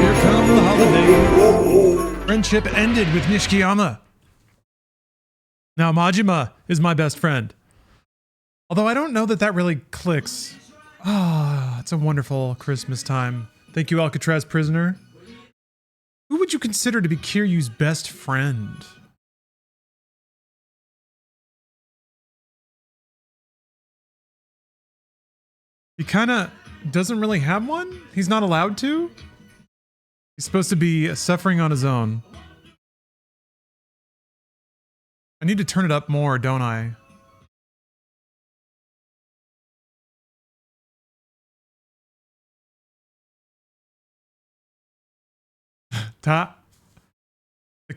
Here come the holidays. Friendship ended with Nishikiyama. Now Majima is my best friend. Although I don't know that that really clicks. Ah, it's a wonderful Christmas time. Thank you, Alcatraz prisoner. Who would you consider to be Kiryu's best friend? He kind of doesn't really have one. He's not allowed to. He's supposed to be suffering on his own. I need to turn it up more, don't I?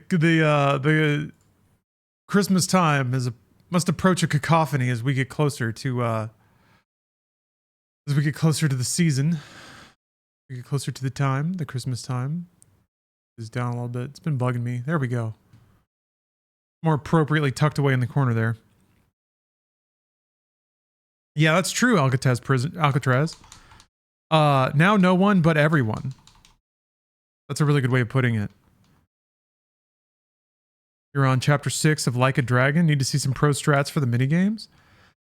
The Christmas time must approach a cacophony as we get closer to the season. We get closer to the time, the Christmas time. Is down a little bit. It's been bugging me. There we go. More appropriately tucked away in the corner there. Yeah, that's true, Alcatraz. Now no one but everyone. That's a really good way of putting it. You're on chapter 6 of Like a Dragon. Need to see some pro strats for the minigames.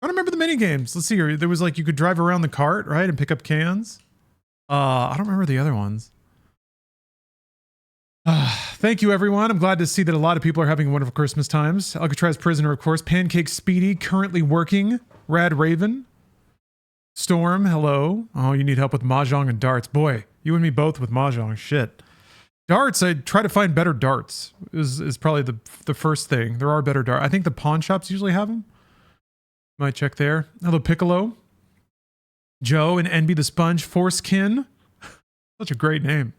I don't remember the minigames. Let's see here. There was like you could drive around the cart, right? And pick up cans. I don't remember the other ones. Thank you, everyone. I'm glad to see that a lot of people are having wonderful Christmas times. Alcatraz Prisoner, of course. Pancake Speedy, currently working. Rad Raven. Storm, hello. Oh, you need help with Mahjong and darts. Boy, you and me both with Mahjong. Shit. Darts, I try to find better darts. Is probably the first thing. There are better darts. I think the pawn shops usually have them. Might check there. Hello, Piccolo. Joe and Envy the Sponge. Forcekin. Such a great name.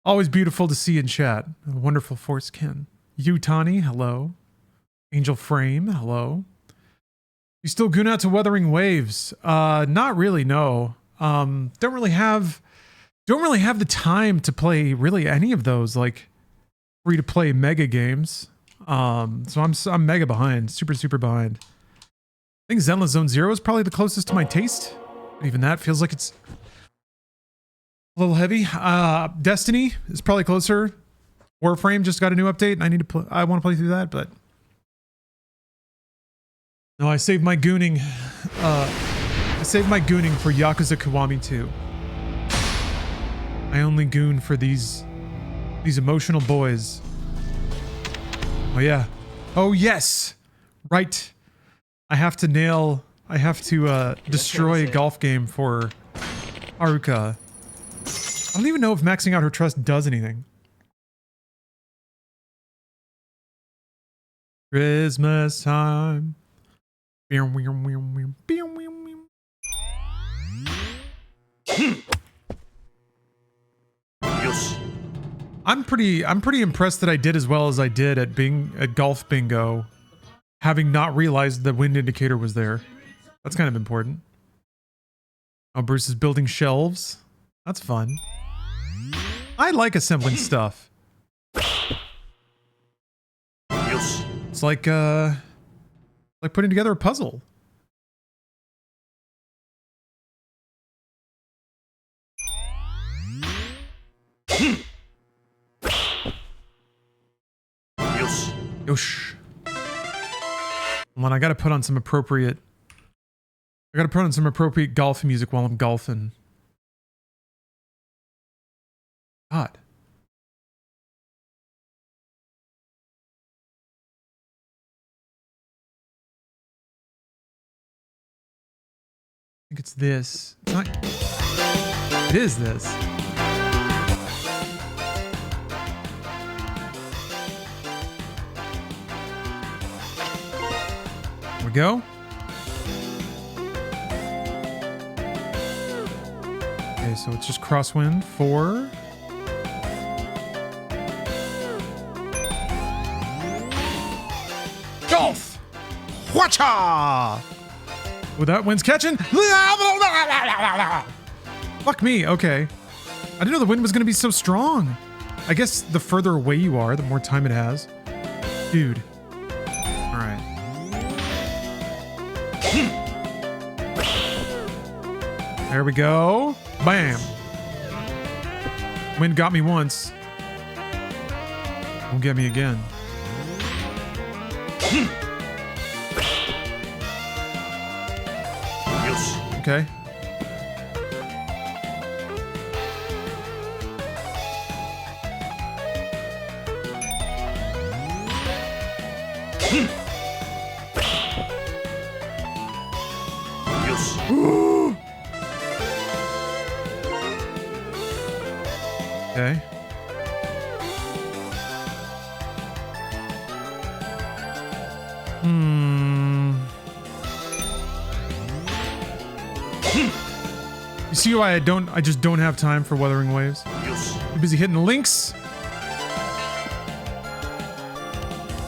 Always beautiful to see in chat. A wonderful Forcekin. Utani, hello. Angel Frame, hello. You still goon out to Wuthering Waves? Not really, no. Don't really have the time to play really any of those like free to play mega games. So I'm mega behind, super behind. I think Zenless Zone Zero is probably the closest to my taste. Even that feels like it's a little heavy. Destiny is probably closer. Warframe just got a new update, and I want to play through that, but no, I saved my gooning. I saved my gooning for Yakuza Kiwami 2. I only goon for these emotional boys. Oh yeah. Oh yes. Right. I have to destroy a golf game for Haruka. I don't even know if maxing out her trust does anything. Christmas time. I'm pretty impressed that I did as well as I did at golf bingo, having not realized the wind indicator was there. That's kind of important. Oh, Bruce is building shelves. That's fun. I like assembling stuff. It's like putting together a puzzle. Yosh. Well, I gotta put on some appropriate golf music while I'm golfing. God. I think it's this. It is this. There we go. Okay, so it's just crosswind for... golf! Whatcha! Oh, that wind's catching. Fuck me, okay. I didn't know the wind was gonna be so strong. I guess the further away you are, the more time it has. Dude. Alright. There we go. Bam. Wind got me once. Won't get me again. Okay. Okay. You see why I just don't have time for Wuthering Waves? Too busy hitting the links.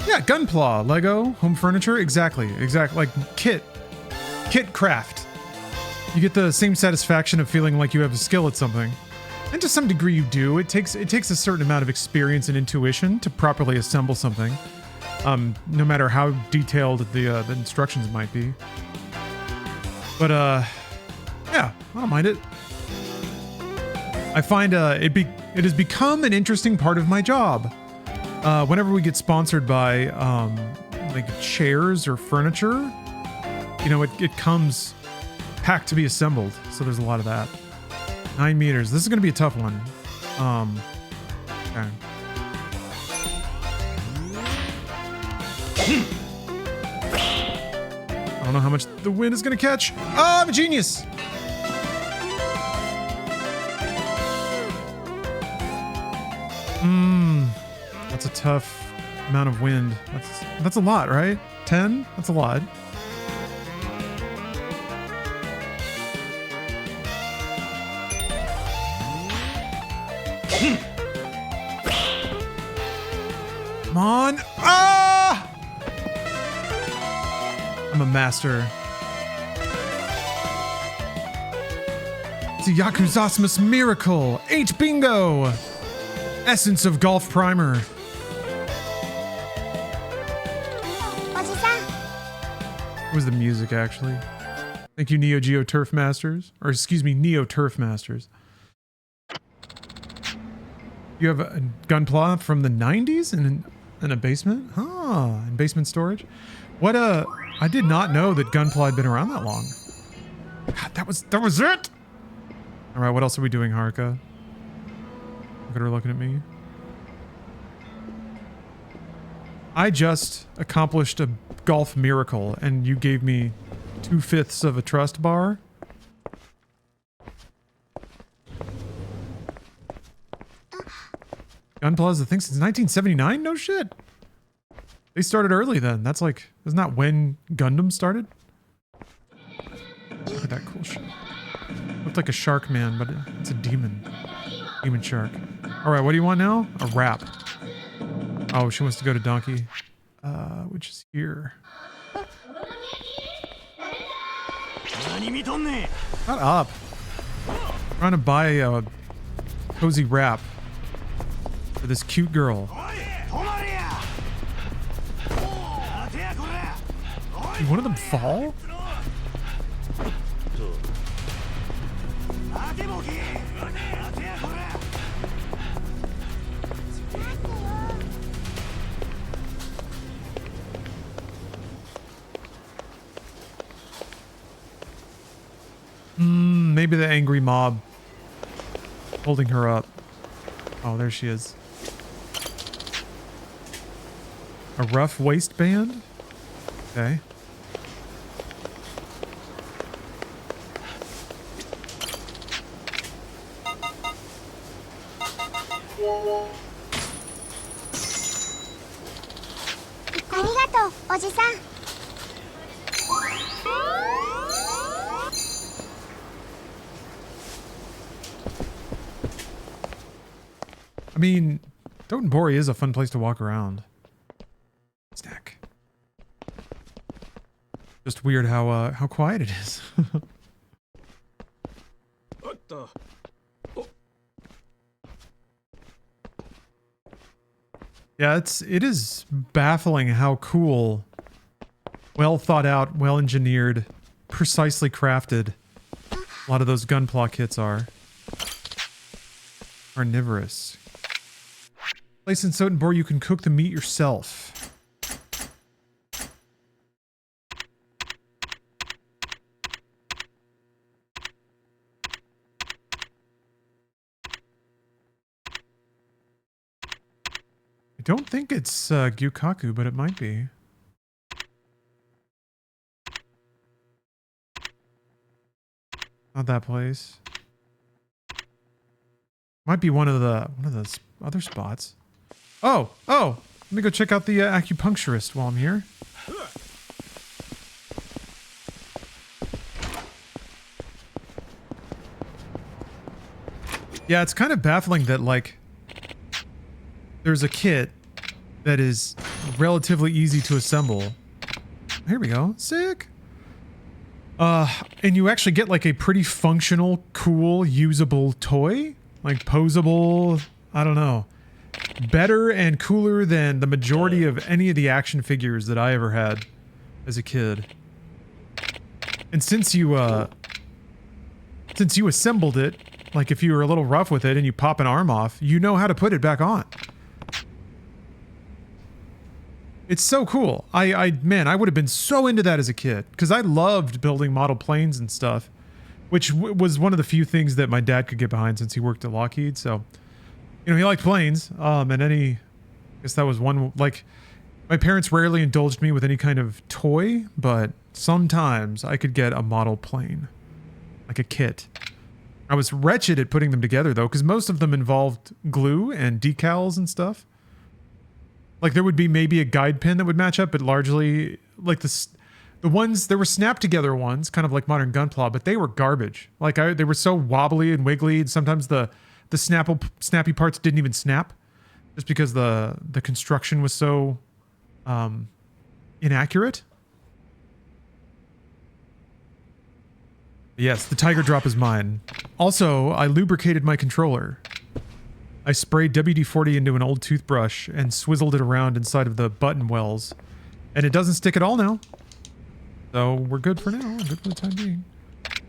Yeah, Gunpla, Lego, home furniture, exactly, like kit craft. You get the same satisfaction of feeling like you have a skill at something. And to some degree you do. It takes a certain amount of experience and intuition to properly assemble something. No matter how detailed the instructions might be. But yeah, I don't mind it. I find it has become an interesting part of my job. Whenever we get sponsored by like chairs or furniture, you know, it comes packed to be assembled. So there's a lot of that. 9 meters. This is going to be a tough one. Okay. I don't know how much the wind is going to catch. Oh, I'm a genius. That's a tough amount of wind. That's a lot, right? 10? That's a lot. Come on. Ah! I'm a master. It's a Yakuza miracle. 8 bingo. Essence of Golf Primer. What was the music, actually? Thank you, Neo Geo Turf Masters. Or excuse me, Neo Turf Masters. You have a Gunpla from the 90s in a basement? Huh, in basement storage? What I did not know that Gunpla had been around that long. God, that was it! Alright, what else are we doing, Haruka? Look at her looking at me. I just accomplished a golf miracle, and you gave me 2/5 of a trust bar? Gunpla is the thing since 1979? No shit! They started early then. That's like, isn't that when Gundam started? Look at that cool shit. Looked like a shark man, but it's a demon. Demon shark. Alright, what do you want now? A wrap. Oh, she wants to go to Donkey. Which is here. Shut up. I'm trying to buy a cozy wrap for this cute girl. Did one of them fall? Maybe the angry mob holding her up. Oh, there she is. A rough waistband? Okay. I mean, Dotonbori is a fun place to walk around. Snack. Just weird how quiet it is. Yeah, it is baffling how cool, well thought out, well engineered, precisely crafted A lot of those gunpla kits are. Carnivorous. Place in Sotenbor, you can cook the meat yourself. I don't think it's Gyukaku, but it might be. Not that place. Might be one of those other spots. Oh! Let me go check out the acupuncturist while I'm here. Yeah, it's kind of baffling that, like, there's a kit that is relatively easy to assemble. Here we go. Sick! And you actually get, like, a pretty functional, cool, usable toy? Like, posable, I don't know. Better and cooler than the majority of any of the action figures that I ever had as a kid. And since you assembled it, like if you were a little rough with it and you pop an arm off, you know how to put it back on. It's so cool. Man, I would have been so into that as a kid because I loved building model planes and stuff, which was one of the few things that my dad could get behind since he worked at Lockheed. So, you know, he liked planes. And I guess that was one, like, my parents rarely indulged me with any kind of toy, but sometimes I could get a model plane, like a kit. I was wretched at putting them together though, because most of them involved glue and decals and stuff. Like there would be maybe a guide pin that would match up, but largely like the ones, there were snap together ones, kind of like modern Gunpla, but they were garbage. Like they were so wobbly and wiggly, and sometimes the snappy parts didn't even snap, just because the construction was so inaccurate. Yes, the tiger drop is mine. Also, I lubricated my controller. I sprayed WD-40 into an old toothbrush and swizzled it around inside of the button wells. And it doesn't stick at all now. So we're good for now. Good for the time being.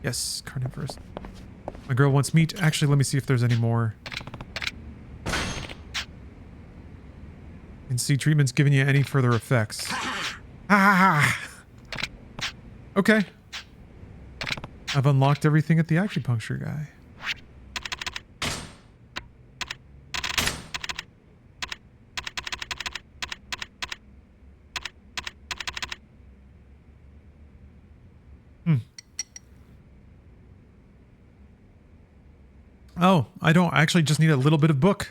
Yes, carnivorous. My girl wants meat. Actually, let me see if there's any more. And see, treatment's giving you any further effects. Ah! Okay. I've unlocked everything at the acupuncture guy. Oh, I don't actually just need a little bit of book.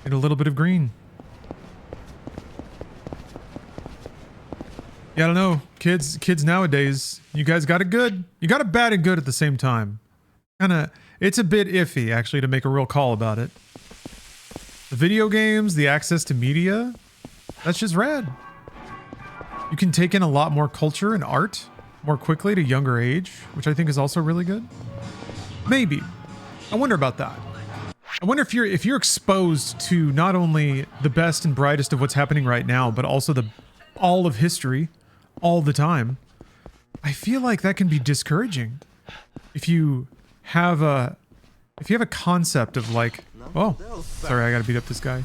And a little bit of green. Yeah, I don't know. Kids nowadays, you guys got it good. You got it bad and good at the same time. It's a bit iffy, actually, to make a real call about it. The video games, the access to media, that's just rad. You can take in a lot more culture and art more quickly at a younger age, which I think is also really good. Maybe. I wonder about that. I wonder if you're exposed to not only the best and brightest of what's happening right now, but also all of history, all the time. I feel like that can be discouraging. If you have a concept of like, oh, sorry, I gotta beat up this guy.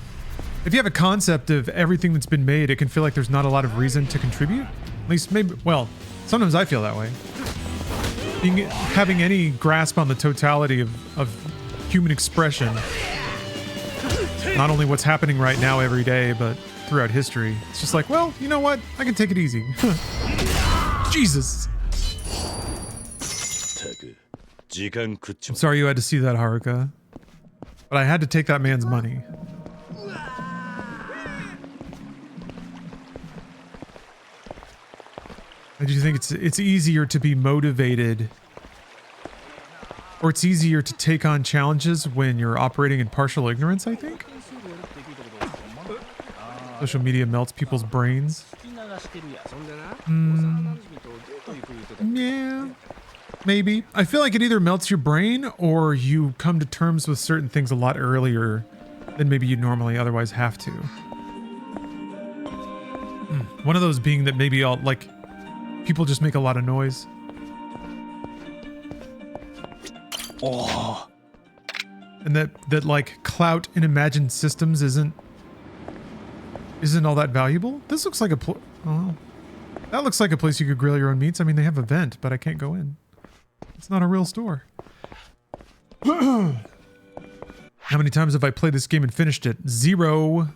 If you have a concept of everything that's been made, it can feel like there's not a lot of reason to contribute. At least maybe, well, sometimes I feel that way. Having any grasp on the totality of human expression, not only what's happening right now every day, but throughout history, it's just like, well, you know what? I can take it easy. Jesus. I'm sorry you had to see that, Haruka. But I had to take that man's money. I do think it's easier to be motivated, or it's easier to take on challenges when you're operating in partial ignorance, I think. Social media melts people's brains. Yeah, maybe. I feel like it either melts your brain or you come to terms with certain things a lot earlier than maybe you'd normally otherwise have to. One of those being that maybe people just make a lot of noise. And that like clout in imagined systems isn't all that valuable. This looks like oh, that looks like a place you could grill your own meats. I mean, they have a vent, but I can't go in. It's not a real store. How many times have I played this game and finished it? 0.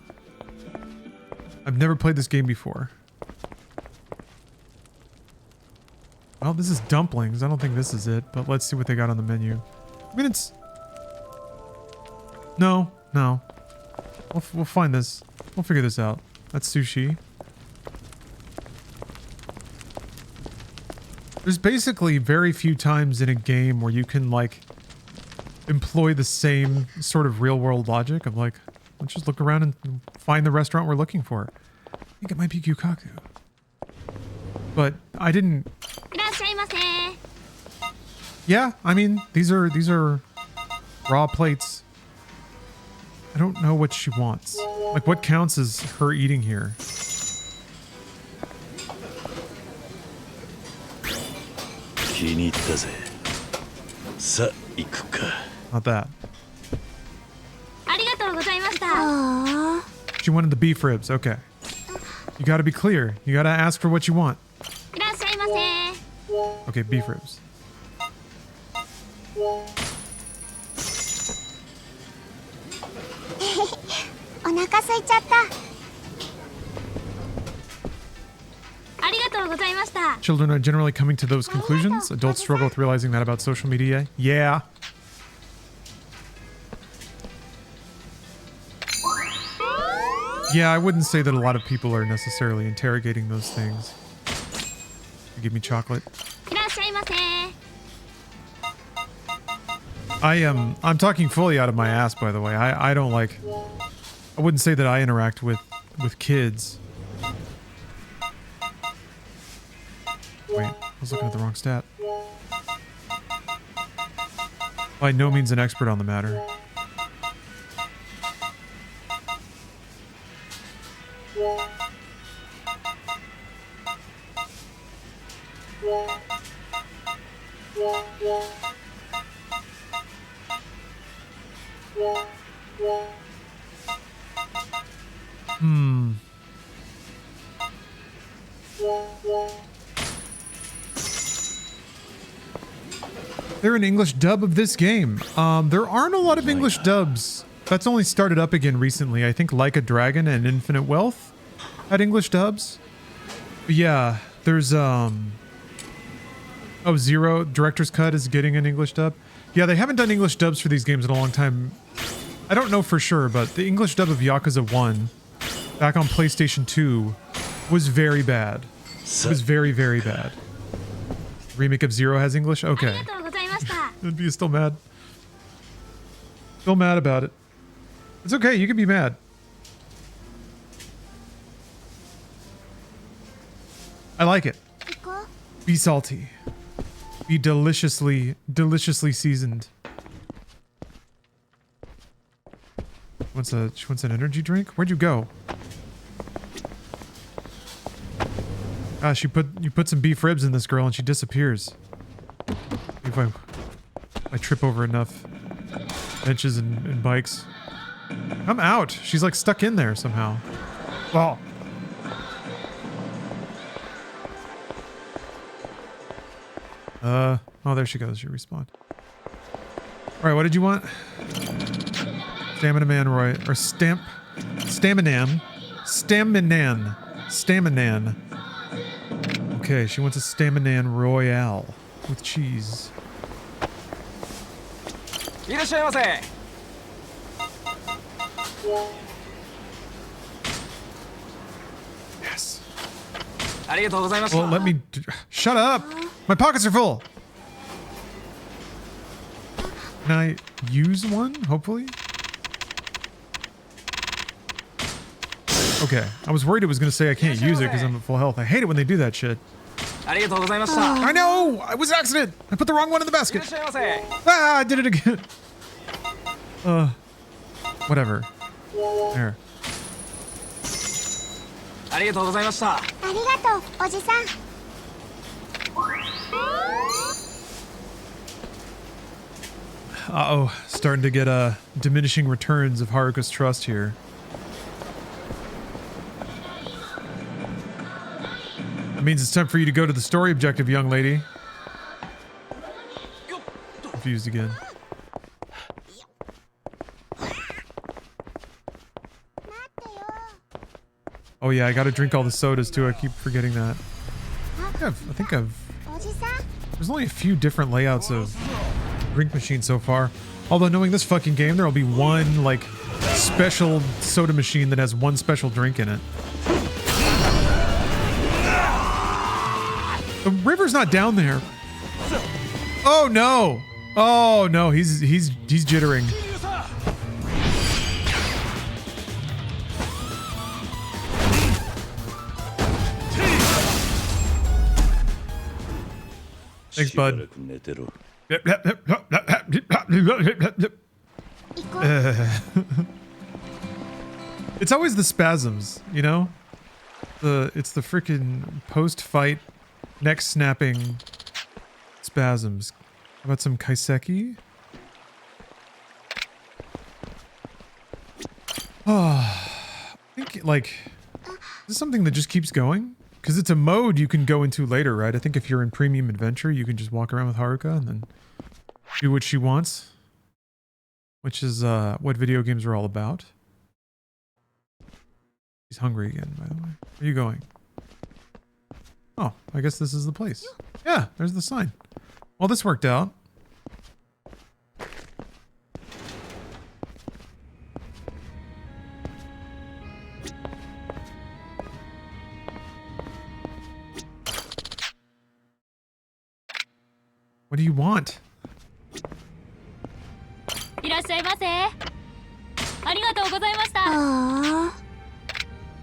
I've never played this game before. Well, this is dumplings. I don't think this is it, but let's see what they got on the menu. I mean, it's... No. We'll find this. We'll figure this out. That's sushi. There's basically very few times in a game where you can, like, employ the same sort of real-world logic of, like, let's just look around and find the restaurant we're looking for. I think it might be Gyukaku. But I didn't... Yeah, I mean, these are raw plates. I don't know what she wants. Like, what counts as her eating here? Not that. She wanted the beef ribs. Okay. You gotta be clear. You gotta ask for what you want. Okay, beef ribs. Children are generally coming to those conclusions. Adults struggle with realizing that about social media. Yeah. Yeah, I wouldn't say that a lot of people are necessarily interrogating those things. Give me chocolate. I'm talking fully out of my ass, by the way. I don't like... I wouldn't say that I interact with kids. Wait, I was looking at the wrong stat. By no means an expert on the matter. They're an English dub of this game. There aren't a lot of English dubs. That's only started up again recently. I think Like a Dragon and Infinite Wealth had English dubs. But yeah, there's oh, Zero Director's Cut is getting an English dub. Yeah, they haven't done English dubs for these games in a long time. I don't know for sure, but the English dub of Yakuza 1 back on PlayStation 2 was very bad. It was very, very bad. Remake of Zero has English? Okay. I'd be still mad. Still mad about it. It's okay, you can be mad. I like it. Be salty. Be deliciously seasoned. She wants an energy drink? Where'd you go? Gosh, you put some beef ribs in this girl and she disappears. If I trip over enough benches and bikes. I'm out. She's like stuck in there somehow. Well. Oh, there she goes. She respawned. Alright, what did you want? Stamina Man Roy. Or Staminan. Okay, she wants a Staminan Royale with cheese. Yes. Well, let me... Shut up! My pockets are full! Can I use one, hopefully? Okay, I was worried it was going to say I can't use it because I'm at full health. I hate it when they do that shit. I know! It was an accident! I put the wrong one in the basket! Ah, I did it again! Whatever. There. Uh-oh. Starting to get diminishing returns of Haruka's trust here. That means it's time for you to go to the story objective, young lady. Confused again. Oh yeah, I gotta drink all the sodas too. I keep forgetting that. I think I've... There's only a few different layouts of drink machines so far. Although knowing this fucking game, there'll be one, like, special soda machine that has one special drink in it. The river's not down there. Oh no! Oh no, he's jittering. Thanks, bud. It's always the spasms, you know? It's the freaking post-fight neck snapping spasms. How about some kaiseki? Oh, I think, like, is this something that just keeps going? Because it's a mode you can go into later, right? I think if you're in Premium Adventure, you can just walk around with Haruka and then do what she wants. Which is what video games are all about. He's hungry again, by the way. Where are you going? Oh, I guess this is the place. Yeah, there's the sign. Well, this worked out. What do you want?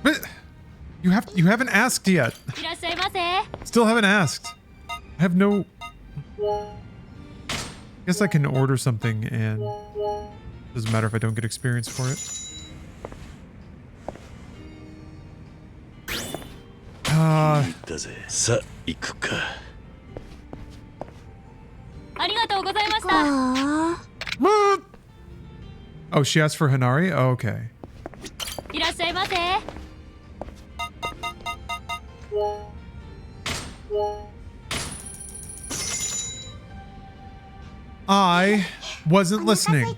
But you haven't asked yet. Still haven't asked. I have no... I guess I can order something and doesn't matter if I don't get experience for it. Oh, she asked for Hanari? Oh, okay. I wasn't listening.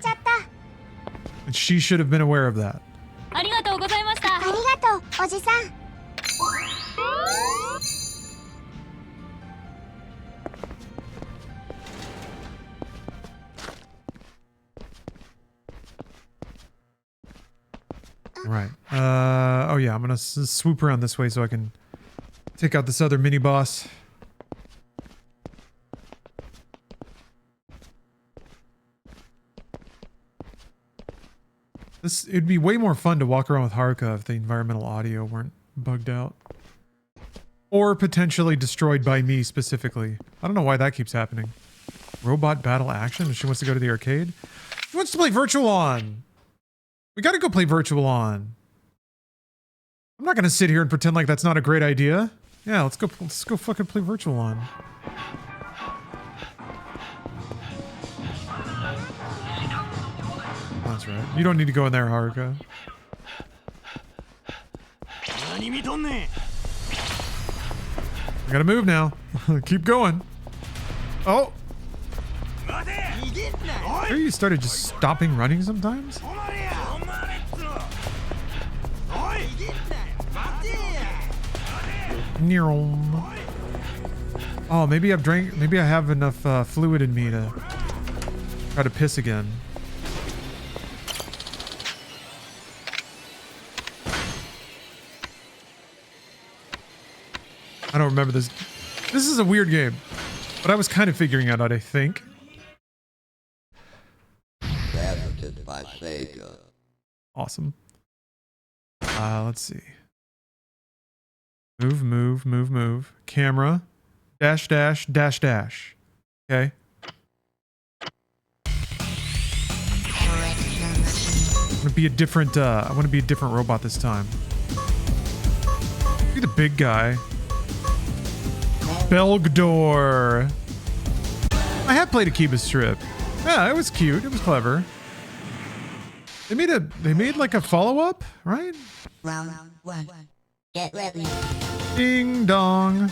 And she should have been aware of that. Right. Oh yeah, I'm gonna swoop around this way so I can take out this other mini boss. It'd be way more fun to walk around with Haruka if the environmental audio weren't bugged out. Or potentially destroyed by me specifically. I don't know why that keeps happening. Robot battle action? She wants to go to the arcade? She wants to play Virtual On! We gotta go play Virtual On. I'm not gonna sit here and pretend like that's not a great idea. Yeah, let's go fucking play Virtual On. That's right. You don't need to go in there, Haruka. I gotta move now. Keep going. Oh! Sure you started just stopping running sometimes? Oh, maybe I have enough fluid in me to try to piss again. I don't remember this. This is a weird game, but I was kind of figuring out, I think. By Sega. Awesome. Let's see. Move. Camera. Dash. Okay. I want to be a different robot this time. Be the big guy. Belgdor. I have played Akiba Strip. Yeah, it was cute. It was clever. They made like a follow-up, right? Round 1. Get ready. Ding dong.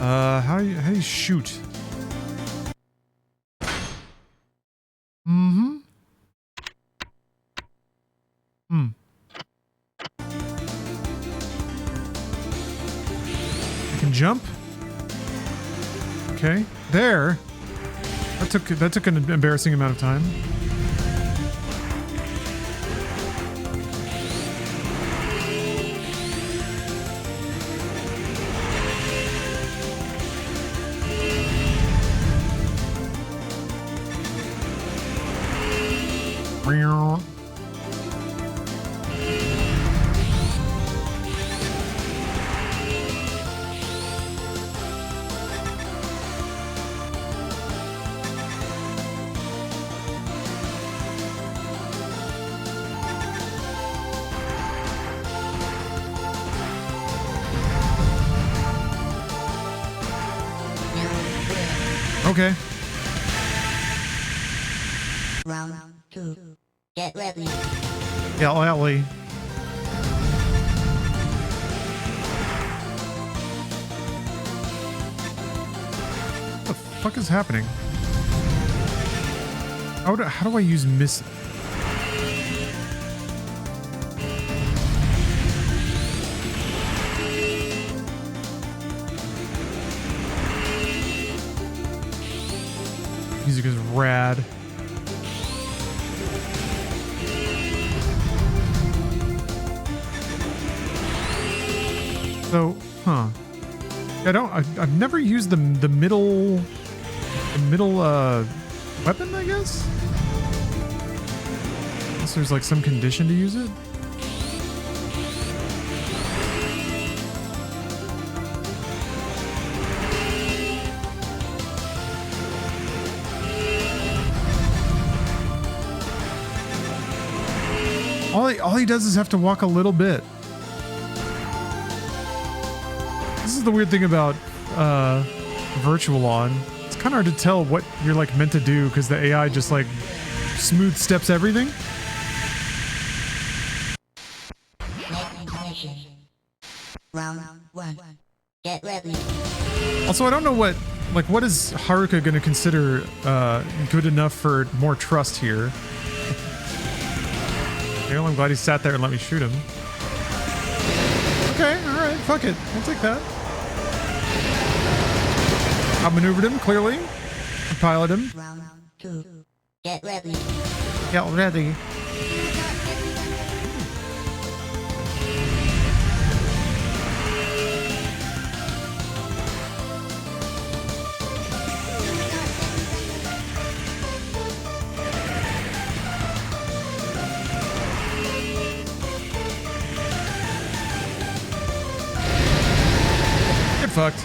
How do you shoot? Mm-hmm. Hmm. I can jump. Okay. There. That took an embarrassing amount of time. Okay. Round 2. Get ready. Yeah, Ellie. What the fuck is happening? How do I use miss? Music is rad. So, huh? I've never used the middle weapon, I guess. Unless there's like some condition to use it. All he does is have to walk a little bit. This is the weird thing about Virtual On. It's kind of hard to tell what you're like meant to do because the AI just like smooth steps everything. Round 1. Get ready. Also, I don't know what is Haruka going to consider good enough for more trust here. Well, I'm glad he sat there and let me shoot him. Okay, alright, fuck it. I'll take that. Outmaneuvered him, clearly. I piloted him. Round 2. Get ready. Get ready. Fucked.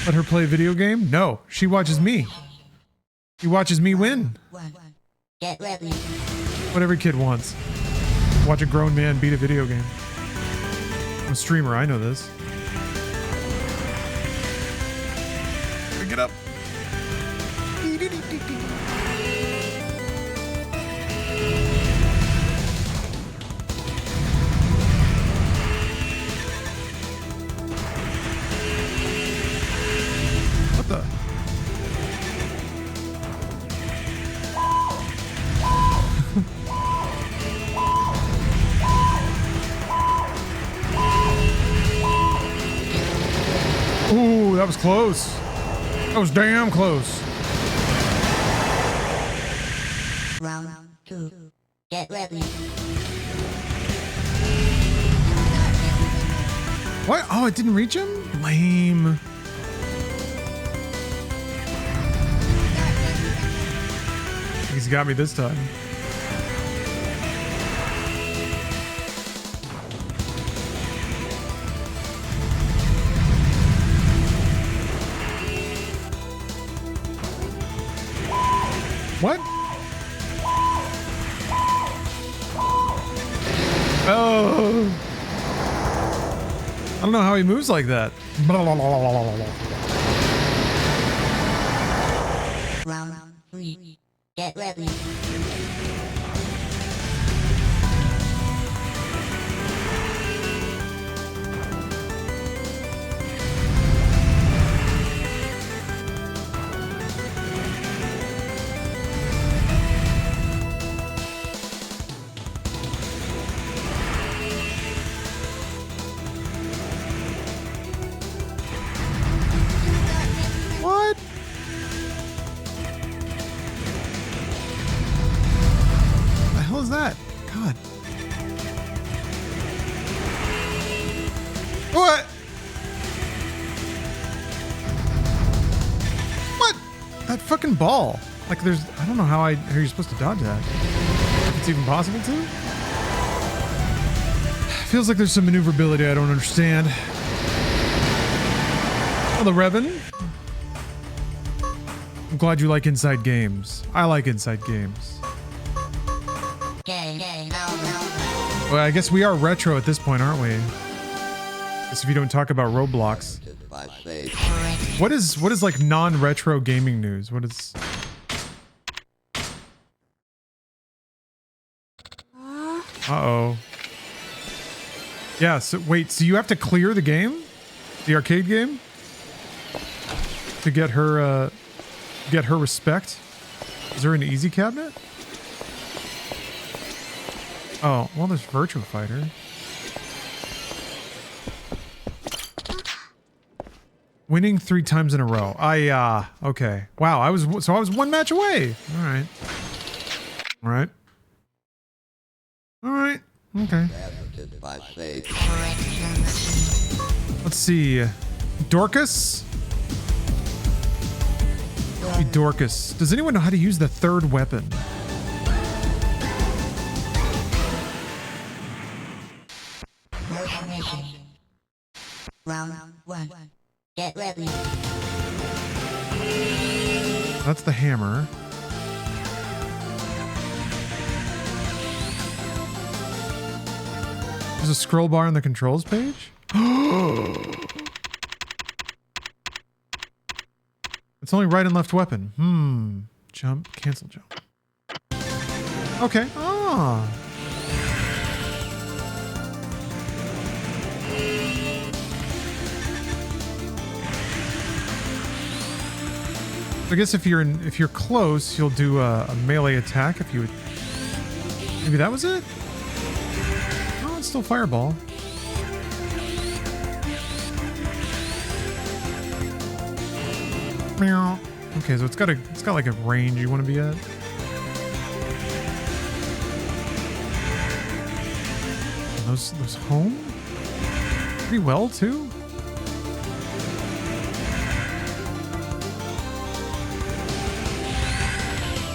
Let her play a video game? No, she watches me. She watches me win. Get ready. What every kid wants. Watch a grown man beat a video game. I'm a streamer, I know this. Pick it up. Ooh, that was close. That was damn close. Round 2. Get ready. What? Oh, it didn't reach him? Lame. He's got me this time. I don't know how he moves like that. Round 3. Get ready. What? The hell is that? God. What? What? That fucking ball. Like there's, I don't know how you're supposed to dodge that. If it's even possible to. Feels like there's some maneuverability I don't understand. Hello, Revan. I'm glad you like inside games. I like inside games. Well, I guess we are retro at this point, aren't we? Guess if you don't talk about Roblox. What is like non-retro gaming news? What is... Uh-oh. Yeah, so wait, so you have to clear the game? The arcade game? To get her respect? Is there an easy cabinet? Oh, well, there's Virtua Fighter. Winning 3 times in a row. Okay. Wow, I was 1 match away. All right. All right. All right. Okay. Let's see. Dorcas? Be Dorcas. Does anyone know how to use the 3rd weapon? Round 1. Get ready. That's the hammer. There's a scroll bar on the controls page? It's only right and left weapon. Jump, cancel jump. Okay. Ah. I guess if you're close, you'll do a melee attack. If you would, maybe that was it. Oh, it's still fireball. Okay, so it's got like a range you want to be at. Those home pretty well too.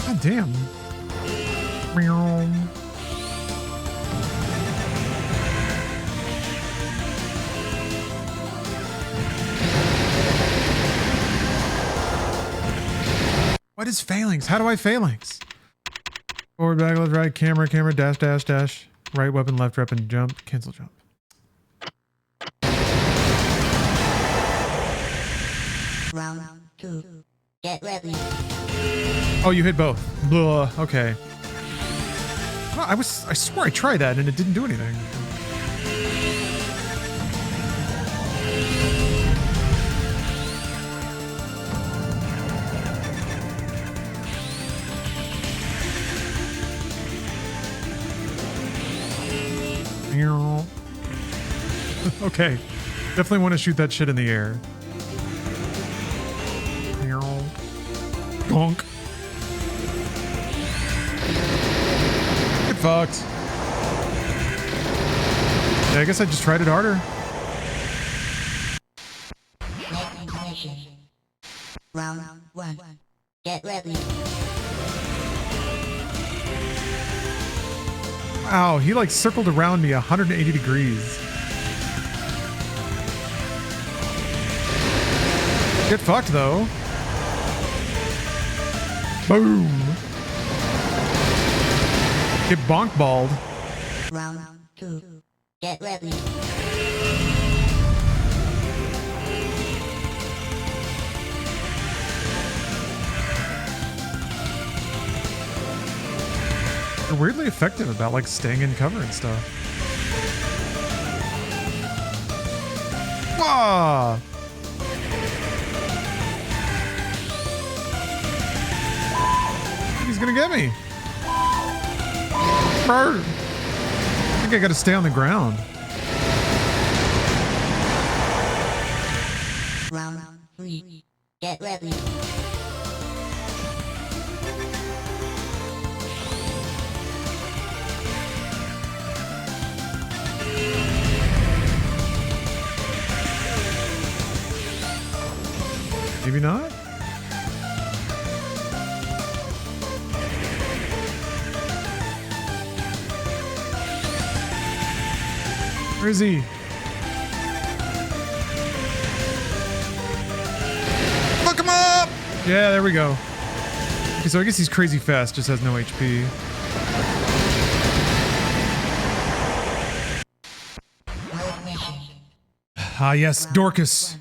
God damn. What is phalanx? How do I phalanx? Forward, back, left, right, camera, dash, dash, dash. Right weapon, left weapon, jump, cancel jump. Round 2. Get ready. Oh, you hit both. Blah. Okay. Well, I swear I tried that and it didn't do anything. Okay. Definitely want to shoot that shit in the air. Gonk. Get fucked. Yeah, I guess I just tried it harder. Round 1. Get ready. Wow, he like circled around me 180 degrees. Get fucked though. Boom. Get bonk balled. Round 2. Get ready. They're weirdly effective about like staying in cover and stuff. Whoa! He's gonna get me. I think I gotta stay on the ground. Round 3. Get ready. Maybe not? Where is he? Fuck him up! Yeah, there we go. Okay, so I guess he's crazy fast, just has no HP. Ah, yes, Dorcas.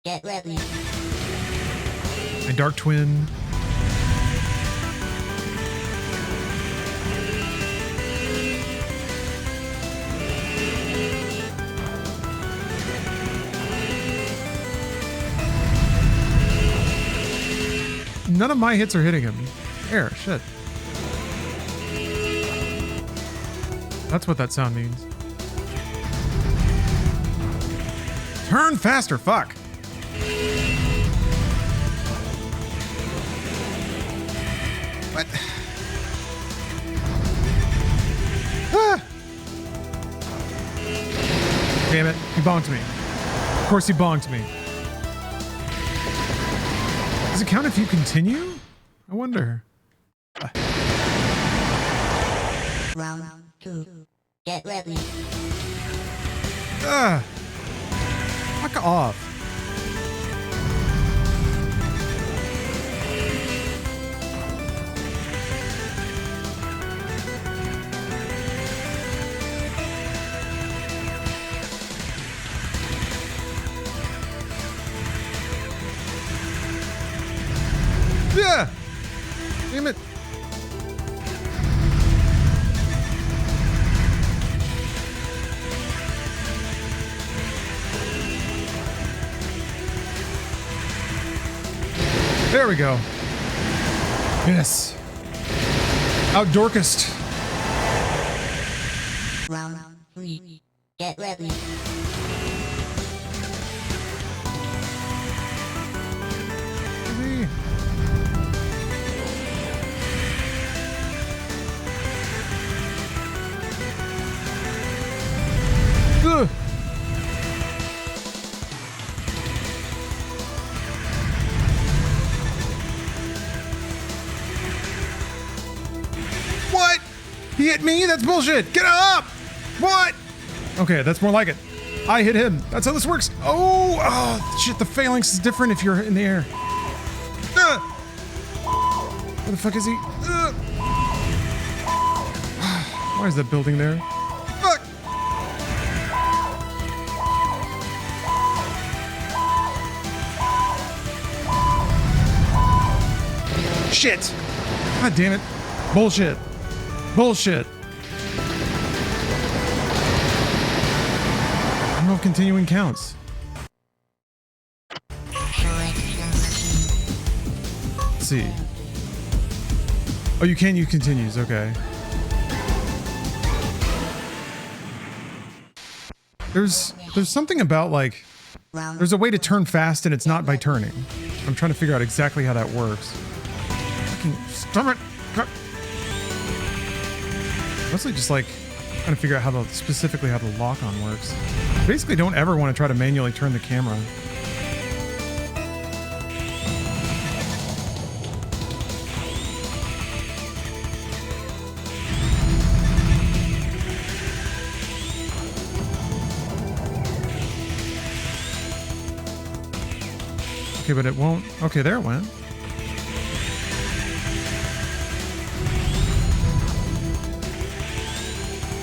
Get ready. My dark twin. None of my hits are hitting him. There, shit. That's what that sound means. Turn faster, fuck. What? Ah. Damn it, he bonked me. Of course he bonked me. Does it count if you continue? I wonder. Round 2. Get ready. Ah. Fuck off. Yeah! Damn it. There we go. Yes. Out Dorcas. Round 3. Get ready. Ugh. What? He hit me? That's bullshit. Get up! What? Okay, that's more like it. I hit him. That's how this works. Oh, shit. The phalanx is different if you're in the air. Where the fuck is he? Why is that building there? Fuck! Shit! God damn it. Bullshit. Bullshit. I don't know if continuing counts. Let's see. Oh, you can use continues. Okay. There's something about like there's a way to turn fast and it's not by turning. I'm trying to figure out exactly how that works. Fucking stop it. Mostly just like trying to figure out how specifically how the lock-on works. Basically, don't ever want to try to manually turn the camera. Okay, but it won't. Okay, there it went.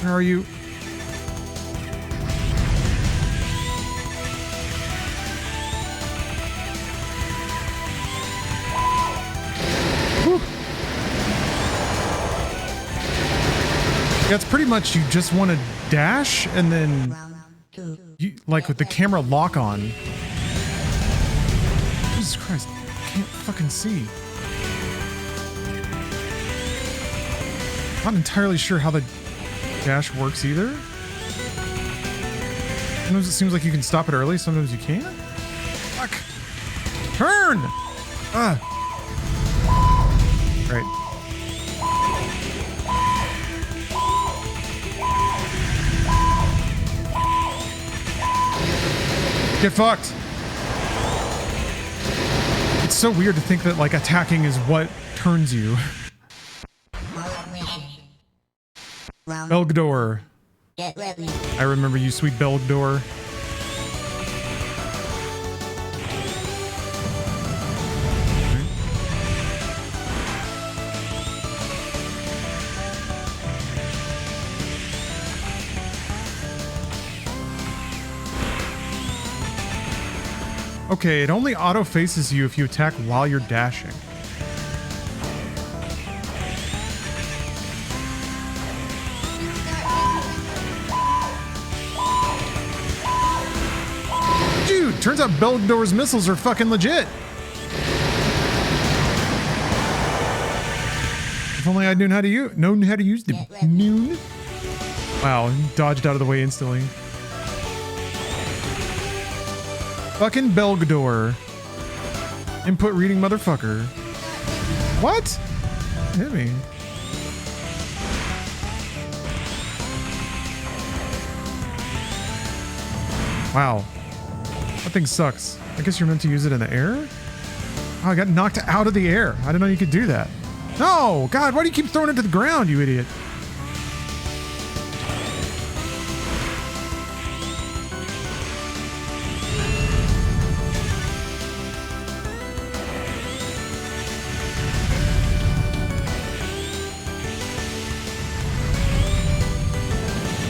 Where are you? Whew. that's pretty much you just want to dash and then Round 2. you like with the camera lock on. Jesus Christ, I can't fucking see. Not entirely sure how the dash works either. Sometimes it seems like you can stop it early, sometimes you can't. Fuck. Turn! Ah. Right. Get fucked. It's so weird to think that like attacking is what turns you. Follow mission. Round. Belgdor. Get ready. I remember you, sweet Belgdor. Okay, it only auto faces you if you attack while you're dashing. Dude, turns out Belgdor's missiles are fucking legit. If only I known how to use them. Noon. Wow, dodged out of the way instantly. Fucking Belgdor. Input reading motherfucker. What? Hit me. Wow. That thing sucks. I guess you're meant to use it in the air? Oh, I got knocked out of the air. I didn't know you could do that. No! God, why do you keep throwing it to the ground, you idiot?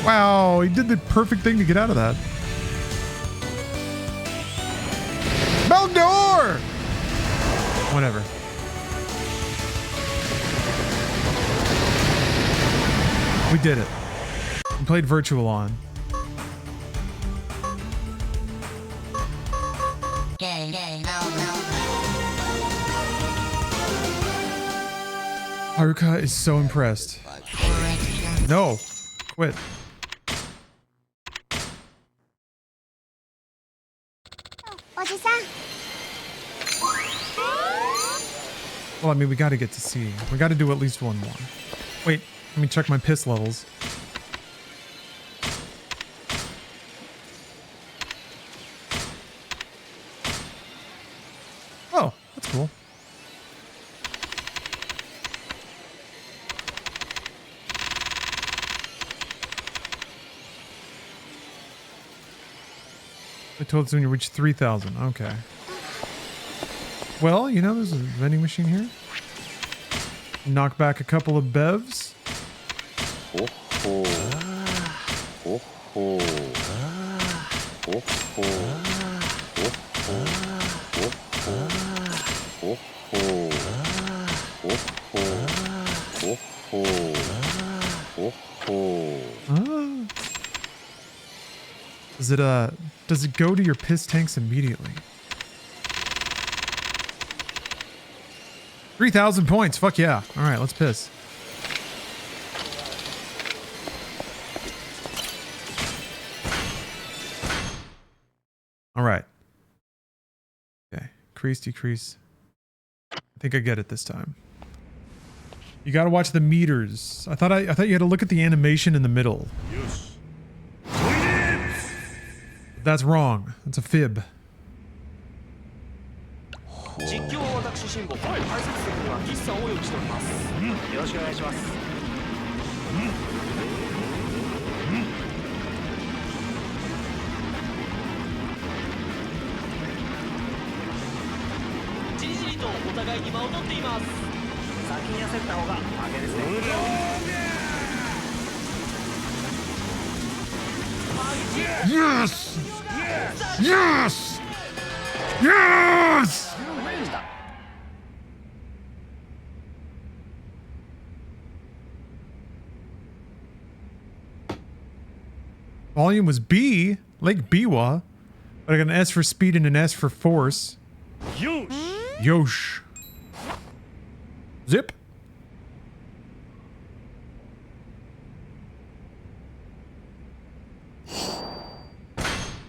Wow, he did the perfect thing to get out of that. Belgdor! Whatever. We did it. We played Virtual on. Haruka is so impressed. No, quit. Well, I mean, we got to get to C. We got to do at least one more. Wait, let me check my piss levels. Oh, that's cool. I told us when you reach 3,000. Okay. Well, you know, there's a vending machine here. Knock back a couple of bevs. Oh, oh. Oh, oh. Oh, oh. Oh, oh. Oh, oh. Does it go to your piss tanks immediately? 3,000 points. Fuck yeah. All right, let's piss. All right. Okay. Increase, decrease. I think I get it this time. You got to watch the meters. I thought you had to look at the animation in the middle. That's wrong. That's a fib. 実況は私辛坊、解説席には岸さんをお呼びしております。よろしくお願いします。じりじりとお互いに間を取っています。先に焦った方が負けですね。Yes! Yes! Yes! Volume was B, Lake Biwa. But I got an S for speed and an S for force. Yosh. Yosh. Zip.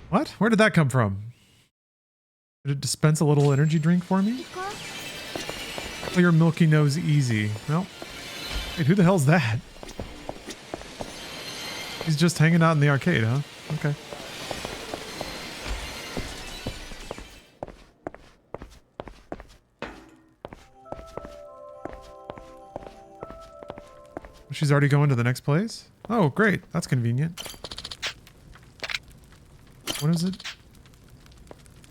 What? Where did that come from? Did it dispense a little energy drink for me? Oh, your Milky Nose Easy. Well, wait, who the hell's that? He's just hanging out in the arcade, huh? Okay. She's already going to the next place? Oh, great. That's convenient. What is it?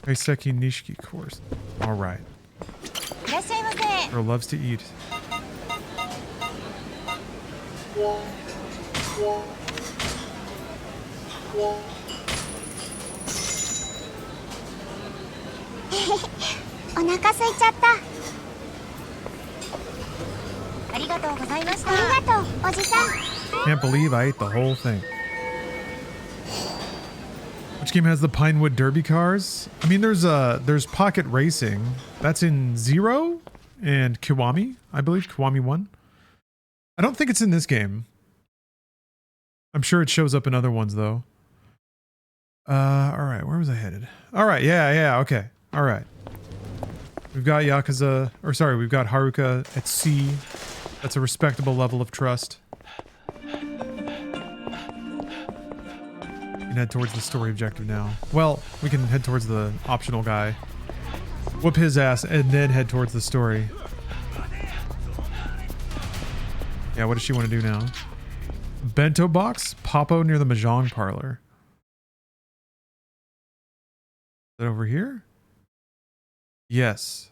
Kaiseki Nishiki course. All right. Girl loves to eat. Can't believe I ate the whole thing. Which game has the Pinewood Derby cars? I mean, there's Pocket Racing. That's in 0 and Kiwami, I believe. Kiwami 1. I don't think it's in this game. I'm sure it shows up in other ones, though. Alright, where was I headed? Alright, yeah, okay. Alright. We've got Yakuza, or sorry, we've got Haruka at C. That's a respectable level of trust. We can head towards the story objective now. Well, we can head towards the optional guy. Whoop his ass and then head towards the story. Yeah, what does she want to do now? Bento box? Popo near the Mahjong parlor. Is that over here? Yes.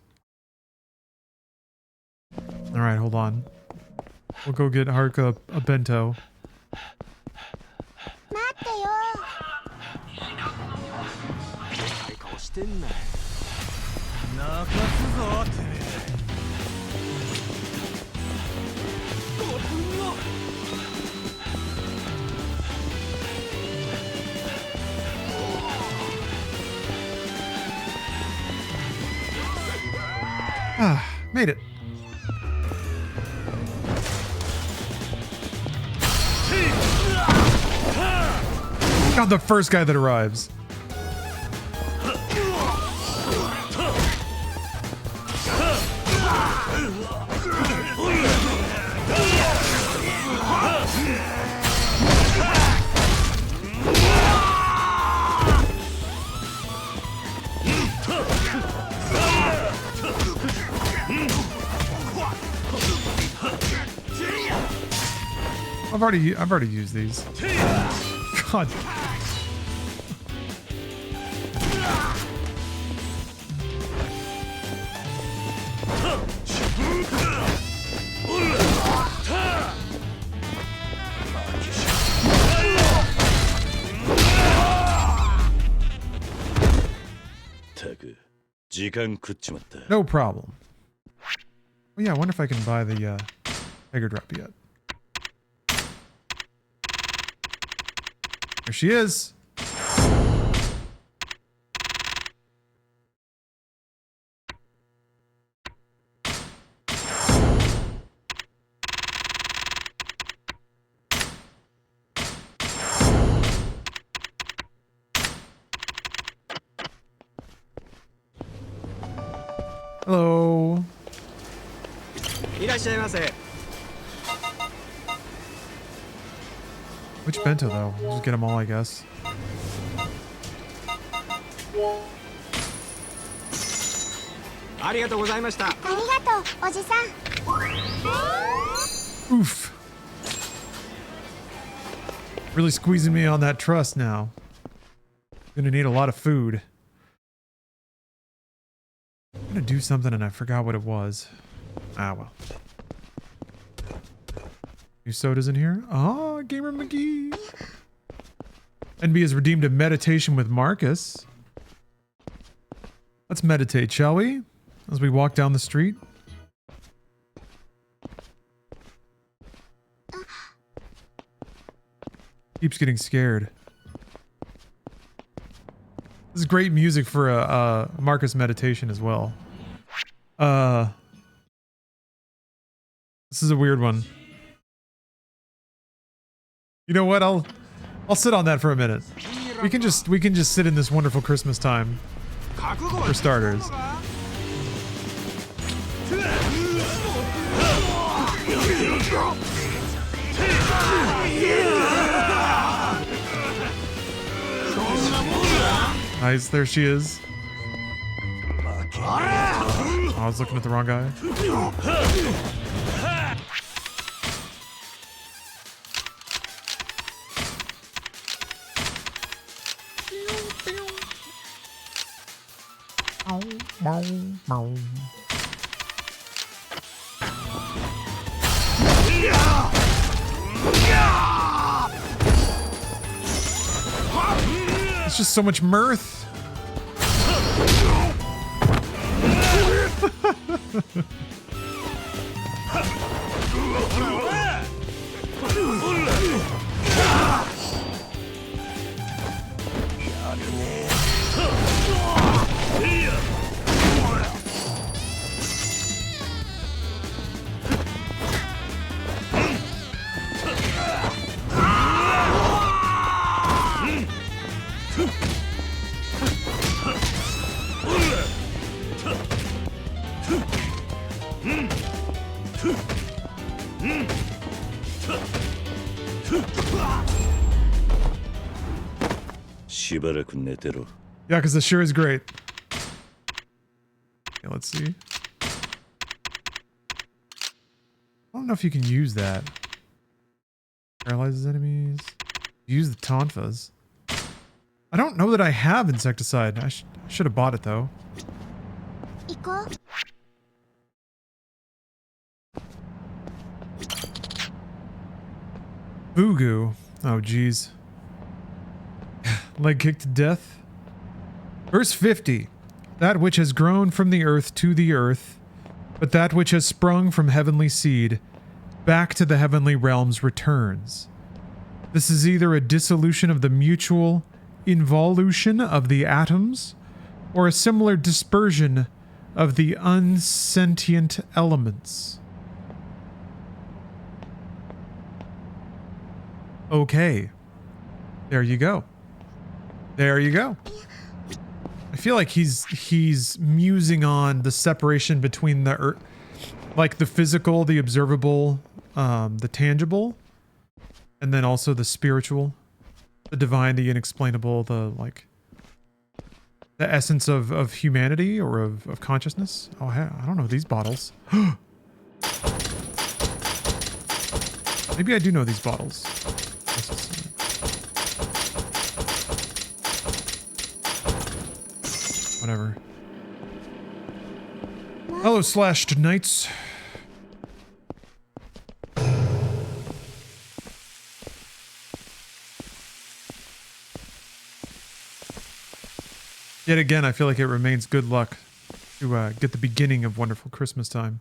Alright, hold on. We'll go get Haruka a bento. Ah, made it. God, the first guy that arrives. I've already used these. God. No problem. Well, yeah, I wonder if I can buy the Tiger Drop yet. There she is. Hello. Which bento though? Just get them all, I guess. Oof. Really squeezing me on that trust now. Gonna need a lot of food. I'm gonna do something and I forgot what it was. Ah, well. New sodas in here? Oh, Gamer McGee. NB has redeemed a meditation with Marcus. Let's meditate, shall we? As we walk down the street. Keeps getting scared. This is great music for a Marcus meditation as well. This is a weird one. You know what? I'll sit on that for a minute. We can just sit in this wonderful Christmas time for starters. Nice, there she is. Oh, I was looking at the wrong guy. It's just so much mirth. Yakuza sure is great. Okay, let's see. I don't know if you can use that. Paralyzes enemies. Use the tonfas. I don't know that I have insecticide. I should have bought it though. Fugu. Oh geez. Leg kicked to death. Verse 50. That which has grown from the earth to the earth, but that which has sprung from heavenly seed, back to the heavenly realms returns. This is either a dissolution of the mutual involution of the atoms, or a similar dispersion of the unsentient elements. Okay. There you go. There you go. I feel like he's musing on the separation between the earth, like the physical, the observable, the tangible, and then also the spiritual, the divine, the inexplainable, the essence of humanity or of consciousness. Oh, I don't know these bottles. Maybe I do know these bottles. Whatever. Hello, Slashed Knights. Yet again, I feel like it remains good luck to get the beginning of wonderful Christmas time.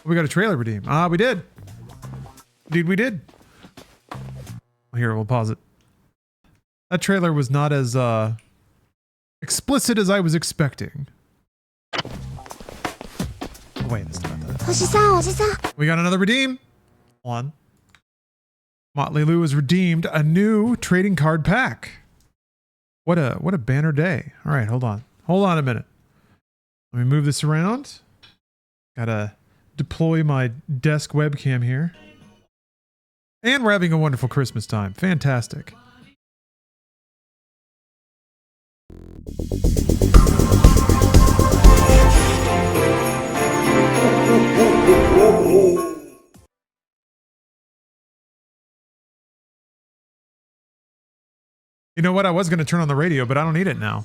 We got a trailer redeem. Ah, we did. Indeed, we did. Here, we'll pause it. That trailer was not as explicit as I was expecting. Oh, wait, that's not that. We got another redeem. Hold on. Motley Lou has redeemed a new trading card pack. What a banner day. All right, hold on. Hold on a minute. Let me move this around. Gotta deploy my desk webcam here. And we're having a wonderful Christmas time. Fantastic. You know what? I was going to turn on the radio, but I don't need it now.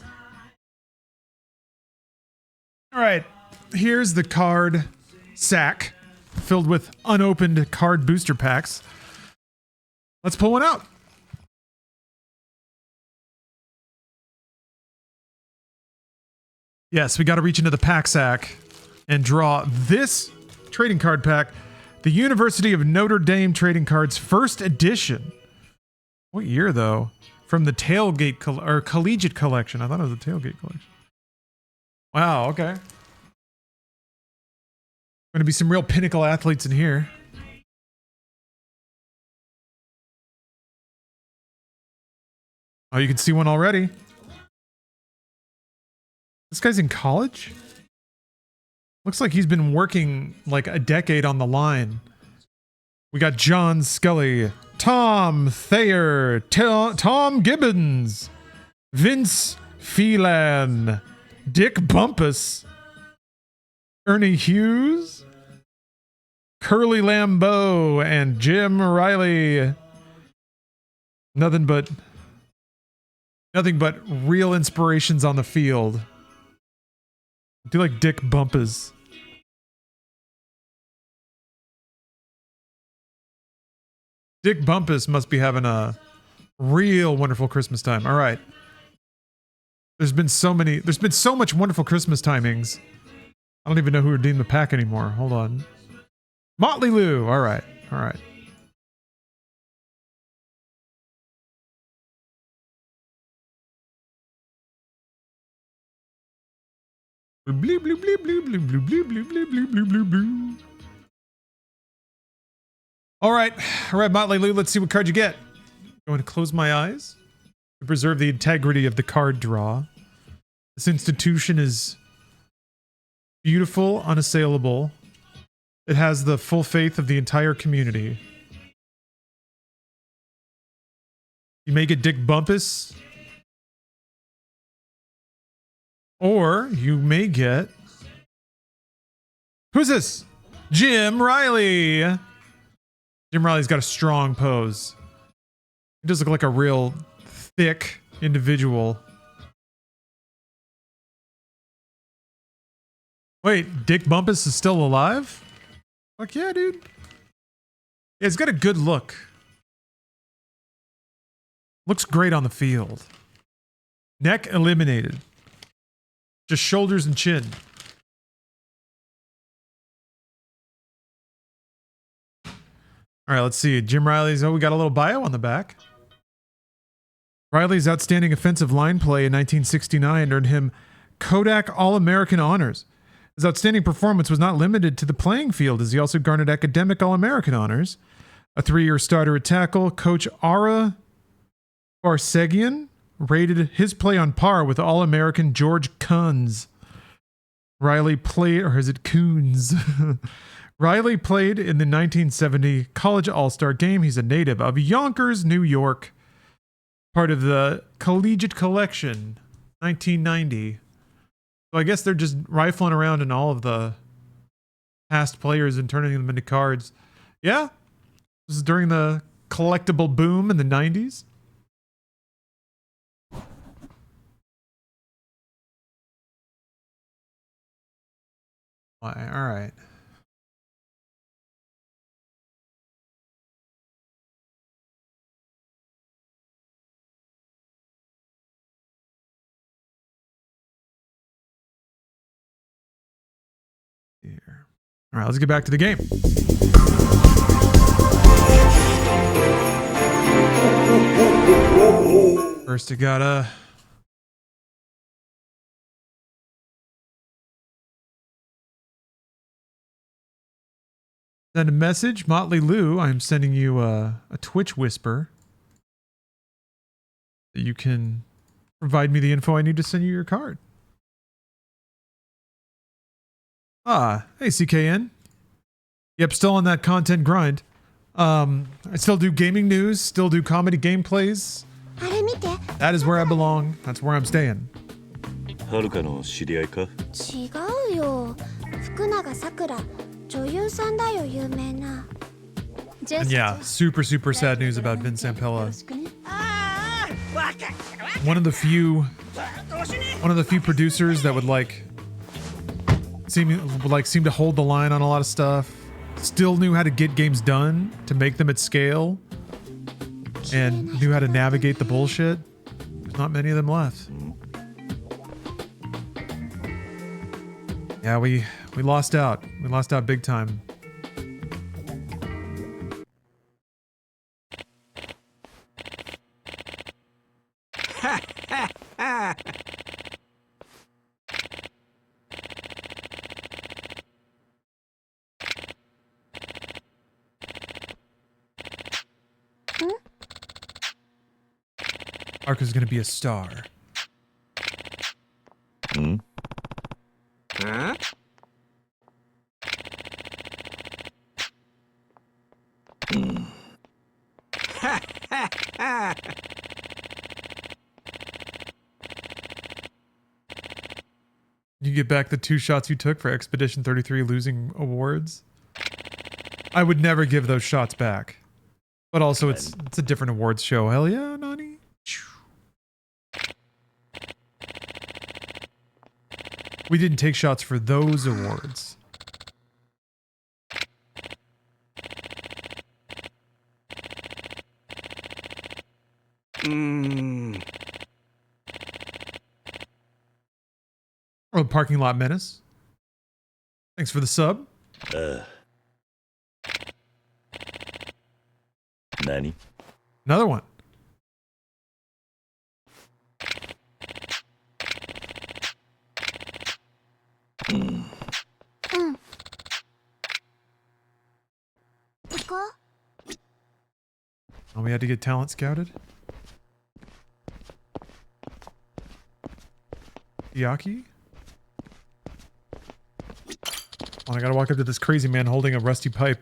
All right. Here's the card sack filled with unopened card booster packs. Let's pull one out. Yes, we got to reach into the pack sack and draw this trading card pack, the University of Notre Dame Trading Cards First Edition. What year, though? from the Tailgate or Collegiate Collection. I thought it was the Tailgate Collection. Wow, okay. Going to be some real pinnacle athletes in here. Oh, you can see one already. This guy's in college? Looks like he's been working like a decade on the line. We got John Scully, Tom Thayer, Tom Gibbons, Vince Phelan, Dick Bumpus, Ernie Hughes, Curly Lambeau, and Jim Riley. Nothing but real inspirations on the field. I do like Dick Bumpus. Dick Bumpus must be having a real wonderful Christmas time. All right. There's been so much wonderful Christmas timings. I don't even know who redeemed the pack anymore. Hold on. Motley Lou. All right. All right. Blue, blue, blue, blue, blue, blue, blue, blue, blue, blue, blue, blue, blue. All right, Motley Lou. Let's see what card you get. I'm going to close my eyes to preserve the integrity of the card draw. This institution is beautiful, unassailable. It has the full faith of the entire community. You may get Dick Bumpus, or you may get... Who's this? Jim Riley. Jim Riley's got a strong pose. He does look like a real thick individual. Wait, Dick Bumpus is still alive? Fuck yeah, dude. Yeah, he's got a good look. Looks great on the field. Neck eliminated. Just shoulders and chin. All right, let's see. Jim Riley's... Oh, we got a little bio on the back. Riley's outstanding offensive line play in 1969 earned him Kodak All-American honors. His outstanding performance was not limited to the playing field, as he also garnered academic All-American honors. A 3-year starter at tackle, Coach Ara Barsegian rated his play on par with All-American George Kunz. Riley played... Or is it Coons? Riley played in the 1970 College All-Star Game. He's a native of Yonkers, New York. Part of the Collegiate Collection, 1990. So I guess they're just rifling around in all of the past players and turning them into cards. Yeah. This is during the collectible boom in the 90s. All right. Here. All right, let's get back to the game. First, I gotta send a message. Motley Lou, I'm sending you a Twitch whisper that you can provide me the info I need to send you your card. Ah, hey CKN. Yep, still on that content grind. I still do gaming news, still do comedy gameplays. That is where I belong. That's where I'm staying. はるかの知り合いか？違うよ。福永さくら、女優さんだよ、有名な。 And yeah, super sad news about Vin Sampella. One of the few producers that would seem to hold the line on a lot of stuff. Still knew how to get games done to make them at scale, and knew how to navigate the bullshit. There's not many of them left. Yeah, we lost out. We lost out big time. Arco's gonna be a star. ん Huh? You get back the 2 shots you took for Expedition 33 losing awards. I would never give those shots back. But also it's a different awards show. Hell yeah, Nani. We didn't take shots for those awards. Oh, Parking Lot Menace. Thanks for the sub. 何 Another one. Oh, we had to get talent scouted. Yaki? Oh, I gotta walk up to this crazy man holding a rusty pipe.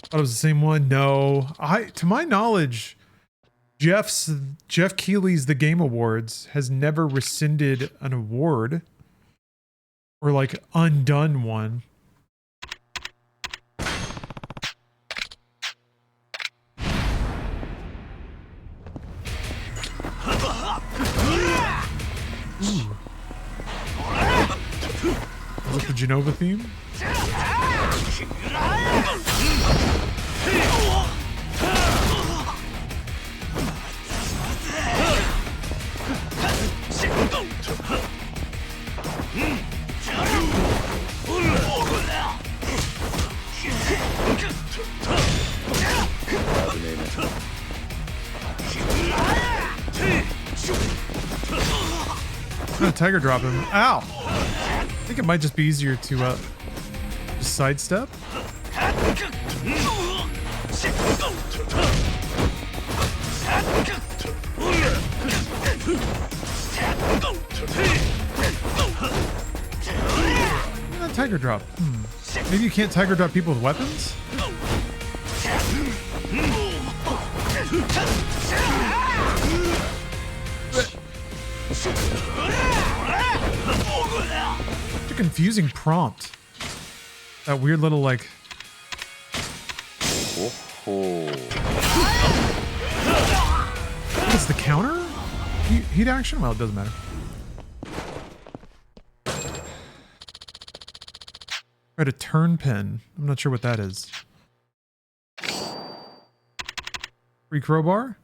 Thought it was the same one. No. To my knowledge, Jeff Keighley's The Game Awards has never rescinded an award or like undone one. Is it the Genova theme? I'm gonna tiger drop him. Ow! I think it might just be easier to just sidestep. Not tiger drop. Maybe you can't tiger drop people with weapons? Such a confusing prompt. That weird little like. What's the counter? Heat action? Well, it doesn't matter. Right, a turn pin. I'm not sure what that is. Free crowbar?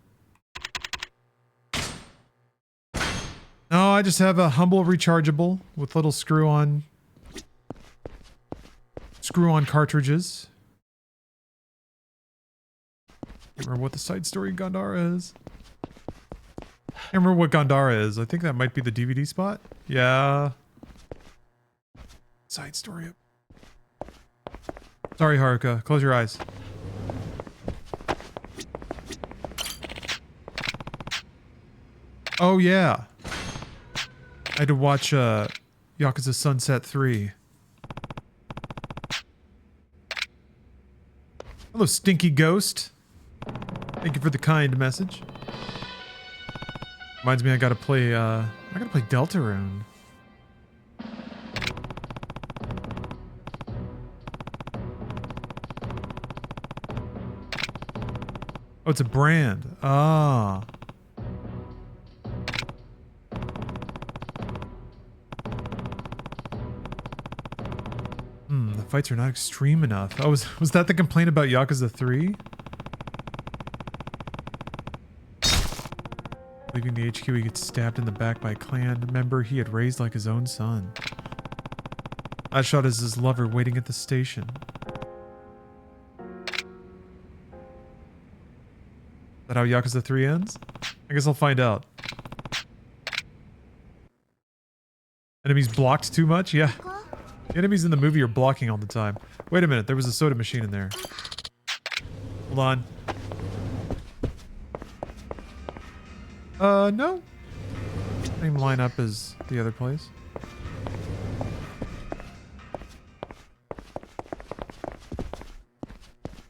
No, I just have a humble rechargeable with little screw-on cartridges. Can't remember what the side story Gandhara is. Can't remember what Gandhara is. I think that might be the DVD spot. Yeah. Side story. Sorry, Haruka. Close your eyes. Oh, yeah. I had to watch Yakuza Sunset 3. Hello, Stinky Ghost. Thank you for the kind message. Reminds me I gotta play Deltarune. Oh, it's a brand. Ah. The fights are not extreme enough. Oh, was that the complaint about Yakuza 3? Leaving the HQ, he gets stabbed in the back by a clan member he had raised like his own son. That shot is his lover waiting at the station. Is that how Yakuza 3 ends? I guess I'll find out. Enemies blocked too much? Yeah. The enemies in the movie are blocking all the time. Wait a minute, there was a soda machine in there. Hold on. No. Same lineup as the other place.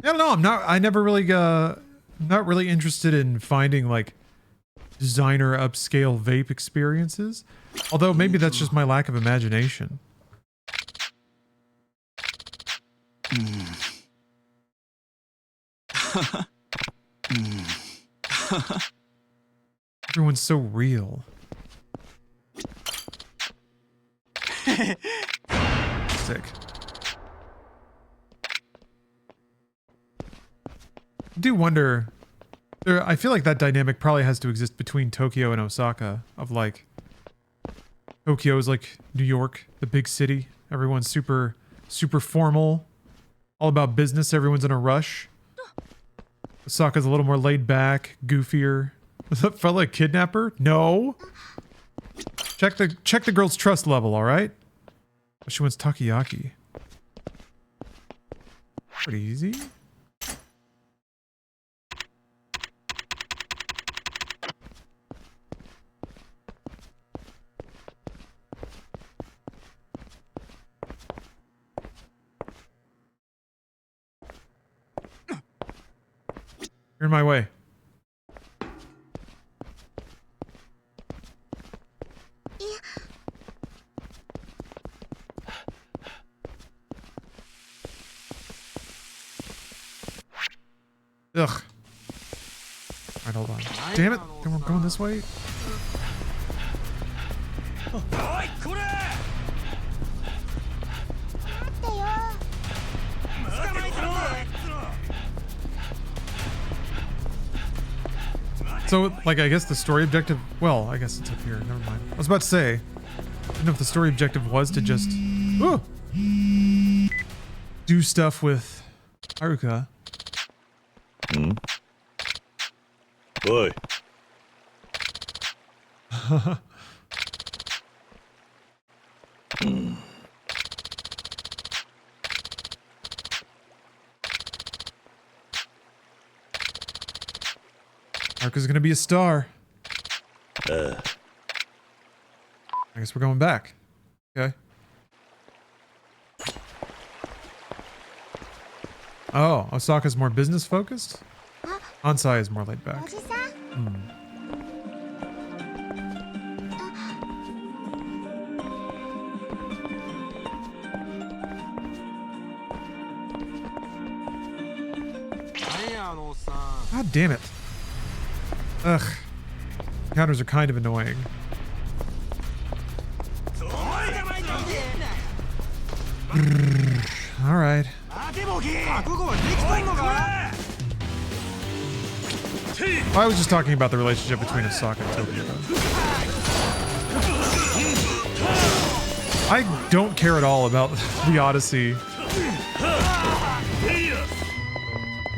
I don't know, I never really, not really interested in finding, like, designer upscale vape experiences. Although maybe that's just my lack of imagination. Everyone's so real. Sick. I do wonder... I feel like that dynamic probably has to exist between Tokyo and Osaka. Of like... Tokyo is like New York, the big city. Everyone's super formal. All about business. Everyone's in a rush. Osaka's a little more laid back, goofier. Was that fella a kidnapper? No. Check the girl's trust level, alright? She wants takoyaki. Pretty easy. You're in my way. Ugh. Alright, hold on. Damn it! Then we're going this way? So, like, I guess the story objective... Well, I guess it's up here. Never mind. I was about to say... I didn't know if the story objective was to just... Ooh, do stuff with Haruka. Oi. Haruka's gonna be a star. I guess we're going back. Okay. Oh, Osaka's more business focused? Ansai is more laid back. God damn it. Ugh. Counters are kind of annoying. Alright. I was just talking about the relationship between Osaka and Tokyo. I don't care at all about the Odyssey.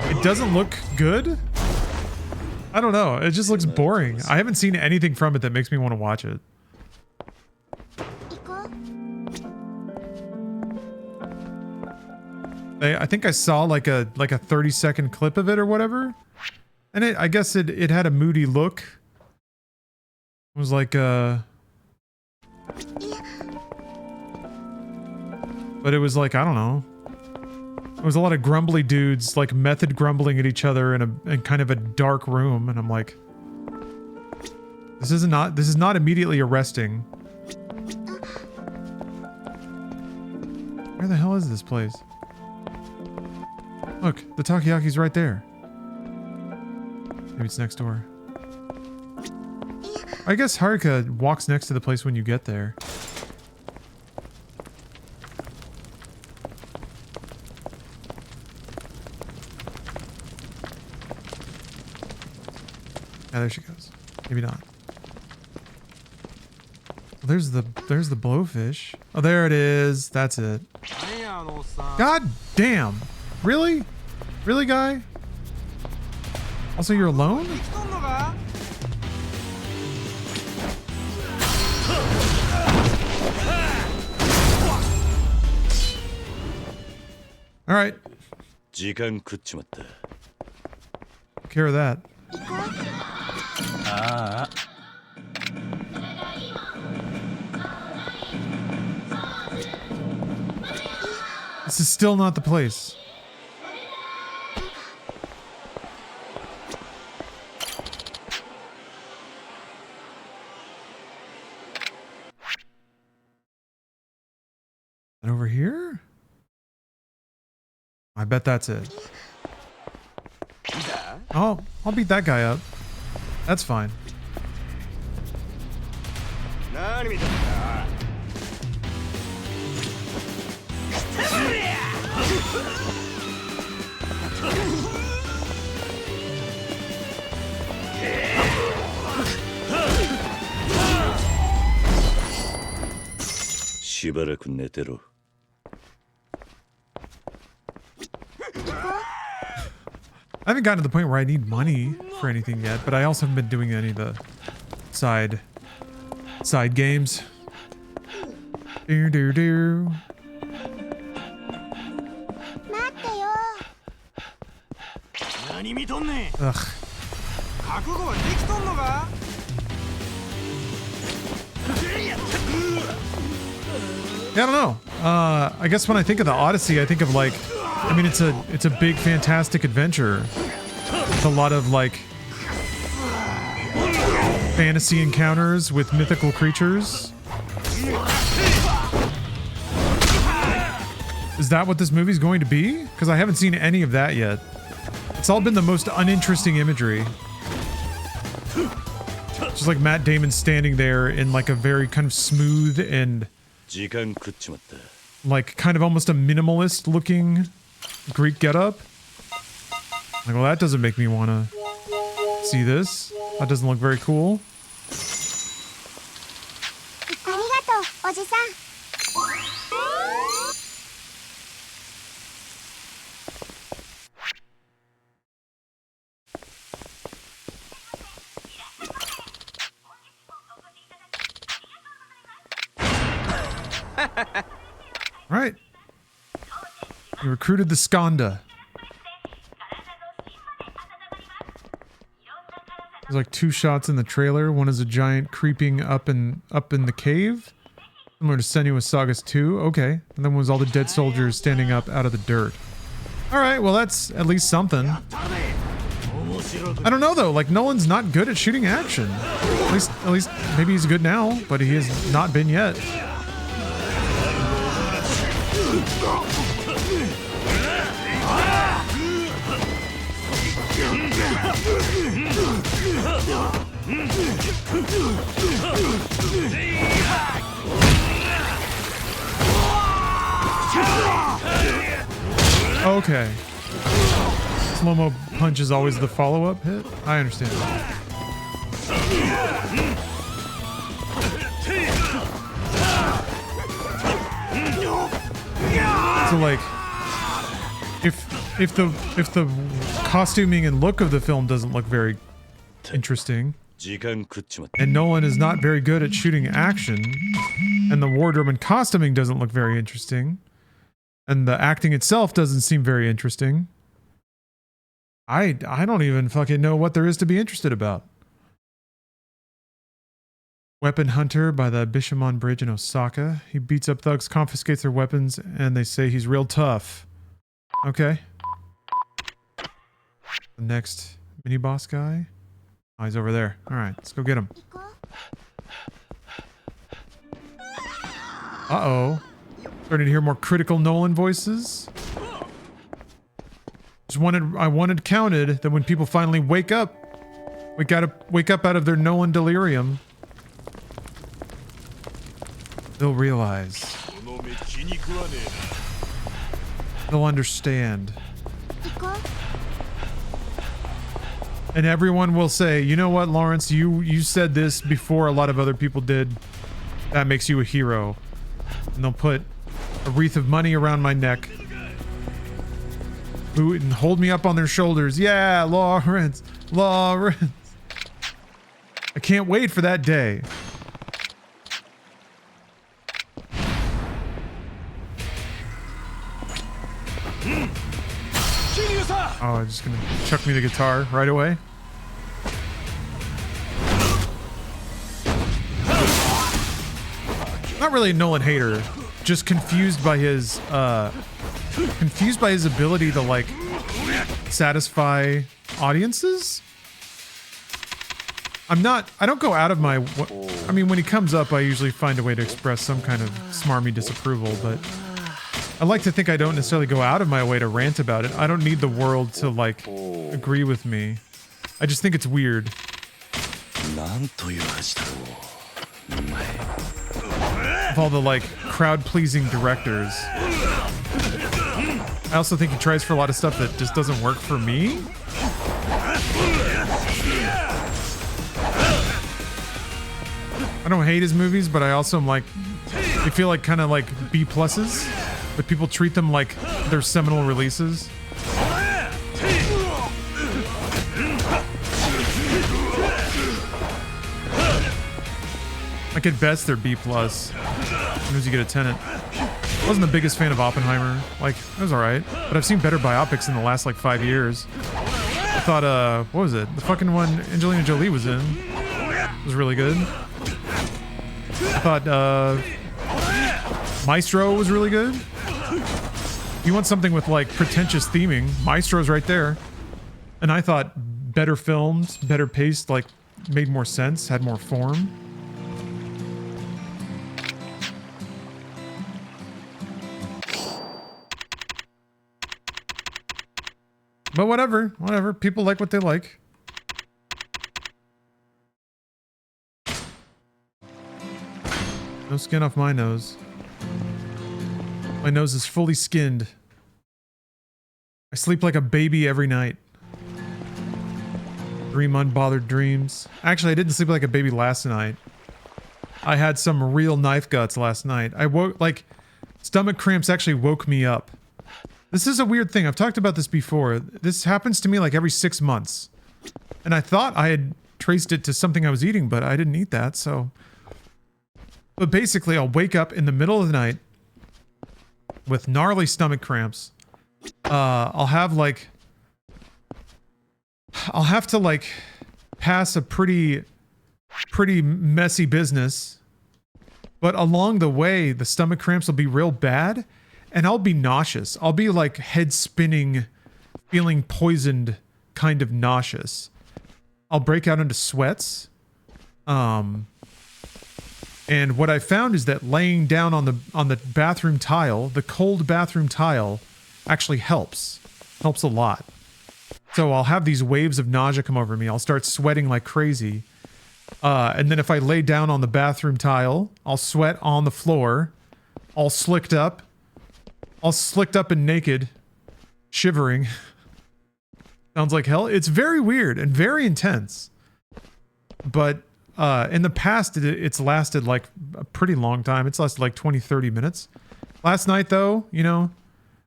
It doesn't look good? I don't know. It just looks boring. I haven't seen anything from it that makes me want to watch it. I think I saw like a 30-second clip of it or whatever. And I guess it had a moody look. It was like but it was like, I don't know. It was a lot of grumbly dudes, like method grumbling at each other in kind of a dark room, and I'm like, this is not immediately arresting. Where the hell is this place? Look, the takoyaki's right there. Maybe it's next door. I guess Haruka walks next to the place when you get there. Yeah, there she goes. Maybe not. Well, there's the blowfish. Oh, there it is. That's it. God damn. Really? Really, guy? Also, you're alone? All right. 時間食っちまった。 Take care of that. ああ This is still not the place. And over here? I bet that's it. Oh, I'll beat that guy up. That's fine. 何見てんだ。 しばらく寝てろ。 I haven't gotten to the point where I need money for anything yet, but I also haven't been doing any of the side games. Do do do. 待ってよ。何見とんねん。 Ugh. 覚悟はできとんのか。 Yeah, I don't know. I guess when I think of the Odyssey, I think of like, I mean, it's a big, fantastic adventure. With a lot of like fantasy encounters with mythical creatures. Is that what this movie's going to be? Because I haven't seen any of that yet. It's all been the most uninteresting imagery. Just like Matt Damon standing there in like a very kind of smooth and 時間食っちまった。 like kind of almost a minimalist looking Greek getup. Like, well, that doesn't make me want to see this. That doesn't look very cool. ありがとう、おじさん。 All right. You recruited the Skanda. There's like 2 shots in the trailer. One is a giant creeping up in the cave, similar to Senua's Sagas 2. Okay, and then one was all the dead soldiers standing up out of the dirt. All right, well that's at least something. I don't know though. Like Nolan's not good at shooting action. At least maybe he's good now, but he has not been yet. Okay. Slow-mo punch is always the follow-up hit? I understand. So like if the costuming and look of the film doesn't look very interesting, 時間食っちまった。 and Nolan is not very good at shooting action, and the wardrobe and costuming doesn't look very interesting, and the acting itself doesn't seem very interesting, I don't even fucking know what there is to be interested about. Weapon hunter by the Bishamon Bridge in Osaka. He beats up thugs, confiscates their weapons, and they say he's real tough. Okay. The next mini boss guy. Oh, he's over there. All right, let's go get him. Uh-oh. Starting to hear more critical Nolan voices. I wanted counted that when people finally wake up out of their Nolan delirium, they'll realize. They'll understand. And everyone will say, you know what, Lawrence, you said this before a lot of other people did. That makes you a hero. And they'll put a wreath of money around my neck. And hold me up on their shoulders. Yeah, Lawrence. Lawrence. I can't wait for that day. Oh, I'm just gonna chuck me the guitar right away. Not really a Nolan hater, just confused by his ability to like satisfy audiences. I don't go out of my, I mean, when he comes up, I usually find a way to express some kind of smarmy disapproval, but I like to think I don't necessarily go out of my way to rant about it. I don't need the world to like agree with me. I just think it's weird. Of all the like crowd-pleasing directors. I also think he tries for a lot of stuff that just doesn't work for me. I don't hate his movies, but I also am like, they feel like kind of like B pluses, but people treat them like they're seminal releases. Like at best, they're B plus. As soon as you get a tenant. I wasn't the biggest fan of Oppenheimer. Like, it was alright. But I've seen better biopics in the last like 5 years. I thought, what was it? The fucking one Angelina Jolie was in. Was really good. I thought, Maestro was really good. You want something with like pretentious theming, Maestro's right there. And I thought better filmed, better paced, like made more sense, had more form. But whatever. People like what they like. No skin off my nose. My nose is fully skinned. I sleep like a baby every night. Dream unbothered dreams. Actually, I didn't sleep like a baby last night. I had some real knife guts last night. I woke, like, stomach cramps actually woke me up. This is a weird thing. I've talked about this before. This happens to me like every 6 months. And I thought I had traced it to something I was eating, but I didn't eat that, so... But basically, I'll wake up in the middle of the night with gnarly stomach cramps. I'll have to like pass a pretty messy business. But along the way, the stomach cramps will be real bad and I'll be nauseous. I'll be like head spinning, feeling poisoned, kind of nauseous. I'll break out into sweats. And what I found is that laying down on the bathroom tile, the cold bathroom tile, actually helps. Helps a lot. So I'll have these waves of nausea come over me. I'll start sweating like crazy. And then if I lay down on the bathroom tile, I'll sweat on the floor, all slicked up and naked, shivering. Sounds like hell. It's very weird and very intense. But in the past, it's lasted like a pretty long time. It's lasted like 20, 30 minutes. Last night, though, you know,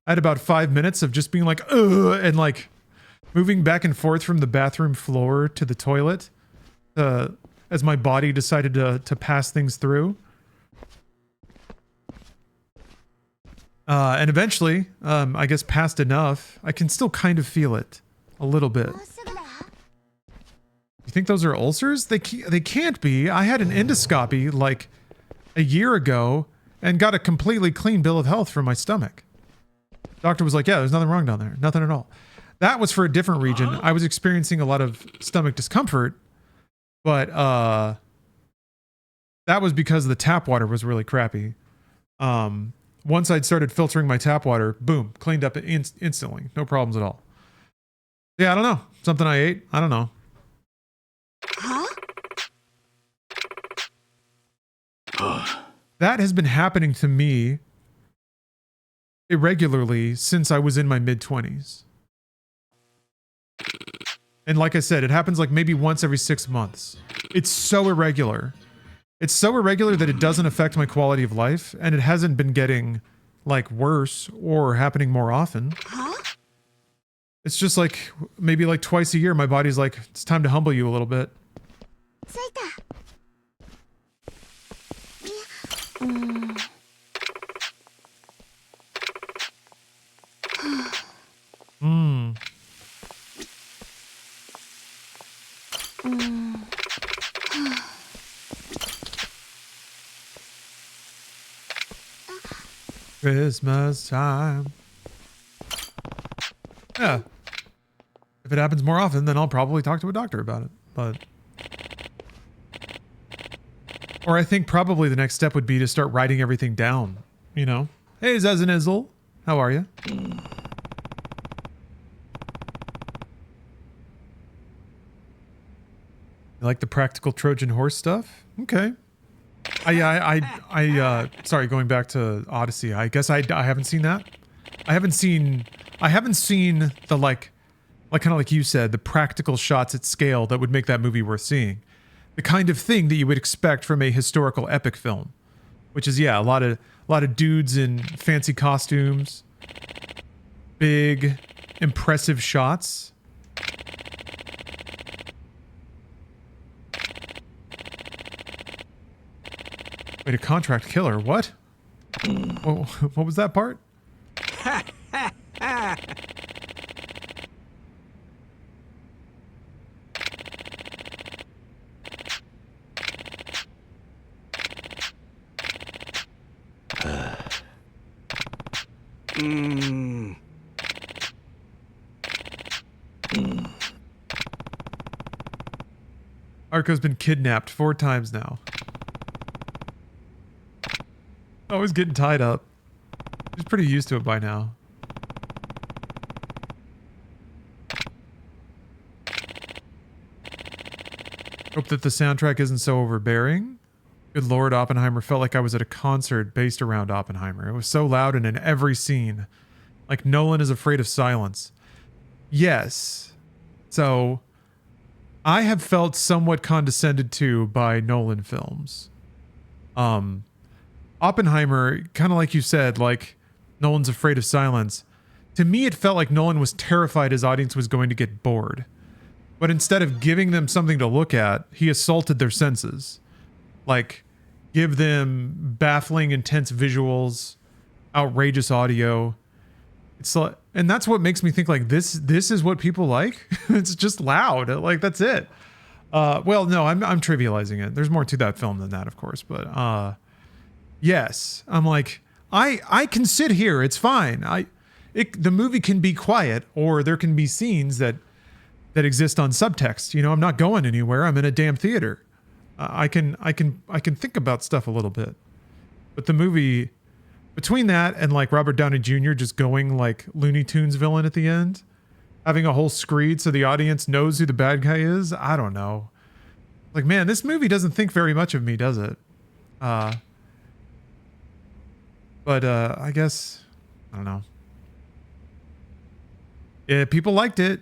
I had about 5 minutes of just being like, ugh, and like moving back and forth from the bathroom floor to the toilet as my body decided to pass things through. And eventually, I guess past enough, I can still kind of feel it a little bit. You think those are ulcers? They can't be. I had an endoscopy like a year ago and got a completely clean bill of health for my stomach. Doctor was like, yeah, there's nothing wrong down there. Nothing at all. That was for a different region. I was experiencing a lot of stomach discomfort, but that was because the tap water was really crappy. Once I'd started filtering my tap water, boom, cleaned up instantly. No problems at all. Yeah, I don't know. Something I ate? I don't know. Huh? That has been happening to me irregularly since I was in my mid-20s. And like I said, it happens like maybe once every 6 months. It's so irregular. It's so irregular that it doesn't affect my quality of life, and it hasn't been getting like worse or happening more often. Huh? It's just like maybe like twice a year my body's like, it's time to humble you a little bit. 着いた。はあ Christmas time. Yeah. If it happens more often, then I'll probably talk to a doctor about it. But... Or I think probably the next step would be to start writing everything down, you know? Hey, Zazanizzle. How are you? You like the practical Trojan horse stuff? Okay. Sorry, going back to Odyssey. I guess I haven't seen that. I haven't seen the like kind of like you said, the practical shots at scale that would make that movie worth seeing. The kind of thing that you would expect from a historical epic film, which is, yeah, a lot of dudes in fancy costumes, big, impressive shots. Wait, a contract killer? What? What was that part? Arco's been kidnapped 4 times now. Always getting tied up. He's pretty used to it by now. Hope that the soundtrack isn't so overbearing. Good Lord, Oppenheimer felt like I was at a concert based around Oppenheimer. It was so loud and in every scene. Like Nolan is afraid of silence. Yes. So, I have felt somewhat condescended to by Nolan films. Oppenheimer, kind of like you said, like Nolan's afraid of silence. To me, it felt like Nolan was terrified his audience was going to get bored. But instead of giving them something to look at, he assaulted their senses. Like, give them baffling, intense visuals, outrageous audio. It's like, and that's what makes me think like this is what people like. It's just loud. Like, that's it. Well, no, I'm trivializing it. There's more to that film than that, of course. But yes, I'm like, I can sit here. It's fine. The movie can be quiet, or there can be scenes that exist on subtext. You know, I'm not going anywhere. I'm in a damn theater. I can think about stuff a little bit. But the movie, between that and like Robert Downey Jr. just going like Looney Tunes villain at the end, having a whole screed so the audience knows who the bad guy is, I don't know. Like, man, this movie doesn't think very much of me, does it? But I guess, I don't know. Yeah, people liked it.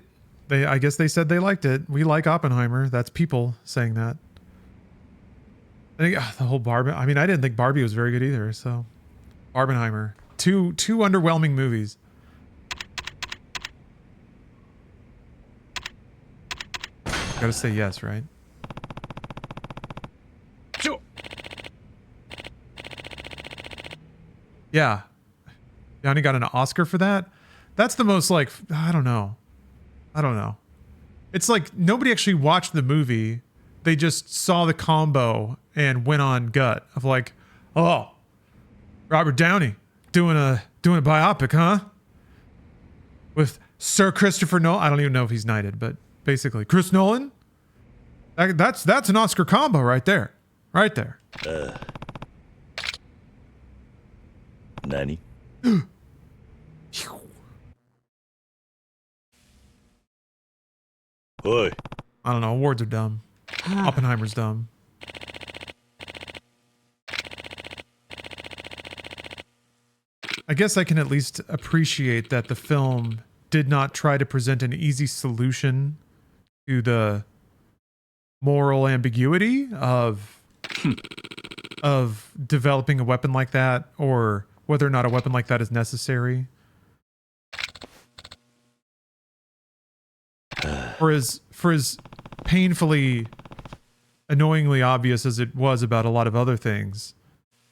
I guess they said they liked it. We like Oppenheimer. That's people saying that. I think the whole Barbie. I mean, I didn't think Barbie was very good either. So, Barbenheimer. Two underwhelming movies. Gotta say yes, right? Sure. Yeah. Downey got an Oscar for that. That's the most like, I don't know. It's like nobody actually watched the movie. They just saw the combo and went on gut of like, oh, Robert Downey doing a biopic, huh? With Sir Christopher Nolan. I don't even know if he's knighted, but basically Chris Nolan. That's an Oscar combo right there. Right there. Nani? Oi. I don't know. Awards are dumb. Oppenheimer's dumb. I guess I can at least appreciate that the film did not try to present an easy solution to the moral ambiguity of developing a weapon like that, or whether or not a weapon like that is necessary. For as painfully, annoyingly obvious as it was about a lot of other things,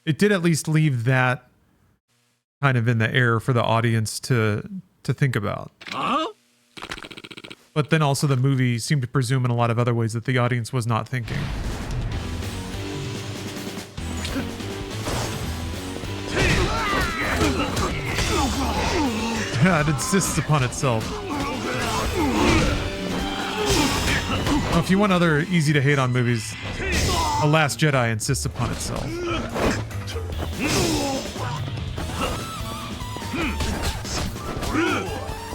it did at least leave that kind of in the air for the audience to think about. But then also the movie seemed to presume in a lot of other ways that the audience was not thinking. It insists upon itself. Well, if you want other easy to hate on movies, The Last Jedi insists upon itself.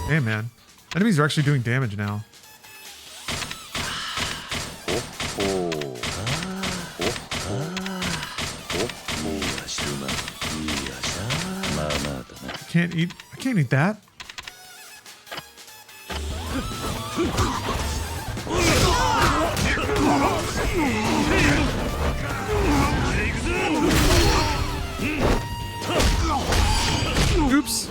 Damn, man. Enemies are actually doing damage now. I can't eat that. Oops.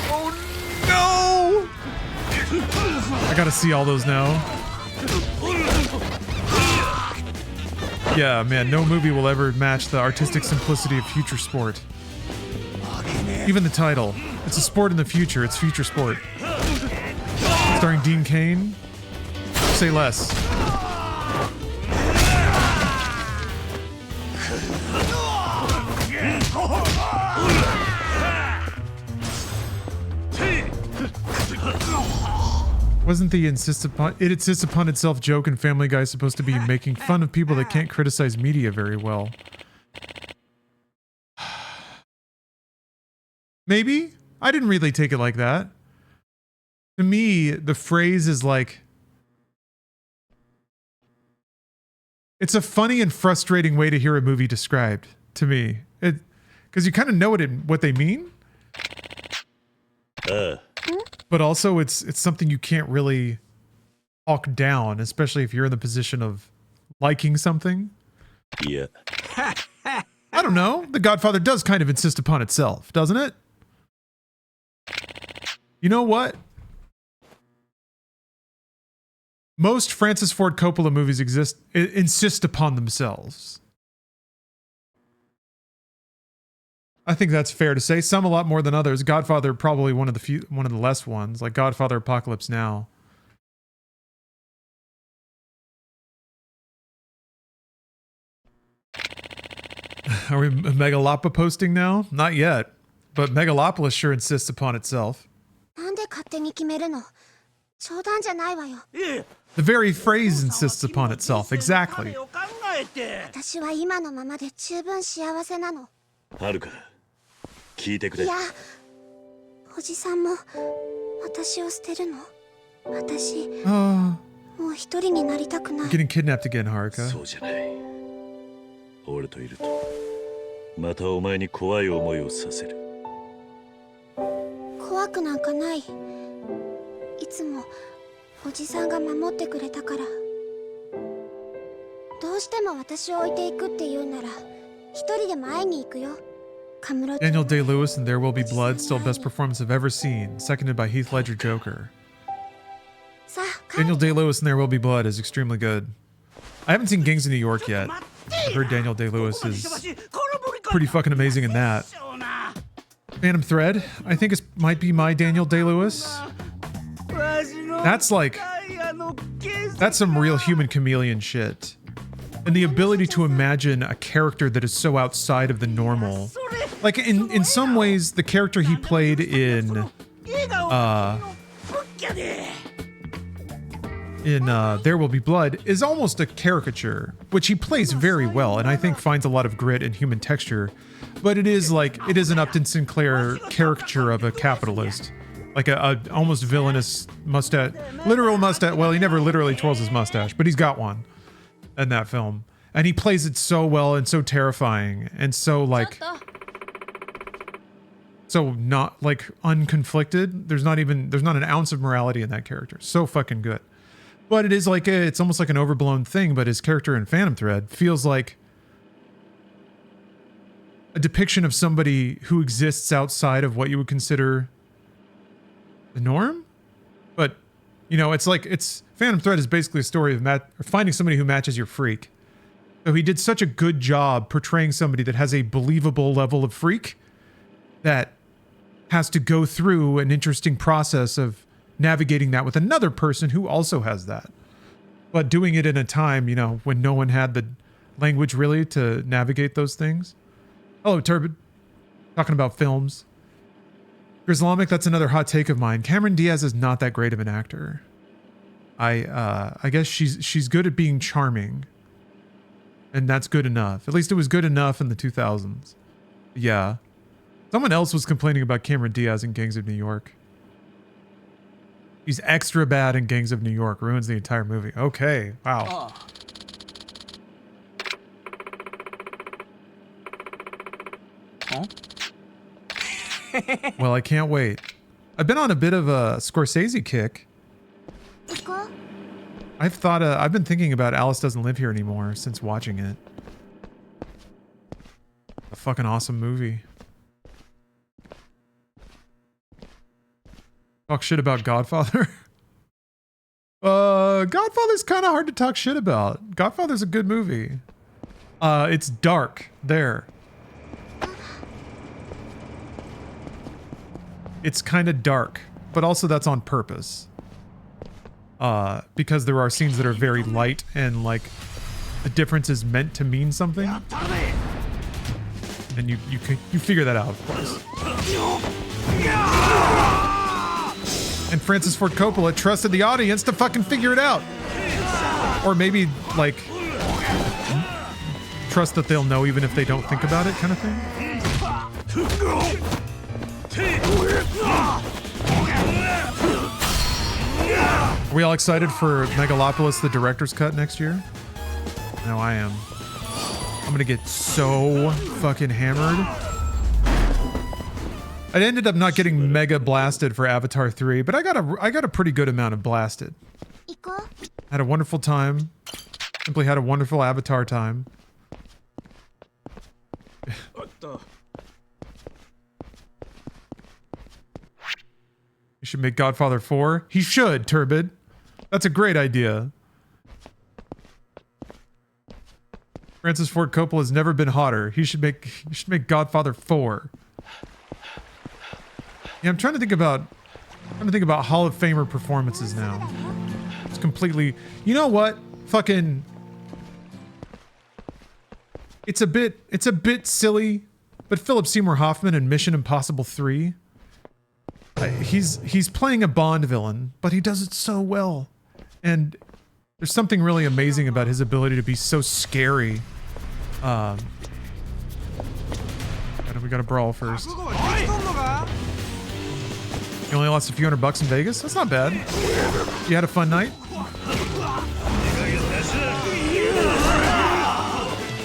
Oh no! I gotta see all those now. Yeah, man, no movie will ever match the artistic simplicity of future sport. Even the title. It's a sport in the future. It's future sport. Starring Dean Cain. Say less. Wasn't the insists upon itself joke in Family Guy supposed to be making fun of people that can't criticize media very well? Maybe? I didn't really take it like that. To me, the phrase is like, it's a funny and frustrating way to hear a movie described, to me. Because you kind of know what they mean. But also it's something you can't really talk down, especially if you're in the position of liking something. Yeah. I don't know. The Godfather does kind of insist upon itself, doesn't it? You know what? Most Francis Ford Coppola movies insist upon themselves. I think that's fair to say. Some a lot more than others. Godfather probably one of the less ones, like Godfather Apocalypse Now. Are we Megalopa posting now? Not yet. But Megalopolis sure insists upon itself. なんで勝手に決めるの？冗談じゃないわよ。 The very phrase insists upon itself. Exactly. 私は今のままで十分幸せなの。はるか、聞いてくれ。いや、おじさんも私を捨てるの？私、もう一人になりたくない。Getting kidnapped again, Haruka. そうじゃない。俺といると、またお前に怖い思いをさせる。怖くなんかない。いつもおじさんが守ってくれたから。どうしても私を置いていくって言うなら、一人でも会いに行くよ。Daniel Day-Lewis in There Will Be Blood, still best performance I've ever seen, seconded by Heath Ledger Joker. Daniel Day-Lewis in There Will Be Blood is extremely good. I haven't seen Gangs of New York yet. I've heard Daniel Day-Lewis is pretty fucking amazing in that. Phantom Thread, I think might be my Daniel Day-Lewis. That's some real human chameleon shit. And the ability to imagine a character that is so outside of the normal. Like, in some ways, the character he played in There Will Be Blood is almost a caricature, which he plays very well, and I think finds a lot of grit and human texture. But it is an Upton Sinclair caricature of a capitalist. Like a almost villainous mustache, literal mustache. Well, he never literally twirls his mustache, but he's got one in that film. And he plays it so well and so terrifying and so not like unconflicted. There's not an ounce of morality in that character. So fucking good. But it is it's almost like an overblown thing, but his character in Phantom Thread feels like a depiction of somebody who exists outside of what you would consider the norm. But, it's Phantom Thread is basically a story of finding somebody who matches your freak. So he did such a good job portraying somebody that has a believable level of freak that has to go through an interesting process of navigating that with another person who also has that. but doing it in a time, you know, when no one had the language really to navigate those things. Hello, Turbid. Talking about films. Grislamic, that's another hot take of mine. Cameron Diaz is not that great of an actor. I guess she's good at being charming. And that's good enough. At least it was good enough in the 2000s. Yeah. Someone else was complaining about Cameron Diaz in Gangs of New York. He's extra bad in Gangs of New York. Ruins the entire movie. Okay. Wow. Huh? Well, I can't wait. I've been on a bit of a Scorsese kick. 行こう。 I've been thinking about Alice Doesn't Live Here Anymore since watching it. A fucking awesome movie. Talk shit about Godfather. Godfather's kind of hard to talk shit about. Godfather's a good movie. It's dark. There. It's kind of dark, but also that's on purpose. Because there are scenes that are very light and like the difference is meant to mean something. And you figure that out, of course. And Francis Ford Coppola trusted the audience to fucking figure it out. Or maybe like trust that they'll know even if they don't think about it, kind of thing. Are we all excited for Megalopolis, the director's cut next year? No, I am. I'm gonna get so fucking hammered. I ended up not getting mega blasted for Avatar 3, but I got a pretty good amount of blasted. 行こう。 Had a wonderful time. Simply had a wonderful Avatar time. You should make Godfather 4. He should, Turbid. That's a great idea. Francis Ford Coppola has never been hotter. He should make Godfather 4. Yeah, I'm trying to think about Hall of Famer performances now. It's completely, you know what? Fucking it's a bit silly, but Philip Seymour Hoffman in Mission Impossible 3. He's playing a Bond villain, but he does it so well. And there's something really amazing about his ability to be so scary. We gotta brawl first. You only lost a few $100 in Vegas? That's not bad. You had a fun night?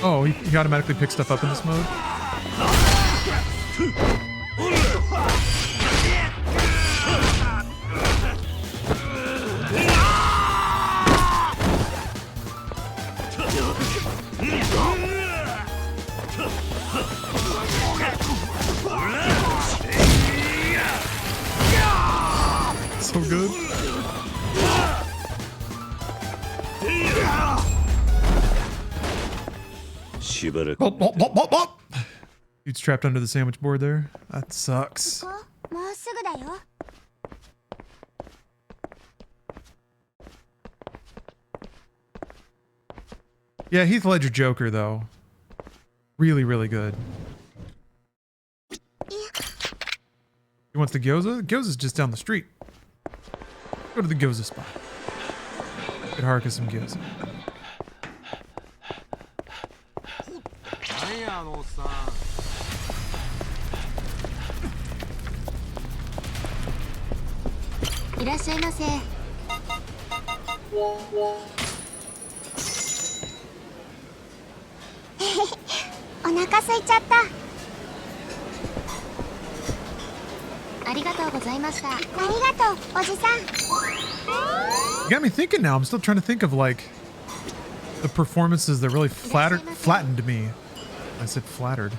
Oh, he automatically picks stuff up in this mode? So good. Bop, bop, bop, bop, bop. Dude's trapped under the sandwich board there. That sucks. 行こう。もうすぐだよ。 Yeah, Heath Ledger Joker, though. Really, really good. He wants the gyoza? Gyoza's just down the street. Go to the gyoza spot. Get Haruka some gyoza. You got me thinking now. I'm still trying to think of like the performances that really flattened me. I said flattered.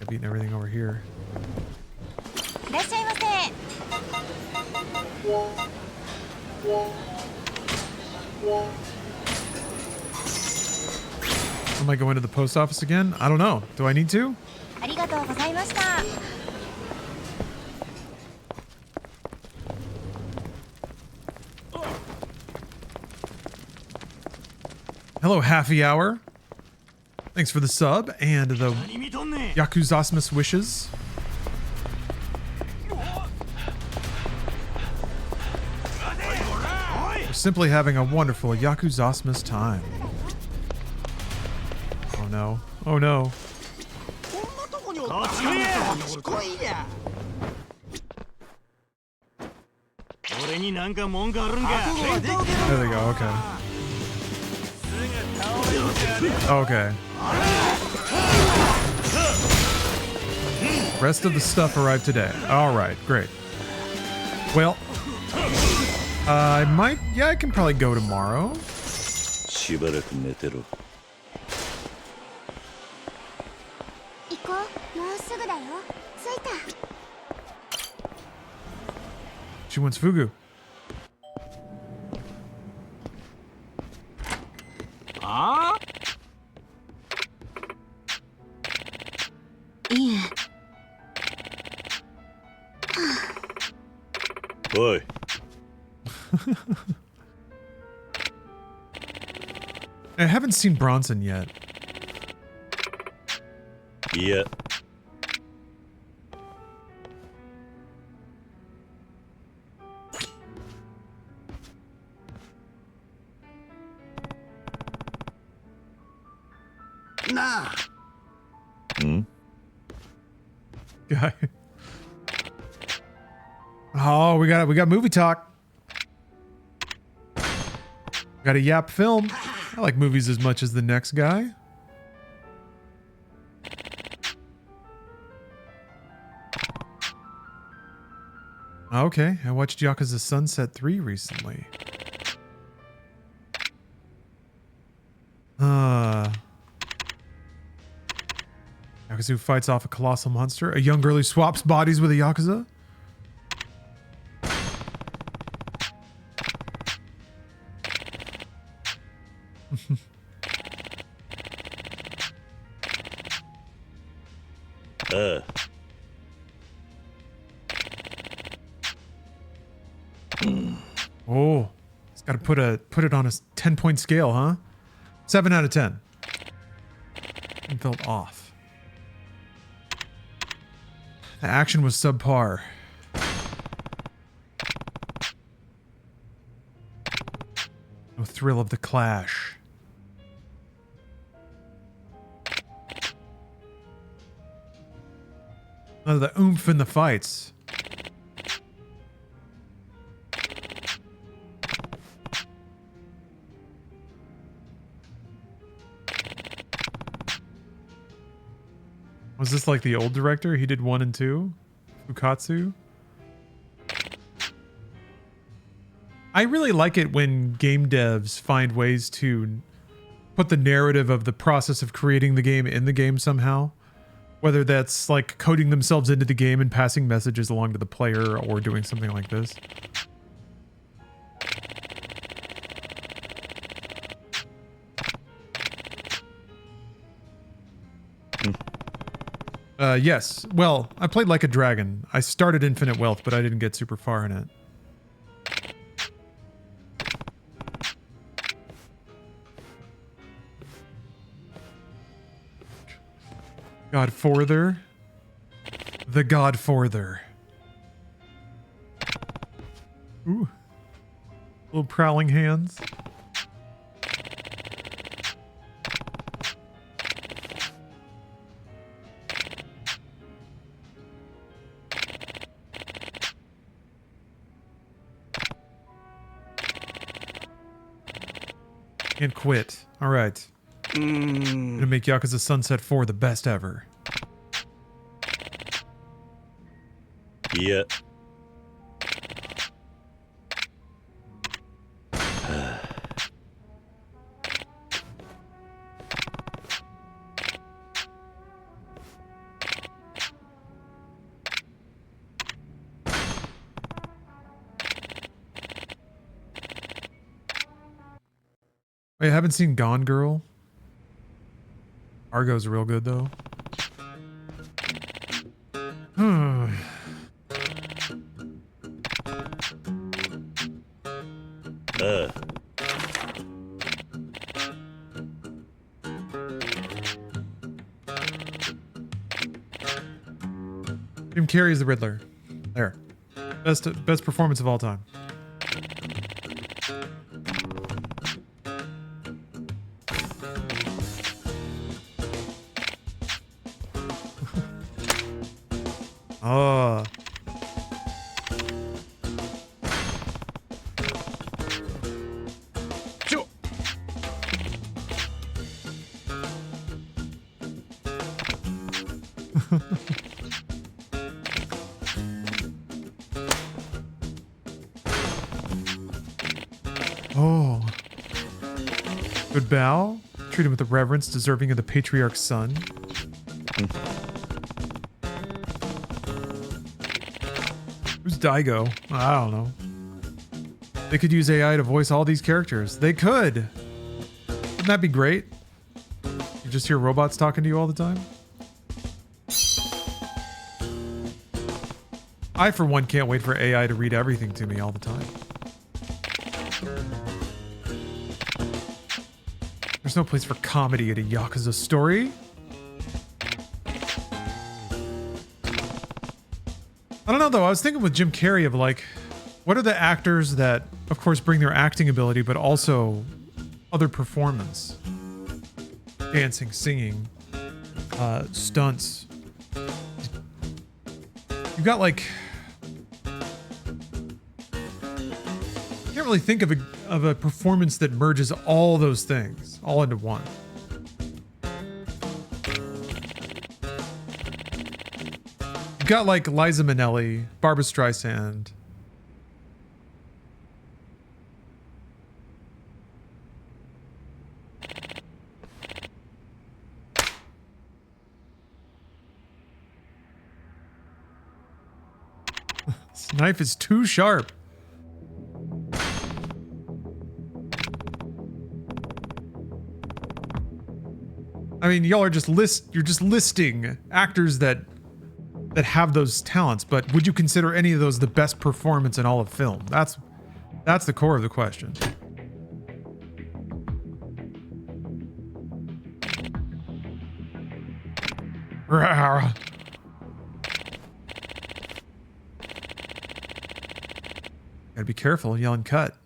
I've eaten everything over here. Am I going to the post office again? I don't know. Do I need to? ありがとうございました。 Hello, Happy Hour. Thanks for the sub and the Yakuzasmus wishes. We're simply having a wonderful Yakuzasmus time. Oh no. Oh no. There they go, okay. Okay. Rest of the stuff arrived today. Alright, great. Well, I might, yeah, I can probably go tomorrow. しばらく寝てろ。行こう。もうすぐだよ。着いた。 She wants fugu. いえ。おい。I haven't seen Bronson yet. いや。なあ。ん Guy. Oh, we got movie talk. Got a Yap film. I like movies as much as the next guy. Okay, I watched Yakuza Sunset 3 recently. Yakuza who fights off a colossal monster. A young girl who swaps bodies with a Yakuza. Oh, it's got to put it on a 10-point scale, huh? 7 out of 10. And felt off. The action was subpar. No thrill of the clash. None of the oomph in the fights. Was this like the old director? He did 1 and 2? Fukatsu? I really like it when game devs find ways to put the narrative of the process of creating the game in the game somehow. Whether that's like coding themselves into the game and passing messages along to the player or doing something like this. Yes. Well, I played Like a Dragon. I started Infinite Wealth, but I didn't get super far in it. Godforther. The Godforther. Ooh. Little prowling hands. And quit. All right. Gonna make Yakuza Sunset 4 the best ever. いや。Wait, I haven't seen Gone Girl. Argo's real good though. Hmm. Jim Carrey is the Riddler. There. Best performance of all time. Oh. Sure. Oh. Good bow. Treat him with the reverence deserving of the patriarch's son. Who's Daigo? I don't know. They could use AI to voice all these characters. They could. Wouldn't that be great? You just hear robots talking to you all the time? I, for one, can't wait for AI to read everything to me all the time. There's no place for comedy at a Yakuza story. I don't know though, I was thinking with Jim Carrey of like, what are the actors that, of course, bring their acting ability, but also other performance? Dancing, singing, stunts. You've got like, I can't really think of a performance that merges all those things all into one. You've got like Liza Minnelli, Barbra Streisand. This knife is too sharp. I mean, y'all are just you're just listing actors that have those talents, but would you consider any of those the best performance in all of film? That's the core of the question. Rawr. Gotta be careful, yelling cut.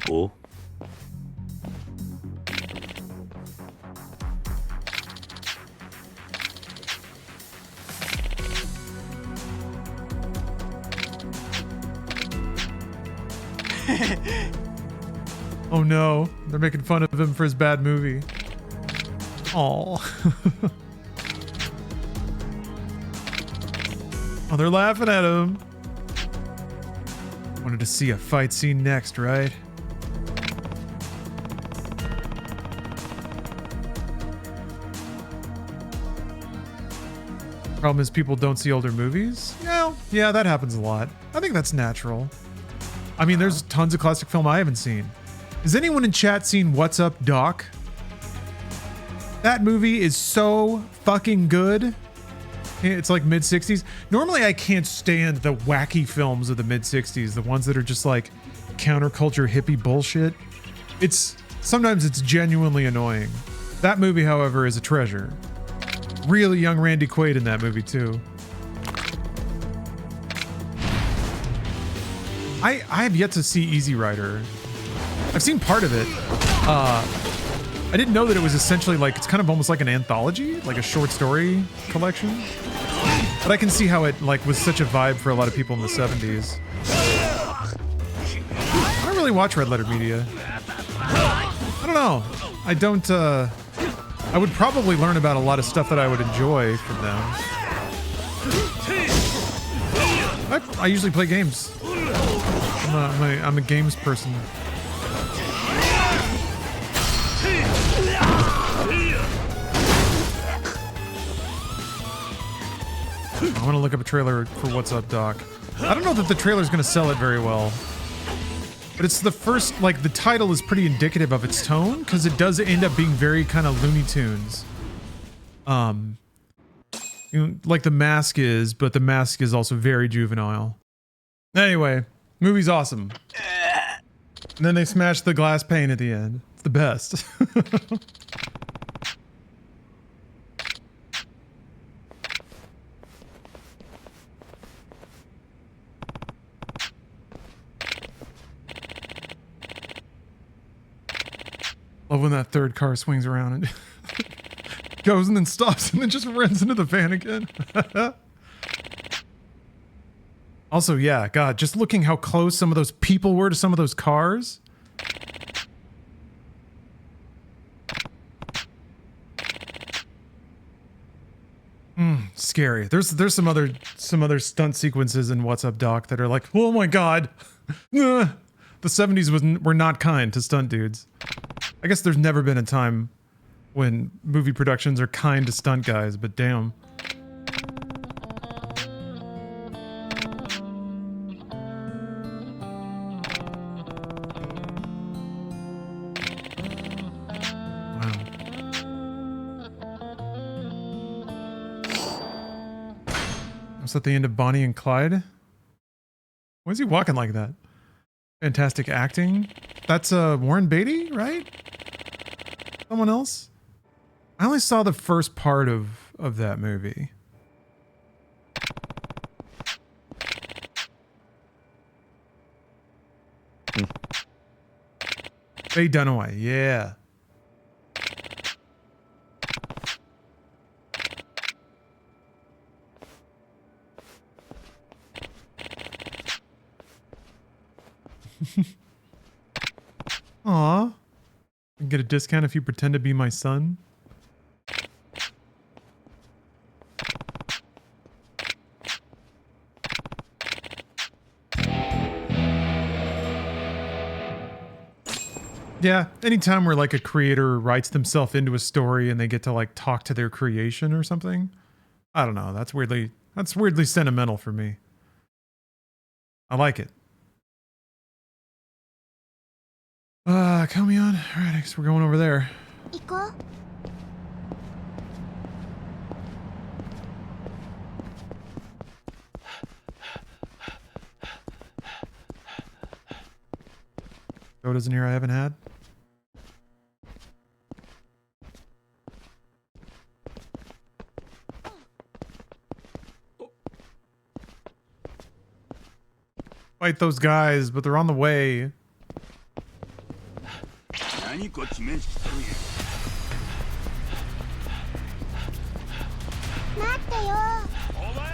Oh? Oh no, they're making fun of him for his bad movie. Aw. Oh, they're laughing at him. Wanted to see a fight scene next, right? Problem is people don't see older movies? Yeah, that happens a lot. I think that's natural. I mean, there's tons of classic film I haven't seen. Has anyone in chat seen What's Up, Doc? That movie is so fucking good. It's like mid-60s. Normally I can't stand the wacky films of the mid-60s, the ones that are just like counterculture hippie bullshit. Sometimes it's genuinely annoying. That movie, however, is a treasure. Really young Randy Quaid in that movie too. I have yet to see Easy Rider. I've seen part of it. I didn't know that it was essentially like, it's kind of almost like an anthology, like a short story collection. But I can see how it like was such a vibe for a lot of people in the 70s. I don't really watch Red Letter Media. I don't know. I don't, I would probably learn about a lot of stuff that I would enjoy from them. I usually play games. I'm a games person. I want to look up a trailer for What's Up, Doc. I don't know that the trailer's going to sell it very well. But it's the first, like, the title is pretty indicative of its tone, because it does end up being very kind of Looney Tunes. You know, like The Mask is, but The Mask is also very juvenile. Anyway, movie's awesome. And then they smash the glass pane at the end. It's the best. Love when that third car swings around and goes and then stops and then just runs into the van again. Also, yeah, God, just looking how close some of those people were to some of those cars. Scary. There's some other stunt sequences in What's Up, Doc that are like, oh my God. The 70s were not kind to stunt dudes. I guess there's never been a time when movie productions are kind to stunt guys, but damn. Wow. Was that the end of Bonnie and Clyde? Why is he walking like that? Fantastic acting. That's Warren Beatty, right? Someone else? I only saw the first part of that movie. Faye Dunaway, yeah. Aw. You can get a discount if you pretend to be my son. Yeah, anytime where like a creator writes themselves into a story and they get to like talk to their creation or something. I don't know, that's weirdly sentimental for me. I like it. Count me on. Alright, I guess we're going over there. 行こう。 Sodas in here I haven't had. Fight those guys, but they're on the way. 何こっち面識しとるんや。待ってよ。お前、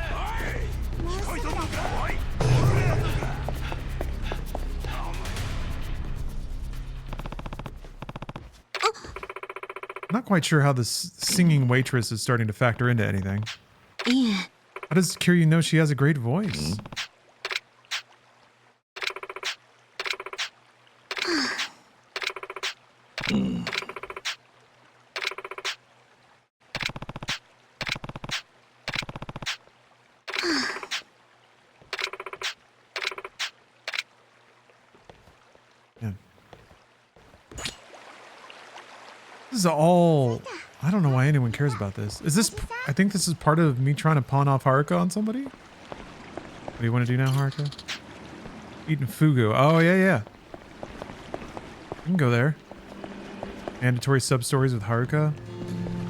もうすぐだぞ。 I'm not quite sure how this singing waitress is starting to factor into anything. いえ。 How does Kiryu know she has a great voice? Yeah. This is all... I don't know why anyone cares about this. Is this... I think this is part of me trying to pawn off Haruka on somebody? What do you want to do now, Haruka? Eating fugu. Oh, yeah, yeah. You can go there. Mandatory sub-stories with Haruka.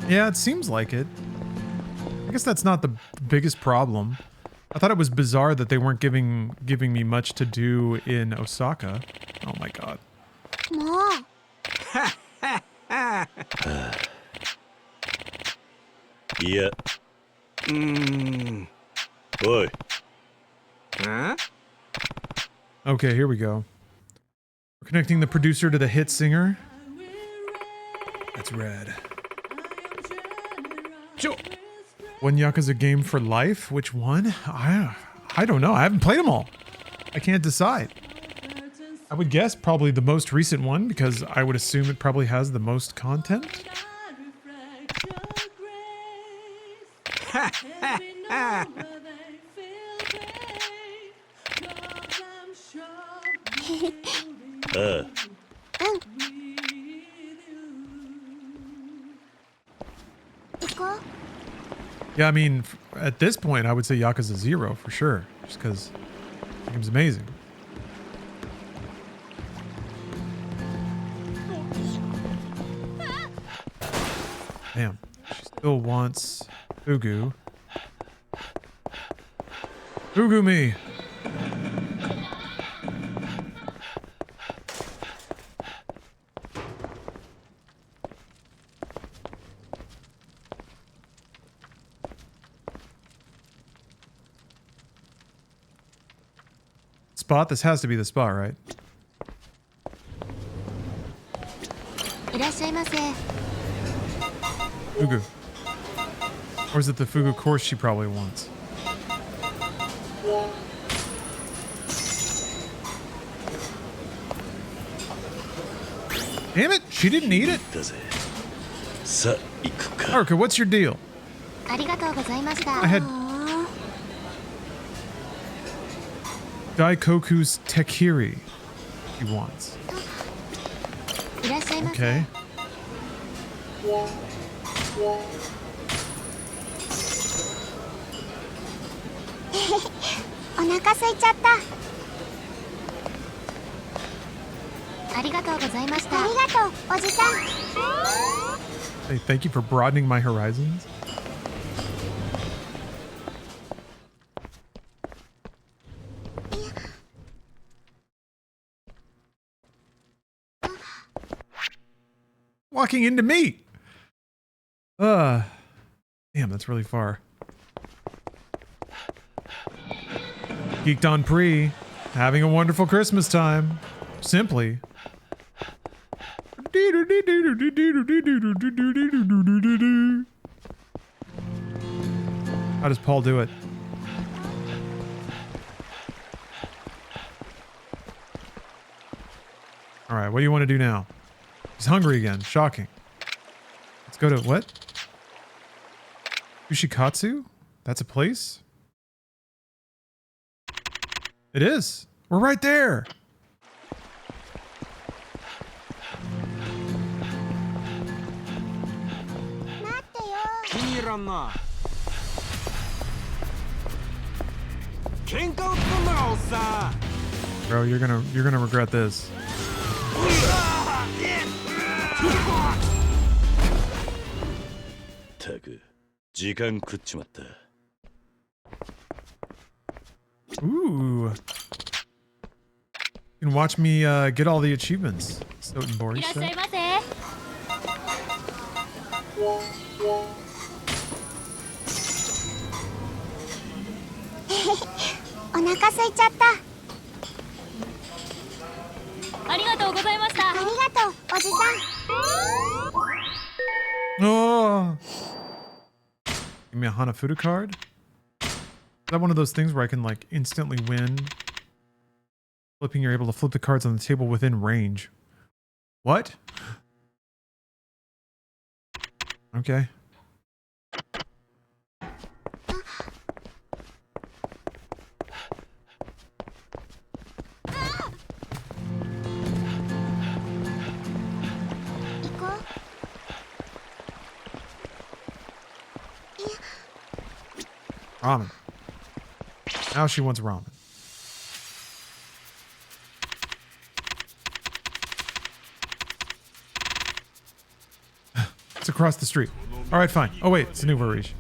Yeah, it seems like it. I guess that's not the biggest problem. I thought it was bizarre that they weren't giving me much to do in Osaka. Oh my god. もう。 いや。おい。 Huh? Okay, here we go. We're connecting the producer to the hit singer. That's rad. One Yakuza game for life? Which one? I don't know. I haven't played them all. I can't decide. I would guess probably the most recent one because I would assume it probably has the most content. ああ Yeah, I mean, at this point, I would say Yakuza 0 for sure, just because the game's amazing. Damn, she still wants Fugu. Fugu me! Spot? This has to be the spot, right? Fugu. Or is it the Fugu course she probably wants? Damn it! She didn't eat it! だぜさあ行くか Haruka, what's your deal? I had Daikoku's Tekiri he wants. Okay. Hey, thank you for broadening my horizons. Walking into me. Damn, that's really far. Geeked on Pre, having a wonderful Christmas time. Simply. How does Paul do it? All right, what do you want to do now? He's hungry again. Shocking. Let's go to what? Kushikatsu? That's a place? It is. We're right there. Bro, you're gonna regret this. Ooh. You can watch me get all the achievements. Sotenbori said. Oh. Give me a Hanafuda card. Is that one of those things where I can like instantly win? Flipping, you're able to flip the cards on the table within range. What? Okay. Ramen. Now she wants ramen. It's across the street. All right, fine. Oh wait, it's a new Varish.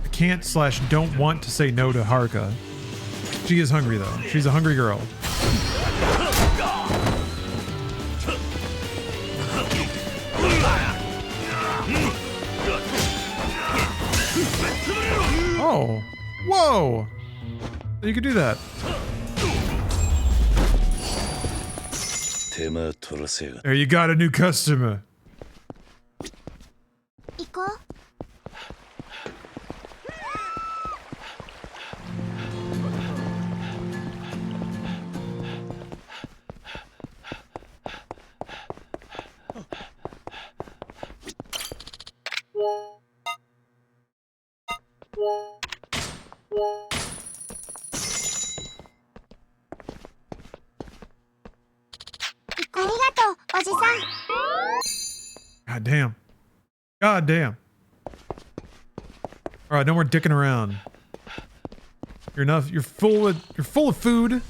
I can't / don't want to say no to Haruka. She is hungry though. She's a hungry girl. Oh, whoa! You could do that. There, you got a new customer. God damn. God damn. All right, no more dicking around. You're enough. You're full of food. You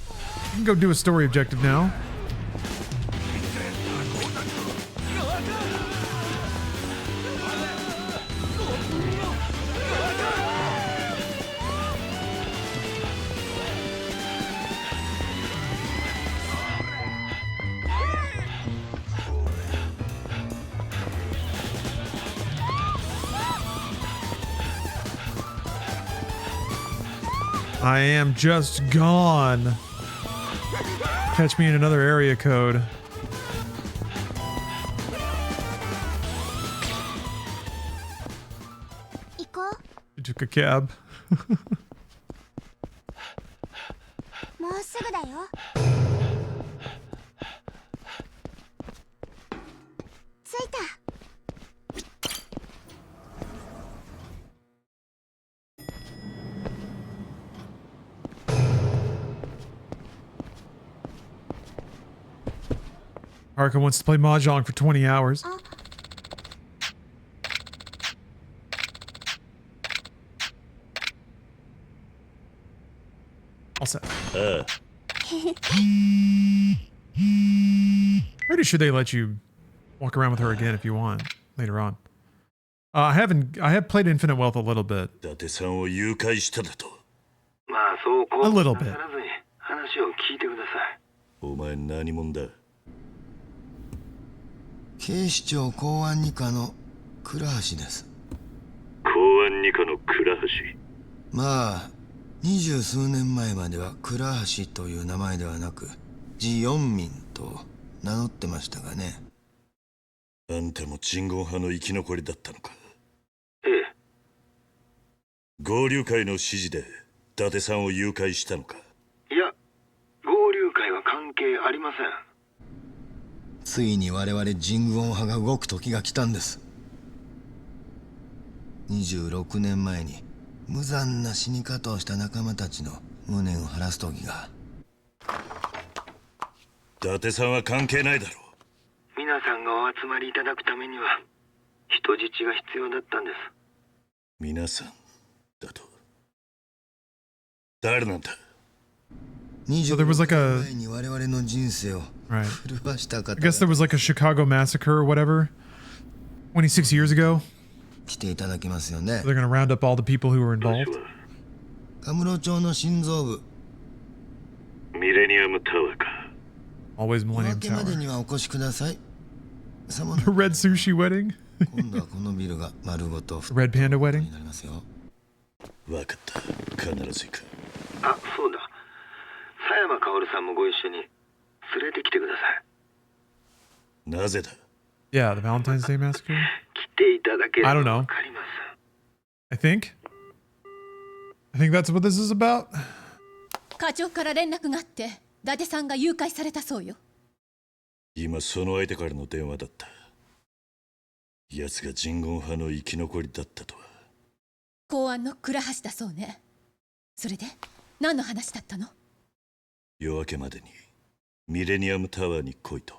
can go do a story objective now. I am just gone. Catch me in another area code. You took a cab. もうすぐだよ。着いた。Haruka wants to play Mahjong for 20 hours. All set. Pretty sure they let you walk around with her again if you want later on. I have played Infinite Wealth a little bit. 伊達さんを誘拐しただと。まあそうこう A な little さ bit. らずに話を聞いてください。お前何者だ。警視庁公安二課の倉橋です。公安二課の倉橋。まあ20数年前までは倉橋という名前ではなくジ・ヨンミンと名乗ってましたがね。あんたも鎮魂派の生き残りだったのか。ええ。合流会の指示で伊達さんを誘拐したのか。いや、合流会は関係ありません。ついに我々ジングオン派が動く時が来たんです。26年前に無残な死に方をした仲間たちの無念を晴らす時が。伊達さんは関係ないだろう。皆さんがお集まりいただくためには人質が必要だったんです。皆さんだと。誰なんだ。 So there was like a, 前に我々の人生を right. 狂わした方 I guess there was like a Chicago massacre or whatever 26 years ago. 来ていただきますよね。 They're gonna round up all the people who were involved. カムロ町の心臓部。ミレニアムタワーか。 Always お Millennium 明けまで Tower. にはお越しください。さも The なく red sushi wedding. 今度はこのビルが丸ごと The red panda wedding. になりますよ。わかった。必ず行く。あ、そうだ。佐山薫さんもご一緒に連れてきてください。なぜだ。 Yeah, the Valentine's Day massacre. 来ていただければ I don't know. わかります。I think that's what this is about. 課長から連絡があって伊達さんが誘拐されたそうよ。今その相手からの電話だった。奴が鎮魂派の生き残りだったとは。公安の倉橋だそうね。それで何の話だったの？夜明けまでにミレニアムタワーに来いと。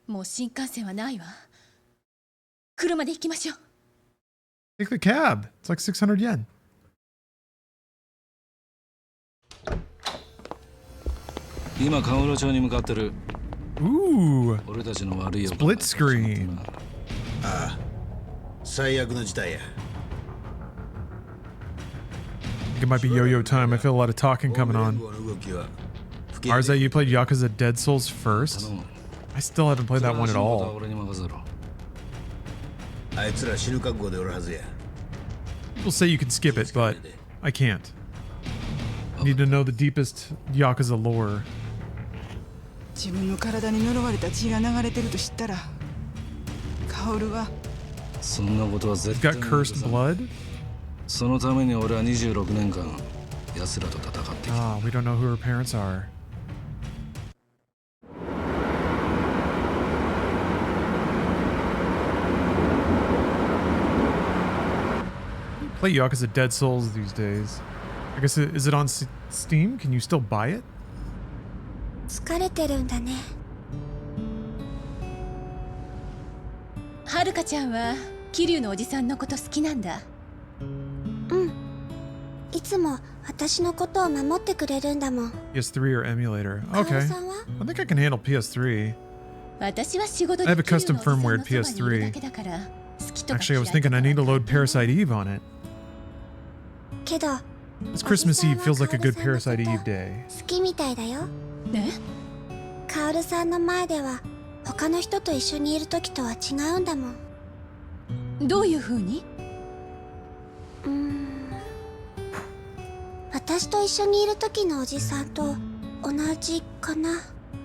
もう新幹線はないわ。車で行きましょう。 Take the cab. It's like 600 yen. 今カムロ町に向かってる。 Ooh, 俺たちの悪い予感 split screen. ああ、最悪の事態や。 I think it might be yo-yo time. I feel a lot of talking coming on. 動きは Arza, you played Yakuza Dead Souls first? I still haven't played that one at all. 俺に任せろ。あいつら死ぬ覚悟でおるはずや。 People say you can skip it, but I can't. I need to know the deepest Yakuza lore. 自分の体に呪われた血が流れてると知ったら薫はそんなことは He's 絶対 got に cursed blood? そのために俺は26年間奴らと戦ってきた。 Ah, we don't know who her parents are. Play Yakuza Dead Souls these days. I guess is it on Steam? Can you still buy it? 疲れてるんだね。はるかちゃんは桐生のおじさんのこと好きなんだ。いつも私のことを守ってくれるんだもん。 PS3 or emulator. カオ Okay. ルさんは I think I can handle PS3. 私は仕事 I have で a custom 桐生のお firmware じさんのそばにいる PS3. だけだから好きとか Actually, I was 嫌いと thinking か I need to load 関係ない Parasite Eve on it. けど This Christmas Eve feels like a good Parasite Eve day. 好きみたいだよ。ね。カオルさんの前では他の人と一緒にいる時とは違うんだもん。どういう風に？私と一緒にいる時のおじさんと同じかな。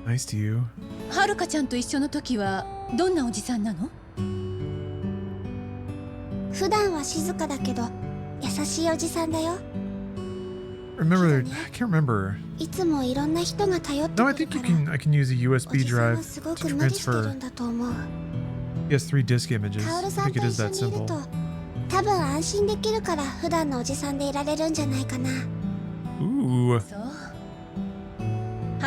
Nice to you. はるかちゃんと一緒の時はどんなおじさんなの？普段は静かだけど優しいおじさんだよ。 Remember, I can't remember. いつもいろんな人が頼って No, I くる think か you ら can. I can use a お USB じさん drive はすご to く無理してる transfer んだと思う。 PS3 disc images. カオル I さん think と it is 一緒 that にいる simple. と多分安心できるから普段のおじさんでいられるんじゃないかな。 Ooh. そう。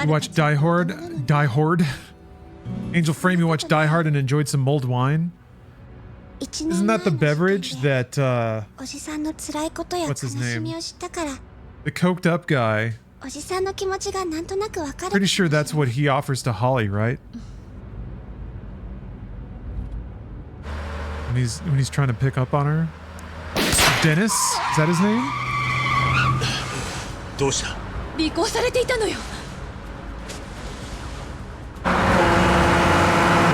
You watched Die Hard? Die Hard? Angel Frame, you watched Die Hard and enjoyed some mulled wine? 一 Isn't 年 that the 前の beverage 事件で that, おじさんの辛いことや悲 What's his し name? みを知ったから the coked up guy, おじさんの気持ちがなんとなくわかる。 pretty sure that's what he offers to Holly, right? When he's trying to pick up on her? Dennis? Is that his name? どうした？尾行されていたのよ。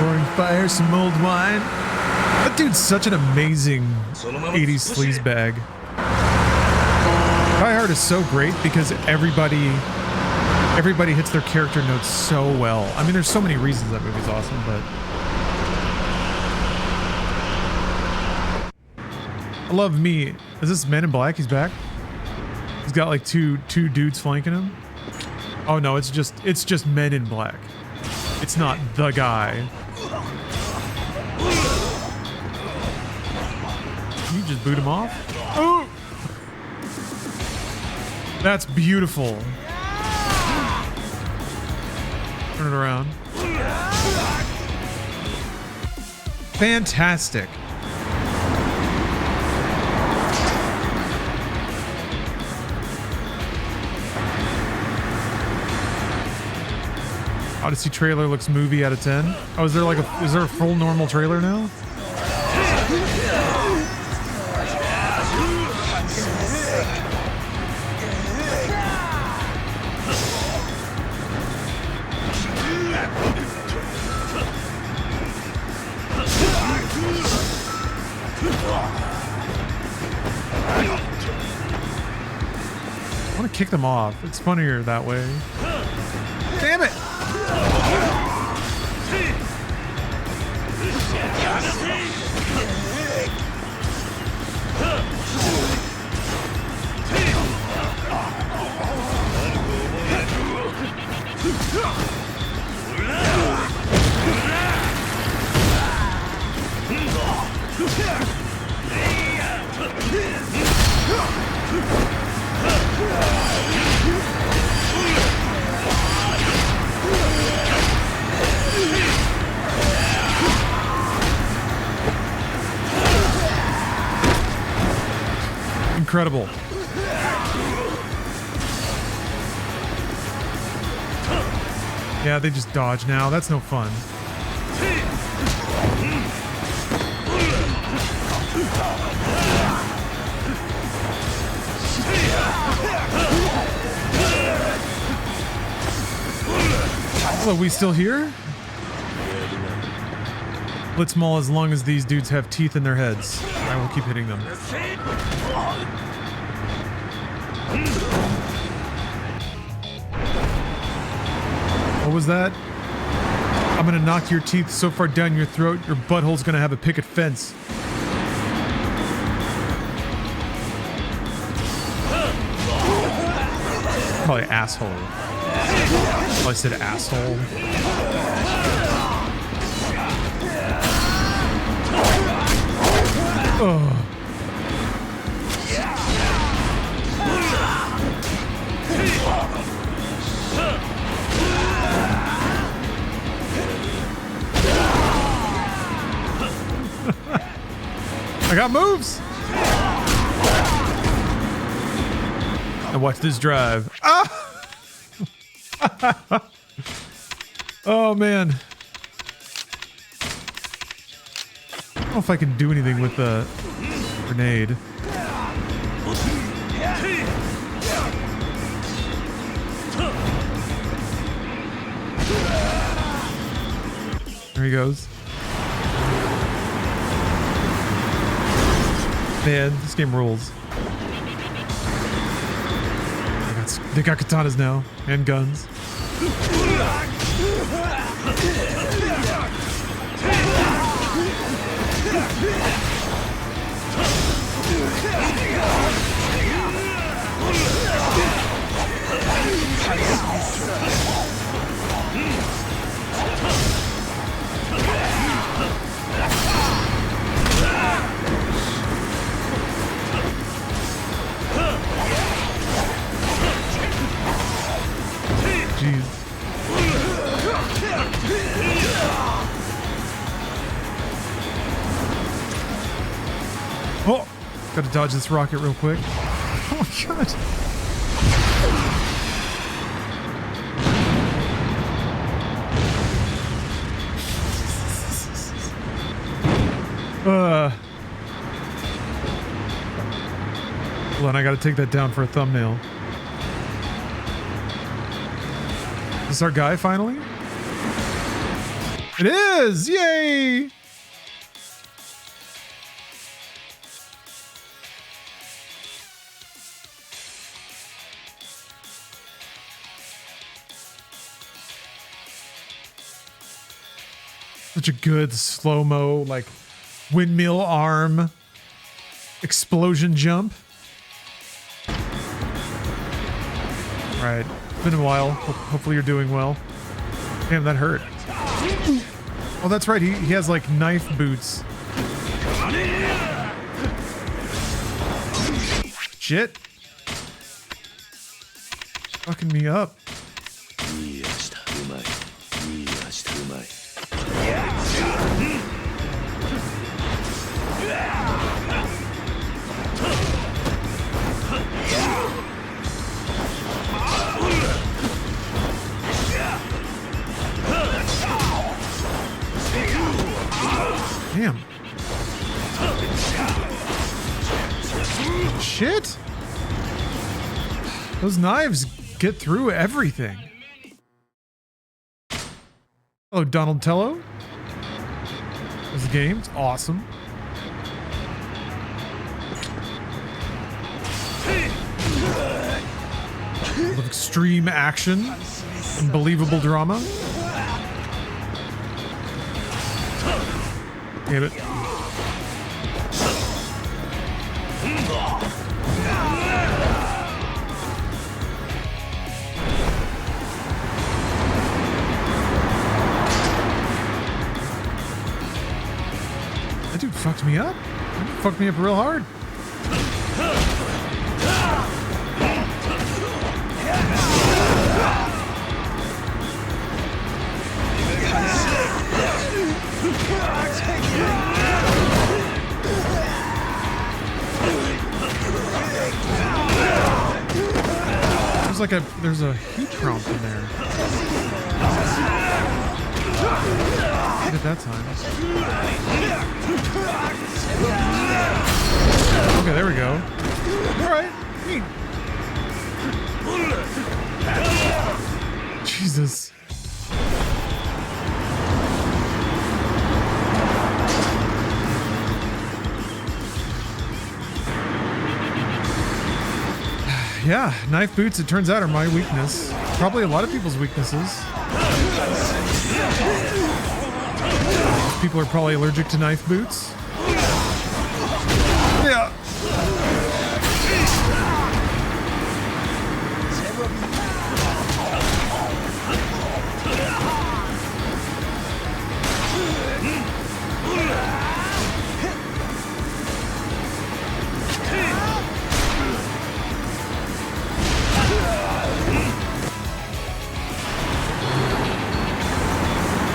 Roaring fire, some mulled wine. That dude's such an amazing 80s sleazebag. Die Hard is so great because everybody hits their character notes so well. I mean, there's so many reasons that movie's awesome, but I love me. Is this Men in Black? He's back. He's got like two dudes flanking him. Oh no, it's just Men in Black. It's not the guy. You just boot him off? Oh! That's beautiful. Turn it around. Fantastic. Odyssey trailer looks movie out of 10. Oh, is there a full normal trailer now? I want to kick them off. It's funnier that way. Damn it! Incredible. Yeah, they just dodge now. That's no fun. Well, are we still here? Blitz Maul as long as these dudes have teeth in their heads. I will keep hitting them. What was that? I'm gonna knock your teeth so far down your throat, your butthole's gonna have a picket fence. Probably asshole. Oh, I said asshole. Oh. I got moves. And watch this drive. Ah! Oh man. I don't know if I can do anything with the grenade. There he goes. Man, this game rules. They got katanas now, and guns. Jeez. Oh, gotta dodge this rocket real quick. Oh my god. Hold on, I gotta take that down for a thumbnail. Is this our guy finally? It is! Yay! Such a good slow-mo, like, windmill arm explosion jump. Alright, it's been a while. Hopefully you're doing well. Damn, that hurt. Oh, that's right, he has, like, knife boots. Shit. Fucking me up. Damn. Shit. Those knives get through everything. Oh, Donald Tello. This game, it's awesome. With extreme action, unbelievable drama. Damn it. That dude fucked me up. That dude fucked me up real hard. There's a heat prompt in there. Did it that time. Okay, there we go. Alright, neat. Jesus. Yeah, knife boots, it turns out, are my weakness. Probably a lot of people's weaknesses. People are probably allergic to knife boots. Yeah.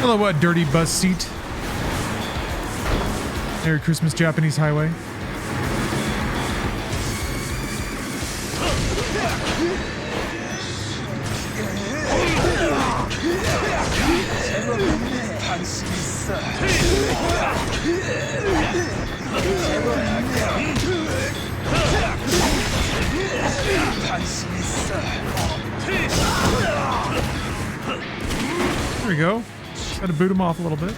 Hello, what dirty bus seat? Merry Christmas, Japanese Highway. There we go. Gotta boot him off a little bit.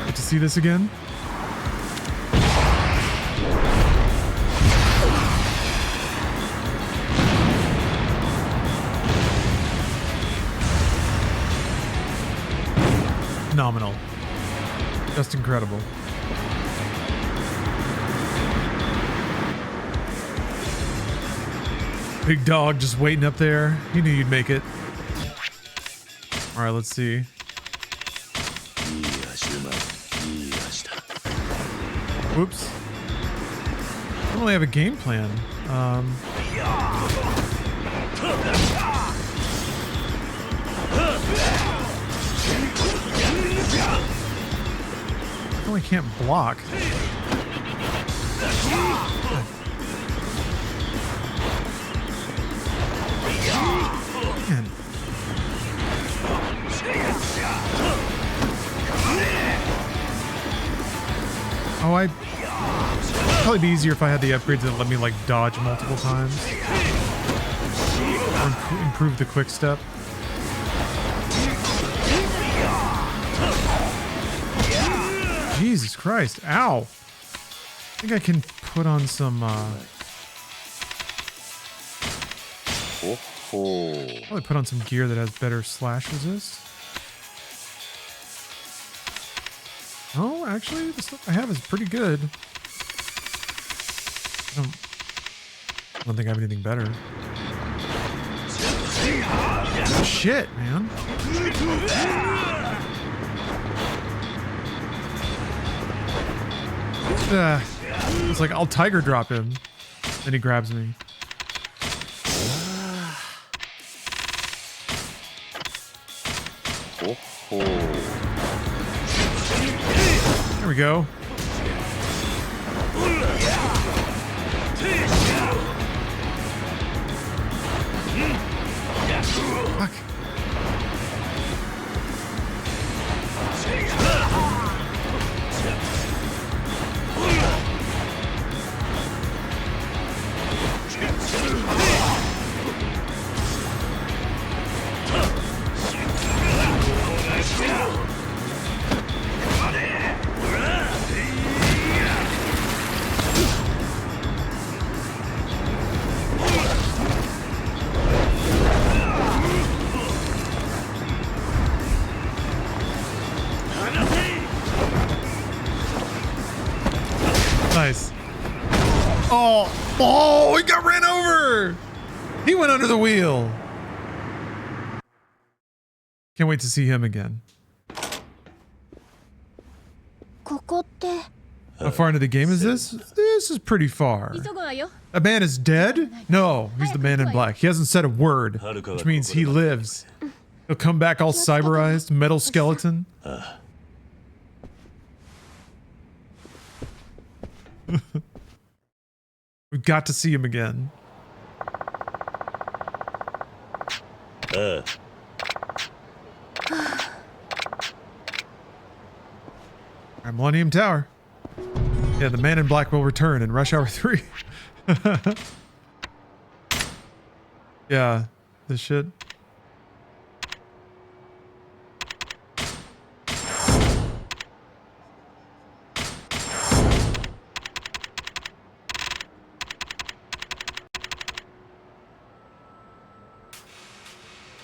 Get to see this again. Phenomenal. Just incredible. Big dog just waiting up there. He knew you'd make it. All right, let's see. Whoops. I don't really have a game plan. I really can't block. Man. Oh, I'd probably be easier if I had the upgrades that let me like dodge multiple times. Or improve the quick step. Jesus Christ. Ow. I think I can put on some probably put on some gear that has better slash resist. Oh, actually, the stuff I have is pretty good. I don't think I have anything better. Shit, man. It's like I'll tiger drop him. Then he grabs me. There we go. Fuck. Nice. Oh, he got ran over. He went under the wheel. Can't wait to see him again. How far into the game is this? This is pretty far. A man is dead? No, he's the man in black. He hasn't said a word, which means he lives. He'll come back all cyberized, metal skeleton. We've got to see him again. Alright, Millennium Tower. Yeah, the man in black will return in Rush Hour 3. Yeah, this shit.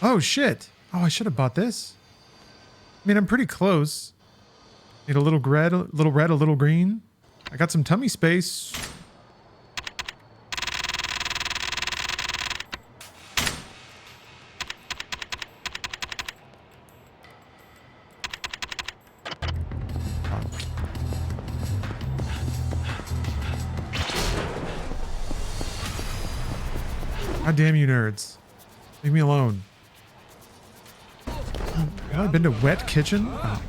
Oh shit. Oh, I should have bought this. I mean, I'm pretty close. Need a little red, a little green. I got some tummy space. God damn you nerds. Leave me alone. Have I been to Wet Kitchen? Oh.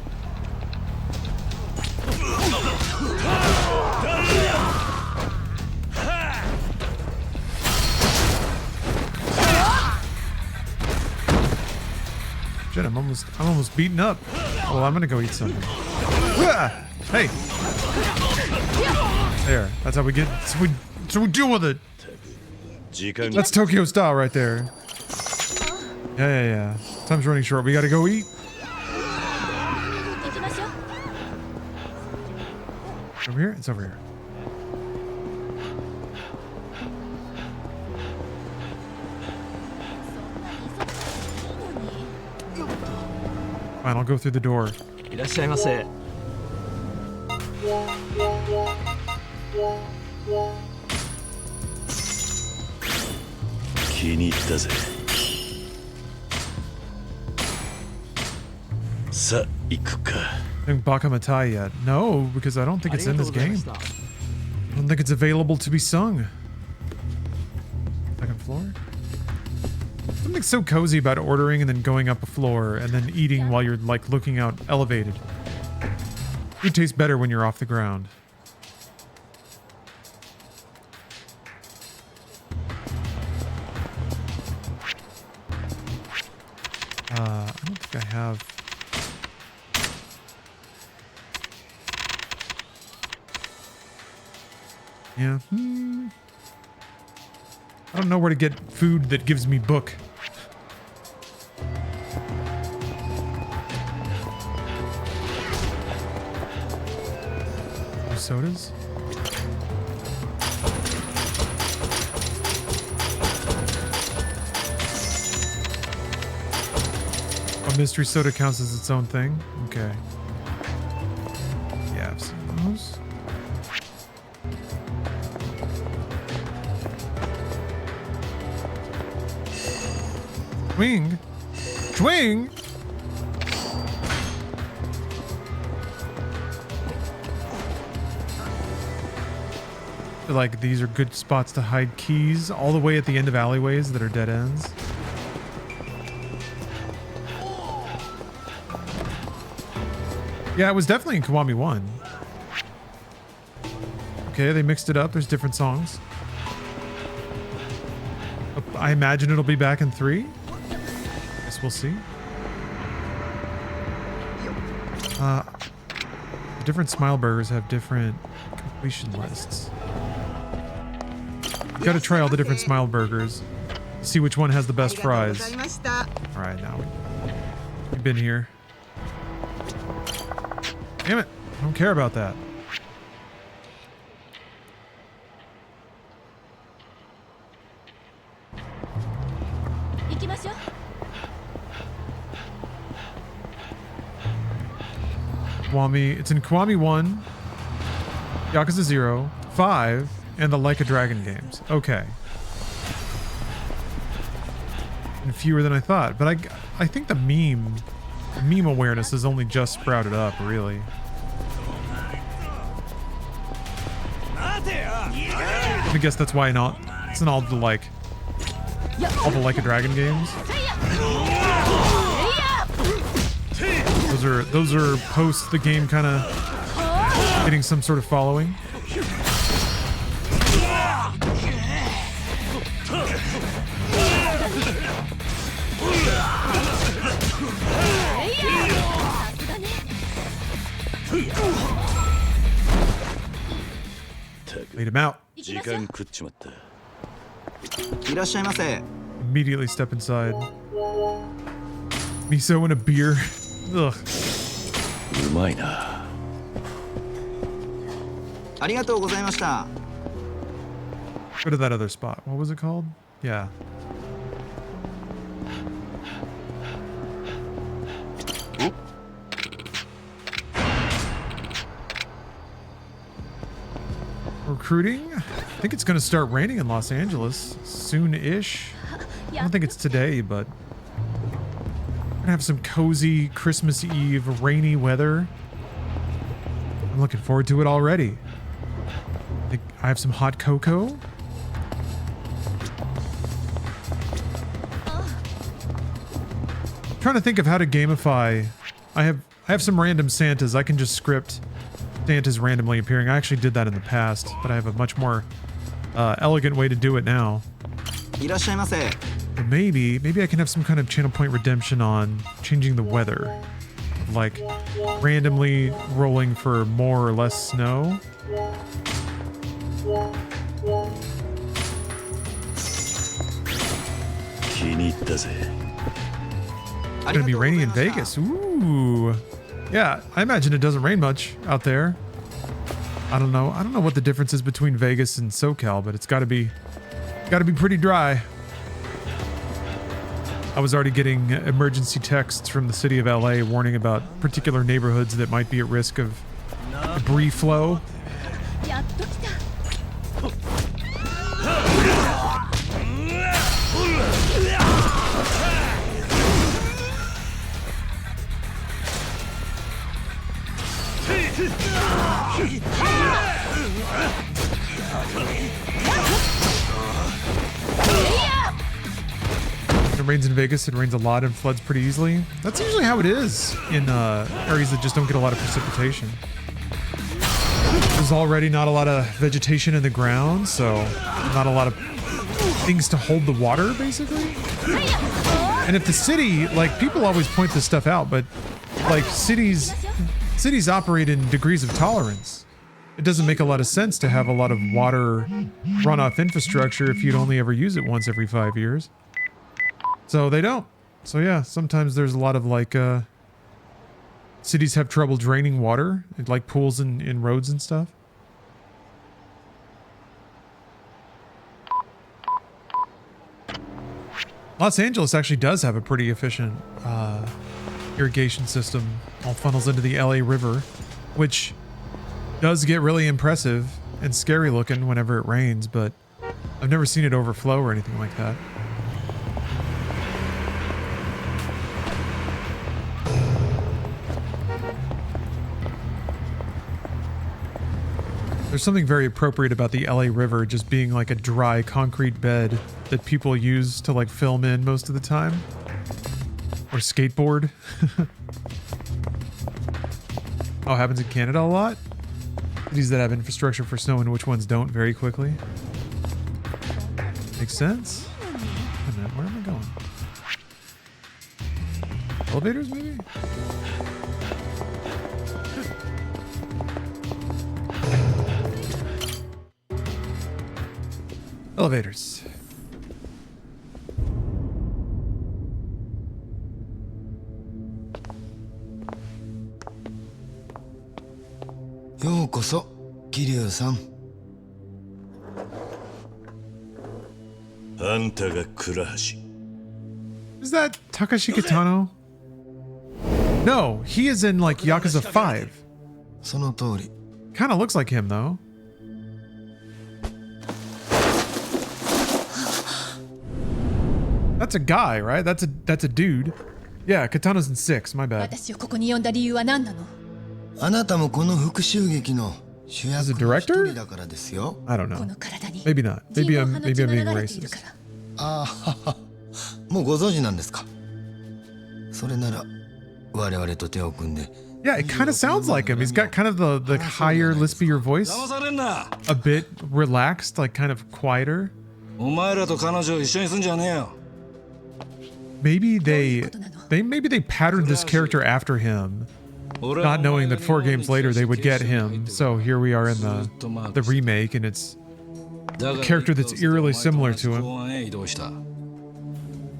I'm almost beaten up. Well, I'm gonna go eat something. Ah! Hey. There. That's how we get. So we deal with it. That's Tokyo style right there. Yeah. Time's running short. We gotta go eat. Over here? It's over here. Fine, I'll go through the door. いらっしゃいませ。気に入ったぜ。さあ、行くか。Think Bakamatai yet? No, because I don't think it's in this game. I don't think it's available to be sung. Second floor? Something so cozy about ordering and then going up a floor and then eating while you're like looking out elevated. Food tastes better when you're off the ground. I don't think I have. Yeah. I don't know where to get food that gives me book. Sodas? A mystery soda counts as its own thing? Okay. Yeah, I've seen those. Swing? Swing? I feel like these are good spots to hide keys all the way at the end of alleyways that are dead ends. Yeah, it was definitely in Kiwami 1. Okay, they mixed it up. There's different songs. I imagine it'll be back in 3. Guess we'll see. Different smile burgers have different completion lists. You gotta try all the different smile burgers. See which one has the best fries. Alright, now we've been here. Damn it. I don't care about that. Kiwami. It's in Kiwami 1, Yakuza 0, 5, and the Like a Dragon games. Okay. And fewer than I thought. But I think the meme awareness has only just sprouted up, really. I guess that's why it's in all the Like a Dragon games. Those are post the game kind of getting some sort of following. Laid him out. Immediately step inside. Miso and a beer. Ugh. Go to that other spot. What was it called? Yeah. Recruiting? I think it's going to start raining in Los Angeles soon-ish. I don't think it's today, but we're going to have some cozy Christmas Eve rainy weather. I'm looking forward to it already. I think I have some hot cocoa. I'm trying to think of how to gamify. I have some random Santas. I can just script Santas randomly appearing. I actually did that in the past, but I have a much more elegant way to do it now. maybe I can have some kind of channel point redemption on changing the weather. Like randomly rolling for more or less snow. It's gonna be rainy in Vegas. Ooh. Yeah, I imagine it doesn't rain much out there. I don't know what the difference is between Vegas and SoCal, but it's gotta be pretty dry. I was already getting emergency texts from the city of LA warning about particular neighborhoods that might be at risk of debris flow. When it rains in Vegas, it rains a lot and floods pretty easily. That's usually how it is in areas that just don't get a lot of precipitation. There's already not a lot of vegetation in the ground, so not a lot of things to hold the water, basically. And if the city, like, people always point this stuff out, but like cities operate in degrees of tolerance. It doesn't make a lot of sense to have a lot of water runoff infrastructure if you'd only ever use it once every 5 years. So they don't. So yeah, sometimes there's a lot of like cities have trouble draining water, like pools in roads and stuff. Los Angeles actually does have a pretty efficient irrigation system. All funnels into the LA River, which does get really impressive and scary looking whenever it rains, but I've never seen it overflow or anything like that. There's something very appropriate about the LA River just being like a dry concrete bed that people use to like film in most of the time. Or skateboard. Oh, happens in Canada a lot? Cities that have infrastructure for snow and which ones don't very quickly. Makes sense? Wait a minute, where am I going? Elevators, maybe? Elevators. Yokoso, Kiryu san. Is that Takashi Kitano? No, he is in like Yakuza 5. その通り。 Kind of looks like him though. That's a guy, right? That's a dude. Yeah, Kitano's in 6. My bad. 私をここに呼んだ理由は何なの？あなたもこの復讐劇の主役の一人だからですよ。I don't know. この体に Maybe not. Maybe I'm being 人の流れている racist. から。ああ、もうご存知なんですか。それなら我々と手を組んで。 Yeah, it kind of sounds like him. He's got kind of the higher, lispier voice. A bit relaxed, like kind of quieter. お前らと彼女を一緒にすんじゃねえよ。 Maybe they patterned this character after him, not knowing that 4 games later they would get him. So here we are in the remake, and it's a character that's eerily similar to him.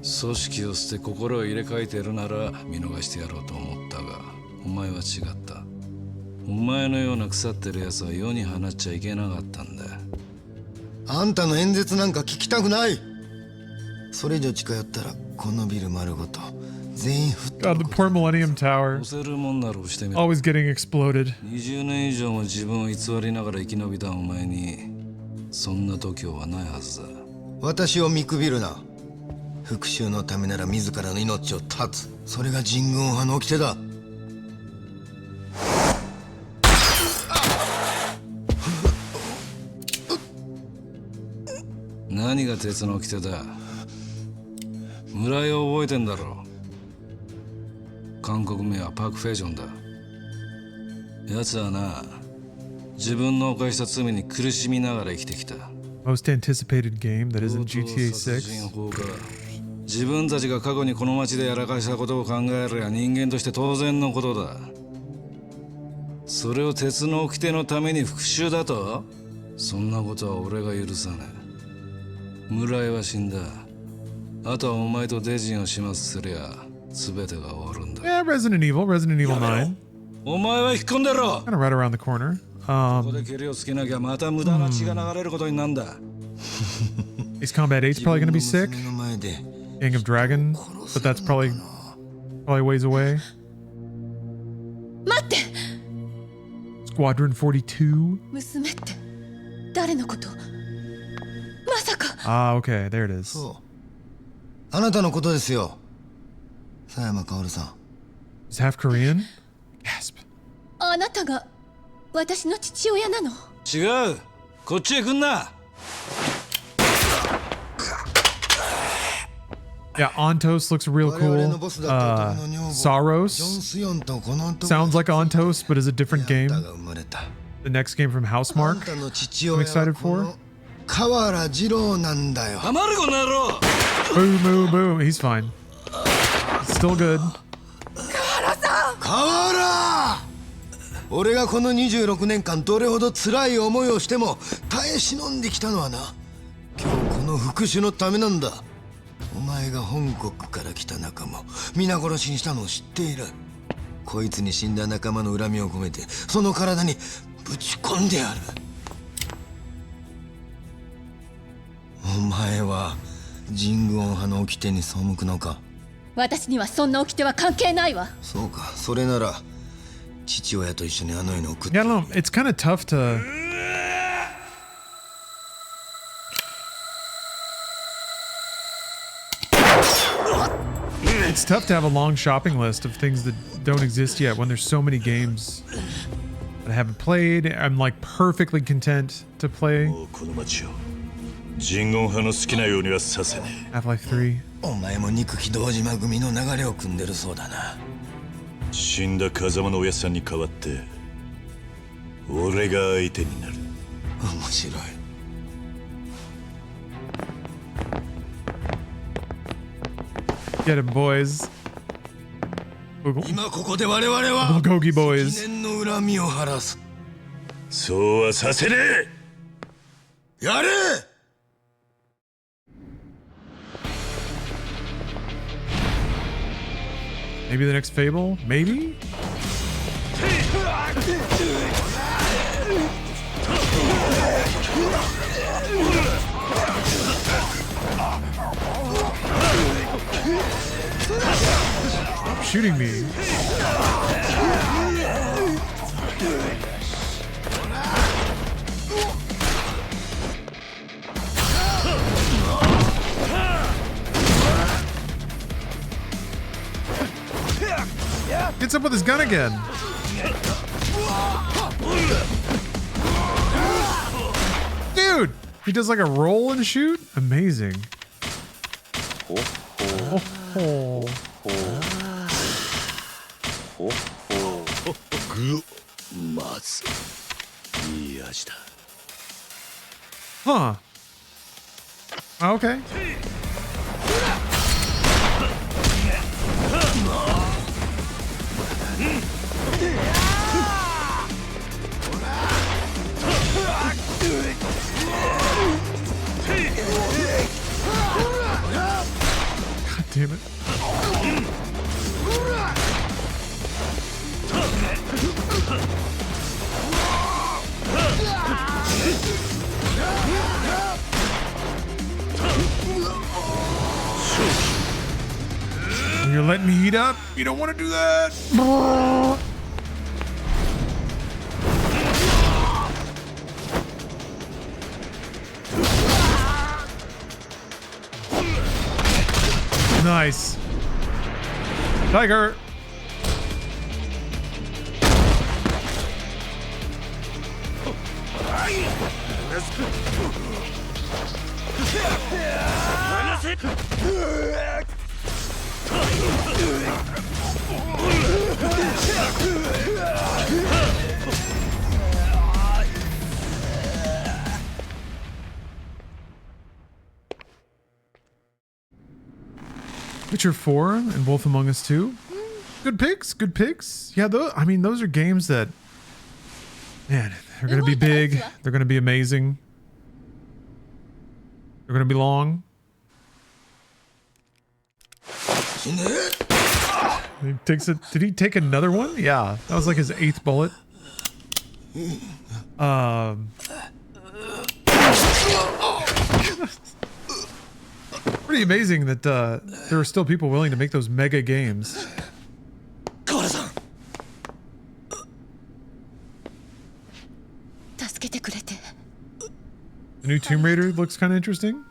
組織を捨て心を入れ替えてるなら見逃してやろうと思ったが、お前は違った。お前のような腐ってる奴は世に放っちゃいけなかったんだ。あんたの演説なんか聞きたくない。それ以上近寄ったらこのビル丸ごと全員吹っ飛 God, ぶ the poor Millennium Tower. 押せるもんなら押してみろ。 Always getting exploded. 20年以上も自分を偽りながら生き延びたお前にそんな度胸はないはずだ。私を見くびるな。復讐のためなら自らの命を絶つ。それが人軍派の掟だ。何が鉄の掟だ。村井を覚えてんだろう。韓国名はパク・フェジョンだ。奴はな、自分の犯した罪に苦しみながら生きてきた。 Most anticipated game that isn't GTA 6. 自分たちが過去にこの町でやらかしたことを考えりゃ人間として当然のことだ。それを鉄の掟のために復讐だと？そんなことは俺が許さねえ。村井は死んだ。あとはお前とデジンを始末すりゃ全てが終わるんだ。Yeah, Resident Evil 9. お前は引っ込んでろ。 Kind of right around the corner. ここで蹴りをつけなきゃまた無駄な血が流れることになんだ。Ace Combat 8's probably gonna be sick. Gang of Dragon, but that's probably ways away. 待って。 Squadron 42. 娘って誰のこと？まさか。Ah, okay, there it is. そうあなたのことですよ佐山薫さん。 He's half Korean? Gasp. あなたが私の父親なの？違う。こっちへ来んな。Yeah, Ontos looks real cool. Saros sounds like Ontos, but is a different game. The next game from Housemark, I'm excited for. 河原二郎なんだよ。黙れこの野郎。 Boom, boom, boom. He's fine. It's still good. 河原俺がこの26年間どれほど辛い思いをしても耐え忍んできたのはな、今日この復讐のためなんだ。お前が本国から来た仲間を皆殺しにしたのを知っている。こいつに死んだ仲間の恨みを込めてその体にぶち込んでやる。お前は神軍派の掟に背くのか？私にはそんな掟は関係ないわ。そうか、それなら父親と一緒にあの世に送って。 Yeah, I don't know. It's kind of tough to. It's tough to have a long shopping list of things that don't exist yet when there's so many games that I haven't played. I'm like perfectly content to play もうこの町を人言派の好きなようにはさせねえ。 Half-Life 3. お前も憎き堂島組の流れを組んでるそうだな。死んだ風間の親さんに代わって俺が相手になる。面白い。Get him, boys. 今ここで我々は Bulgogi boys. 記念の恨みを晴らす。そうはさせねえ。やれ！ Maybe the next Fable? Maybe? Stop shooting me. Gets up with his gun again. Dude, he does like a roll and shoot. Amazing. Oh. Huh. Okay. God damn it. You're letting me heat up? You don't want to do that. Nice. Tiger. Witcher 4 and Wolf Among Us 2. Good picks, good picks. Yeah, I mean, those are games that, man, they're going to be big. They're going to be amazing. They're going to be long. He takes it. Did he take another one? Yeah, that was like his 8th bullet. Pretty amazing that there are still people willing to make those mega games. The new Tomb Raider looks kind of interesting.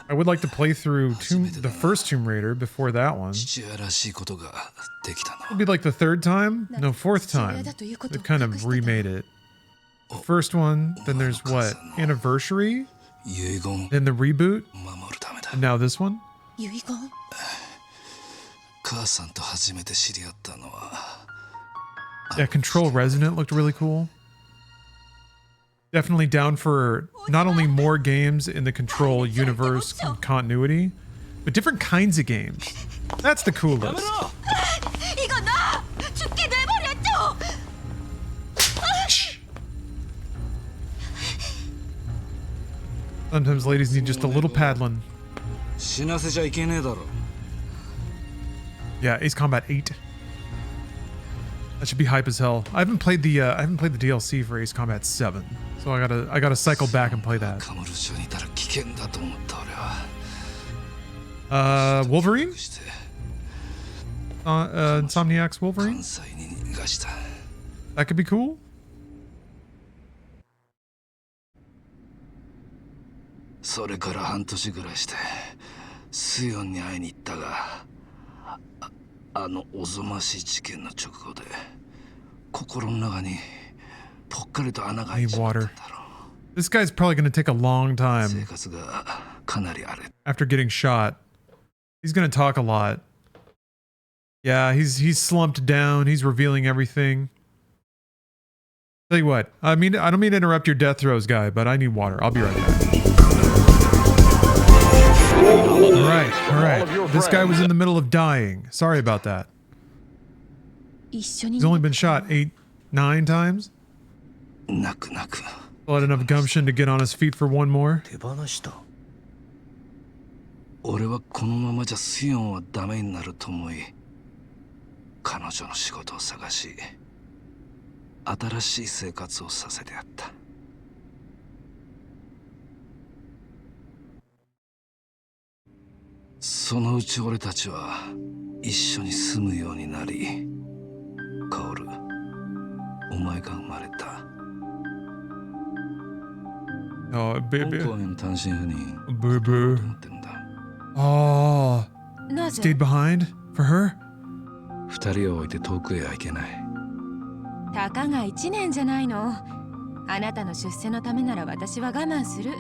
I would like to play through the first Tomb Raider before that one. It'll be like the 3rd time? No, 4th time. They've kind of remade it. The first one, then there's what? Anniversary? Then the reboot? And now this one? Yeah, Control Resonant looked really cool. Definitely down for not only more games in the Control universe and continuity, but different kinds of games. That's the coolest. Sometimes ladies need just a little paddling. Yeah, Ace Combat 8. That should be hype as hell. I haven't played the DLC for Ace Combat 7, so I gotta cycle back and play that. Wolverine? Insomniac's Wolverine? That could be cool. I need water. This guy's probably going to take a long time. After getting shot, he's going to talk a lot. Yeah, he's slumped down. He's revealing everything. Tell you what, I don't mean to interrupt your death throes, guy, but I need water. I'll be right back. All right. This guy was in the middle of dying. Sorry about that. He's only been shot 8-9 times. Still had enough gumption to get on his feet for one more. Oh, baby. Oh, stayed behind for her? たかが1年じゃないの。あなたの出世のためなら私は我慢する。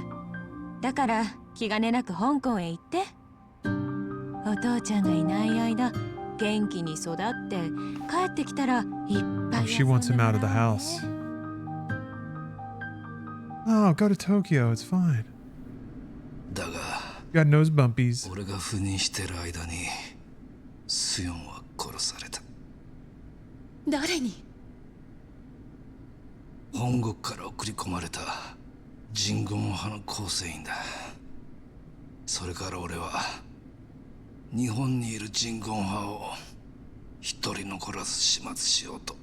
だから気兼ねなく香港へ行って。お父ちゃんがいない間、元気に育って帰ってきたらいっぱい。She wants him out of the house. Oh, go to Tokyo. It's fine. You got nose bumpies. 俺が赴任してる間にスヨンは殺された。誰に？本国から送り込まれた人言派の構成員だ。それから俺は日本にいる人言派を一人残らず始末しようと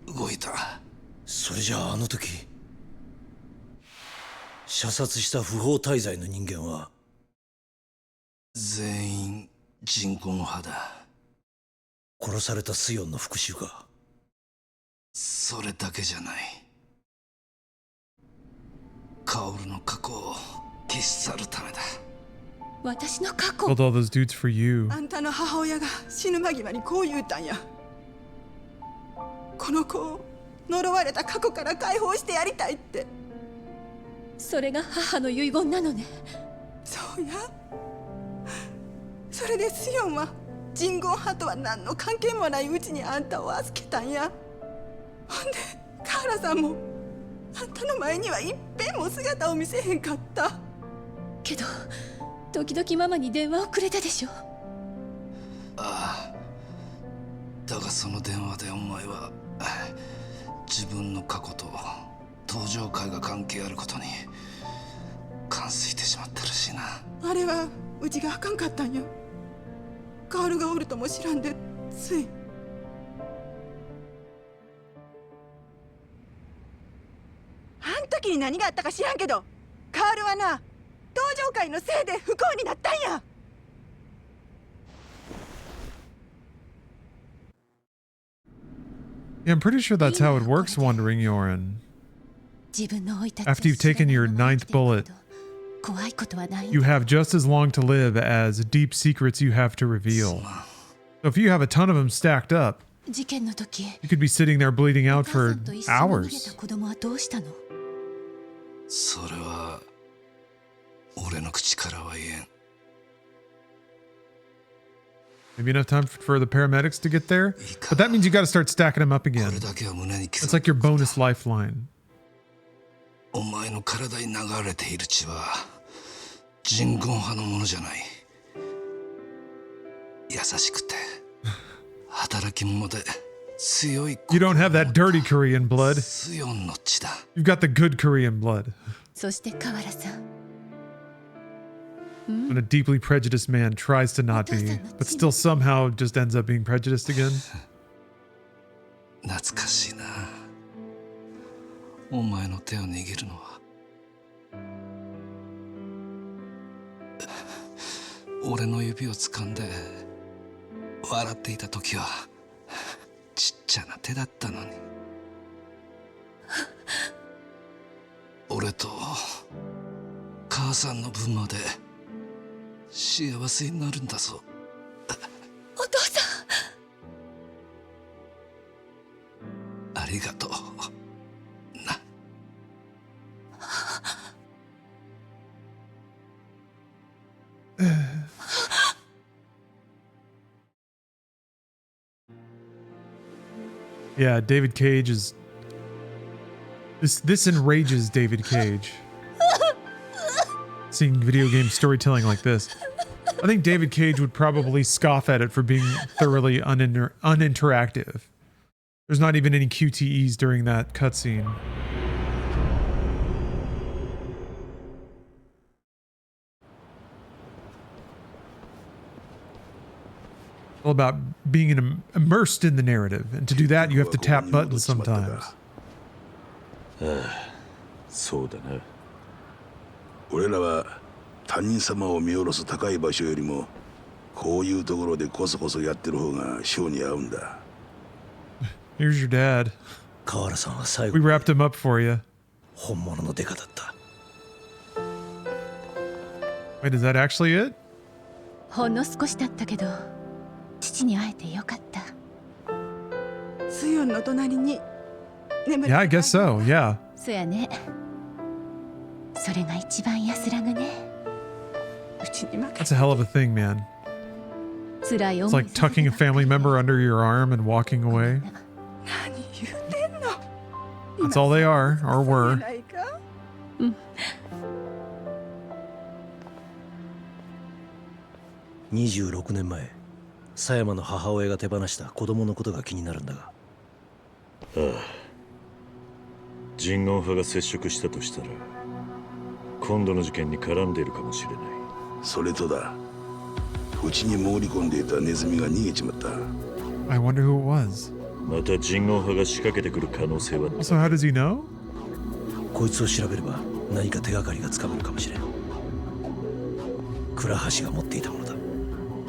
動いた。それじゃあの時射殺した不法滞在の人間は全員人言派だ。殺されたスヨンの復讐か。それだけじゃない。カオルの過去を消し去るためだ。私の過去。Killed all those dudes for you. あんたの母親が死ぬ間際にこう言うたんや。この子を呪われた過去から解放してやりたいって。それが母の遺言なのね。そうや。それでスヨンは人言派とは何の関係もないうちにあんたを預けたんや。ほんでカーラさんもあんたの前には一遍も姿を見せへんかった。けど時々ママに電話をくれたでしょ。ああ、だがその電話でお前は自分の過去と登場会が関係あることに感づいてしまったらしいな。あれはうちがあかんかったんや。カールがおるとも知らんでつい。あん時に何があったか知らんけど、カールはな、登場会のせいで不幸になったんや。Yeah, I'm pretty sure that's how it works, Wandering Yorin. After you've taken your 9th bullet, you have just as long to live as deep secrets you have to reveal. So if you have a ton of them stacked up, you could be sitting there bleeding out for hours. それは俺の口からは言えん。 Maybe enough time for the paramedics to get there, but that means you got to start stacking them up again. It's like your bonus lifeline. お前の体に流れている血は人言派のものじゃない。優しくて働き者で強い。 You don't have that dirty Korean blood. 強の血だ。 You've got the good Korean blood. そして河原さん。 When a deeply prejudiced man tries to not be, but still somehow just ends up being prejudiced again. 懐かしいな。お前の手を握るのは。俺の指を掴んで笑っていた時はちっちゃな手だったのに。俺と母さんの分まで幸せになるんだぞ。お父さん。ありがとう。な。Yeah, David Cage is... This enrages David Cage. Seeing video game storytelling like this. I think David Cage would probably scoff at it for being thoroughly uninteractive. There's not even any QTEs during that cutscene. All about being immersed in the narrative, and to do that you have to tap buttons sometimes. そうだな。俺らは他人様を見下ろす高い場所よりもこういうところでコソコソやってる方が性に合うんだ。 Here's your dad. 河原さんは最後 We wrapped him up for you. 本物のデカだった。 Wait, is that actually it? ほんの少しだったけど父に会えてよかった。スヨンの隣に眠る。 Yeah, I guess so. Yeah. そやね。それが一番安らぐね。うちに任 That's a hell of a thing, man. 辛い It's 思い like tucking a family member under your arm and walking away. 何言うてんの。 That's all they are, or were. ないか。 26年前、狭山の母親が手放した子供のことが気になるんだが。ああ。人言派が接触したとしたら、今度の事件に絡んでいるかもしれない。それとだ。うちに潜り込んでいたネズミが逃げちまった。 I wonder who it was. また人言派が仕掛けてくる可能性は。 So how does he know? こいつを調べれば何か手がかりがつかめるかもしれん。倉橋が持っていたものだ。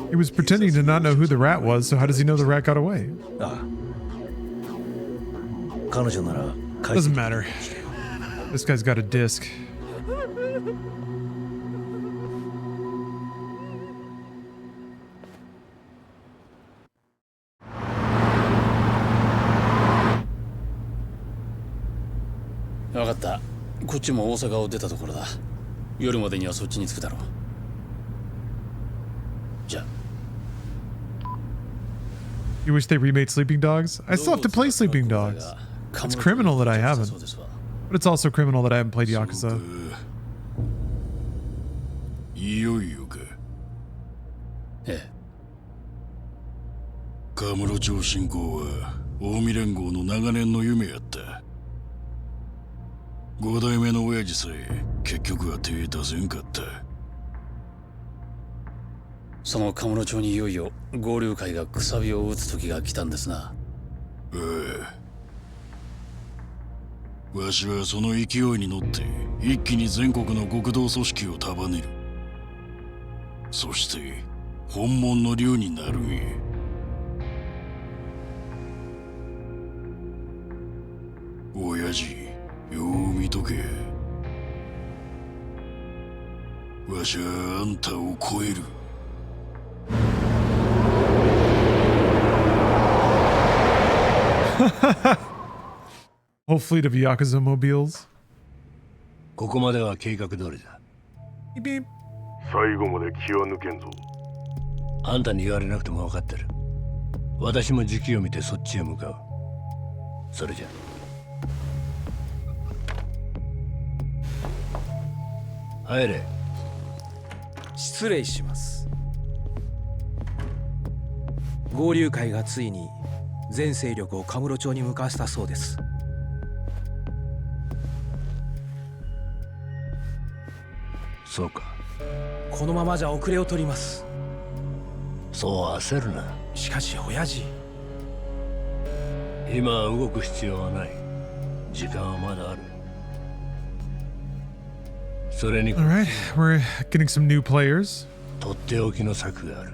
He was pretending to not know who the rat was, so how does he know the rat got away? ああ。彼女なら Doesn't matter. This guy's got a disc. Vakatta. こっちも大阪を出たところだ。夜までにはそっちに着くだろう。じゃあ。 You wish they remade Sleeping Dogs? I still have to play Sleeping Dogs. It's criminal that I haven't. But it's also criminal that I haven't played Yakuza. いよいよか。ええ。川室町侵攻は近江連合の長年の夢やった。5代目の親父さえ結局は手出せんかった。そのカムロ町にいよいよ合流会がくさびを打つ時が来たんですな。ああ。わしはその勢いに乗って一気に全国の極道組織を束ねる。そして本物の竜になるんや。親父、よう見とけ。わしはあんたを超える。Whole fleet of Yakuza mobiles. ここまでは計画通りだ。最後まで気は抜けんぞ。あんたに言われなくても分かってる。私も時期を見てそっちへ向かう。それじゃ。入れ。失礼します。合流会がついに全勢力をカムロ町に向かわせたそうです。そうか。このままじゃ遅れを取ります。そう焦るな。しかし親父、今は動く必要はない。時間はまだある。それに All right, we're getting some new players. とっておきの策がある。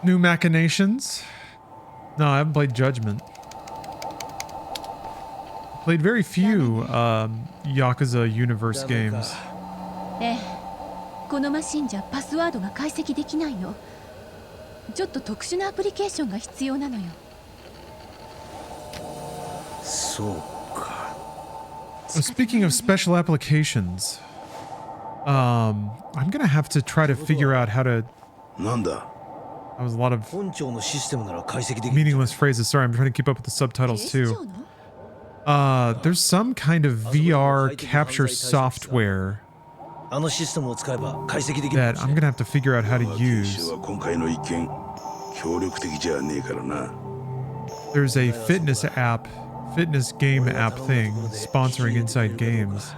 New machinations. No, I haven't played Judgment. Played very few Yakuza universe games. ええ、このマシンじゃパスワードが解析できないの。ちょっと特殊なアプリケーションが必要なのよ。そうか。Speaking of special applications, I'm gonna have to try to figure out how to. なんだ。 That was a lot of 本庁のシステムなら解析できる。 meaningless phrases. Sorry, I'm trying to keep up with the subtitles too. There's some kind of VR capture software あのシステムを使えば解析できる。 that I'm gonna have to figure out how to use. 今回の意見、協力的じゃねえからな。 There's a fitness app, fitness game app thing sponsoring Inside Games.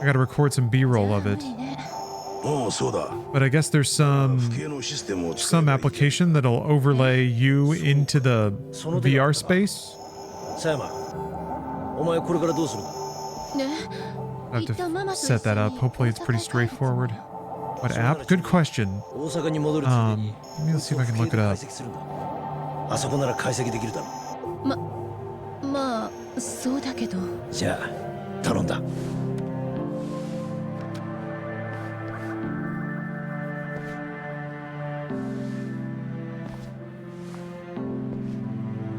I gotta record some B-roll of it. おお、そうだ。 But I guess there's some application that'll overlay you into the VR space. 佐山、お前これからどうする？ I have to set that up. Hopefully it's pretty straightforward. What app? Good question. 大阪に戻るついでに。 Let's see if I can look it up. あそこなら解析できるだろう。まあそうだけど。じゃあ頼んだ。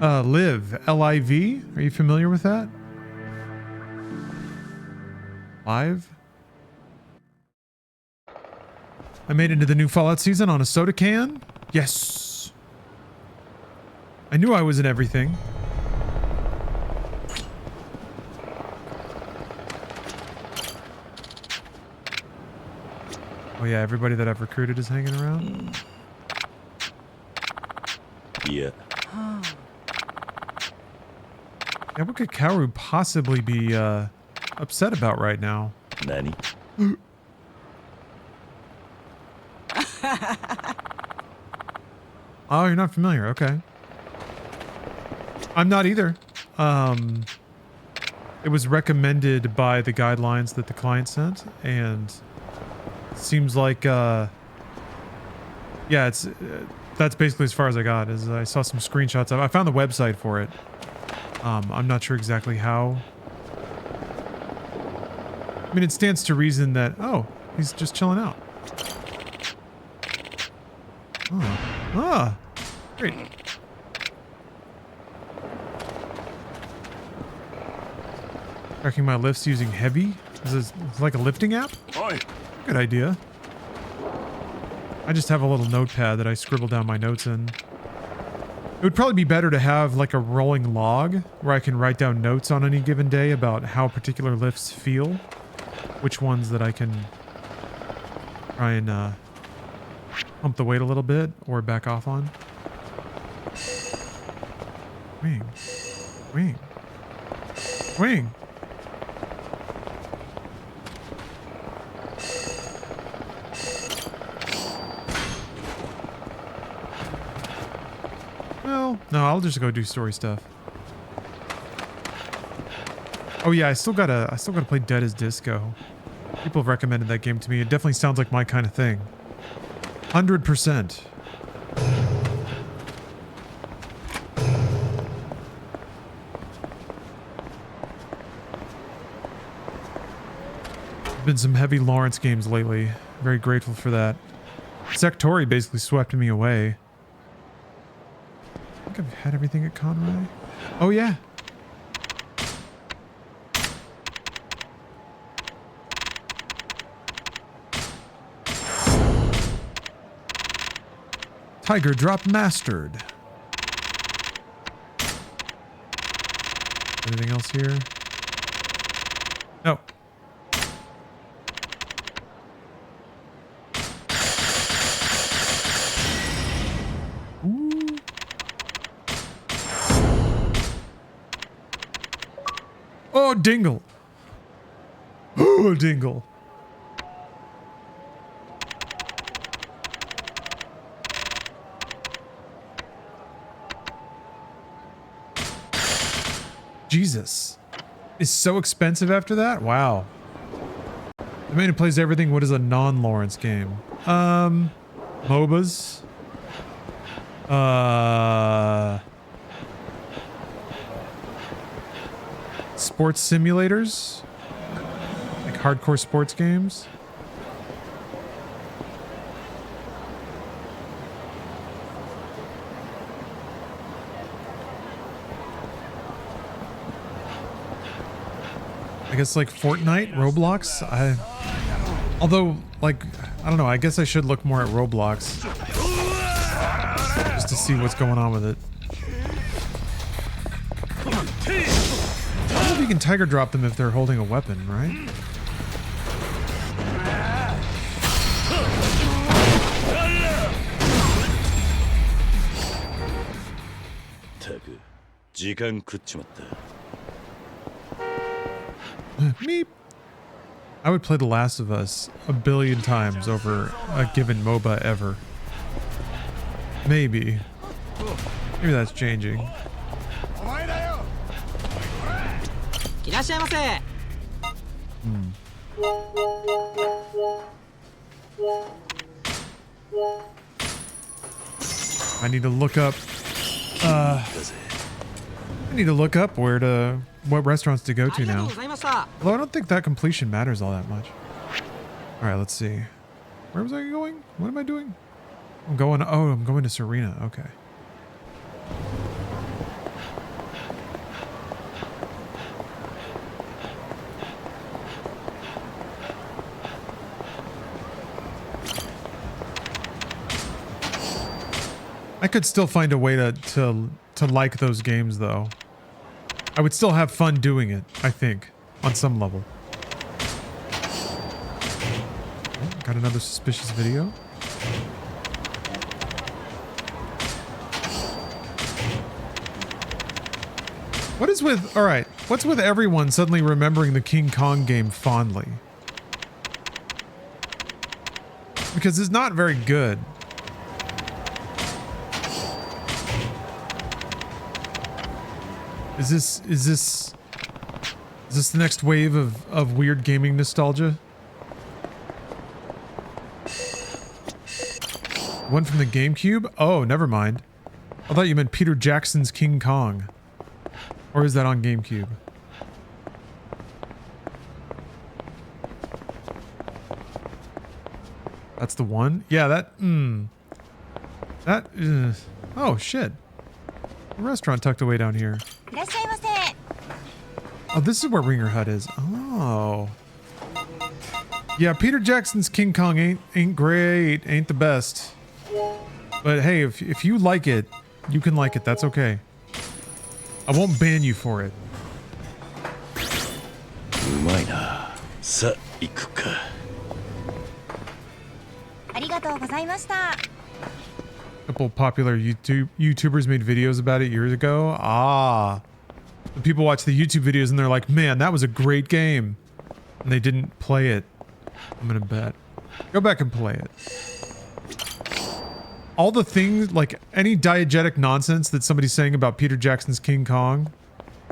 Live, L-I-V. Are you familiar with that? Live? I made it into the new Fallout season on a soda can. Yes. I knew I was in everything. Oh yeah, everybody that I've recruited is hanging around. Yeah. Yeah, what could Kaoru possibly be upset about right now? Nani? Oh, you're not familiar. Okay. I'm not either. It was recommended by the guidelines that the client sent, and seems like yeah, it's that's basically as far as I got. Is I saw some screenshots of. I found the website for it. I'm not sure exactly how. I mean, it stands to reason that, oh, he's just chilling out. Oh. Ah, great. Tracking my lifts using heavy? Is this like a lifting app? Good idea. I just have a little notepad that I scribble down my notes in. It would probably be better to have like a rolling log where I can write down notes on any given day about how particular lifts feel which ones that I can try and pump the weight a little bit or back off on. Wing. Wing. Wing. Well, no, I'll just go do story stuff. Oh yeah, I still gotta play Dead as Disco. People have recommended that game to me. It definitely sounds like my kind of thing. 100%. Been some heavy Lawrence games lately. Very grateful for that. Sectori basically swept me away. I think I've had everything at Conroy. Oh yeah. Tiger Drop Mastered. Anything else here? No. Ooh. Oh, Dingle. Oh, Dingle. Jesus. It's so expensive after that? Wow. The man who plays everything, what is a non-Lawrence game? MOBAs. Sports simulators? Like hardcore sports games? I guess like Fortnite, Roblox. Although, like, I don't know. I guess I should look more at Roblox just to see what's going on with it. I don't know if you can tiger drop them if they're holding a weapon, right? Meep. I would play The Last of Us 1 billion times over a given MOBA ever. Maybe. Maybe that's changing. I need to look up what restaurants to go to now. Although I don't think that completion matters all that much. Alright, let's see. Where was I going? What am I doing? I'm going to Serena. Okay. I could still find a way to like those games though. I would still have fun doing it, I think, on some level. Oh, got another suspicious video. What is with, alright, what's with everyone suddenly remembering the King Kong game fondly? Because it's not very good. Is this the next wave of weird gaming nostalgia? One from the GameCube? Oh, never mind. I thought you meant Peter Jackson's King Kong. Or is that on GameCube? That's the one? Yeah, oh, shit. A restaurant tucked away down here. Oh, this is where Ringer Hut is. Oh. Yeah, Peter Jackson's King Kong ain't great, ain't the best. But hey, if you like it, you can like it. That's okay. I won't ban you for it. うまいな。さあ行くか。ありがとうございました。 couple popular YouTubers made videos about it years ago. Ah, the people watch the YouTube videos and they're like, man, that was a great game, and they didn't play it. I'm gonna bet. Go back and play it. All the things, like any diegetic nonsense that somebody's saying about Peter Jackson's King Kong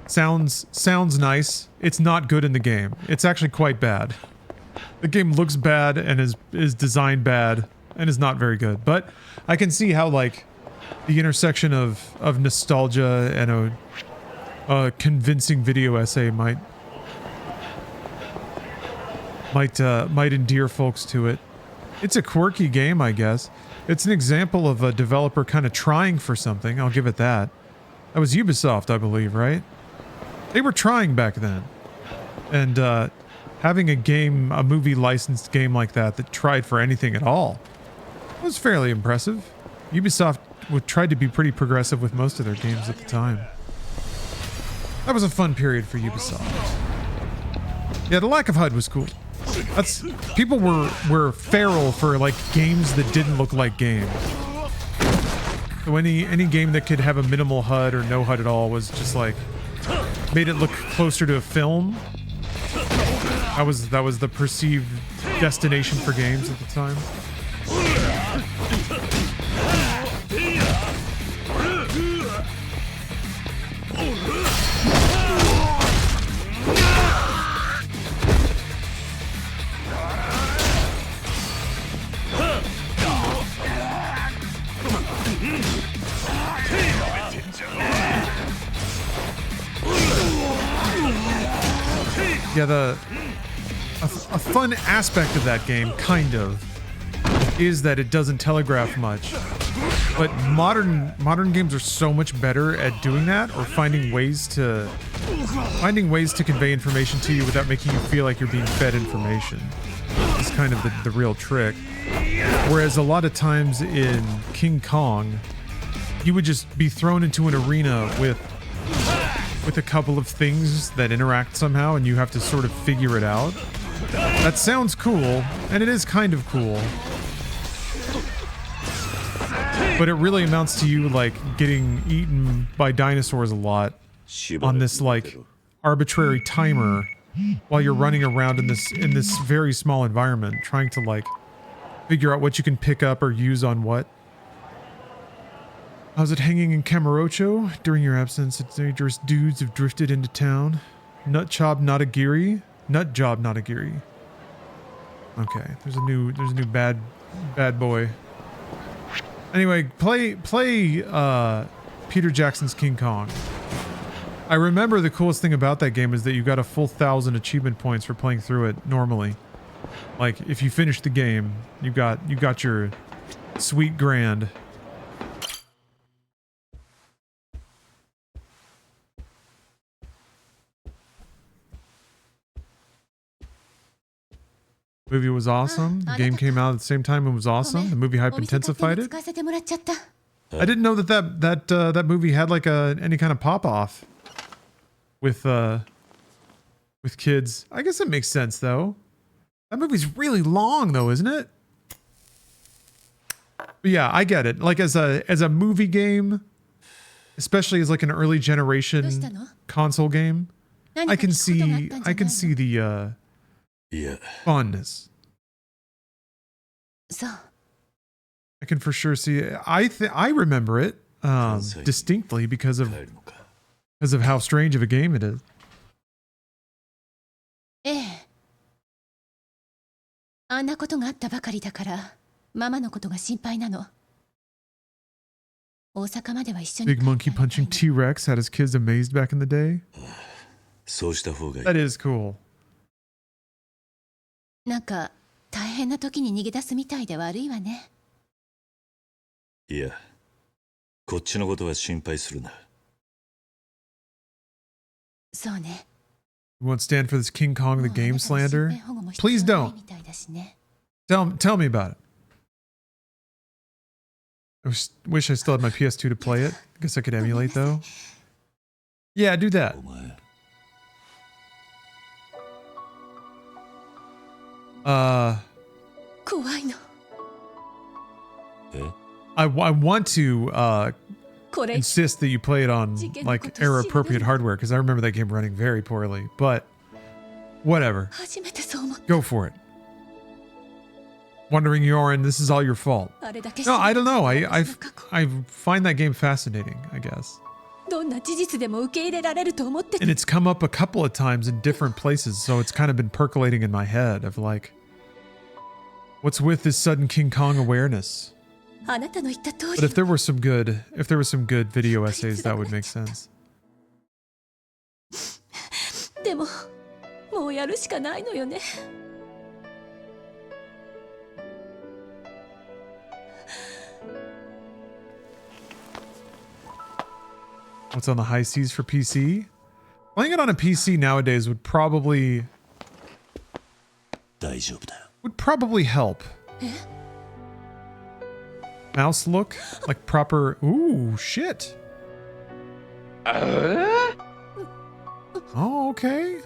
sounds nice. It's not good in the game. It's actually quite bad. The game looks bad and is designed bad and is not very good. But I can see how, like, the intersection of nostalgia and a convincing video essay might endear folks to it. It's a quirky game, I guess. It's an example of a developer kind of trying for something. I'll give it that. That was Ubisoft, I believe, right? They were trying back then. And having a movie licensed game like that tried for anything at all was fairly impressive. Ubisoft tried to be pretty progressive with most of their games at the time. That was a fun period for Ubisoft. Yeah, the lack of HUD was cool. People were feral for like games that didn't look like games. So any game that could have a minimal HUD or no HUD at all was just like made it look closer to a film. That was the perceived destination for games at the time. Yeah, a fun aspect of that game, kind of, is that it doesn't telegraph much. But modern games are so much better at doing that, or finding ways to convey information to you without making you feel like you're being fed information. It's kind of the real trick. Whereas a lot of times in King Kong, you would just be thrown into an arena with a couple of things that interact somehow, and you have to sort of figure it out. That sounds cool, and it is kind of cool. But it really amounts to you, like, getting eaten by dinosaurs a lot on this, like, arbitrary timer while you're running around in this very small environment, trying to, like, figure out what you can pick up or use on what. How's it hanging in Kamurocho? During your absence, dangerous dudes have drifted into town. Nut job Notagiri? Nut job Notagiri. Okay, there's a new bad boy. Anyway, play Peter Jackson's King Kong. I remember the coolest thing about that game is that you got a full 1,000 achievement points for playing through it normally. Like, if you finish the game, you got your sweet grand. Movie was awesome. The game came out at the same time and was awesome. The movie hype intensified it. I didn't know that movie had like any kind of pop off with kids. I guess it makes sense though. That movie's really long though, isn't it? But yeah, I get it. Like as a movie game, especially as like an early generation console game, I can see the funness. I can for sure see it. I remember it distinctly because of how strange of a game it is. あんなことがあったばかりだからママのことが心配なの。大阪までは一緒に。 Big monkey punching T-Rex had his kids amazed back in the day. That is cool. なんか大変な時に逃げ出すみたいで悪いわね。いや、こっちのことは心配するな。そうね。 You won't stand for this King Kong the game slander? Please don't. Tell me about it. I wish I still had my PS2 to play it. I guess I could emulate though. Yeah, do that. 怖いの。 I want to insist that you play it on like era appropriate hardware because I remember that game running very poorly, but whatever. Go for it. Wondering Yorin, this is all your fault. No, I don't know. I find that game fascinating, I guess. And it's come up a couple of times in different places, so it's kind of been percolating in my head of like, what's with this sudden King Kong awareness? But if there were some good video essays, that would make sense. でも、もうやるしかないのよね。 What's on the high seas for PC? Playing it on a PC nowadays would probably help. Mouse look, like proper. Ooh, shit. Oh, okay.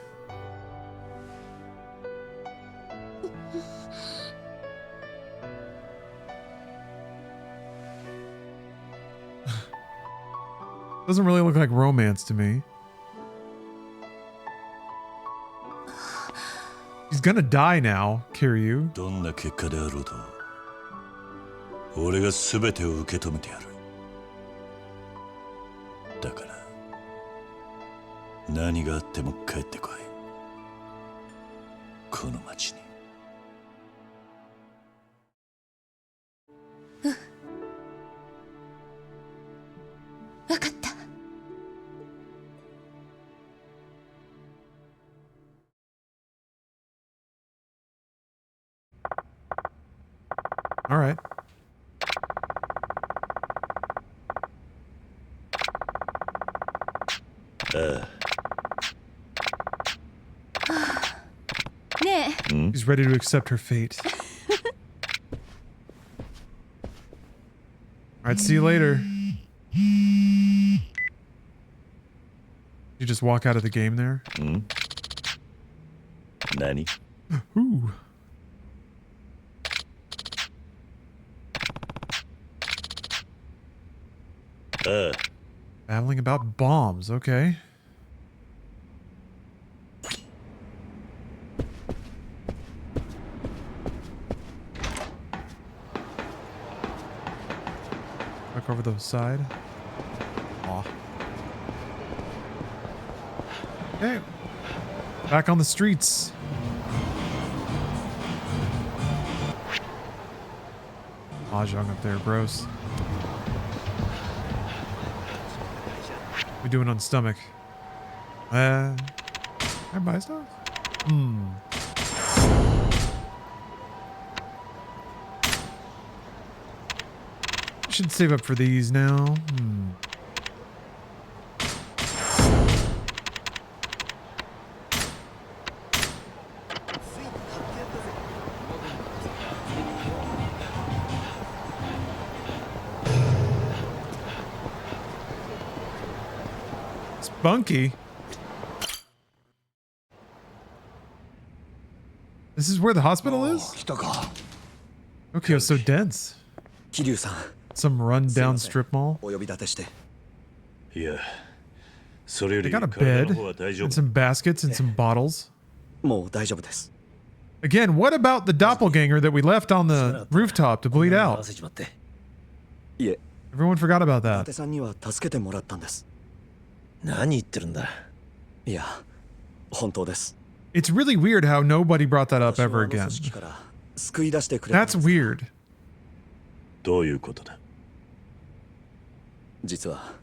Doesn't really look like romance to me. He's gonna die now, Kiryu. どんな結果であろうと、俺が全てを受け止めてやる。だから、何があっても帰ってこい。この町に。わかった。 All right. He's ready to accept her fate. All right, see you later. You just walk out of the game there? Nani? Ooh. Battling about bombs, okay. Back over the side. Aw. Okay. Back on the streets. Mahjong up there, gross. We doing on stomach? Can I buy stuff? Should save up for these now. Spunky. This is where the hospital is? Tokyo's so dense. Kiryu-san. Some run-down strip mall. Yeah. They got a bed and some baskets and some bottles. Again, what about the doppelganger that we left on the rooftop to bleed out? Everyone forgot about that. It's really weird how nobody brought that up ever again. That's weird. どういうことだ。実は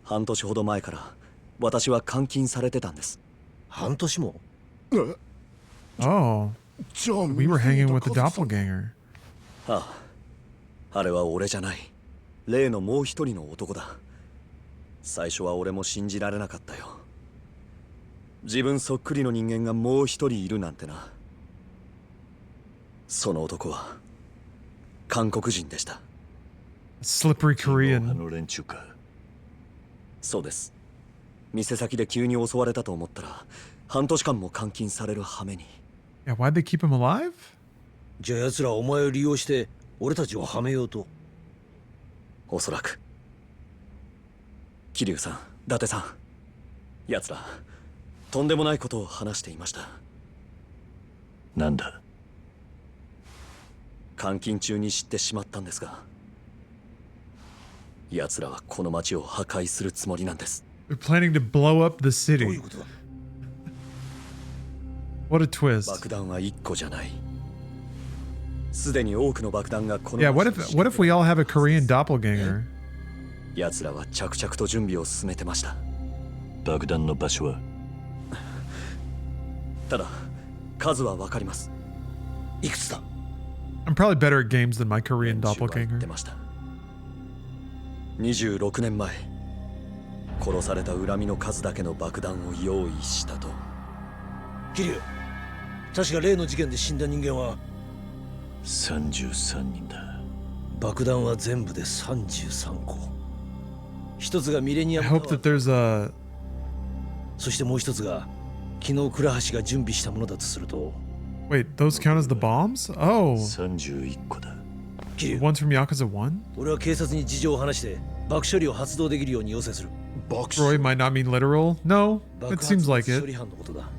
半年ほど前から私は監禁されてたんです。半年も？ Oh, we were hanging with the doppelganger. ああ、あれは俺じゃない。例のもう一人の男だ。最初は俺も信じられなかったよ。自分そっくりの人間がもう一人いるなんてな。その男は韓国人でした。Slippery Korean. そうです。店先で急に襲われたと思ったら半年間も監禁される羽目に。Yeah, why'd they keep him alive? じゃあ奴らはお前を利用して俺たちをはめようと。おそらく。桐生さん、伊達さん、奴らとんでもないことを話していました。なんだ？監禁中に知ってしまったんですが、奴らはこの町を破壊するつもりなんです。They're planning to blow up the city. What a twist. 爆弾は1個じゃない。すでに多くの爆弾がこの Yeah, what if we all have a Korean doppelganger? 奴らは着々と準備を進めてました。爆弾の場所は？ただ、数はわかります。いくつだ？ I'm probably better at games than my Korean doppelganger. 26年前、殺された恨みの数だけの爆弾を用意したと。桐生、確か例の事件で死んだ人間は33人だ。爆弾は全部で33個。一つがミレニアム I hope that there's a そしてもう一つが昨日倉橋が準備したものだとすると。 Wait, those count as the bombs? Oh. 31個だ。One's from Yakuza 1? 俺は警察に事情を話して爆処理を発動できるように要請する。Roy might not mean literal. No, it seems like 処 it. 理班のことだ。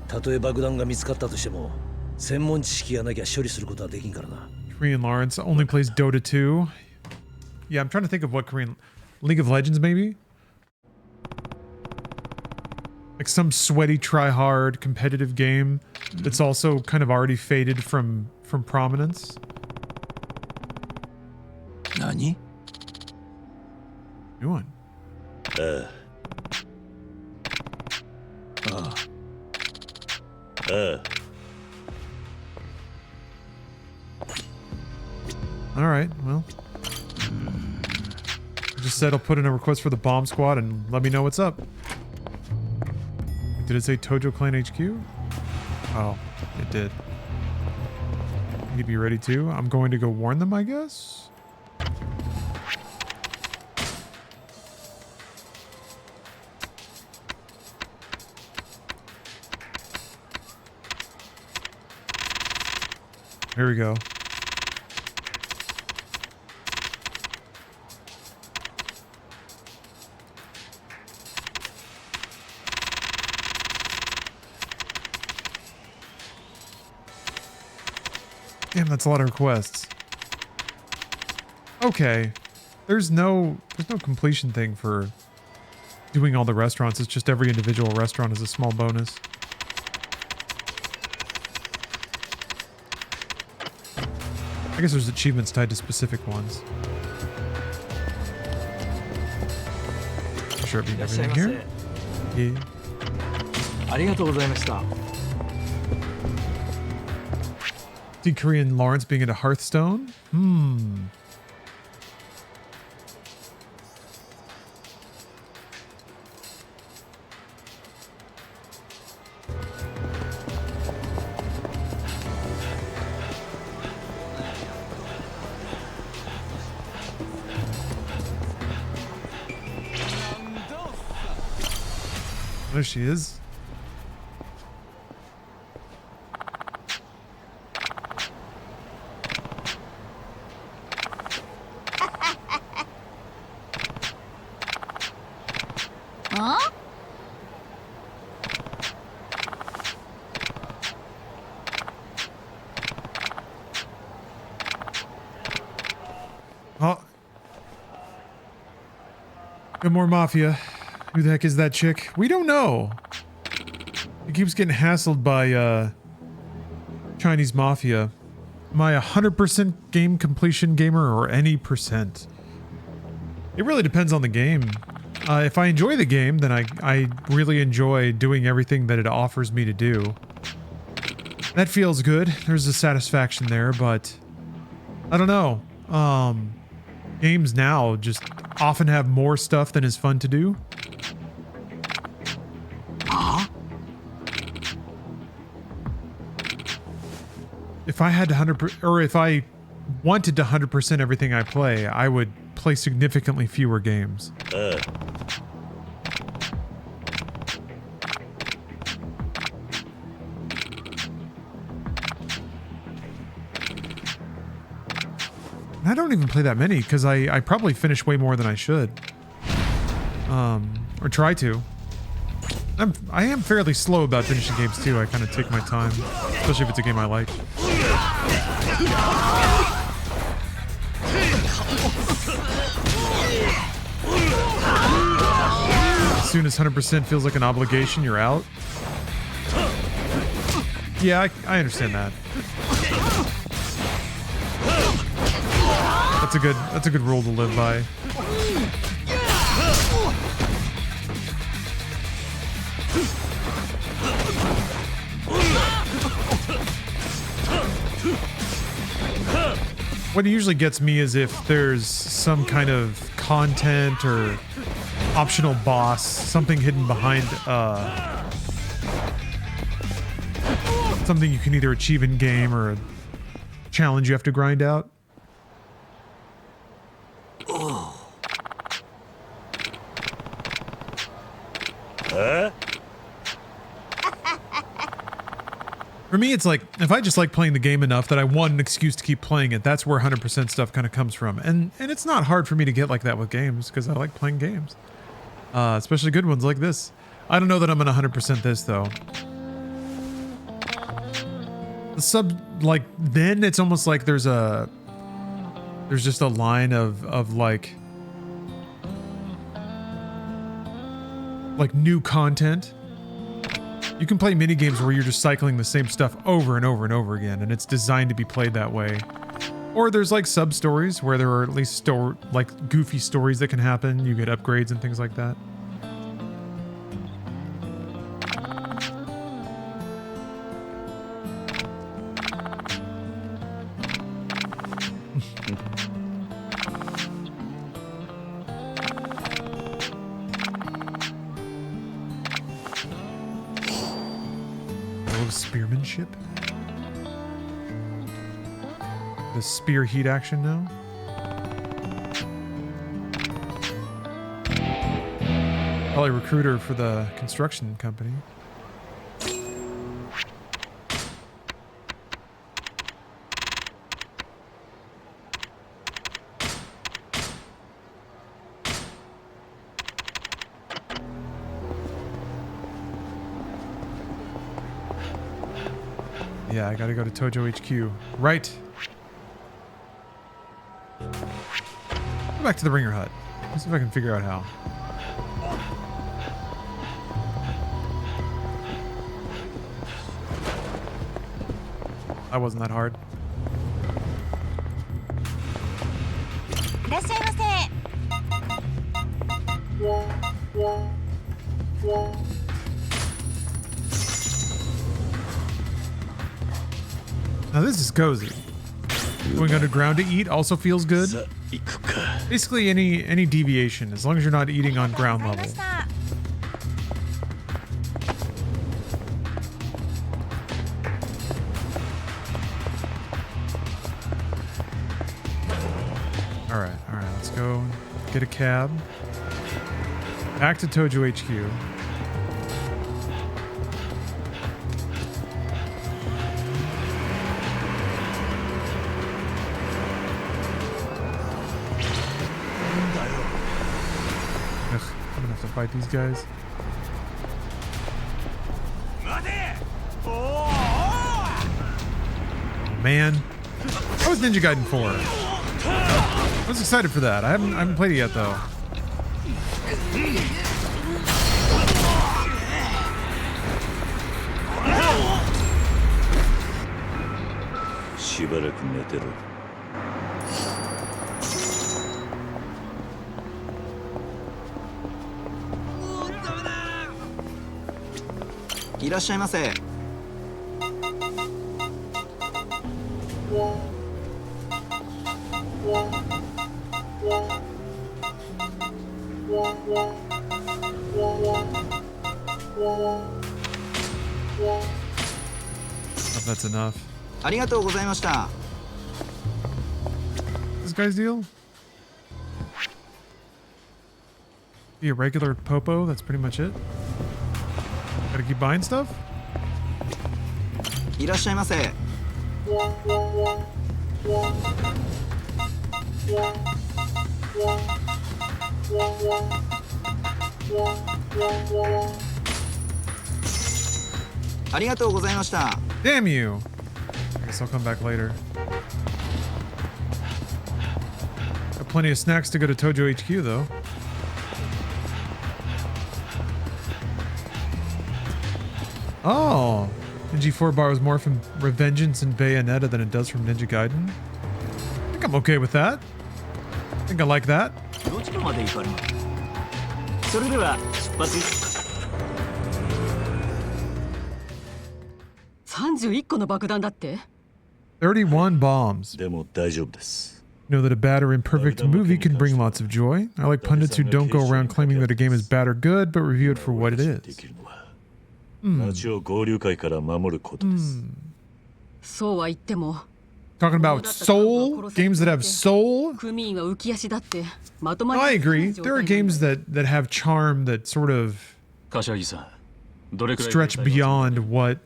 たとえ爆弾が見つかったとしても専門知識がなきゃ処理することはできんからな。 Korean Lawrence only plays Dota 2. Yeah, I'm trying to think of what Korean... League of Legends, maybe? Like some sweaty, try-hard, competitive game that's also kind of already faded from prominence. 何？ New one. ああ。All right, well. I just said I'll put in a request for the bomb squad and let me know what's up. Did it say Tojo Clan HQ? Oh, it did. You'd be ready too? I'm going to go warn them, I guess? Here we go. Damn, that's a lot of requests. Okay. There's no completion thing for doing all the restaurants. It's just every individual restaurant is a small bonus. I guess there's achievements tied to specific ones. Sure, be everything here. Yeah. ありがとうございました。 See Korean Lawrence being into Hearthstone? There she is. Oh. Good more mafia. Who the heck is that chick? We don't know. He keeps getting hassled by Chinese mafia. Am I 100% game completion gamer or any percent? It really depends on the game. If I enjoy the game, then I really enjoy doing everything that it offers me to do. That feels good. There's a satisfaction there, but I don't know. Games now just often have more stuff than is fun to do. If I had to 100%, or if I wanted to 100% everything I play, I would play significantly fewer games. I don't even play that many because I probably finish way more than I should. Or try to. I am fairly slow about finishing games too. I kind of take my time, especially if it's a game I like. As soon as 100% feels like an obligation, you're out. Yeah, I understand that. That's a good rule to live by. What usually gets me is if there's some kind of content or optional boss, something hidden behind something you can either achieve in game or a challenge you have to grind out. For me, it's like, if I just like playing the game enough that I want an excuse to keep playing it, that's where 100% stuff kind of comes from. And it's not hard for me to get like that with games, because I like playing games. Especially good ones like this. I don't know that I'm gonna 100% this, though. The like, then it's almost like there's just a line of like new content. You can play mini games where you're just cycling the same stuff over and over and over again, and it's designed to be played that way. Or there's like sub stories where there are at least like goofy stories that can happen. You get upgrades and things like that. Spearmanship. The spear heat action now. Probably recruiter for the construction company. Yeah, I gotta go to Tojo HQ. Right. Go back to the Ringer Hut. Let's see if I can figure out how. That wasn't that hard. Now this is cozy. Going underground to eat also feels good. Basically any deviation, as long as you're not eating on ground level. Alright, let's go get a cab. Back to Tojo HQ. Fight these guys. Man, how was Ninja Gaiden 4? I was excited for that. I haven't played it yet though. If that's enough. This guy's deal? Be a regular popo, that's pretty much it. Gotta keep buying stuff? Damn you! I guess I'll come back later. Got plenty of snacks to go to Tojo HQ though. Oh! The G4 bar was more from Revengeance and Bayonetta than it does from Ninja Gaiden. I think I'm okay with that. I think I like that. 31個の爆弾だって 31 bombs. でも大丈夫です。 Know that a bad or imperfect movie can bring lots of joy. I like pundits who don't go around claiming that a game is bad or good, but review it for what it is. 街を合流会から守ることです。そうは言っても Talking about soul? Games that have soul? クミンは浮き足だってまとまり I agree. There are games that have charm that sort of stretch beyond what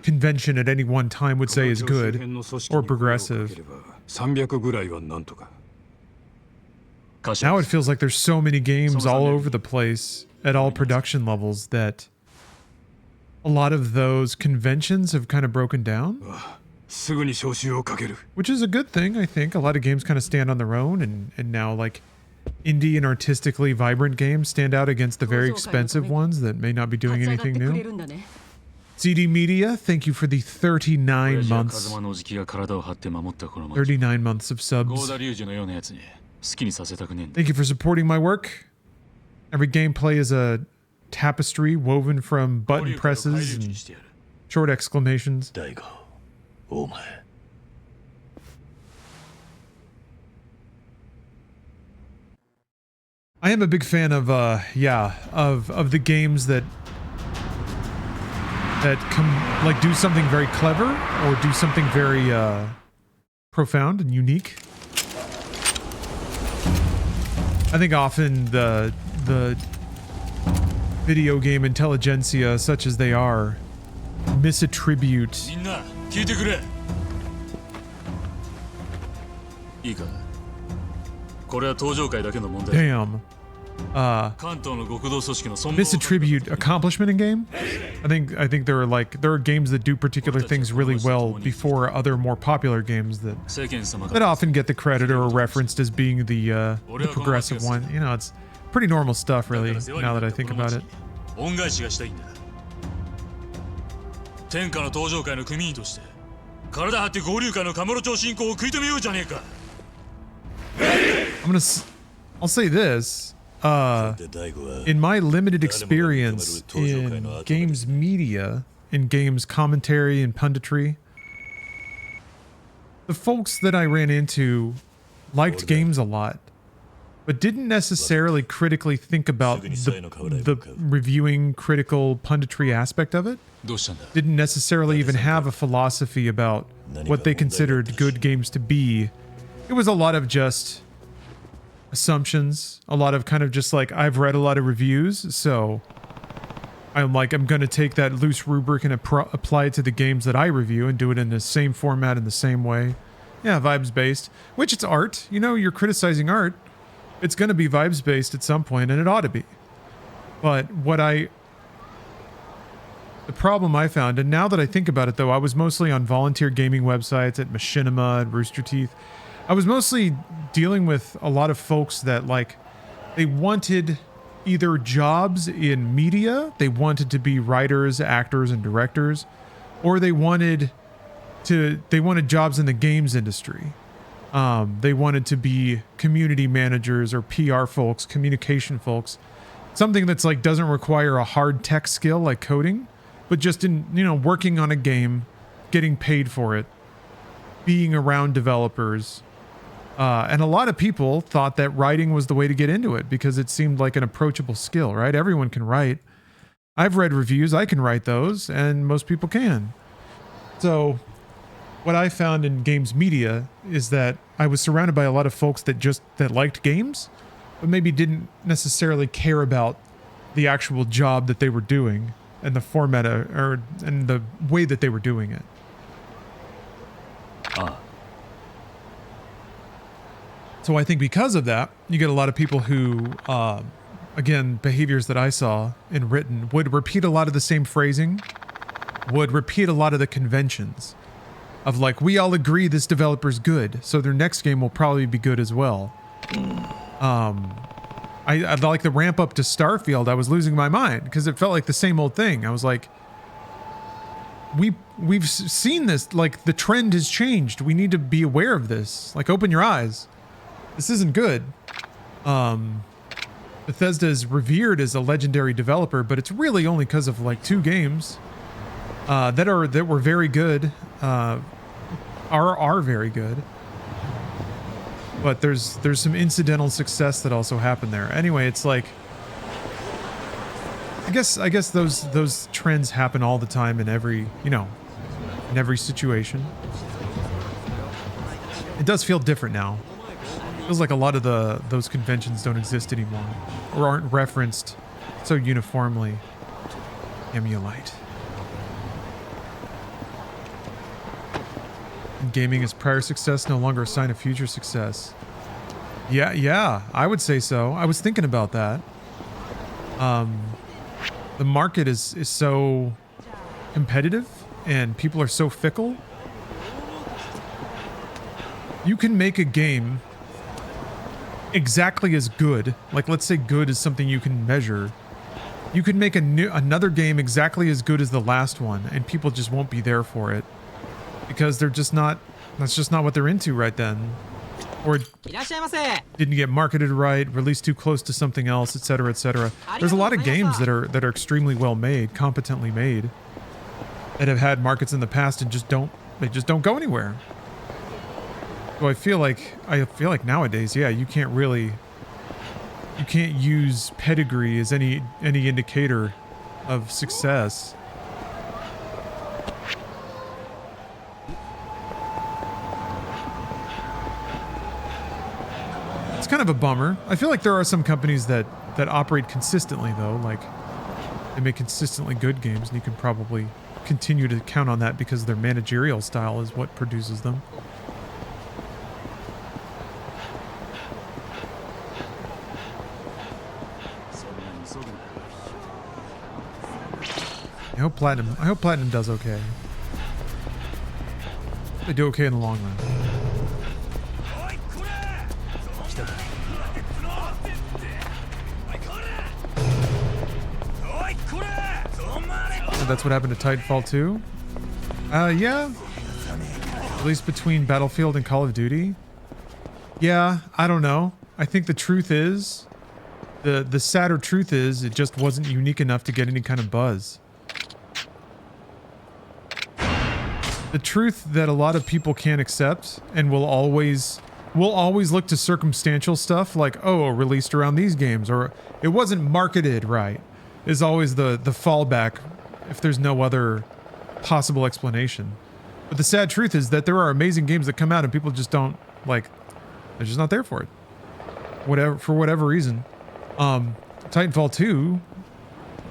convention at any one time would say is good or progressive. Now it feels like there's so many games all over the place at all production levels that a lot of those conventions have kind of broken down. Which is a good thing, I think. A lot of games kind of stand on their own, and now like indie and artistically vibrant games stand out against the very expensive ones that may not be doing anything new. CD Media, thank you for the 39 months. 39 months of subs. Thank you for supporting my work. Every gameplay is a tapestry woven from button presses and short exclamations. I am a big fan of the games that come like do something very clever or do something very profound and unique. I think often the video game intelligentsia, such as they are, misattribute damn misattribute accomplishment in game. I think there are games that do particular things really well before other more popular games that often get the credit or are referenced as being the progressive one. You know, it's pretty normal stuff really now that I think about it. I'm I'll say this. In my limited experience in games media, in games commentary and punditry, the folks that I ran into liked games a lot, but didn't necessarily critically think about the reviewing critical punditry aspect of it. Didn't necessarily even have a philosophy about what they considered good games to be. It was a lot of just assumptions, a lot of kind of just like, I've read a lot of reviews, so I'm going to take that loose rubric and apply it to the games that I review and do it in the same format in the same way. Yeah, vibes based, which it's art. You know, you're criticizing art. It's going to be vibes based at some point, and it ought to be. But the problem I found, and now that I think about it though, I was mostly on volunteer gaming websites at Machinima and Rooster Teeth. I was mostly dealing with a lot of folks that like, they wanted either jobs in media, they wanted to be writers, actors, and directors, or they wanted jobs in the games industry. They wanted to be community managers or PR folks, communication folks, something that's like doesn't require a hard tech skill like coding, but just in, you know, working on a game, getting paid for it, being around developers. And a lot of people thought that writing was the way to get into it because it seemed like an approachable skill, right? Everyone can write. I've read reviews, I can write those, and most people can. So what I found in games media is that I was surrounded by a lot of folks that liked games, but maybe didn't necessarily care about the actual job that they were doing and the format and the way that they were doing it. So I think because of that, you get a lot of people who, again, behaviors that I saw in written would repeat a lot of the same phrasing, would repeat a lot of the conventions of like, we all agree this developer's good, so their next game will probably be good as well. I like the ramp up to Starfield. I was losing my mind because it felt like the same old thing. I was like, we've seen this, like the trend has changed. We need to be aware of this. Like, open your eyes. This isn't good. Bethesda is revered as a legendary developer, but it's really only because of like 2 games that were very good. Are very good. But there's some incidental success that also happened there. Anyway, it's like, I guess those trends happen all the time in every, in every situation. It does feel different now. It feels like a lot of those conventions don't exist anymore, or aren't referenced so uniformly. Emulate. Gaming is prior success, no longer a sign of future success. Yeah, I would say so. I was thinking about that. The market is so competitive and people are so fickle. You can make a game exactly as good. Like, let's say good is something you can measure. You can make another game exactly as good as the last one, and people just won't be there for it. Because they're just not, that's just not what they're into right then. Or didn't get marketed right, released too close to something else, etc., etc. There's a lot of games that are extremely well made, competently made, that have had markets in the past and just don't go anywhere. So I feel like nowadays, yeah, you can't use pedigree as any indicator of success. It's kind of a bummer. I feel like there are some companies that operate consistently though, like they make consistently good games, and you can probably continue to count on that because their managerial style is what produces them. I hope Platinum does okay. They do okay in the long run. So that's what happened to Titanfall 2? Yeah. At least between Battlefield and Call of Duty. Yeah, I don't know. I think the truth is, the sadder truth is, it just wasn't unique enough to get any kind of buzz. The truth that a lot of people can't accept and will always look to circumstantial stuff like, oh, released around these games, or it wasn't marketed right, is always the fallback if there's no other possible explanation. But the sad truth is that there are amazing games that come out and people just don't, like, they're just not there for it. For whatever reason. Titanfall 2,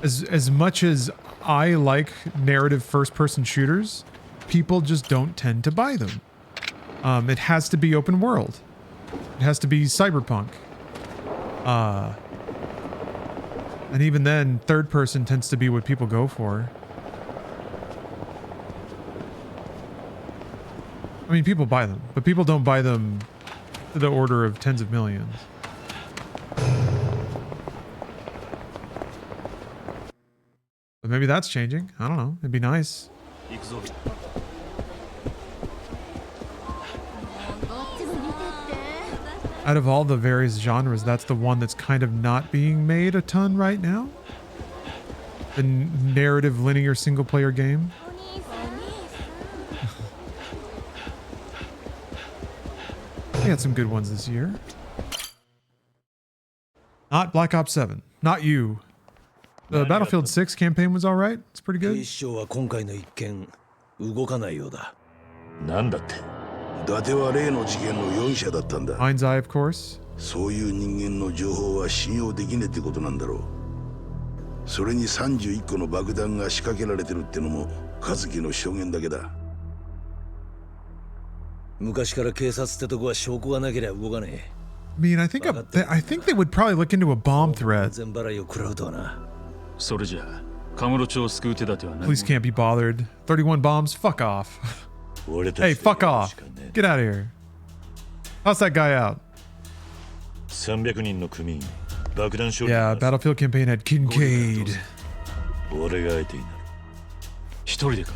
as much as I like narrative first-person shooters, people just don't tend to buy them. It has to be open world. It has to be cyberpunk. And even then, third person tends to be what people go for. I mean, people buy them, but people don't buy them to the order of tens of millions. But maybe that's changing. I don't know. It'd be nice. Out of all the various genres, that's the one that's kind of not being made a ton right now. The narrative linear single player game. We had some good ones this year. Not Black Ops 7. Not you. The Battlefield 6 campaign was alright. It's pretty good. Mind's Eye, of course. そういう人間の情報は信用できねえってことなんだろう。それに31個の爆弾が仕掛けられてるってのも和樹の証言だけだ。昔から警察ってとこは証拠がなければ動かねえ。I mean, I think they would probably look into a bomb threat. 全払いを食らうとはな。それじゃあカムロ町を救う手立てはない。 Police can't be bothered. 31 bombs? Fuck off. Hey, fuck off. Get out of here. Toss that guy out. 300人の組員、爆弾処理。 Yeah, Battlefield campaign had Kincaid. 俺が相手になる。一人でか。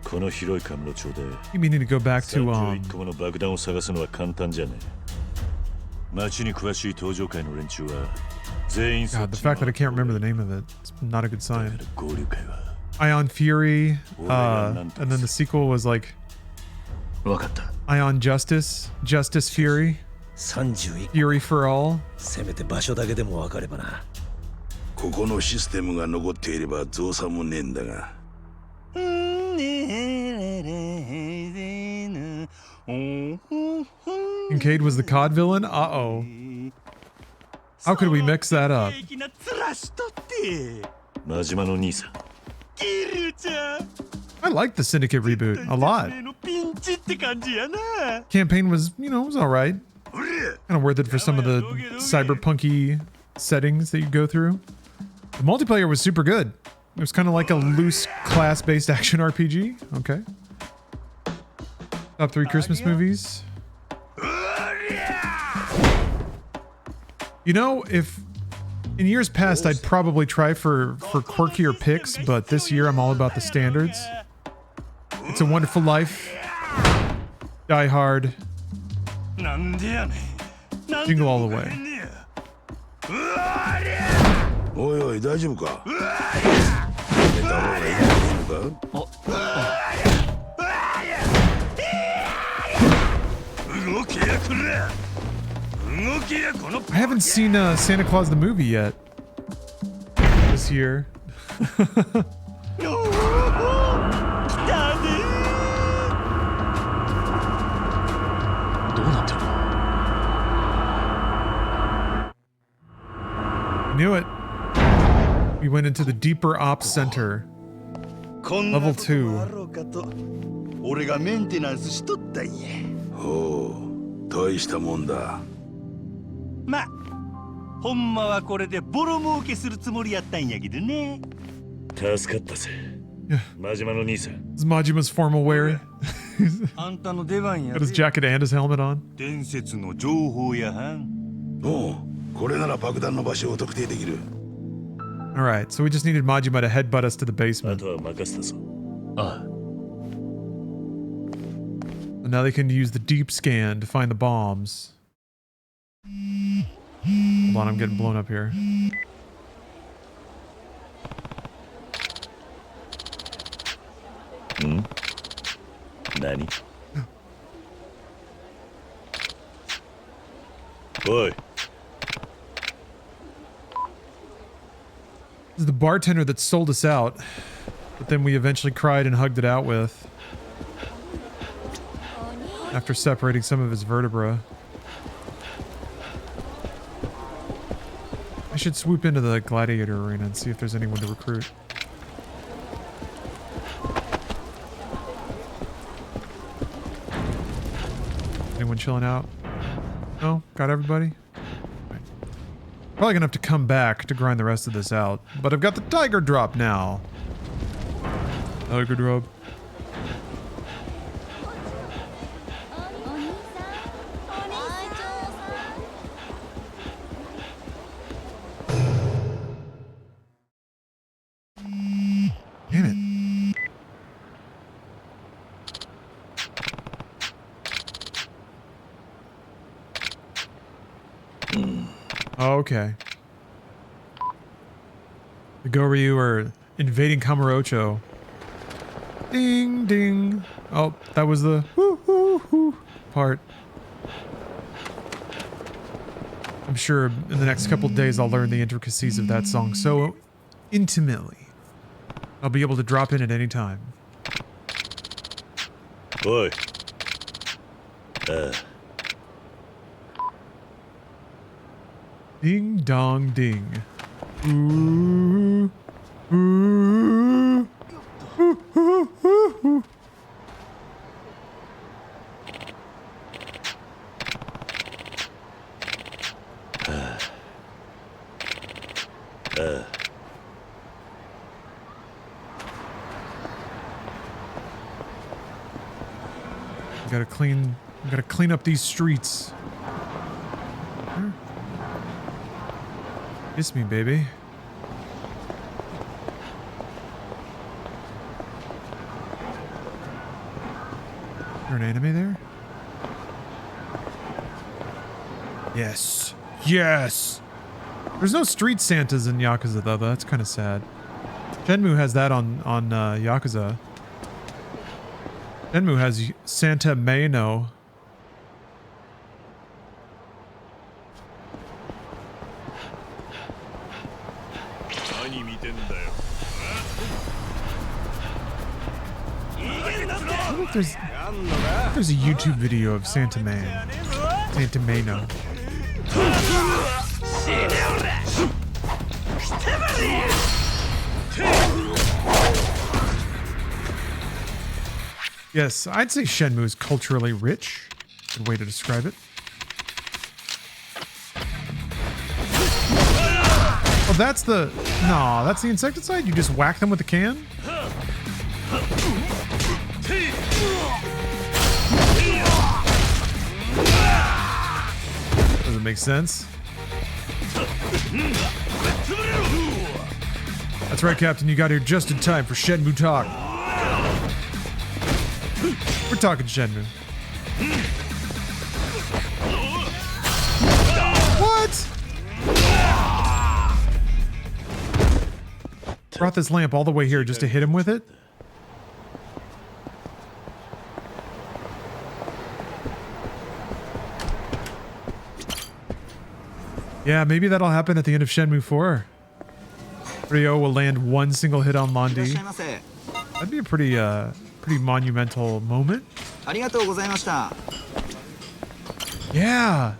この広いカムロ町で You mean to go back to 31個もの爆弾を探すのは簡単じゃねえ。町に詳しい登場会の連中は全員 God, the fact that I can't remember the name of it, it's not a good sign. Ion Fury, and then the sequel was like Ion Justice, Justice Fury, 31 Fury for All. せめて場所だけでも分かればな。ここのシステムが残っていれば増産もねえんだが。 Kincaid was the COD villain? Uh-oh. How could we mix that up? 真島の兄さん。 I liked the Syndicate reboot a lot. Campaign was, you know, was alright. Kind of worth it for some of the cyberpunky settings that you go through. The multiplayer was super good. It was kind of like a loose class-based action RPG. Okay. Top 3 Christmas movies. You know, if in years past I'd probably try for quirkier picks, but this year I'm all about the standards. It's a Wonderful Life, Die Hard, Jingle All the Way. おいおい大丈夫か？寝た方がいいのか？動けやくれ！動けやこの I haven't seen Santa Claus the movie yet this year. Knew it. We went into the deeper ops center. Level 2. 俺がメンテナンスしとったんや。ほう、大したもんだ。ま、ほんまはこれでボロ儲けするつもりやったんやけどね。助かったぜ。真島の兄さん。Is Majima's formal wear? あんたの出番や Got his jacket and his helmet on. 伝説の情報やはん。おう、これなら爆弾の場所を特定できる。Alright, so we just needed Majima to headbutt us to the basement. あとは任せたぞ。ああ。And now they can use the deep scan to find the bombs. Hold on, I'm getting blown up here. Nani? Boy. This is the bartender that sold us out, but then we eventually cried and hugged it out with. After separating some of his vertebra. I should swoop into the gladiator arena and see if there's anyone to recruit. Anyone chilling out? No? Got everybody? Right. Probably gonna have to come back to grind the rest of this out. But I've got the tiger drop now. Tiger drop. Damn it. Okay. The Goryu are invading Kamurocho. Ding, ding. Oh, that was the whoo, whoo, whoo part. I'm sure in the next couple of days I'll learn the intricacies of that song so intimately. I'll be able to drop in at any time. Boy. Ding dong ding. Ooh. Ooh. Ooh, ooh, ooh, ooh. Gotta clean up these streets. Kiss me, baby. Is there an enemy there? Yes. Yes! There's no street Santas in Yakuza, though. That's kind of sad. Shenmue has that on Yakuza. Shenmue has Santa Maino. I think there's a YouTube video of Santa Maino. Yes, I'd say Shenmue is culturally rich. Good way to describe it. Oh, that's the insecticide? You just whack them with a can? Doesn't make sense. That's right, Captain. You got here just in time for Shenmue talk. We're talking Shenmue. What? Brought this lamp all the way here just to hit him with it? Yeah, maybe that'll happen at the end of Shenmue 4. Ryo will land one single hit on Londi. That'd be a pretty monumental moment. Yeah.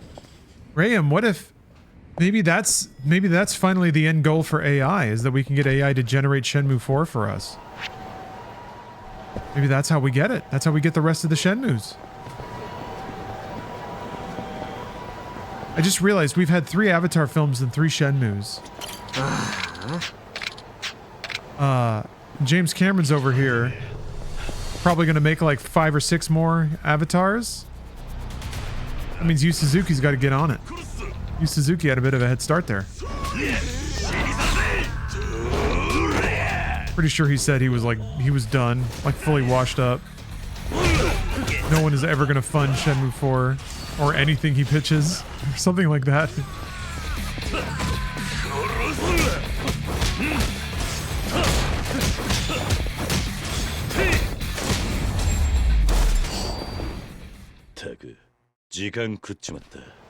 Rayam, what if maybe that's finally the end goal for AI, is that we can get AI to generate Shenmue 4 for us. Maybe that's how we get it. That's how we get the rest of the Shenmues. I just realized we've had 3 Avatar films and 3 Shenmues. James Cameron's over here. Probably gonna make like 5 or 6 more Avatars. That means Yu Suzuki's got to get on it. Yu Suzuki had a bit of a head start there. Pretty sure he said he was done, like fully washed up. No one is ever gonna fund Shenmue 4 or anything he pitches, or something like that.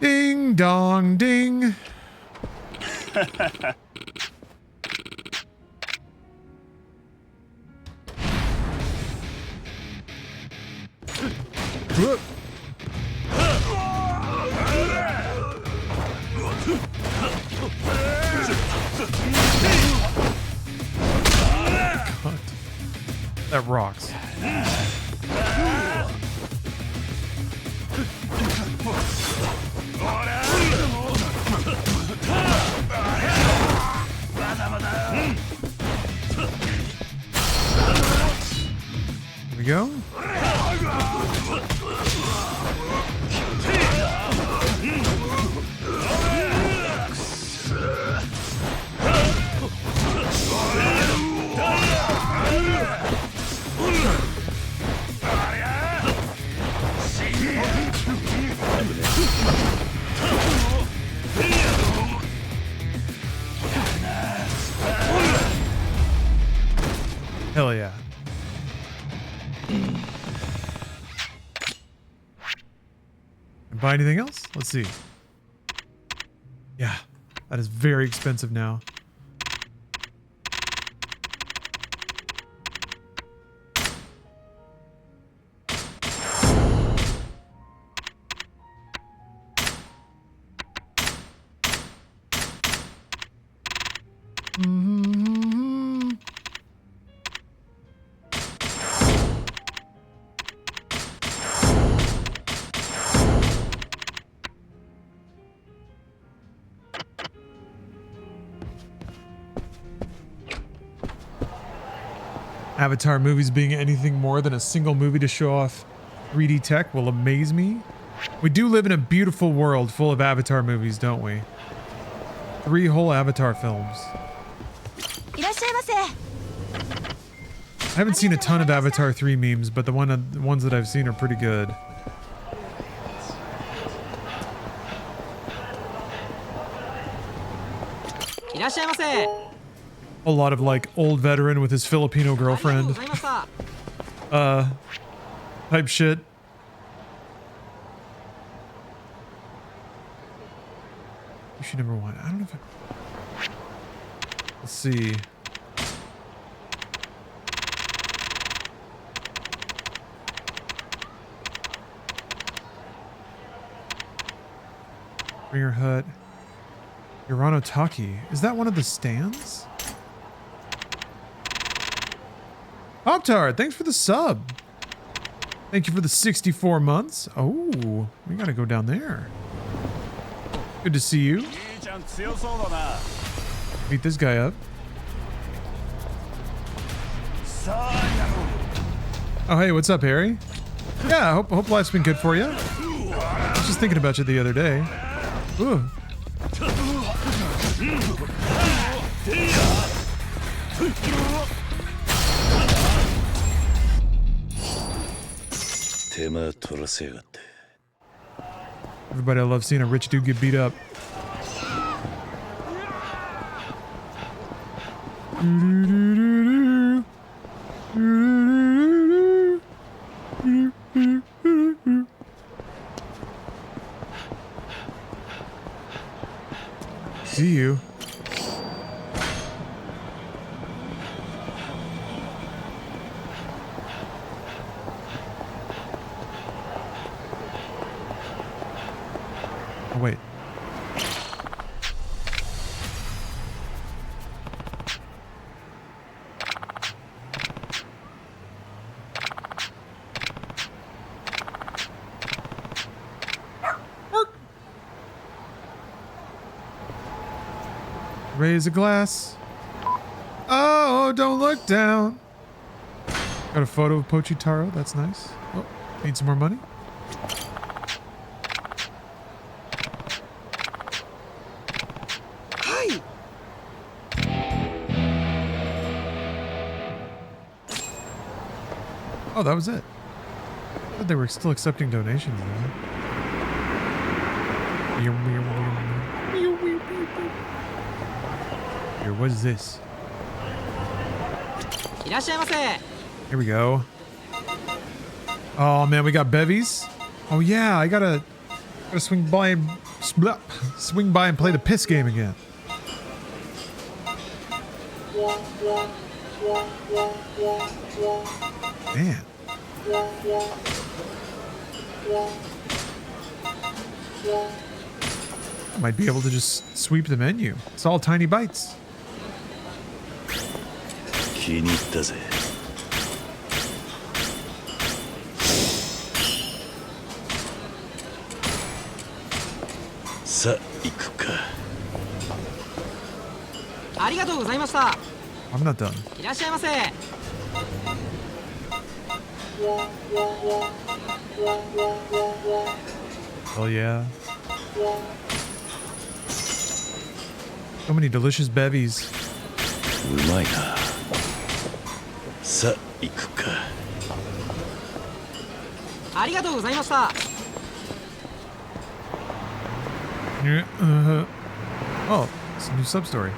Ding dong ding. Whoop. God. That rocks. Here we go. Hell yeah. Buy anything else? Let's see. Yeah, that is very expensive now. Avatar movies being anything more than a single movie to show off 3D tech will amaze me. We do live in a beautiful world full of Avatar movies, don't we? 3 whole Avatar films. I haven't seen a ton of Avatar 3 memes, but the ones that I've seen are pretty good. A lot of like old veteran with his Filipino girlfriend. Type shit. Issue number 1. I don't know if let's see. Bringer Hut. Urano Taki. Is that one of the stands? Pop-Tart, thanks for the sub. Thank you for the 64 months. Oh, we gotta go down there. Good to see you. Beat this guy up. Oh, hey, what's up, Harry? Yeah, hope life's been good for you. I was just thinking about you the other day. Ooh. Everybody, I love seeing a rich dude get beat up. See you. Oh, wait. Raise a glass. Oh, don't look down. Got a photo of Pochitaro. That's nice. Oh, need some more money? Hi. Oh, that was it. I thought they were still accepting donations, man. Here, what is this? Here we go. Oh man, we got bevies. Oh yeah, I gotta swing by and play the piss game again. Man. I might be able to just sweep the menu. It's all tiny bites. I'm not done. Oh yeah. So many delicious bevies. Oh, it's a new sub story.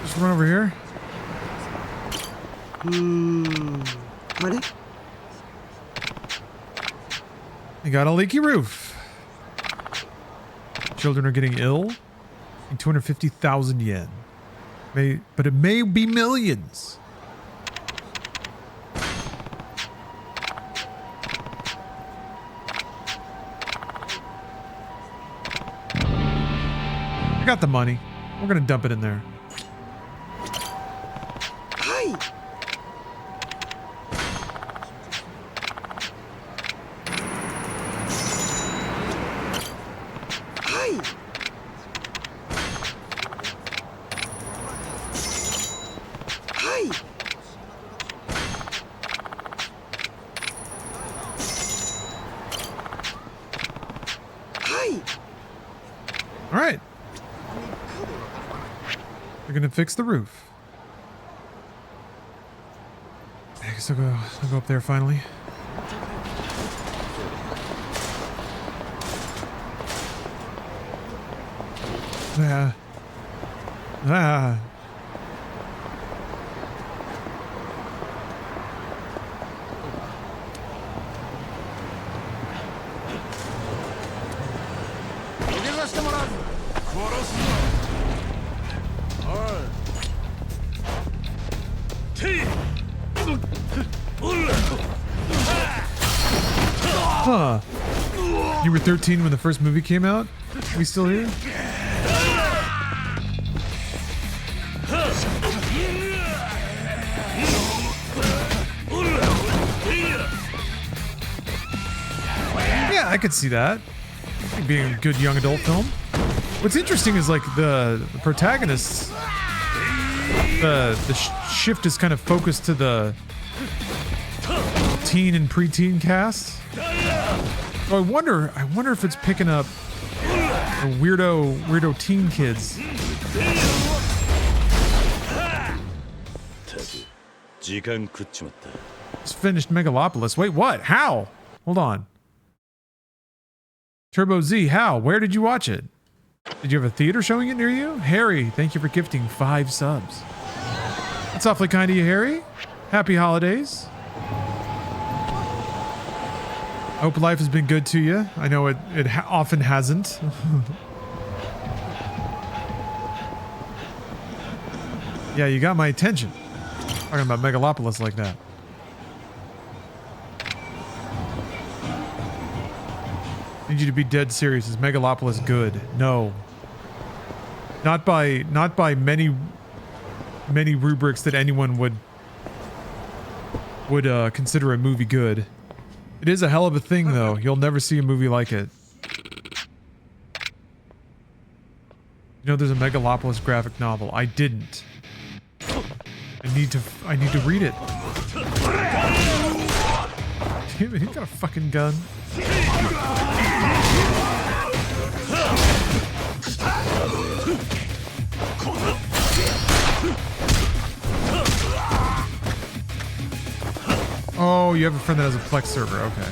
Just run over here. You got a leaky roof. Children are getting ill. 250,000 yen. But it may be millions. I got the money. We're gonna dump it in there. Hi. Hi. Hi. They're gonna fix the roof. I guess I'll go up there finally. Ah. Huh. You were 13 when the first movie came out? We still here? Yeah, I could see that. Being a good young adult film. What's interesting is like the protagonists, the shift is kind of focused to the teen and preteen cast. So I wonder if it's picking up the weirdo teen kids. Just finished Megalopolis. Wait, what? How? Hold on. Turbo Z, how? Where did you watch it? Did you have a theater showing it near you? Harry, thank you for gifting 5 subs. That's awfully kind of you, Harry. Happy holidays. I hope life has been good to you. I know it often hasn't. Yeah, you got my attention. Talking about Megalopolis like that. I need you to be dead serious. Is Megalopolis good? No. Not by many rubrics that anyone would consider a movie good. It is a hell of a thing, though. You'll never see a movie like it. You know, there's a Megalopolis graphic novel. I didn't. I need to read it. Damn it, he's got a fucking gun. Oh, you have a friend that has a Plex server. Okay.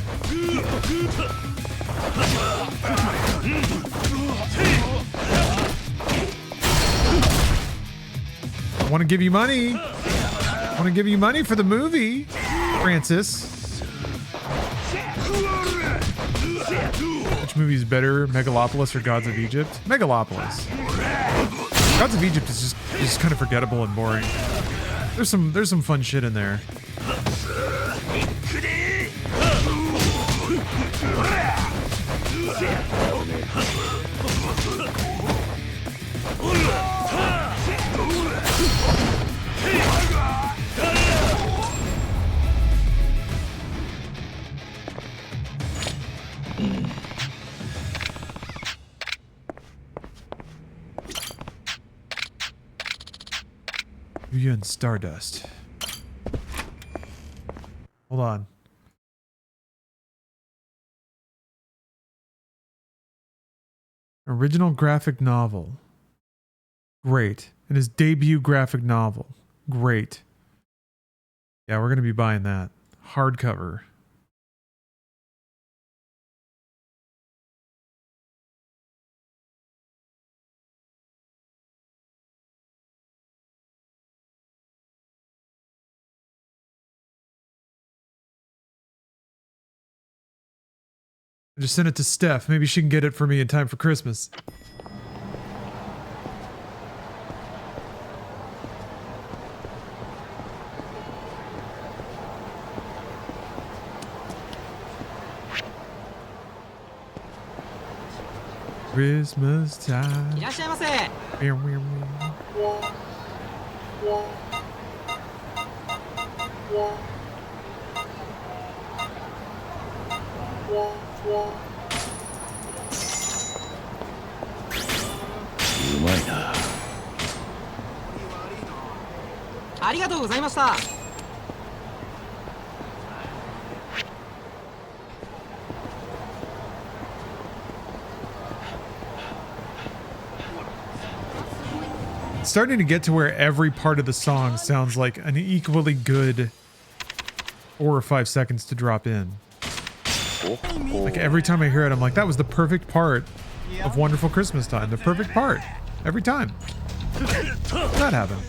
I want to give you money. I want to give you money for the movie, Francis. Which movie is better, Megalopolis or Gods of Egypt? Megalopolis. Gods of Egypt is just kind of forgettable and boring. There's some fun shit in there. You and Stardust. Hold on. Original graphic novel. Great. And his debut graphic novel. Great. Yeah, we're going to be buying that. Hardcover. I just sent it to Steph. Maybe she can get it for me in time for Christmas. Christmas time. いらっしゃいませ。 うまいな。ありがとうございました。 All It's starting to get to where every part of the song sounds like an equally good 4 or 5 seconds to drop in. Like every time I hear it, I'm like, that was the perfect part of Wonderful Christmas Time. The perfect part. Every time. That happened.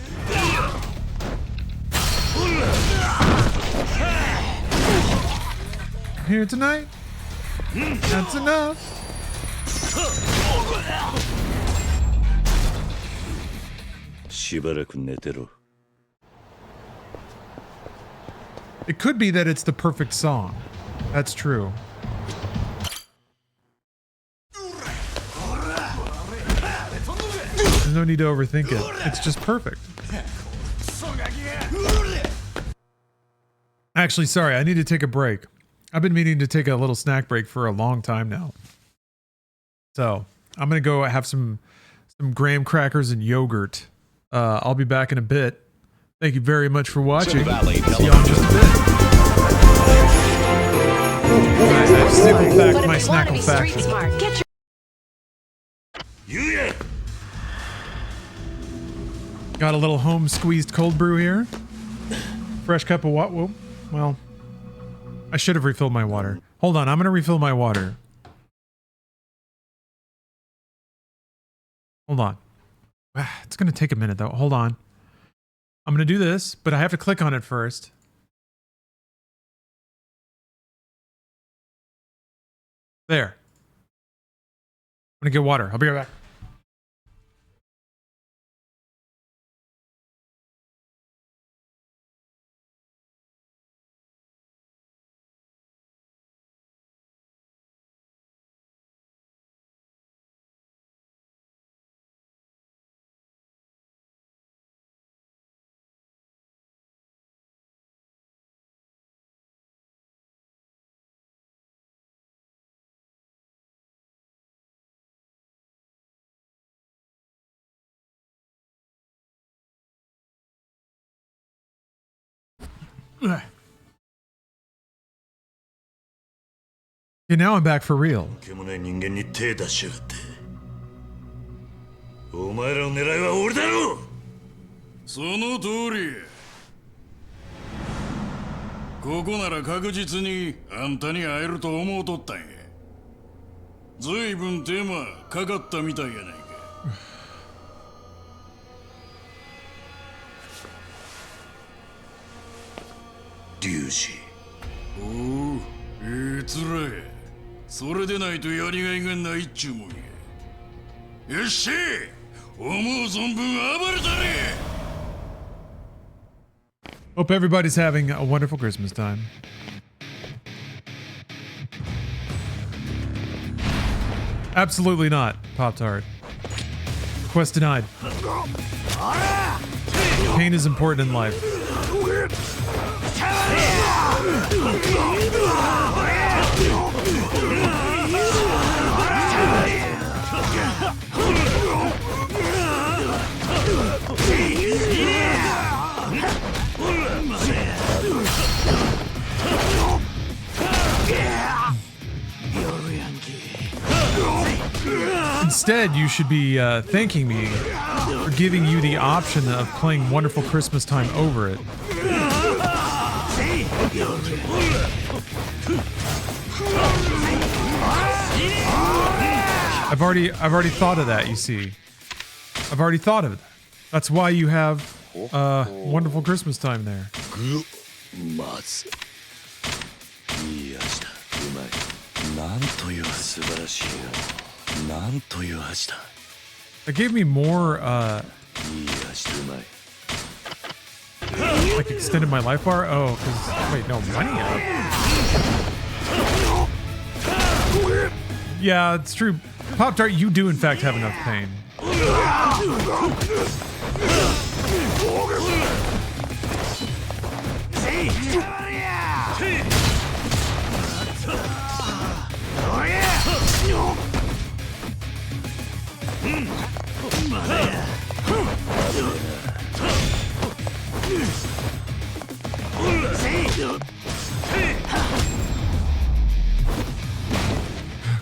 Here tonight. That's enough. It could be that it's the perfect song. That's true. There's no need to overthink it. It's just perfect. Actually, sorry, I need to take a break. I've been meaning to take a little snack break for a long time now. So I'm gonna go have some graham crackers and yogurt. I'll be back in a bit. Thank you very much for watching. See y'all in just a bit. My snackle faction. Got a little home squeezed cold brew here. Fresh cup of what? Well, I should have refilled my water. Hold on, I'm gonna refill my water. Hold on. It's gonna take a minute though. Hold on. I'm gonna do this, but I have to click on it first. There. I'm gonna get water. I'll be right back. Okay, now I'm back for real. お前らの狙いは俺だろ。その通り。ここなら確実にあんたに会えると思うとったんや。ずいぶん手間かかったみたいやないか。龍二。おお、ええ面や。それでないとやりがいがないっちゅうもんや。よっしゃ、思う存分暴れたれ。Hope everybody's having a wonderful Christmas time. Absolutely not, Pop-Tart. Request denied. Pain is important in life. Instead, you should be thanking me for giving you the option of playing Wonderful Christmas Time over it. I've already thought of that, you see. I've already thought of it. That's why you have Wonderful Christmas Time there. That gave me more like extended my life bar? Oh, because wait, no, money up. Yeah, it's true. Pop-Tart, you do in fact have enough pain.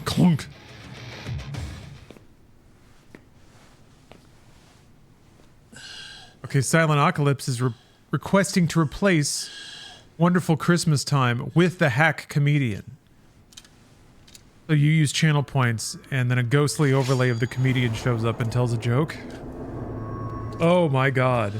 Clunk. Okay, Silent Apocalypse is requesting to replace Wonderful Christmas Time with the hack comedian. So you use channel points, and then a ghostly overlay of the comedian shows up and tells a joke. Oh my god.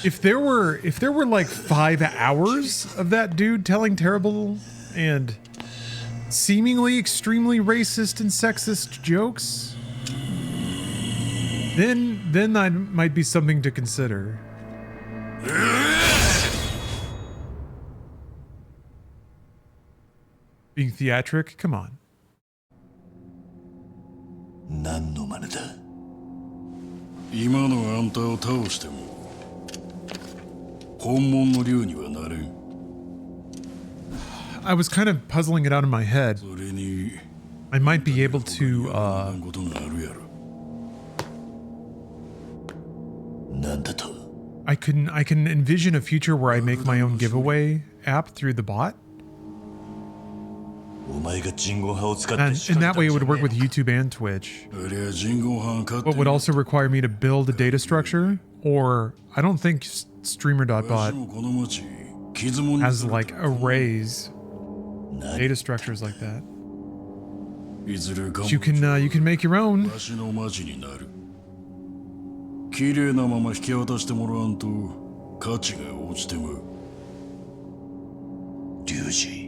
If there were like 5 hours of that dude telling terrible and seemingly extremely racist and sexist jokes, then that might be something to consider. Being theatric? Come on. 何の真似だ。今のあんたを倒しても本物の竜にはなれん。 I was kind of puzzling it out in my head. I might be able to I can envision a future where I make my own giveaway app through the bot. And in that way it would work with YouTube and Twitch. But would also require me to build a data structure, or I don't think streamer.bot has like arrays, data structures like that. You can make your own. 綺麗なまま引き渡してもらわんと価値が落ちてまう。龍二。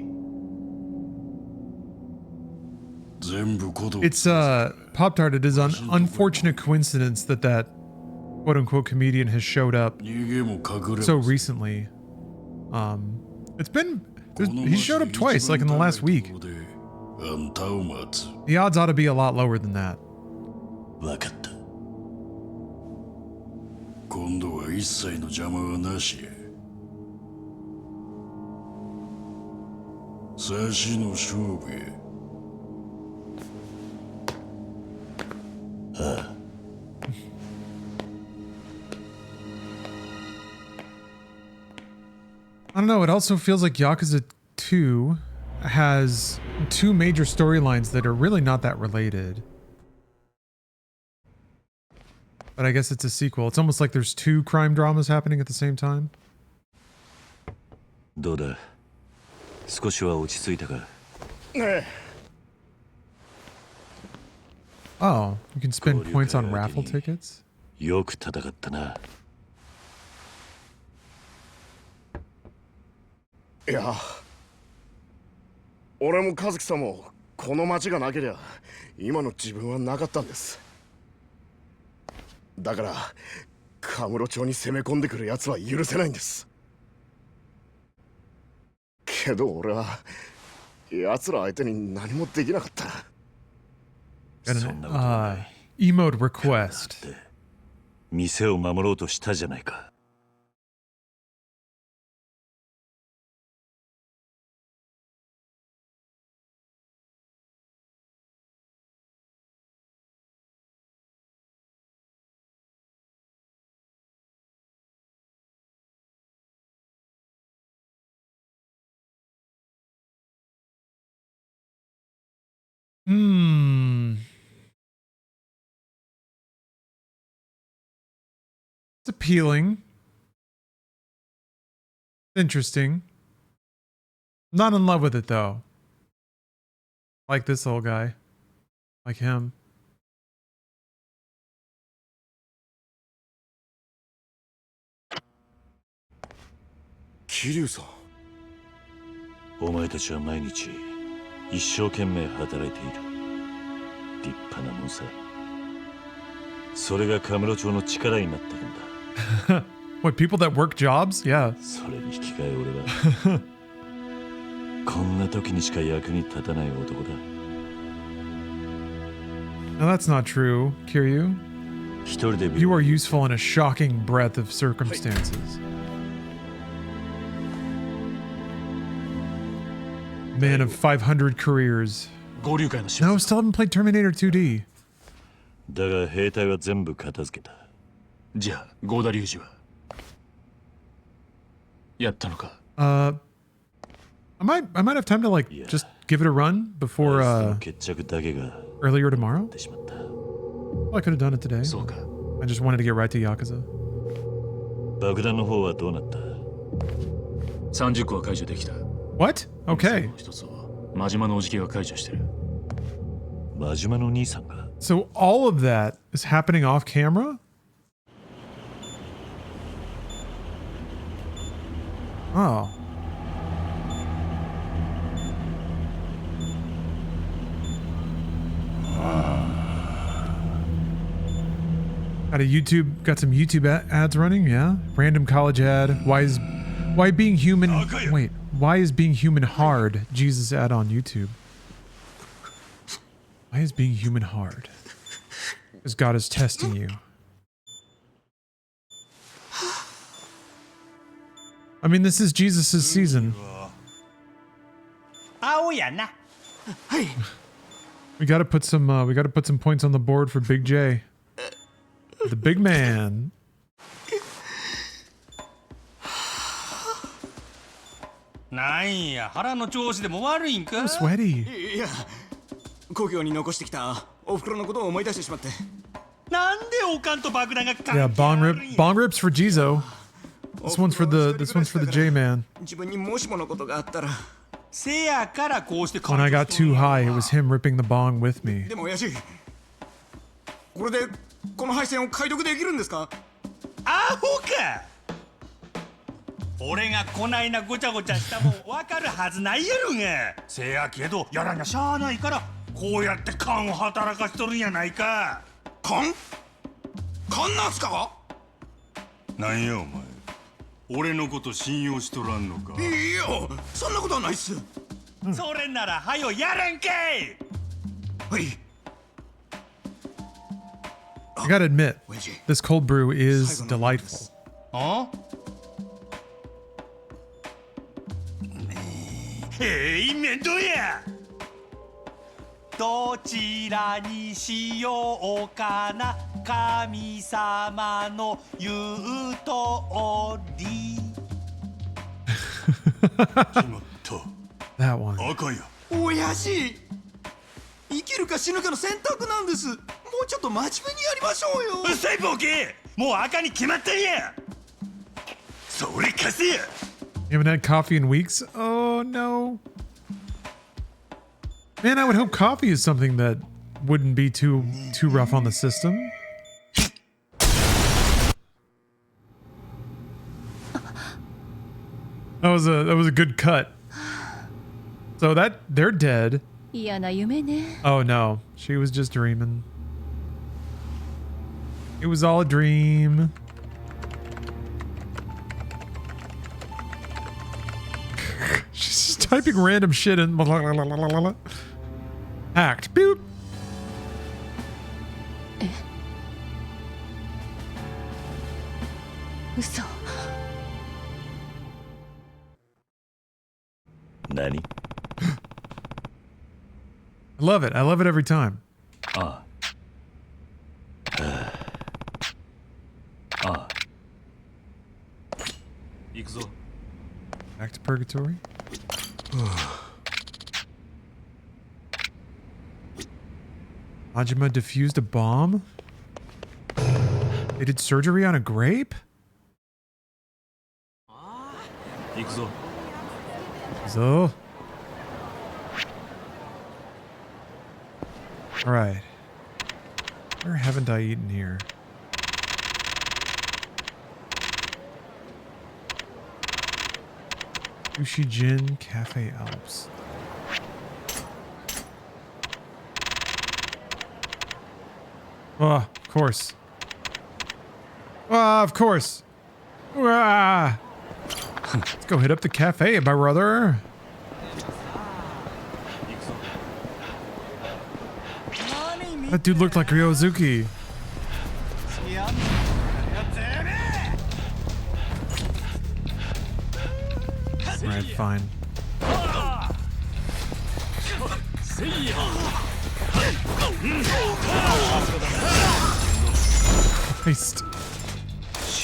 It's Pop-Tart, it is an unfortunate coincidence that quote-unquote comedian has showed up so recently. He showed up twice, like in the last week. The odds ought to be a lot lower than that. 今度は一切の邪魔はなしや。差しの勝負や。ああ。I don't know, it also feels like Yakuza 2 has 2 major storylines that are really not that related. But I guess it's a sequel. It's almost like there's 2 crime dramas happening at the same time. どうだ少しは落ち着いたか Oh, you can spend points on raffle tickets? よく戦ったな。いや、俺も和樹さんもこの町がなけりゃ今の自分はなかったんです。だからカムロ町に攻め込んでくる奴は許せないんです。けど俺は奴ら相手に何もできなかった。Emote request. 店を守ろうとしたじゃないか。It's appealing. Interesting. Not in love with it though. Like this old guy. Like him. Kiryu さん。お前たちは毎日一生懸命働いている。立派なもんさ。それがカムロ町の力になってるんだ。What, people that work jobs? Yeah. それに引き換え俺はこんな時にしか役に立たない男だ。No, that's not true, Kiryu. You are useful in a shocking breadth of circumstances. Man of 500 careers. No, still haven't played Terminator 2D. だが兵隊は全部片付けた。じゃあ、ゴーダ龍二はやったのか。I might have time to like just give it a run before earlier tomorrow. Well, I could have done it today. I just wanted to get right to Yakuza. 爆弾の方はどうなった？ 30個は解除できた。 What? Okay. 一つは真島のおじきが解除してる。真島の兄さんが。 So all of that is happening off camera? Oh. Got some YouTube ads running, yeah? Random college ad. Why is being human hard? Jesus ad on YouTube. Why is being human hard? Because God is testing you. I mean, this is Jesus' season. We gotta put some points on the board for Big J. The big man. I'm sweaty. 故郷に残してきたお袋のことを思い出してしまって。なんでおかんと爆弾が Yeah, bong rips for Jizo. This one's for the J man. 自分にもしものことがあったら。 せやからこうして When I got too high, it was him ripping the bong with me. でも親父、これでこの配線を解読できるんですか？アホか！俺がこないなごちゃごちゃしたもんわかるはずないやろが。せやけどやらにゃしゃあないからこうやって勘を働かしとるんやないか。勘なんすか？なんやお前。俺のこと信用しとらんのか？いや、そんなことはないっす。それならはよやれんけい。はい。 I gotta admit, this cold brew is delightful. 面倒や。どちらにしようかな、神様の言うとおり。That one. 赤や。親父、生きるか死ぬかの選択なんです。もうちょっと真面目にやりましょうよ。うっさいボケ。もう赤に決まったんや。それ貸せや。 You haven't had coffee in weeks? Oh no. Man, I would hope coffee is something that wouldn't be too rough on the system. That was a good cut. So they're dead. Oh no, she was just dreaming. It was all a dream. She's just typing random shit in. Act. Boop. Nani? I love it. I love it every time. Back to purgatory. Majima defused a bomb? They did surgery on a grape? So. Alright. Where haven't I eaten here? Sushi Jin Cafe Alps. Oh, of course. Of course. Let's go hit up the cafe, my brother. That dude looked like Ryozuki. Alright, fine.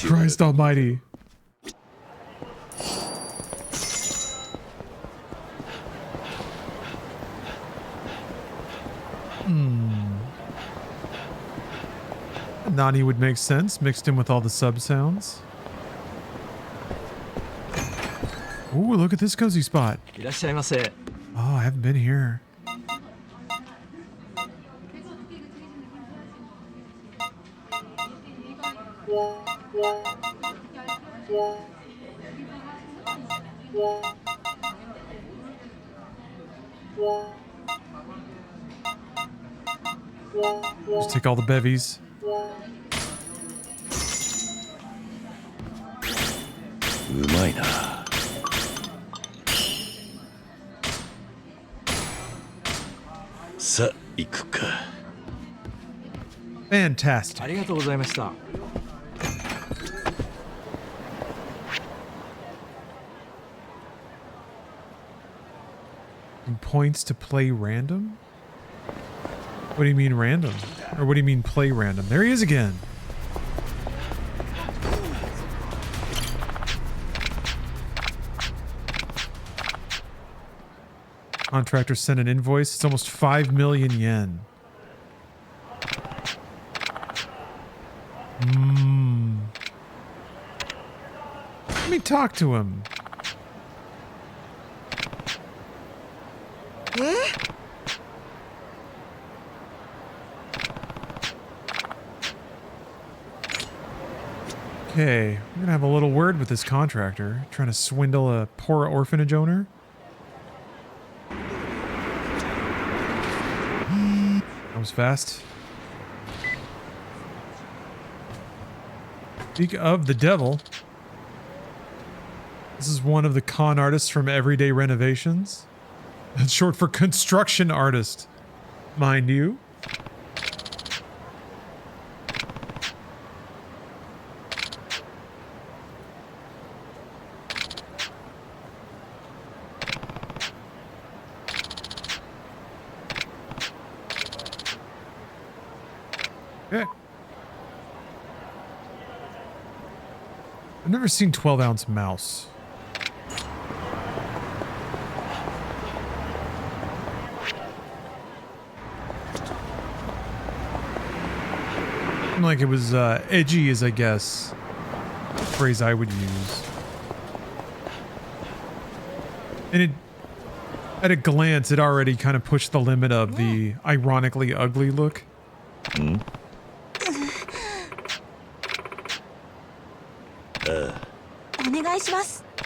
Christ almighty. Nani would make sense, mixed in with all the sub sounds. Ooh, look at this cozy spot. いらっしゃいませ。 Oh, I haven't been here. Just take all the bevies. うまいな。さあ行くか。 Fantastic. ありがとうございました。 Points to play random? What do you mean random? Or what do you mean play random? There he is again. Contractor sent an invoice. It's almost 5 million yen. Let me talk to him. Okay, we're gonna have a little word with this contractor, trying to swindle a poor orphanage owner. That was fast. Speak of the devil. This is one of the con artists from Everyday Renovations. That's short for construction artist, mind you. Okay. I've never seen 12-ounce mouse. Like it was edgy is, I guess, the phrase I would use. And it, at a glance, it already kind of pushed the limit of the ironically ugly look. Hmm?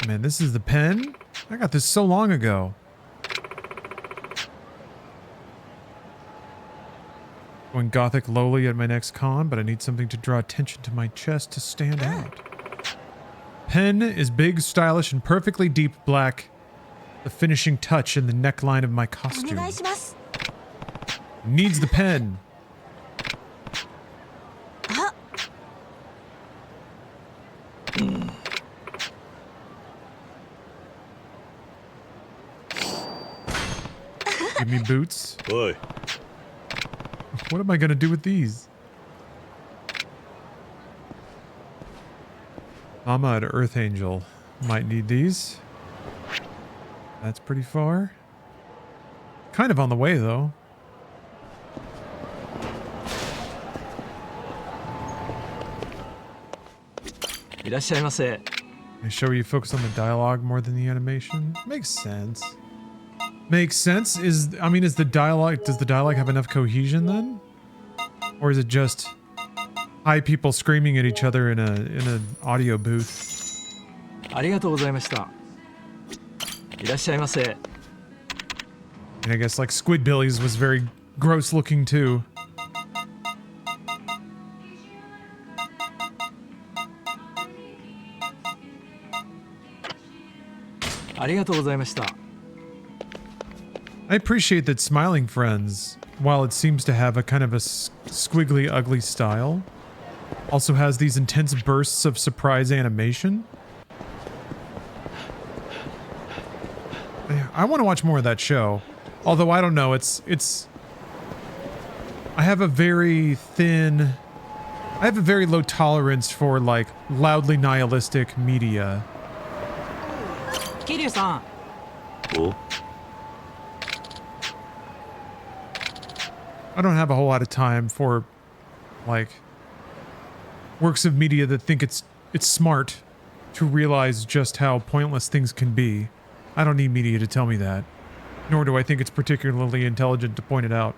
Man, this is the pen? I got this so long ago. Going gothic lowly at my next con, but I need something to draw attention to my chest to stand out. Pen is big, stylish, and perfectly deep black. The finishing touch in the neckline of my costume. Needs the pen. Give me boots. Boy. What am I gonna do with these? Mama at Earth Angel might need these. That's pretty far. Kind of on the way, though. I show you focus on the dialogue more than the animation. Makes sense. Makes sense. Is the dialogue, does the dialogue have enough cohesion then? Or is it just high people screaming at each other in an audio booth? ありがとうございました。いらっしゃいませ。 And I guess like Squidbillies was very gross looking too. I appreciate that Smiling Friends, while it seems to have a kind of a squiggly ugly style, also has these intense bursts of surprise animation. I want to watch more of that show. Although I don't know, I have a very low tolerance for like loudly nihilistic media. Kiryu-san. Oh. I don't have a whole lot of time for like works of media that think it's smart to realize just how pointless things can be. I don't need media to tell me that, nor do I think it's particularly intelligent to point it out.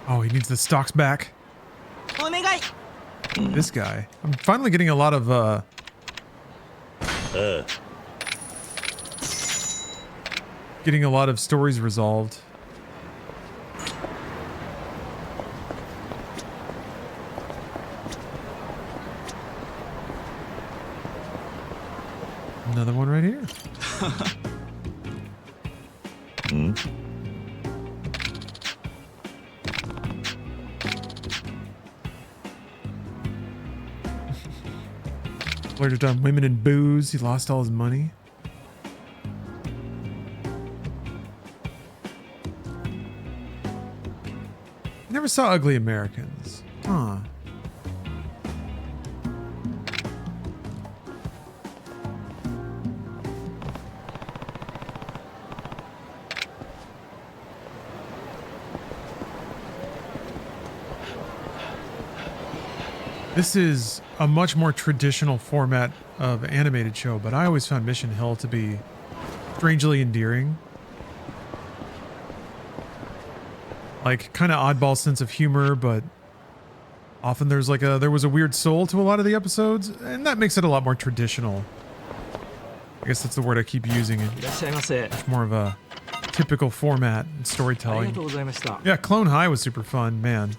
Oh, he needs the stocks back. This guy. I'm finally getting a lot of getting a lot of stories resolved. Another one right here. Flirted on women and booze. He lost all his money. Never saw Ugly Americans. Huh. This is a much more traditional format of animated show, but I always found Mission Hill to be strangely endearing. Like, kind of oddball sense of humor, but often there was a weird soul to a lot of the episodes, and that makes it a lot more traditional. I guess that's the word I keep using. It's more of a typical format and storytelling. Yeah, Clone High was super fun, man.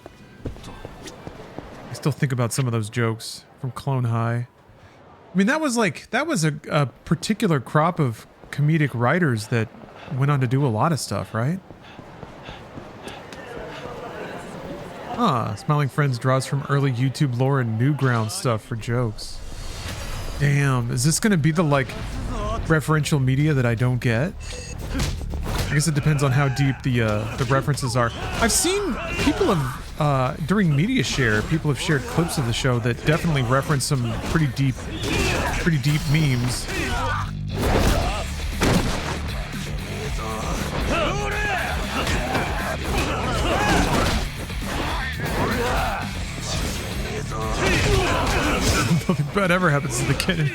I still think about some of those jokes from Clone High. I mean, that was a particular crop of comedic writers that went on to do a lot of stuff, right? Smiling Friends draws from early YouTube lore and Newgrounds stuff for jokes. Damn, is this gonna be the, like, referential media that I don't get? I guess it depends on how deep the references are. I've seen people have, during Media Share, people have shared clips of the show that definitely reference some pretty deep memes. Nothing bad ever happens to the kittens.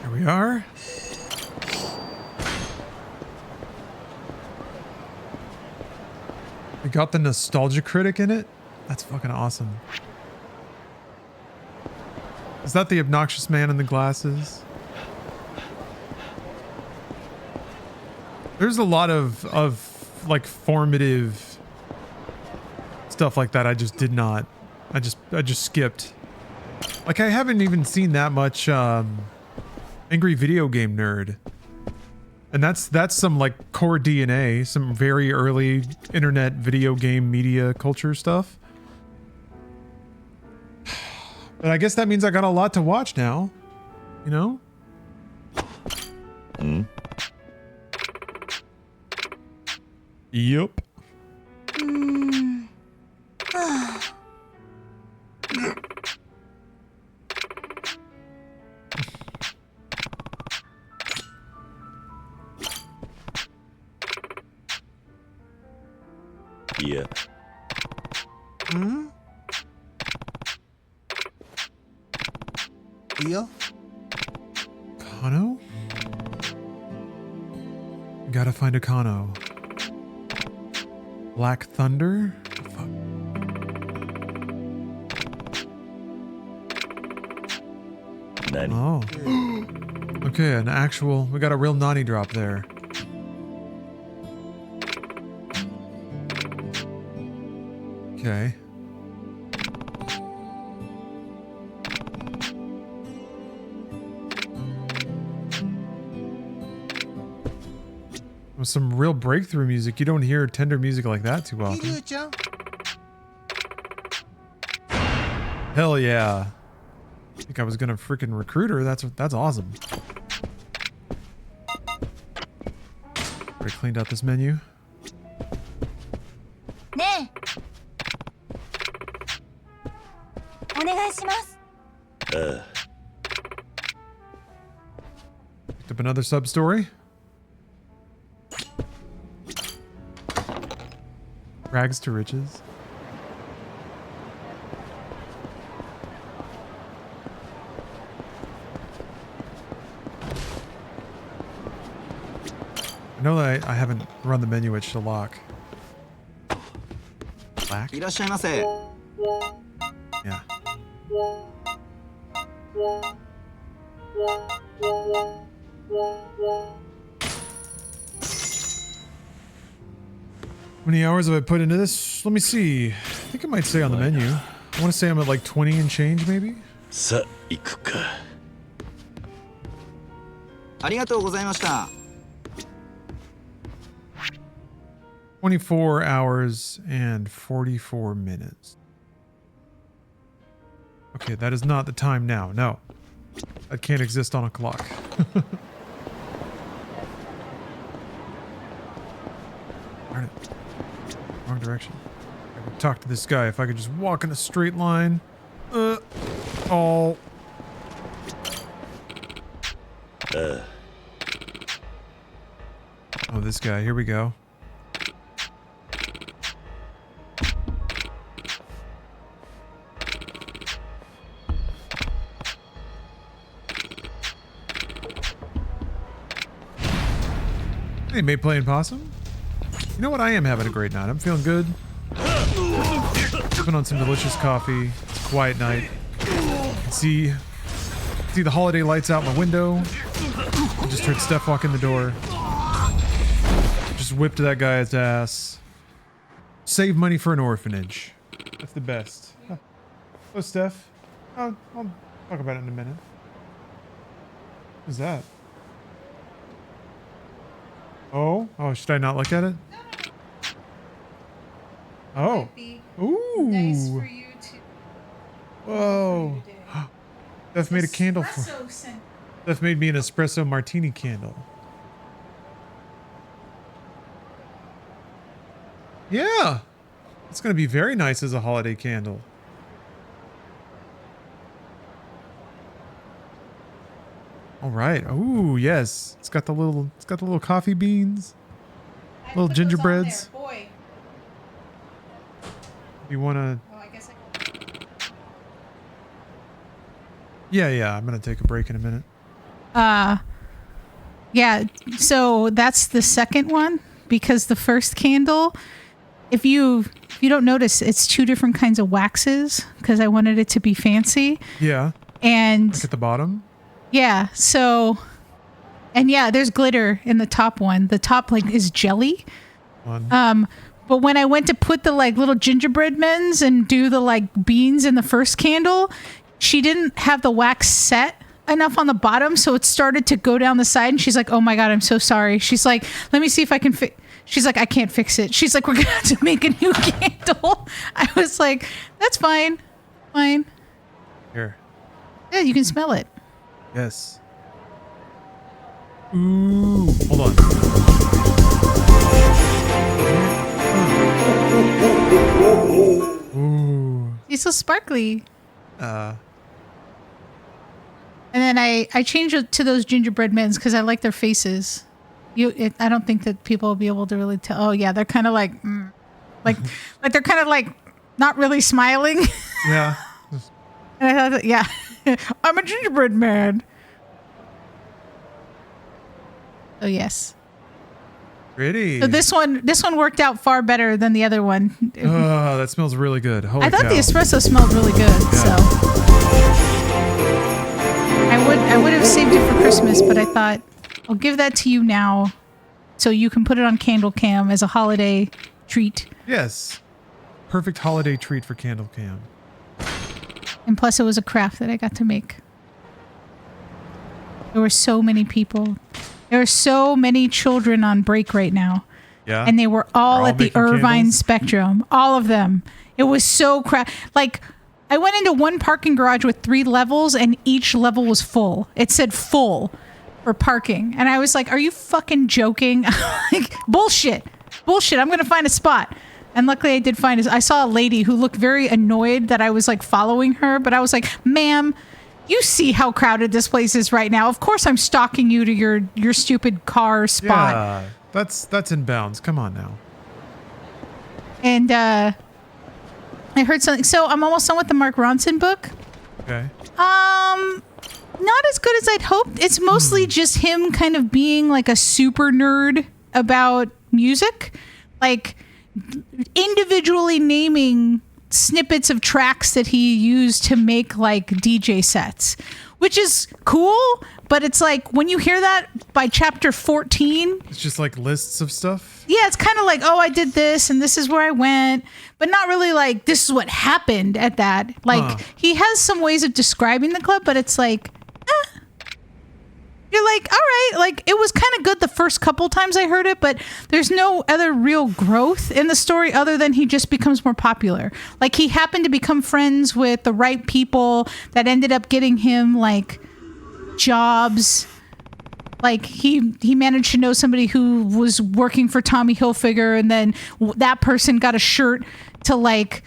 Here we are. We got the nostalgia critic in it? That's fucking awesome. Is that the obnoxious man in the glasses? There's a lot of like formative stuff like that I just did not. I just skipped. Like, I haven't even seen that much Angry Video Game Nerd. And that's some, like, core DNA, some very early internet video game media culture stuff. But I guess that means I got a lot to watch now, you know? Yup. Yeah. Yeah. Kano? Gotta find a Kano. Black Thunder? Fuck. Oh. Okay, an actual... We got a real Nani drop there. Okay. With some real breakthrough music. You don't hear tender music like that too often. Hell yeah. I think I was gonna freaking recruit her. That's awesome. Already cleaned out this menu. ねえお願いします Picked up another sub story. Rags to riches. I know that I haven't run the menu at Shalak. Black? いらっしゃいませ Yeah. How many hours have I put into this? Let me see. I think it might say on the menu. I want to say I'm at like 20 and change, maybe? さあ行くかありがとうございました 24 hours and 44 minutes. Okay, that is not the time now. No. That can't exist on a clock. Darn it. Wrong direction. I could talk to this guy if I could just walk in a straight line. Oh. Oh, this guy. Here we go. Hey, mate playing possum? You know what? I am having a great night. I'm feeling good. Sipping on some delicious coffee. It's a quiet night. I can see the holiday lights out my window. I just heard Steph walk in the door. Just whipped that guy's ass. Save money for an orphanage. That's the best. Oh, Steph. I'll talk about it in a minute. Who's that? Oh, should I not look at it? Oh. Ooh. Nice for you to. Whoa. Steph made a candle for. Steph made me an espresso martini candle. Yeah. It's going to be very nice as a holiday candle. All right. Ooh, yes. It's got the little coffee beans, little gingerbreads. Boy. You want to? Oh, I guess Yeah. I'm going to take a break in a minute. Yeah. So that's the second one because the first candle, if you don't notice, it's two different kinds of waxes because I wanted it to be fancy. Yeah. And look at the bottom. Yeah. So, and yeah, there's glitter in the top one. The top like is jelly. But when I went to put the like little gingerbread men's and do the like beans in the first candle, she didn't have the wax set enough on the bottom, so it started to go down the side. And she's like, "Oh my god, I'm so sorry." She's like, "Let me see if I can fix." She's like, "I can't fix it." She's like, "We're gonna have to make a new candle." I was like, "That's fine, fine." Here. Yeah, you can smell it. Yes. Ooh, hold on. Ooh. It's so sparkly. Uh. And then I changed it to those gingerbread men's because I like their faces. I don't think that people will be able to really tell. Oh yeah, they're kind of like they're kind of like not really smiling. Yeah. And I thought, yeah, I'm a gingerbread man. Oh yes. Pretty. So this one worked out far better than the other one. Oh, that smells really good. Holy I thought cow. the espresso smelled really good. Yeah. So I would have saved it for Christmas, but I thought I'll give that to you now, so you can put it on Candle Cam as a holiday treat. Yes. Perfect holiday treat for Candle Cam. And plus, it was a craft that I got to make. There were so many people. There are so many children on break right now. Yeah. And they were all at the making Irvine candles? Spectrum. All of them. It was so like I went into one parking garage with 3 levels and each level was full. It said full for parking. And I was like, are you fucking joking? Like, bullshit. I'm going to find a spot. And luckily I did find I saw a lady who looked very annoyed that I was like following her, but I was like, ma'am, you see how crowded this place is right now. Of course I'm stalking you to your stupid car spot. Yeah, that's in bounds. Come on now. And I heard something. So I'm almost done with the Mark Ronson book. Okay. Not as good as I'd hoped. It's mostly just him kind of being like a super nerd about music, like individually naming snippets of tracks that he used to make like DJ sets, which is cool. But it's like when you hear that by chapter 14, it's just like lists of stuff. Yeah, it's kind of like, oh, I did this and this is where I went, but not really like this is what happened at that. Like he has some ways of describing the club, but it's like, you're like, all right, like it was kind of good the first couple times I heard it, but there's no other real growth in the story other than he just becomes more popular. Like he happened to become friends with the right people that ended up getting him like jobs. Like he managed to know somebody who was working for Tommy Hilfiger, and then that person got a shirt to like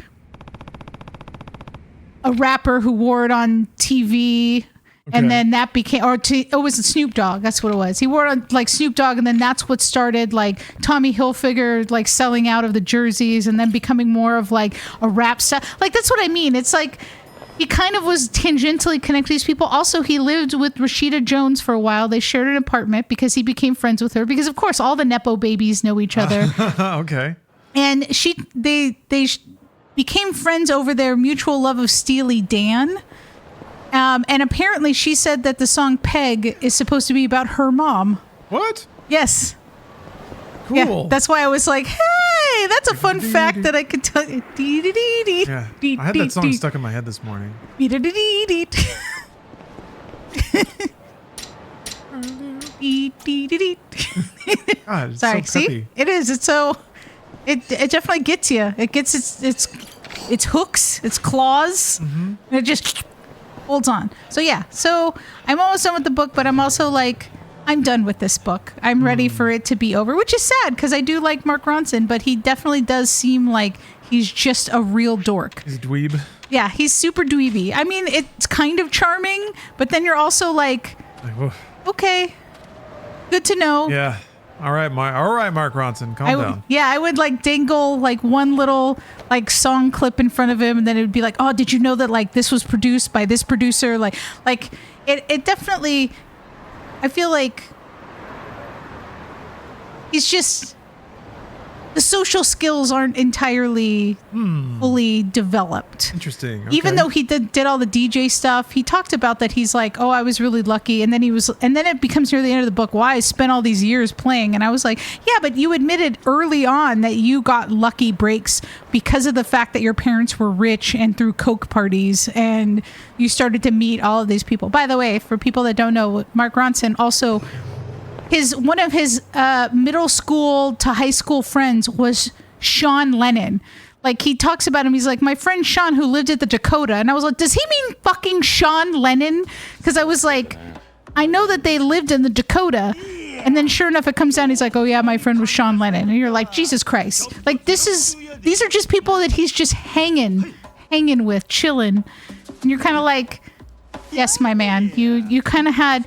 a rapper who wore it on TV. Okay. And then that became, it was Snoop Dogg. That's what it was. He wore it on like Snoop Dogg, and then that's what started like Tommy Hilfiger like selling out of the jerseys, and then becoming more of like a rap star. Like that's what I mean. It's like he kind of was tangentially connected to these people. Also, he lived with Rashida Jones for a while. They shared an apartment because he became friends with her. Because of course, all the nepo babies know each other. Okay. And they became friends over their mutual love of Steely Dan. And apparently she said that the song Peg is supposed to be about her mom. What? Yes. Cool. Yeah, that's why I was like, hey, that's a fun fact that I could tell you. Yeah, I had that song stuck in my head this morning. God, Sorry, so see? It is. It's so... It definitely gets you. It gets its hooks, its claws. Mm-hmm. And it just... holds on. So yeah, so I'm almost done with the book, but I'm also like, I'm done with this book. I'm ready for it to be over, which is sad because I do like Mark Ronson, but he definitely does seem like he's just a real dork. He's a dweeb. Yeah, he's super dweeby. I mean, it's kind of charming, but then you're also like okay, good to know. Yeah. All right, Mark Ronson, calm down. Yeah, I would like dangle like one little like song clip in front of him, and then it would be like, oh, did you know that like this was produced by this producer? Like it definitely, I feel like he's just, the social skills aren't entirely fully developed. Interesting. Okay. Even though he did all the DJ stuff, he talked about that he's like, oh, I was really lucky. And then it becomes near the end of the book, why I spent all these years playing. And I was like, yeah, but you admitted early on that you got lucky breaks because of the fact that your parents were rich and threw Coke parties, and you started to meet all of these people. By the way, for people that don't know, Mark Ronson also... one of his middle school to high school friends was Sean Lennon. Like he talks about him. He's like, my friend Sean who lived at the Dakota. And I was like, does he mean fucking Sean Lennon? Because I was like, I know that they lived in the Dakota. And then sure enough, it comes down. He's like, oh yeah, my friend was Sean Lennon. And you're like, Jesus Christ. Like these are just people that he's just hanging with, chilling. And you're kind of like, yes, my man, you kind of had...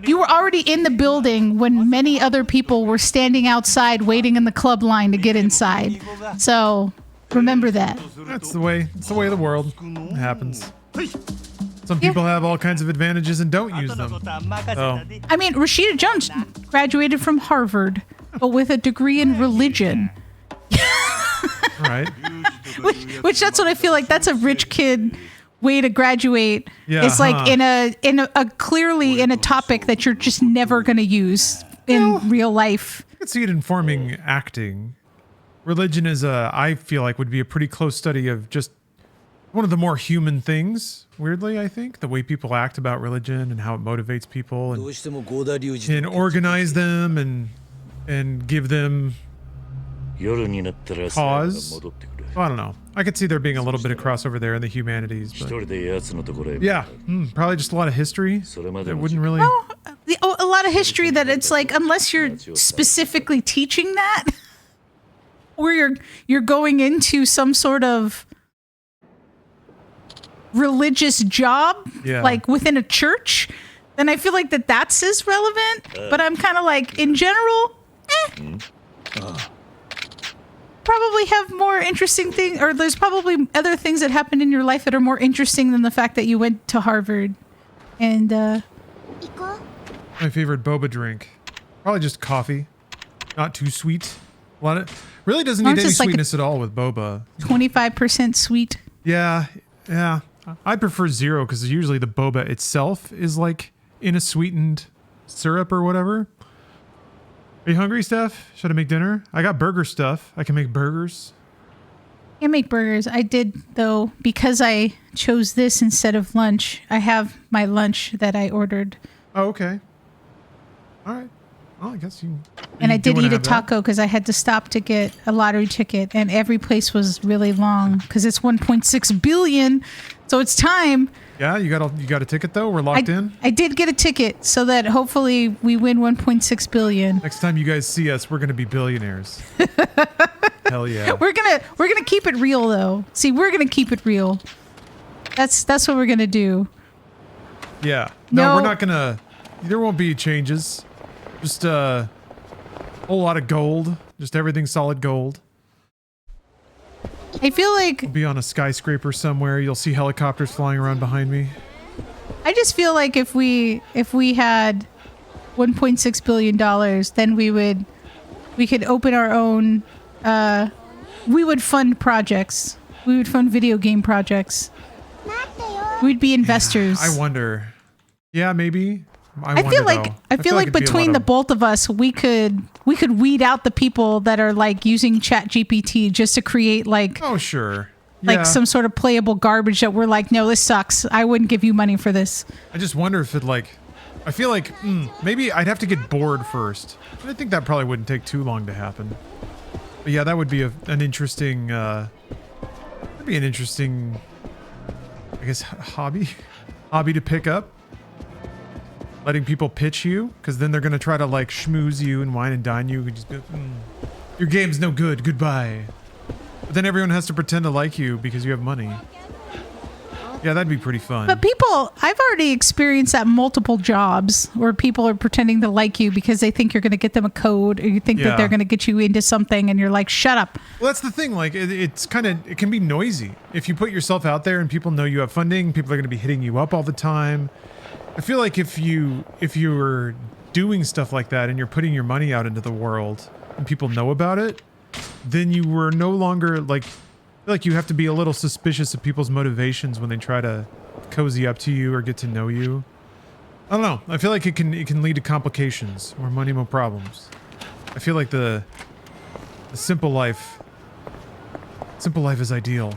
You were already in the building when many other people were standing outside waiting in the club line to get inside. So remember that. That's the way. It's the way of the world. It happens. Some people have all kinds of advantages and don't use them. So. I mean, Rashida Jones graduated from Harvard, but with a degree in religion. Right. Which that's what I feel like. That's a rich kid way to graduate. Yeah, it's like in a clearly in a topic that you're just never going to use in real life. I could see it informing acting. Religion is I feel like would be a pretty close study of just one of the more human things, weirdly, I think. The way people act about religion and how it motivates people and organize them and give them cause. Well, I don't know. I could see there being a little bit of crossover there in the humanities. But yeah, probably just a lot of history. That wouldn't really. A lot of history that it's like, unless you're specifically teaching that, or you're going into some sort of religious job, like within a church, then I feel like that's as relevant. But I'm kind of like, in general, probably have more interesting things, or there's probably other things that happened in your life that are more interesting than the fact that you went to Harvard. And my favorite boba drink, probably just coffee, not too sweet. Really doesn't need any sweetness at all with boba. 25% sweet. Yeah. I prefer zero because usually the boba itself is like in a sweetened syrup or whatever. Are you hungry, Steph? Should I make dinner? I got burger stuff. I can make burgers. I make burgers. I did, though, because I chose this instead of lunch. I have my lunch that I ordered. Oh, okay. All right. Well, I guess you. And I did eat a taco because I had to stop to get a lottery ticket, and every place was really long because it's 1.6 billion, so it's time. Yeah, you got a ticket though. We're locked in. I did get a ticket so that hopefully we win 1.6 billion. Next time you guys see us, we're gonna be billionaires. Hell yeah. We're gonna keep it real though. See, we're gonna keep it real. That's what we're gonna do. Yeah. No, we're not gonna. There won't be changes. Just a whole lot of gold. Just everything solid gold. I feel like we'll be on a skyscraper somewhere. You'll see helicopters flying around behind me. I just feel like if we had $1.6 billion, then we could open our own. We would fund projects. We would fund video game projects. We'd be investors. I wonder. Yeah, maybe. I feel like between the both of us, we could weed out the people that are like using ChatGPT just to create like like some sort of playable garbage that we're like, no, this sucks. I wouldn't give you money for this. I just wonder if it I feel like maybe I'd have to get bored first. But I think that probably wouldn't take too long to happen. But yeah, that would be an interesting. That'd be an interesting, I guess, hobby to pick up. Letting people pitch you, because then they're going to try to like schmooze you and wine and dine you. Just be, your game's no good, goodbye. But then everyone has to pretend to like you because you have money. Yeah, that'd be pretty fun. But I've already experienced that multiple jobs where people are pretending to like you because they think you're going to get them a code, or you think that they're going to get you into something, and you're like, shut up. Well, that's the thing. Like, it can be noisy. If you put yourself out there and people know you have funding, people are going to be hitting you up all the time. I feel like if you're doing stuff like that and you're putting your money out into the world and people know about it, then you were no longer like you have to be a little suspicious of people's motivations when they try to cozy up to you or get to know you. I don't know. I feel like it can lead to complications. More money, more problems. I feel like the simple life is ideal.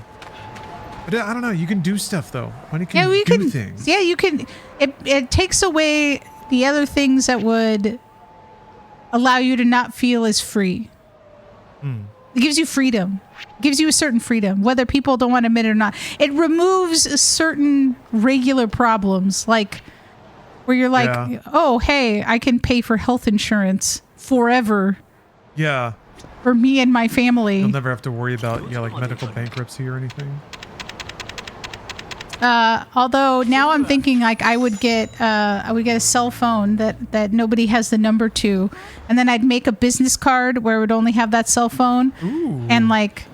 But I don't know. You can do stuff though. Money can do things. Yeah, you can. It takes away the other things that would allow you to not feel as free. It gives you freedom. It gives you a certain freedom, whether people don't want to admit it or not. It removes certain regular problems, like where you're like, oh, hey, I can pay for health insurance forever. Yeah. For me and my family. You'll never have to worry about like medical bankruptcy or anything. Although now I'm thinking like I would get a cell phone that nobody has the number to, and then I'd make a business card where it would only have that cell phone. Ooh. And like,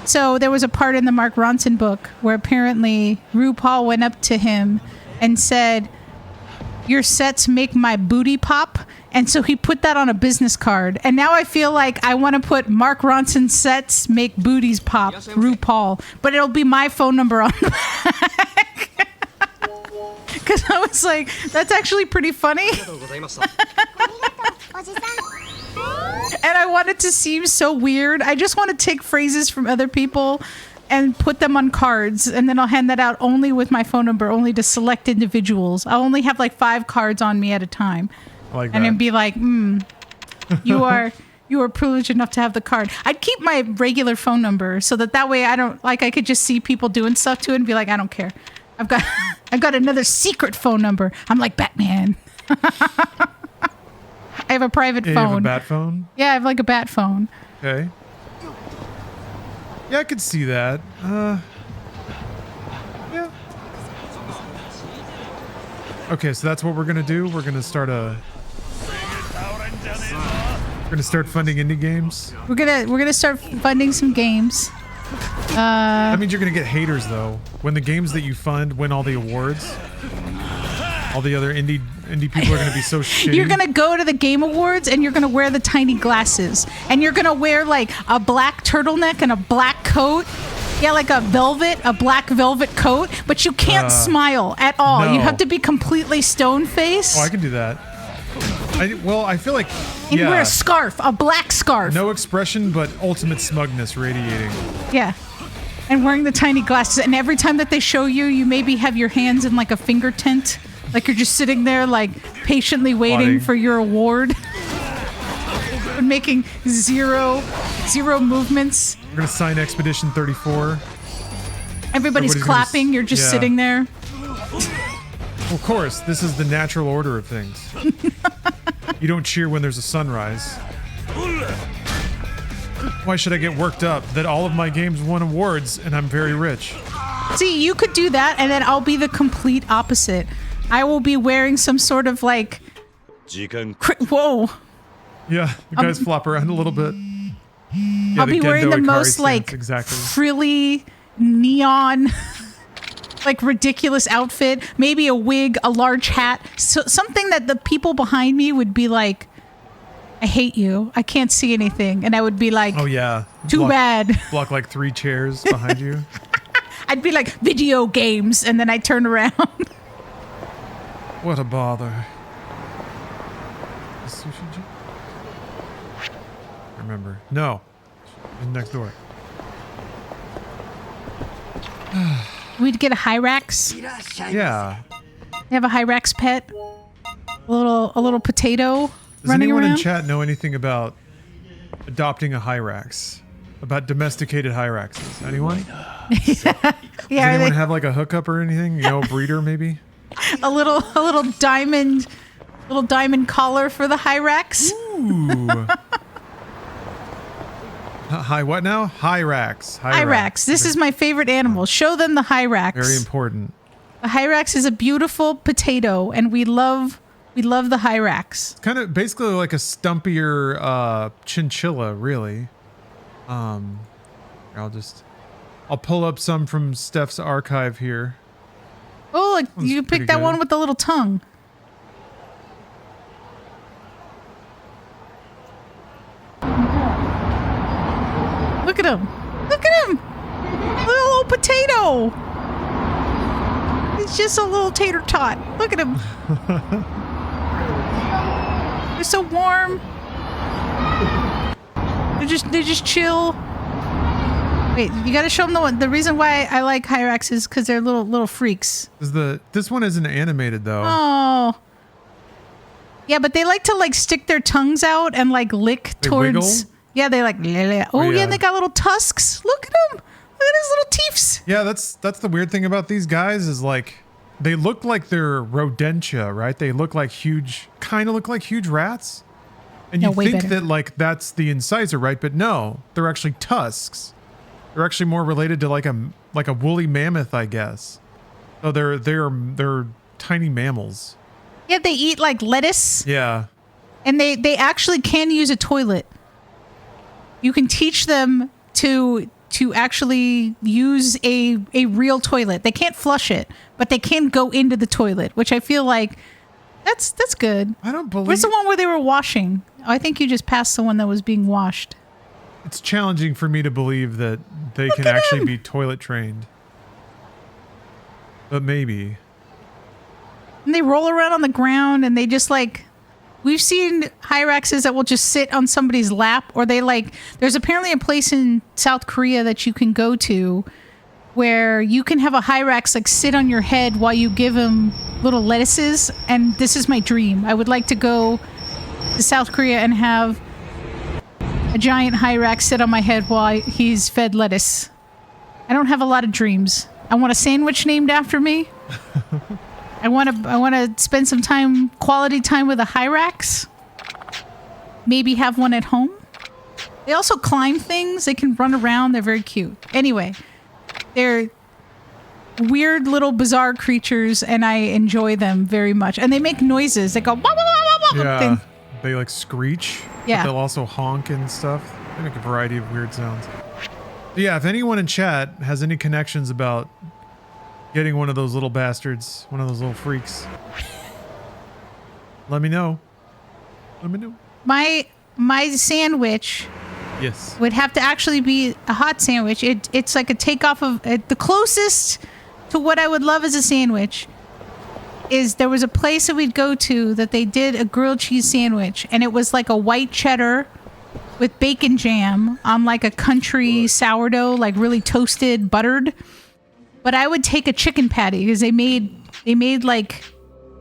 so there was a part in the Mark Ronson book where apparently RuPaul went up to him and said, "Your sets make my booty pop." And so he put that on a business card. And now I feel like I want to put Mark Ronson sets make booties pop, RuPaul. But it'll be my phone number on the back. Because I was like, that's actually pretty funny. And I want it to seem so weird. I just want to take phrases from other people and put them on cards. And then I'll hand that out only with my phone number, only to select individuals. I'll only have like 5 cards on me at a time. Like and then be like, you're you were privileged enough to have the card. I'd keep my regular phone number so that way I don't like I could just see people doing stuff to it and be like, I don't care. I've got another secret phone number. I'm like Batman. I have a private phone. You have a bat phone? Yeah, I have like a bat phone. Okay. Yeah, I could see that. Yeah. Okay, so that's what we're gonna do. We're gonna start funding indie games. We're gonna start funding some games. That means you're gonna get haters though. When the games that you fund win all the awards, all the other indie people are gonna be so shitty. You're gonna go to the Game Awards and you're gonna wear the tiny glasses, and you're gonna wear like a black turtleneck and a black coat. Yeah, like a black velvet coat, but you can't smile at all. No. You have to be completely stone faced. Oh, I can do that. I feel like And wear a scarf, a black scarf. No expression, but ultimate smugness radiating. Yeah. And wearing the tiny glasses. And every time that they show you, you maybe have your hands in like a finger tent. Like you're just sitting there, like patiently waiting for your award. And making zero movements. We're going to sign Expedition 34. Everybody's clapping. You're just sitting there. Of course, this is the natural order of things. You don't cheer when there's a sunrise. Why should I get worked up that all of my games won awards and I'm very rich? See, you could do that, and then I'll be the complete opposite. I will be wearing some sort of like... Whoa. Yeah, the guys flop around a little bit. Yeah, I'll be wearing the Ikari most stance, like frilly, neon... like ridiculous outfit, maybe a wig, a large hat, so something that the people behind me would be like, I hate you, I can't see anything, and I would be like, oh yeah, too bad. Block like 3 chairs behind you. I'd be like, video games, and then I'd turn around. What a bother. Remember, no, next door. We'd get a Hyrax. Yeah. They have a Hyrax pet. A little potato Does running anyone around. in chat know anything about adopting a Hyrax? About domesticated Hyraxes? Anyone? Does anyone have like a hookup or anything? You know, a breeder maybe? a little diamond collar for the Hyrax. Ooh. Hi, what now? Hyrax. Hyrax. This is my favorite animal. Show them the Hyrax. Very important. The Hyrax is a beautiful potato, and we love the Hyrax. Kind of basically like a stumpier chinchilla, really. I'll pull up some from Steph's archive here. Oh, look, you picked that one with the little tongue. Look at him. Look at him. Little potato. It's just a little tater tot. Look at him. They're so warm. They just chill. Wait, you gotta show them the reason why I like Hyrax is because they're little freaks. This one isn't animated though. Oh. Yeah, but they like to like stick their tongues out and like lick towards. Wiggle? Yeah, they like. Oh yeah, and they got little tusks. Look at them. Look at his little teeths. Yeah, that's the weird thing about these guys is like they look like they're rodentia, right? They look like kind of look like huge rats. And you think that like that's the incisor, right? But no, they're actually tusks. They're actually more related to like a woolly mammoth, I guess. So they're tiny mammals. Yeah, they eat like lettuce. Yeah. And they actually can use a toilet. You can teach them to actually use a real toilet. They can't flush it, but they can go into the toilet, which I feel like that's good. I don't believe. Where's the one where they were washing? Oh, I think you just passed the one that was being washed. It's challenging for me to believe that they can actually be toilet trained. But maybe. And they roll around on the ground and they just like, we've seen Hyraxes that will just sit on somebody's lap, or they like, there's apparently a place in South Korea that you can go to where you can have a Hyrax like sit on your head while you give him little lettuces. And this is my dream. I would like to go to South Korea and have a giant hyrax sit on my head while he's fed lettuce. I don't have a lot of dreams. I want a sandwich named after me. I want to spend some quality time with a hyrax. Maybe have one at home. They also climb things. They can run around. They're very cute. Anyway, they're weird little bizarre creatures, and I enjoy them very much. And they make noises. They go wah, wah, wah, wah, wah. Yeah, they like screech. Yeah. But they'll also honk and stuff. They make a variety of weird sounds. But yeah, if anyone in chat has any connections about getting one of those little bastards, one of those little freaks, let me know. Let me know. My sandwich Yes. would have to actually be a hot sandwich. It's like a takeoff of the closest to what I would love as a sandwich is there was a place that we'd go to that they did a grilled cheese sandwich, and it was like a white cheddar with bacon jam on like a country sourdough, like really toasted, buttered. But I would take a chicken patty because they made like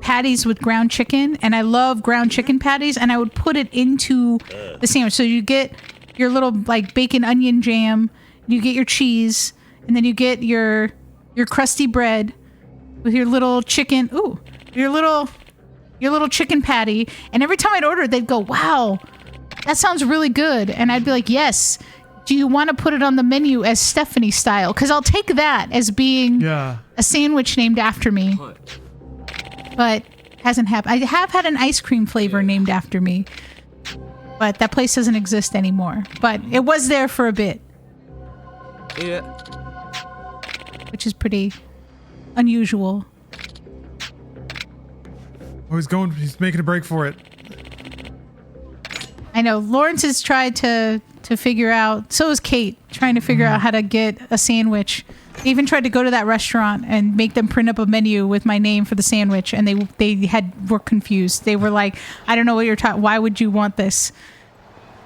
patties with ground chicken, and I love ground chicken patties, and I would put it into the sandwich. So you get your little like bacon onion jam, you get your cheese, and then you get your crusty bread with your little chicken. Ooh, your little chicken patty. And every time I'd order it, they'd go, "Wow, that sounds really good." And I'd be like, "Yes. Do you want to put it on the menu as Stephanie style? Because I'll take that as being a sandwich named after me." But hasn't happened. I have had an ice cream flavor named after me, but that place doesn't exist anymore. But it was there for a bit. Yeah. Which is pretty unusual. Oh, he's making a break for it. I know. Lawrence has tried to figure out, so is Kate, trying to figure out how to get a sandwich. They even tried to go to that restaurant and make them print up a menu with my name for the sandwich, and they were confused. They were like, "I don't know what you're talking. Why would you want this?"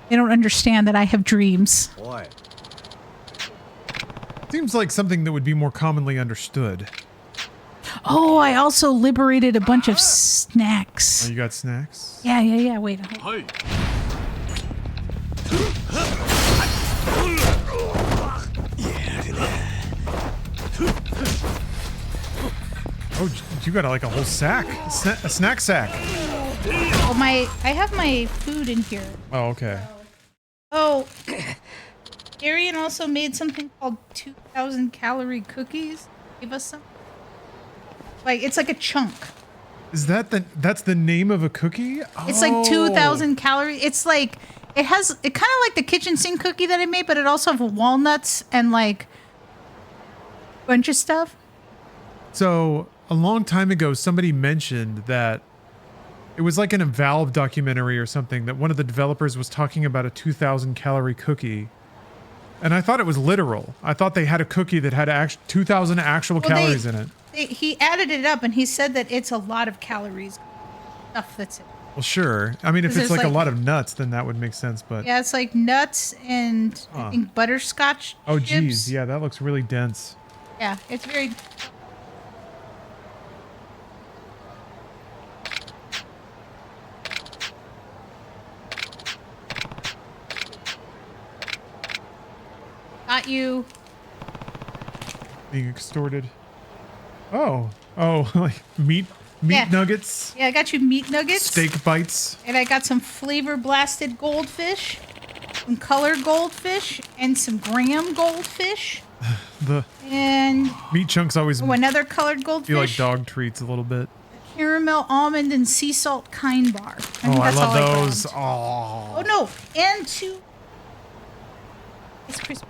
They don't understand that I have dreams. Why? Seems like something that would be more commonly understood. Oh, I also liberated a bunch of snacks. Oh, you got snacks? Yeah. Wait. Hold. Oh, you got like a whole sack, a snack sack. Oh, I have my food in here. Oh, okay. Oh, Arian also made something called 2,000 calorie cookies. Give us some. Like, it's like a chunk. Is that's the name of a cookie? It's like 2,000 calories. It's like, it kind of like the kitchen sink cookie that I made, but it also has walnuts and like a bunch of stuff. So a long time ago, somebody mentioned that it was like in a Valve documentary or something that one of the developers was talking about a 2,000 calorie cookie. And I thought it was literal. I thought they had a cookie that had 2,000 actual calories in it. He added it up and he said that it's a lot of calories. Stuff that's it. Well, sure. I mean, if it's like a lot of nuts, then that would make sense. But yeah, it's like nuts and I think butterscotch. Oh, chips. geez. Yeah, that looks really dense. Yeah, it's very. Got you. Being extorted. Oh, like meat nuggets. Yeah, I got you meat nuggets. Steak bites. And I got some flavor blasted goldfish, some colored goldfish, and some graham goldfish. And meat chunks always. Oh, another colored goldfish. Feel like dog treats a little bit. Caramel almond and sea salt kind bar. I love those. Oh no, and two. It's crispy.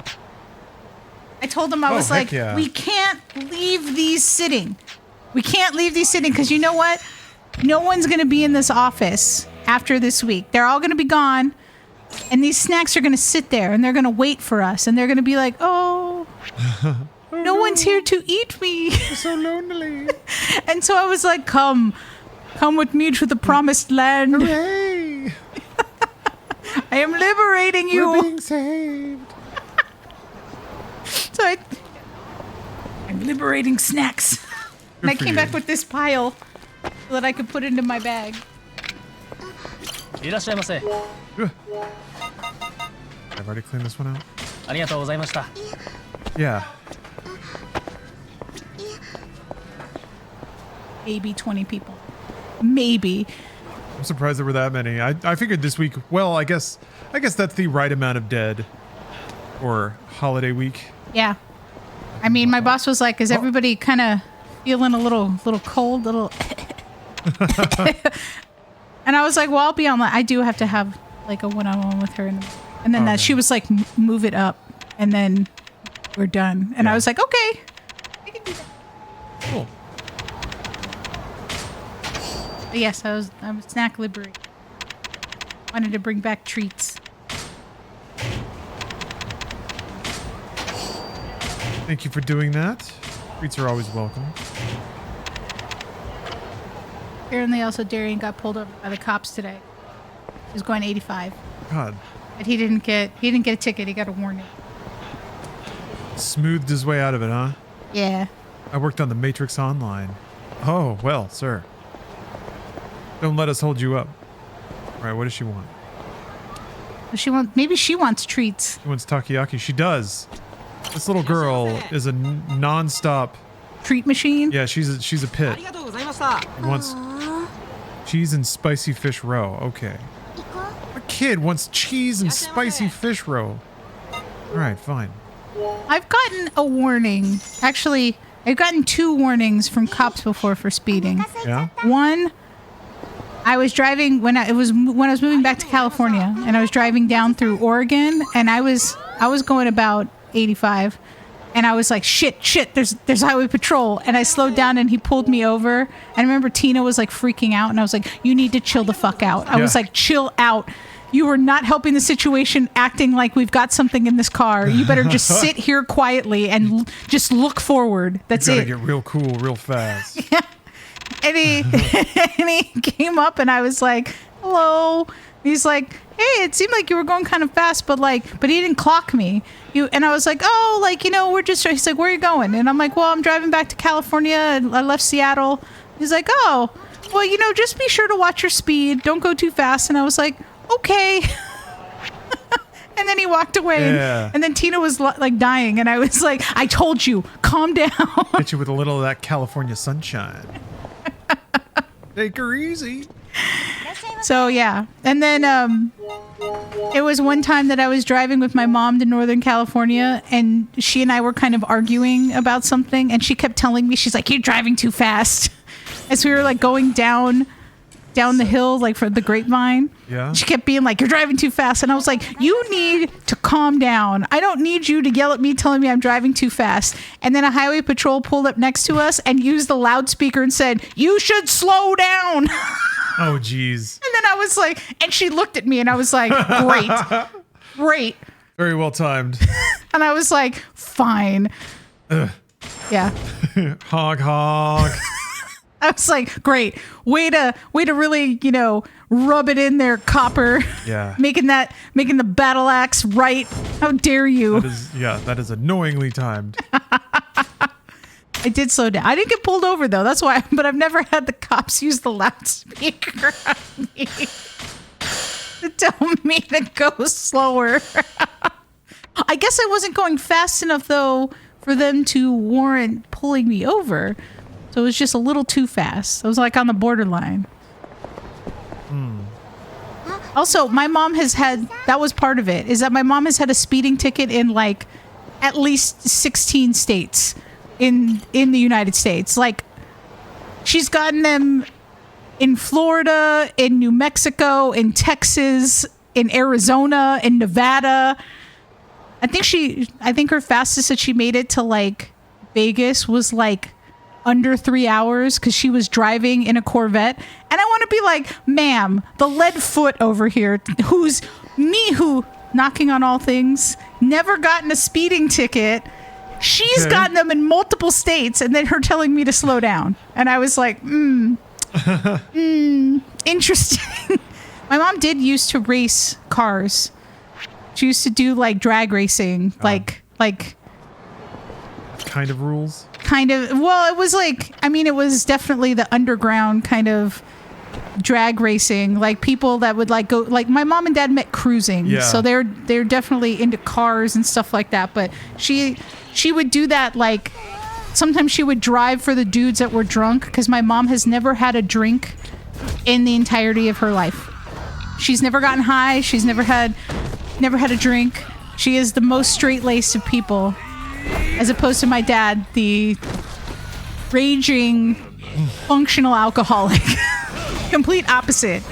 I told them I was like, we can't leave these sitting. We can't leave these sitting because you know what? No one's going to be in this office after this week. They're all going to be gone. And these snacks are going to sit there and they're going to wait for us. And they're going to be like, oh, no one's here to eat me. I'm so lonely. And so I was like, come with me to the promised land. Hooray. I am liberating you. We're being saved. So I'm liberating snacks. And I came back with this pile so that I could put it into my bag. I've already cleaned this one out. ありがとうございました。 Yeah. Maybe 20 people. Maybe. I'm surprised there were that many. I figured this week, well, I guess that's the right amount of dead for holiday week. Yeah. I mean, my boss was like, is everybody kind of feeling a little cold, and I was like, well, I'll be online. I do have to have like a one-on-one with her. And then she was like, move it up and then we're done. And I was like, okay, I can do that. Cool. But yes, I'm snack liberated. Wanted to bring back treats. Thank you for doing that. Treats are always welcome. Apparently also Darian got pulled over by the cops today. He was going 85. God. But he didn't get a ticket, he got a warning. Smoothed his way out of it, huh? Yeah. I worked on the Matrix Online. Oh, well, sir. Don't let us hold you up. All right, what does she want? Maybe she wants treats. She wants takoyaki. She does. This little girl is a non-stop treat machine. Yeah, she's a pit. She wants cheese and spicy fish roe. Okay. A kid wants cheese and spicy fish roe. All right, fine. I've gotten a warning. Actually, I've gotten 2 warnings from cops before for speeding. Yeah. One, I was driving when I was moving back to California, and I was driving down through Oregon, and I was going about 85, and I was like, shit, there's highway patrol, and I slowed down, and he pulled me over. And I remember Tina was like freaking out, and I was like, you need to chill the fuck out. I was like, chill out. You are not helping the situation, acting like we've got something in this car. You better just sit here quietly and just look forward. That's you it. gotta get real cool real fast. Yeah. And he came up, and I was like, hello. He's like, hey, it seemed like you were going kind of fast, but he didn't clock me. And I was like, oh, we're just, he's like, where are you going? And I'm like, well, I'm driving back to California. I left Seattle. He's like, oh, well, just be sure to watch your speed. Don't go too fast. And I was like, okay. And then he walked away. Yeah. And then Tina was like dying. And I was like, I told you, calm down. Hit you with a little of that California sunshine. Take her easy. So yeah, and then it was one time that I was driving with my mom to Northern California, and she and I were kind of arguing about something, and she kept telling me, she's like, you're driving too fast. As we were like going down the hill, like for the Grapevine. Yeah. She kept being like, you're driving too fast. And I was like, you need to calm down. I don't need you to yell at me telling me I'm driving too fast. And then a highway patrol pulled up next to us and used the loudspeaker and said, you should slow down. Oh, geez. And then I was like, and she looked at me and I was like, great. Very well timed. And I was like, fine. Ugh. Yeah. Hog. I was like, great. Way to really, rub it in there, copper. Yeah. Making the battle axe right. How dare you? That is annoyingly timed. I did slow down. I didn't get pulled over though. That's why, but I've never had the cops use the loudspeaker on me to tell me to go slower. I guess I wasn't going fast enough though for them to warrant pulling me over. So it was just a little too fast. I was like on the borderline. Also, my mom has had, that was part of it, is that my mom has had a speeding ticket in like at least 16 states in the United States. Like, she's gotten them in Florida, in New Mexico, in Texas, in Arizona, in Nevada. I think her fastest that she made it to like Vegas was like under 3 hours because she was driving in a Corvette. And I want to be like, ma'am, the lead foot over here, who knocking on all things, never gotten a speeding ticket. She's gotten them in multiple states, and then her telling me to slow down. And I was like, interesting. My mom did used to race cars. She used to do like drag racing, like kind of rules. Kind of. Well, it was like, it was definitely the underground kind of drag racing, like people that would like go, like my mom and dad met cruising, Yeah. so they're definitely into cars and stuff like that. But she would do that, like sometimes she would drive for the dudes that were drunk, because my mom has never had a drink in the entirety of her life. She's never gotten high. She's never had a drink. She is the most straight-laced of people, as opposed to my dad, the raging functional alcoholic. Complete opposite.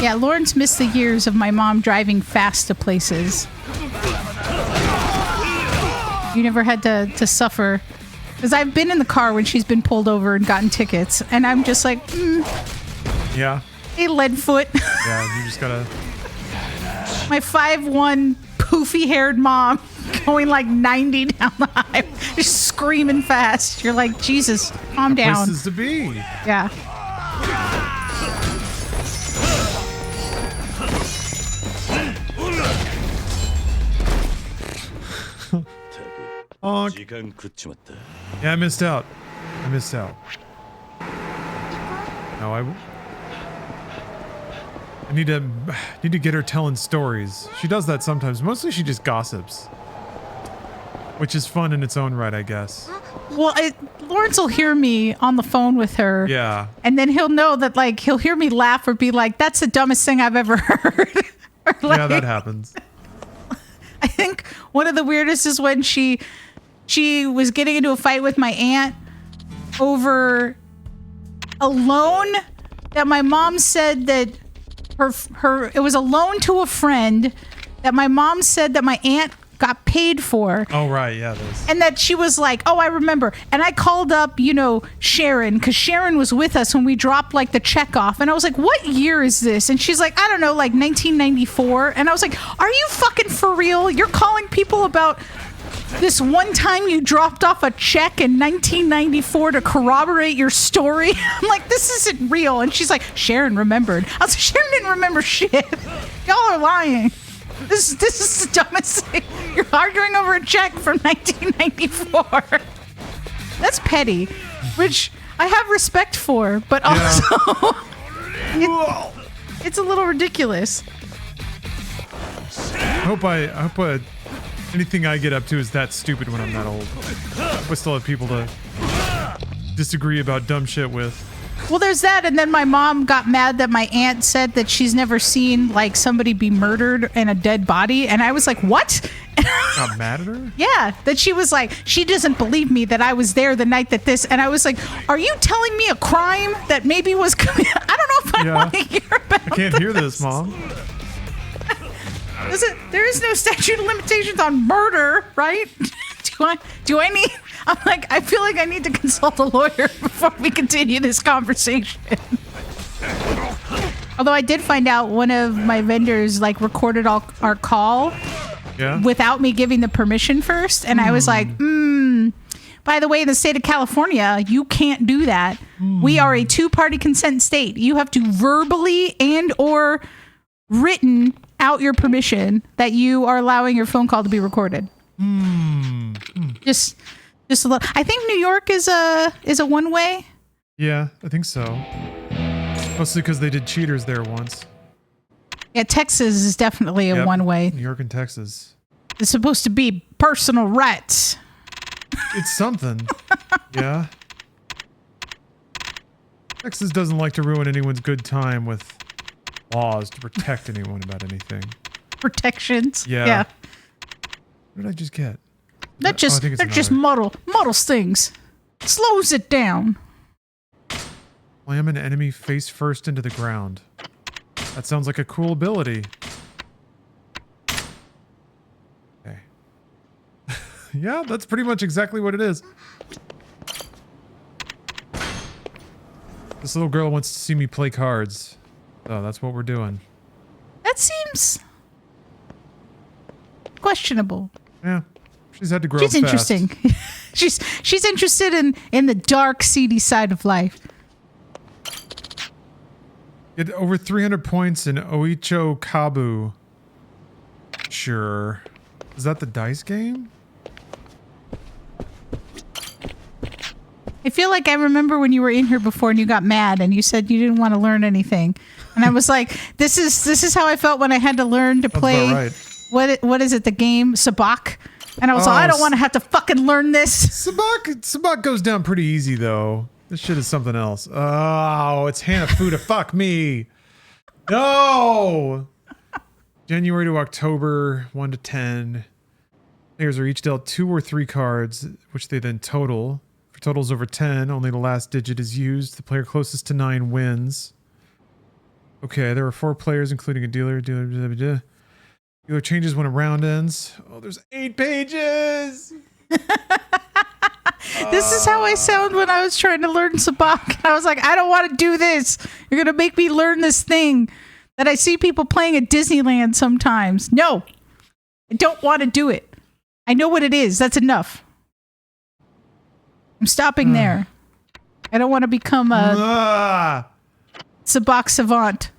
Yeah, Lawrence missed the years of my mom driving fast to places. You never had to suffer. Because I've been in the car when she's been pulled over and gotten tickets, and I'm just like, Yeah. hey, Leadfoot. Yeah, you just gotta... My 5'1", poofy-haired mom going like 90 down the highway, just screaming fast. You're like, Jesus, calm down. Places to be. Yeah. Oh, yeah, I missed out. No, I need to get her telling stories. She does that sometimes. Mostly she just gossips, which is fun in its own right, I guess. Well, Lawrence will hear me on the phone with her. Yeah. And then he'll know that, like, he'll hear me laugh or be like, that's the dumbest thing I've ever heard. Like, yeah, that happens. I think one of the weirdest is when she was getting into a fight with my aunt over a loan that my mom said that it was a loan to a friend that my mom said that my aunt got paid for. Oh, right. Yeah, there's... And that she was like, oh, I remember. And I called up, Sharon, because Sharon was with us when we dropped like the check off. And I was like, what year is this? And she's like, I don't know, like 1994. And I was like, are you fucking for real? You're calling people about this one time you dropped off a check in 1994 to corroborate your story? I'm like, this isn't real. And she's like, Sharon remembered. I was like, Sharon didn't remember shit. Y'all are lying. This is the dumbest thing. You're arguing over a check from 1994. That's petty, which I have respect for, but also it's a little ridiculous. I hope anything I get up to is that stupid when I'm that old. I still have people to disagree about dumb shit with. Well, there's that, and then my mom got mad that my aunt said that she's never seen like somebody be murdered and a dead body, and I was like, what? Got mad at her? Yeah, that she was like, she doesn't believe me that I was there the night that this, and I was like, are you telling me a crime that maybe was committed? I don't know if I want to hear about I can't hear this, Mom. There is no statute of limitations on murder, right? Do I need... I'm like, I feel like I need to consult a lawyer before we continue this conversation. Although I did find out one of my vendors like recorded our call without me giving the permission first. And I was like, by the way, in the state of California, you can't do that. We are a two-party consent state. You have to verbally and or written out your permission that you are allowing your phone call to be recorded. Just a little. I think New York is a one way. Yeah, I think so. Mostly because they did cheaters there once. Yeah, Texas is definitely a one way. New York and Texas. It's supposed to be personal rights. It's something. Yeah. Texas doesn't like to ruin anyone's good time with laws to protect anyone about anything. Protections. Yeah. What did I just get? That just muddles things. Slows it down. Slam an enemy face first into the ground. That sounds like a cool ability. Okay. Yeah, that's pretty much exactly what it is. This little girl wants to see me play cards. Oh, that's what we're doing. That seems questionable. Yeah. She's had to grow She's up interesting. Fast. she's interested in the dark, seedy side of life. Get over 300 points in Oicho Kabu. sure. Is that the dice game? I feel like I remember when you were in here before and you got mad and you said you didn't want to learn anything. And I was like, this is how I felt when I had to learn to play. Right. What is it? The game Sabak? And I was like, I don't want to have to fucking learn this. Sabak goes down pretty easy though. This shit is something else. Oh, it's Hanafuda. Fuck me. No. January to October, 1 to 10. Players are each dealt 2 or 3 cards, which they then total. For totals over 10, only the last digit is used. The player closest to 9 wins. Okay, there are 4 players, including a dealer. Dealer changes when a round ends. Oh, there's 8 pages! This is how I sound when I was trying to learn Sabak. I was like, I don't want to do this. You're going to make me learn this thing that I see people playing at Disneyland sometimes. No, I don't want to do it. I know what it is. That's enough. I'm stopping there. I don't want to become a Sabak savant.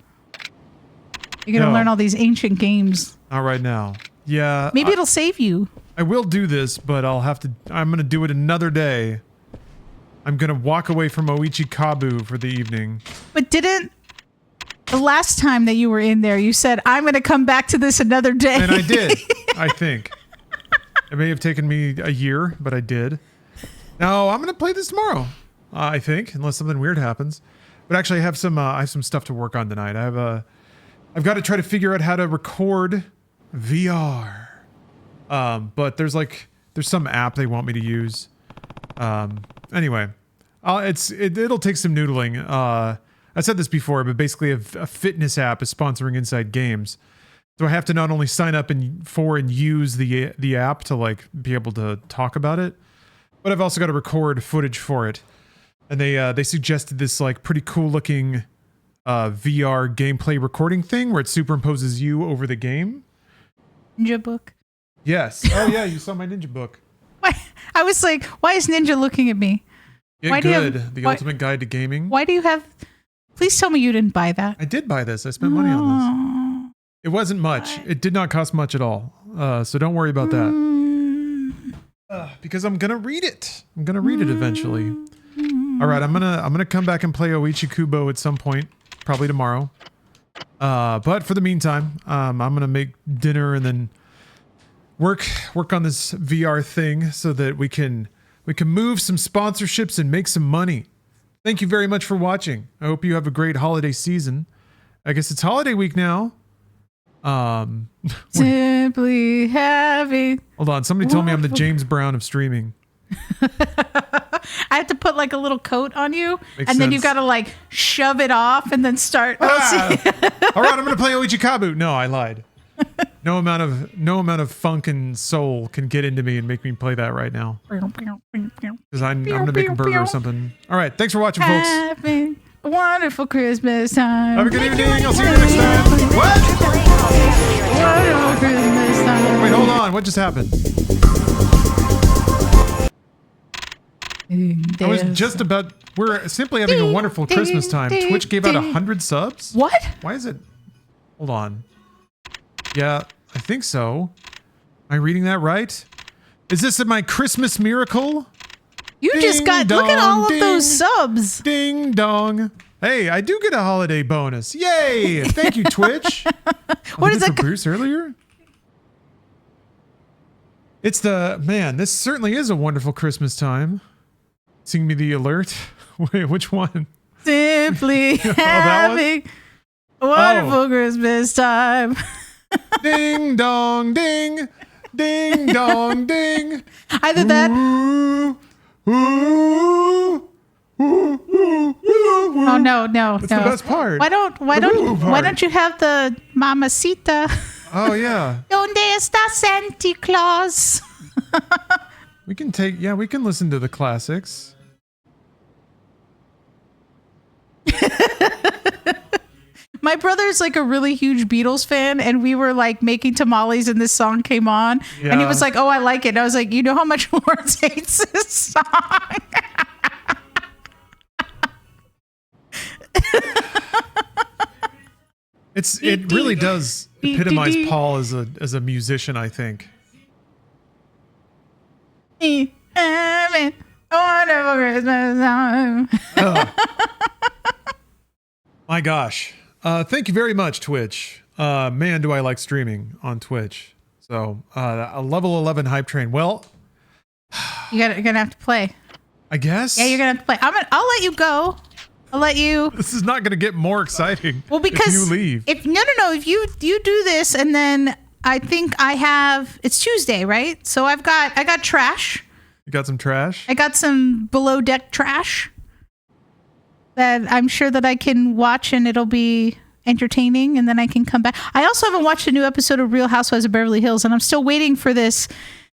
You're going to learn all these ancient games. Not right now. Yeah. Maybe it'll save you. I will do this, but I'm going to do it another day. I'm going to walk away from Oichi Kabu for the evening. But didn't the last time that you were in there, you said, I'm going to come back to this another day. And I did, I think. It may have taken me a year, but I did. No, I'm going to play this tomorrow, I think, unless something weird happens. But actually, I have some stuff to work on tonight. I've got to try to figure out how to record VR. But there's some app they want me to use. Anyway, it'll take some noodling. I said this before, but basically a fitness app is sponsoring Inside Games. So I have to not only sign up and use the app to like be able to talk about it, but I've also got to record footage for it. And they suggested this like pretty cool looking VR gameplay recording thing where it superimposes you over the game. Ninja book. Yes. Oh yeah, you saw my ninja book. Why? I was like, why is Ninja looking at me? Yeah, why good. Do you have, the Ultimate Guide to Gaming. Why do you have... Please tell me you didn't buy that. I did buy this. I spent money on this. It wasn't much. It did not cost much at all. So don't worry about that. Because I'm going to read it. I'm going to read it eventually. All right, I'm gonna come back and play Oichi Kubo at some point, probably tomorrow. But for the meantime, I'm going to make dinner and then work on this VR thing so that we can move some sponsorships and make some money. Thank you very much for watching. I hope you have a great holiday season. I guess it's holiday week now. Simply having. Hold on. Somebody told me I'm the James Brown of streaming. I have to put like a little coat on you, Makes and then sense. you've got to like shove it off and then start. All right, I'm going to play Oichi Kabu. No, I lied. No amount of funk and soul can get into me and make me play that right now. Because I'm going to make a burger or something. All right, thanks for watching, folks. Having a wonderful Christmas time. Have a good evening. I'll see you next time. What? Wonderful Christmas time. Wait, hold on. What just happened? I was just about... We're simply having a wonderful Christmas time. Twitch gave out 100 subs? What? Why is it... Hold on. Yeah, I think so. Am I reading that right? Is this my Christmas miracle? You Ding just got... dong, look at all of ding, those subs. Ding dong. Hey, I do get a holiday bonus. Yay! Thank you, Twitch. What is that? For Bruce earlier? It's the... Man, this certainly is a wonderful Christmas time. Sing me the alert. Wait, which one? Simply having a wonderful Christmas time. Ding dong ding. Ding dong ding. Either that. Oh no. That's the best part. Why don't you have the Mamacita? Oh yeah. Donde está Santa Claus? We can listen to the classics. My brother's like a really huge Beatles fan, and we were like making tamales and this song came on, and he was like, "Oh, I like it." And I was like, "You know how much Lawrence hates this song?" It really does epitomize Paul as a musician, I think. Wonderful Christmas time. My gosh. Thank you very much, Twitch. Man, do I like streaming on Twitch. So, a level 11 hype train. Well, you're gonna have to play. I guess. Yeah, you're gonna have to play. I'll let you go. I'll let you. This is not gonna get more exciting. Well, because if you leave. If you do this, and then I think I have. It's Tuesday, right? So I got trash. You got some trash? I got some below deck trash that I'm sure that I can watch, and it'll be entertaining, and then I can come back. I also haven't watched a new episode of Real Housewives of Beverly Hills, and I'm still waiting for this.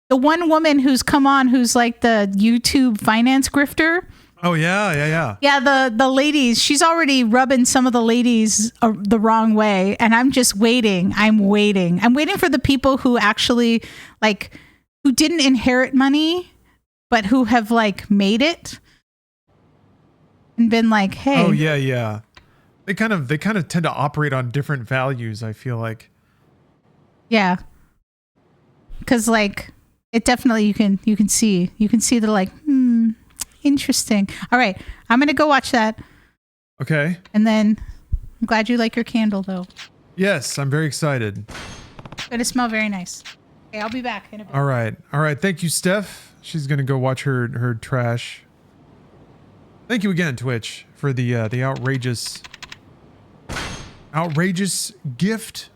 The one woman who's come on, who's like the YouTube finance grifter. Oh yeah. Yeah, the ladies. She's already rubbing some of the ladies the wrong way, and I'm just waiting. I'm waiting for the people who actually who didn't inherit money, but who have made it and been like, hey. Oh yeah. They kind of tend to operate on different values, I feel like. Yeah. Cuz it definitely you can see the interesting. All right, I'm going to go watch that. Okay. And then I'm glad you like your candle though. Yes, I'm very excited. It's going to smell very nice. Okay, I'll be back in a bit. All right. Thank you, Steph. She's going to go watch her trash. Thank you again, Twitch, for the outrageous gift.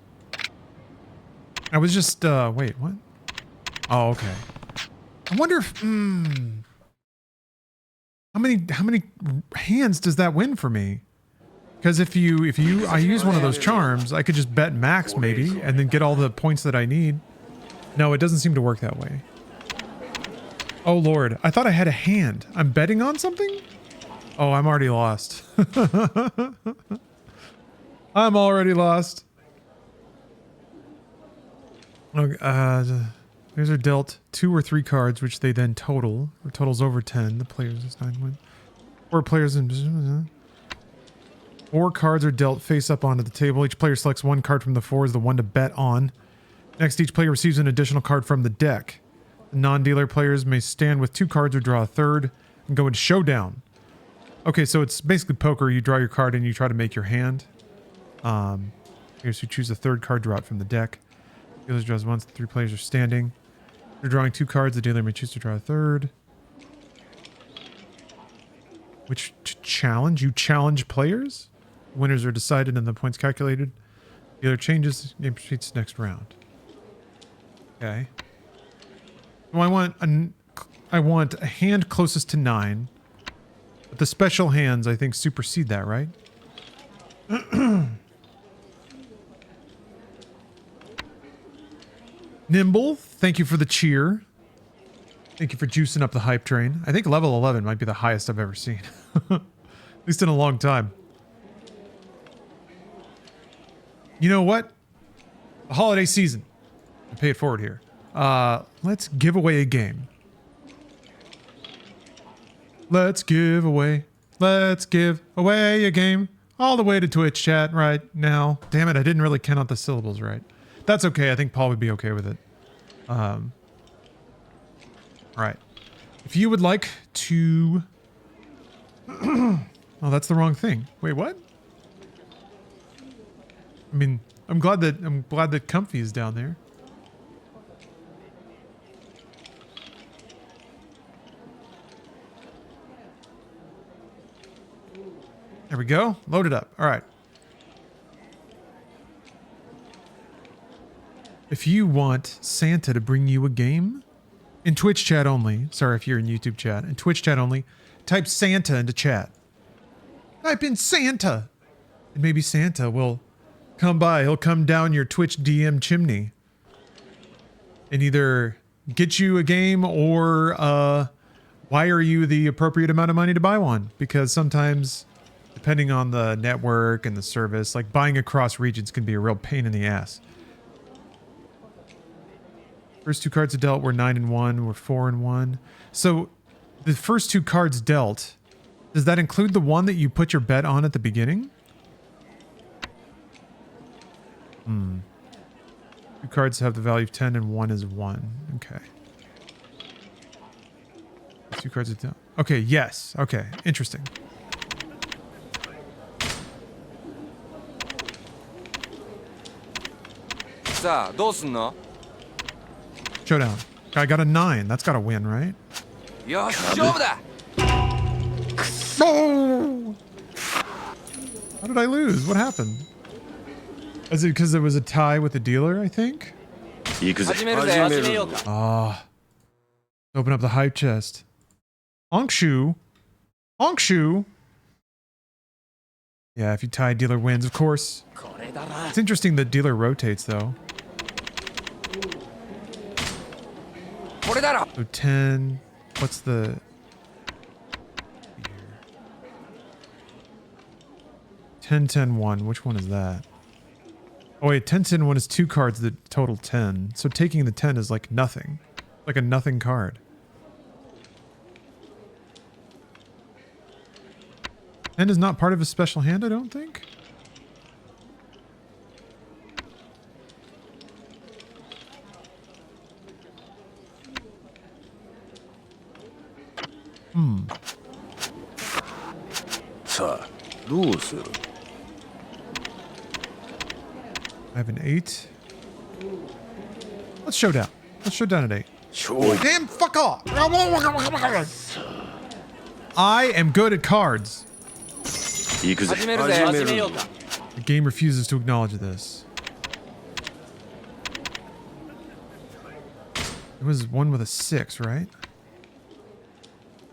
I was just wait, what? Oh, okay. I wonder if how many hands does that win for me? Because if I use one of those charms, I could just bet max maybe and then get all the points that I need. No, it doesn't seem to work that way. Oh Lord, I thought I had a hand. I'm betting on something? Oh, I'm already lost. I'm already lost. These are dealt 2 or 3 cards, which they then total. Or totals over 10. The players this time win. 4 players in. 4 cards are dealt face up onto the table. Each player selects 1 card from the 4 as the one to bet on. Next, each player receives an additional card from the deck. The non-dealer players may stand with 2 cards or draw a third and go into showdown. Okay, so it's basically poker. You draw your card and you try to make your hand. Players who choose a 3rd card draw it from the deck. Dealer draws once. The 3 players are standing. If you're drawing 2 cards, the dealer may choose to draw a 3rd. Which challenge? You challenge players? Winners are decided and the points calculated. The other changes, game proceeds next round. Okay. So I want a hand closest to 9. But the special hands, I think, supersede that, right? Nimble, thank you for the cheer. Thank you for juicing up the hype train. I think level 11 might be the highest I've ever seen. At least in a long time. You know what? The holiday season. I pay it forward here. Let's give away a game. Let's give away a game. All the way to Twitch chat right now. Damn it, I didn't really count out the syllables right. That's okay. I think Paul would be okay with it. All right. If you would like to... oh, that's the wrong thing. Wait, what? I mean, I'm glad that Comfy is down there. There we go. Load it up. All right. If you want Santa to bring you a game, in Twitch chat only, sorry if you're in YouTube chat, in Twitch chat only, type Santa into chat. Type in Santa. And maybe Santa will come by. He'll come down your Twitch DM chimney and either get you a game or wire you the appropriate amount of money to buy one. Because sometimes, depending on the network and the service, like buying across regions can be a real pain in the ass. First 2 cards dealt were 9 and 1, were 4 and 1. So the first 2 cards dealt, does that include the one that you put your bet on at the beginning? Hmm. 2 cards have the value of 10 and 1 is 1. Okay. 2 cards are down. Okay, yes. Okay, interesting. Showdown. I got a 9. That's got to win, right? No! How did I lose? What happened? Is it because there was a tie with the dealer, I think? Ah. Open up the hype chest. Honkshu. Honkshu. Yeah, if you tie, dealer wins, of course. It's interesting that dealer rotates, though. So 10. What's the... 10, 10, 1. Which one is that? Oh wait, 10, 10, 1 is 2 cards that total 10. So taking the 10 is like nothing. Like a nothing card. 10 is not part of a special hand, I don't think. Hmm. I have an 8. Let's showdown. Let's showdown at 8. Damn, fuck off! I am good at cards. The game refuses to acknowledge this. It was one with a 6, right?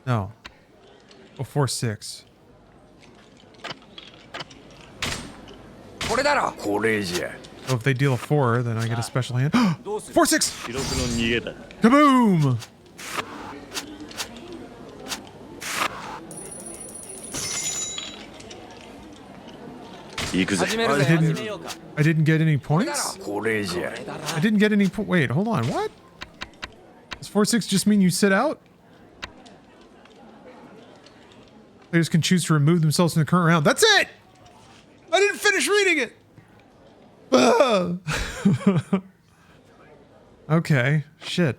No. Oh, 4, 6. So if they deal a 4, then I get a special hand. 4, 6! Kaboom! I didn't get any points? I didn't get any wait, hold on, what? Does 4, 6 just mean you sit out? Players can choose to remove themselves from the current round. That's it! I didn't finish reading it! Okay, shit.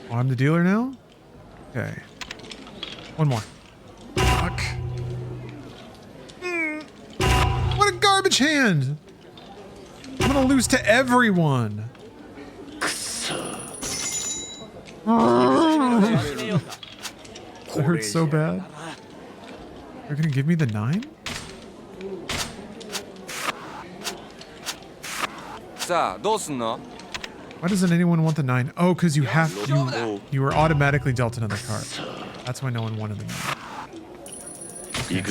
Oh, I'm the dealer now? Okay. One more. Fuck. What a garbage hand! I'm gonna lose to everyone. That hurts so bad. They're gonna give me the 9? Why doesn't anyone want the 9? Oh, because you have you were automatically dealt another card. That's why no one wanted the 9. Okay.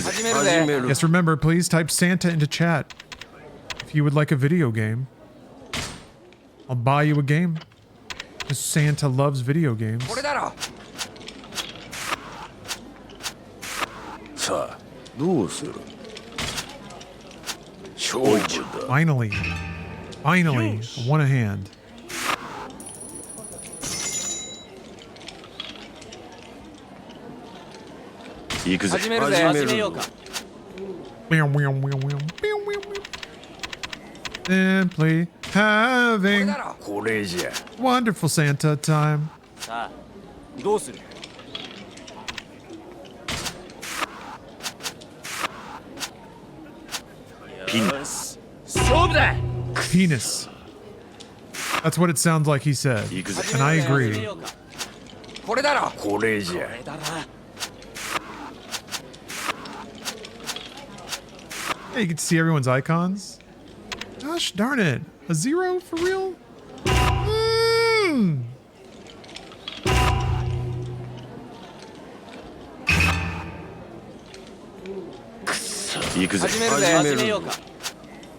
Yes, remember, please type Santa into chat if you would like a video game. I'll buy you a game. Because Santa loves video games. Finally. Finally. I won a hand. Simply having wonderful Santa time. Penis. Penis. That's what it sounds like he said. And I agree. Yeah, you can see everyone's icons. Gosh darn it. A 0 for real?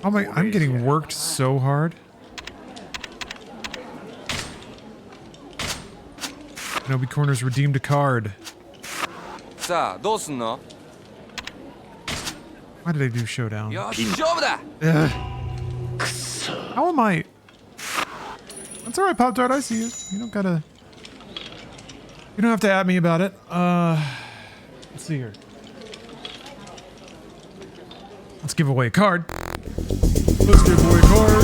Oh my, I'm getting worked so hard. Nobi Corners redeemed a card. Why did I do showdown? Ugh. How am I? That's alright, Pop Tart, I see you. You don't gotta... You don't have to at me about it. Let's see here. Let's give away a card. Let's give away a card.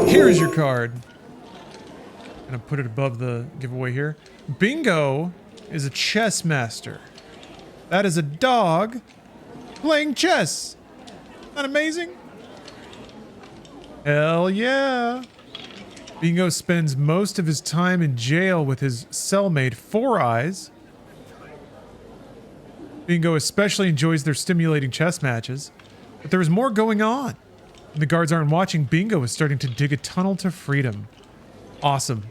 Here's your card. I'm gonna put it above the giveaway here. Bingo is a chess master. That is a dog playing chess. Isn't that amazing? Hell yeah. Bingo spends most of his time in jail with his cellmate, Four Eyes. Bingo especially enjoys their stimulating chess matches, but there is more going on. When the guards aren't watching, Bingo is starting to dig a tunnel to freedom. Awesome.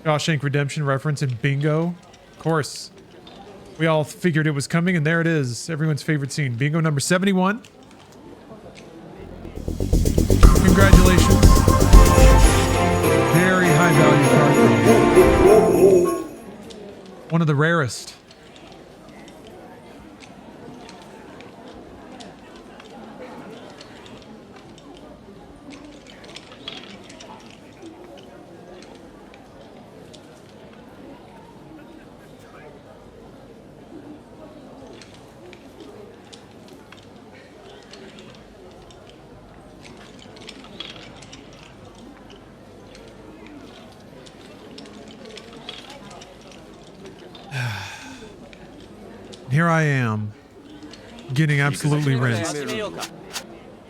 Shawshank Redemption reference in Bingo. Of course. We all figured it was coming, and there it is. Everyone's favorite scene. Bingo number 71. Congratulations. Very high value card from you. One of the rarest. Here I am, getting absolutely rinsed.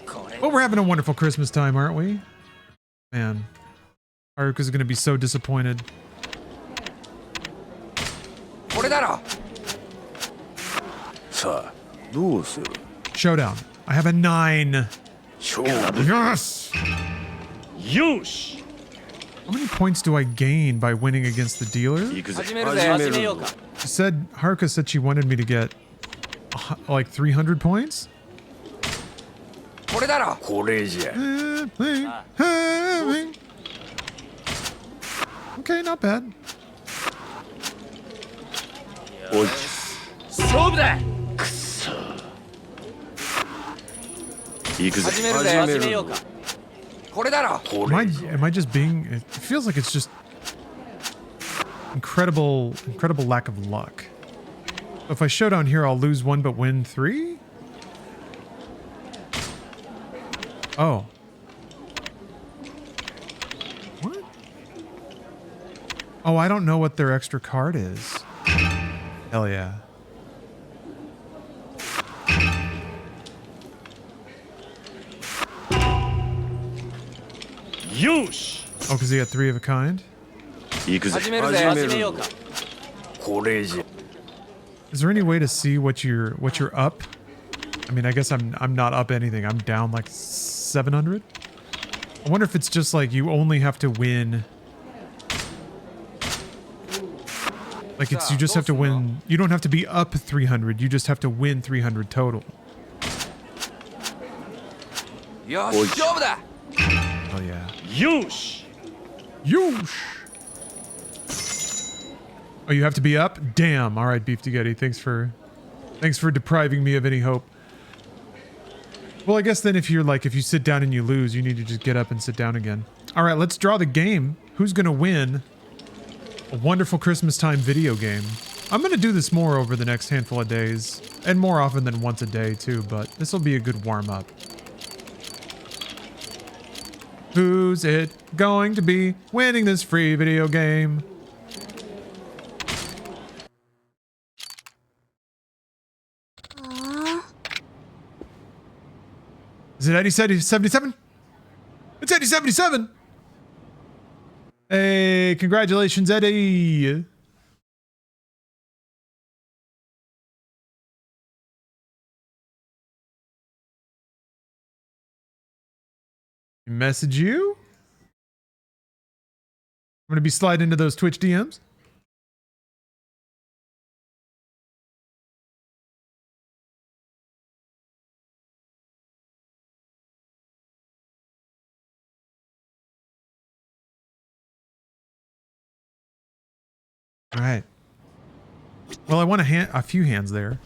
But we're having a wonderful Christmas time, aren't we? Man, Haruka's gonna be so disappointed. Showdown. I have a 9. Yes! Yosh! How many points do I gain by winning against the dealer? She said, Haruka said she wanted me to get like 300 points. Okay, not bad. Am I just being... It feels like it's just... Incredible lack of luck. If I showdown here, I'll lose 1 but win 3? Oh. What? Oh, I don't know what their extra card is. Hell yeah. Yosh! Oh, because he had 3 of a kind? Is there any way to see what you're up? I mean, I guess I'm not up anything. I'm down like 700. I wonder if it's just like you only have to win. Like it's you just have to win. You don't have to be up 300. You just have to win 300 total. Oh yeah. Yosh! Yosh! Oh, you have to be up? Damn. All right, Beef Spaghetti. Thanks for depriving me of any hope. Well, I guess then if you sit down and you lose, you need to just get up and sit down again. All right, let's draw the game. Who's going to win a wonderful Christmas time video game? I'm going to do this more over the next handful of days and more often than once a day too, but this will be a good warm up. Who's it going to be winning this free video game? Is it 8077? It's 8077! Hey, congratulations, Eddie! Message you? I'm gonna be sliding into those Twitch DMs. All right. Well, I want a few hands there.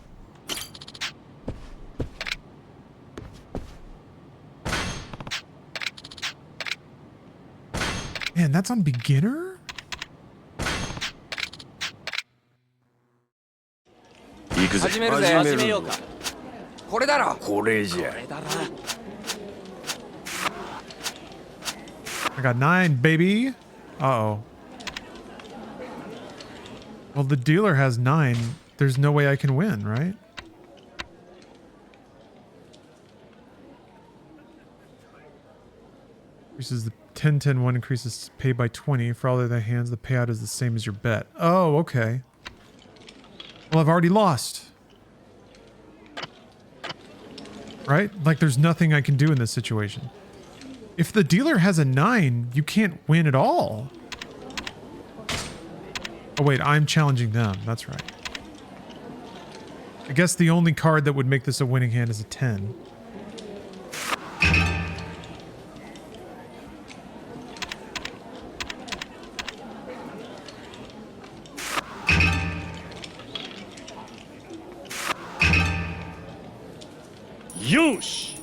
Man, that's on beginner? 始めるぜ。始めようか。これだろ。これじゃ。 I got 9, baby. Uh-oh. Well, the dealer has 9. There's no way I can win, right? Increases the 10-10 one increases pay by 20. For all other hands, the payout is the same as your bet. Oh, okay. Well, I've already lost. Right? Like there's nothing I can do in this situation. If the dealer has a 9, you can't win at all. Oh wait, I'm challenging them. That's right. I guess the only card that would make this a winning hand is a 10. Yosh!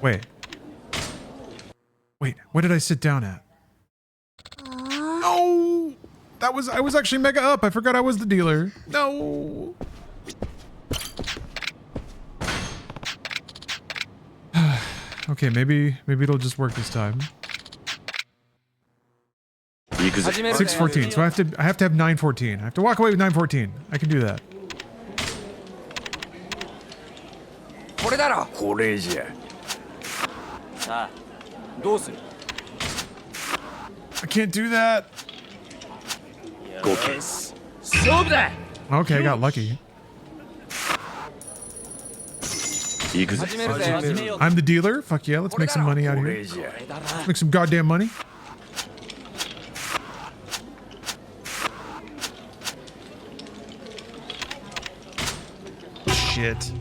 Wait. Wait, what did I sit down at? No! I was actually mega up. I forgot I was the dealer. No! Okay, maybe it'll just work this time. 614. So I have to have 914. I have to walk away with 914. I can do that. これだろ。これじゃ。さあ、どうする？ I can't do that. 5決。勝負だ。 Okay, I got lucky. I'm the dealer. Fuck yeah, let's make some money out of here. Let's make some goddamn money. Shit.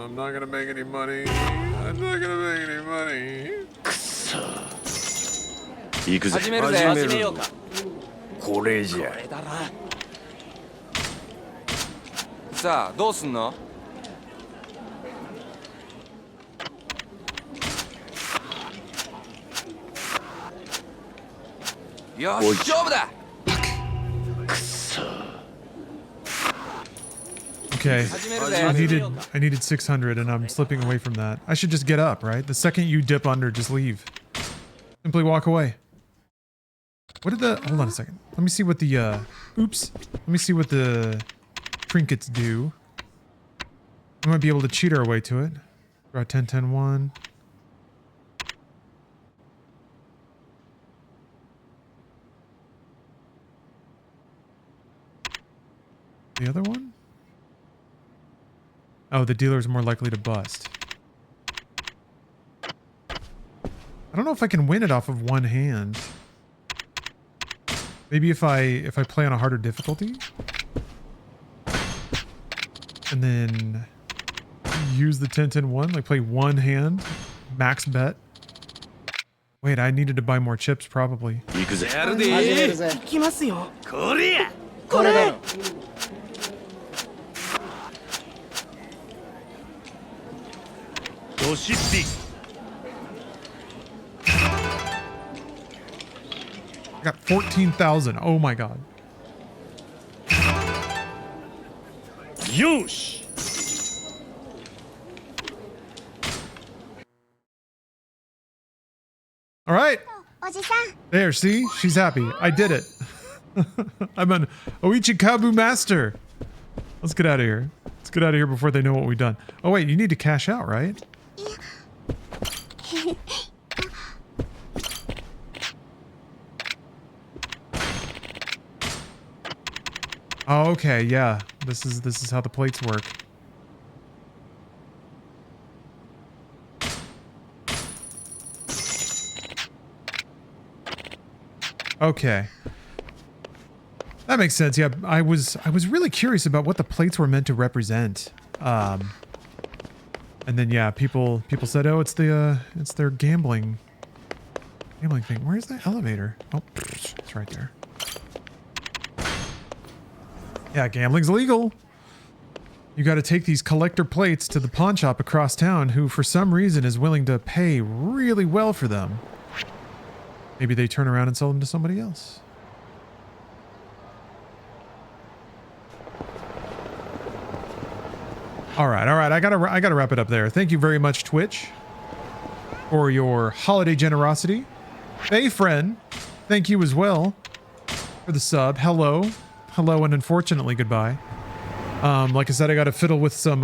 I'm not gonna make any money. I'm not gonna make any money. 行くぜ。始めるぜ。始めようか。これじゃ。さあ、どうすんの？よし、勝負だ。 Okay, I needed 600 and I'm slipping away from that. I should just get up, right? The second you dip under, just leave. Simply walk away. What did the... Hold on a second. Let me see what the... Oops. Let me see what the trinkets do. We might be able to cheat our way to it. Draw 10, 10, 1. The other one? Oh, the dealer is more likely to bust. I don't know if I can win it off of one hand. Maybe if I play on a harder difficulty and then use the 10-10-1, like play one hand, max bet. Wait, I needed to buy more chips probably. 行きますよ。これや。これだろ。 I got 14,000. Oh my god. Yosh! All right. There, see? She's happy. I did it. I'm an Oichikabu master. Let's get out of here. Let's get out of here before they know what we've done. Oh wait, you need to cash out, right? Oh, okay, yeah. This is how the plates work. Okay. That makes sense. Yeah, I was really curious about what the plates were meant to represent. And then yeah, people said, "Oh, it's their gambling thing." Where's the elevator? Oh, it's right there. Yeah, gambling's illegal. You got to take these collector plates to the pawn shop across town who for some reason is willing to pay really well for them. Maybe they turn around and sell them to somebody else. All right. I gotta wrap it up there. Thank you very much, Twitch, for your holiday generosity. Hey, friend, thank you as well for the sub. Hello, and unfortunately, goodbye. Like I said, I got to fiddle with some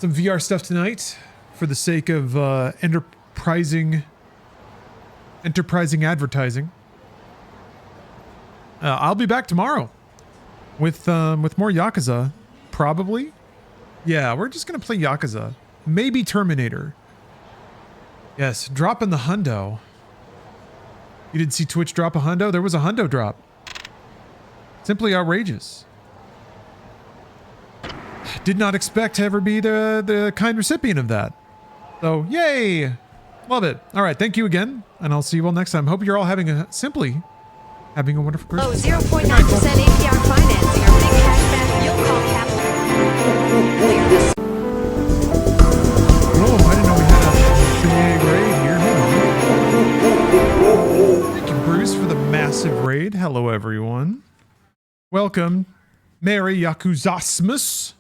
VR stuff tonight for the sake of enterprising advertising. I'll be back tomorrow with more Yakuza, probably. Yeah, we're just gonna play Yakuza, maybe Terminator. Yes, dropping the hundo. You didn't see Twitch drop a hundo? There was a hundo drop. Simply outrageous. Did not expect to ever be the kind recipient of that. So, yay! Love it. All right, thank you again, and I'll see you all next time. Hope you're all having a wonderful Christmas. 0.9% APR financing or big cashback you'll call capital. Oh, I didn't know we had a big raid here. Thank you, Bruce, for the massive raid. Hello, everyone. Welcome. Merry Yakuzasmus.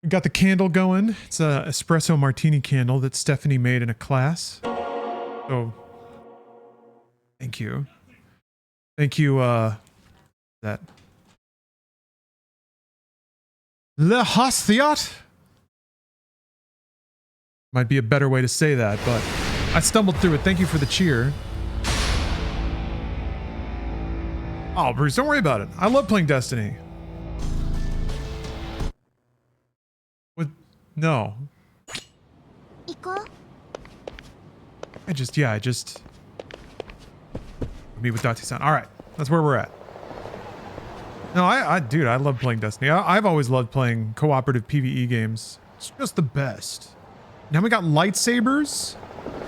We got the candle going. It's a espresso martini candle that Stephanie made in a class. So, thank you. Thank you, that. Le Hastiat? Might be a better way to say that, but I stumbled through it. Thank you for the cheer. Oh, Bruce, don't worry about it. I love playing Destiny. No. I just meet with Dati-san. All right, that's where we're at. No, dude, I love playing Destiny. I've always loved playing cooperative PvE games. It's just the best. Now we got lightsabers.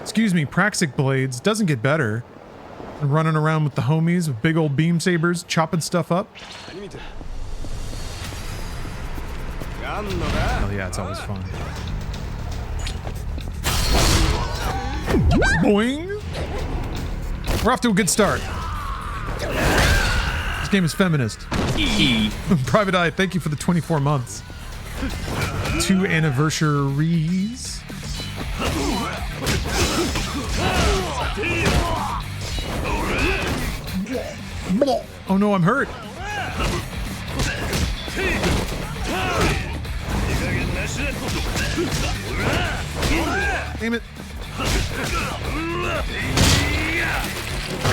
Excuse me, Praxic blades. Doesn't get better. And running around with the homies with big old beam sabers, chopping stuff up. Hell yeah, it's always fun. Boing! We're off to a good start. This game is feminist. Private Eye, thank you for the 24 months. 2 anniversaries. Oh no, I'm hurt. Damn it.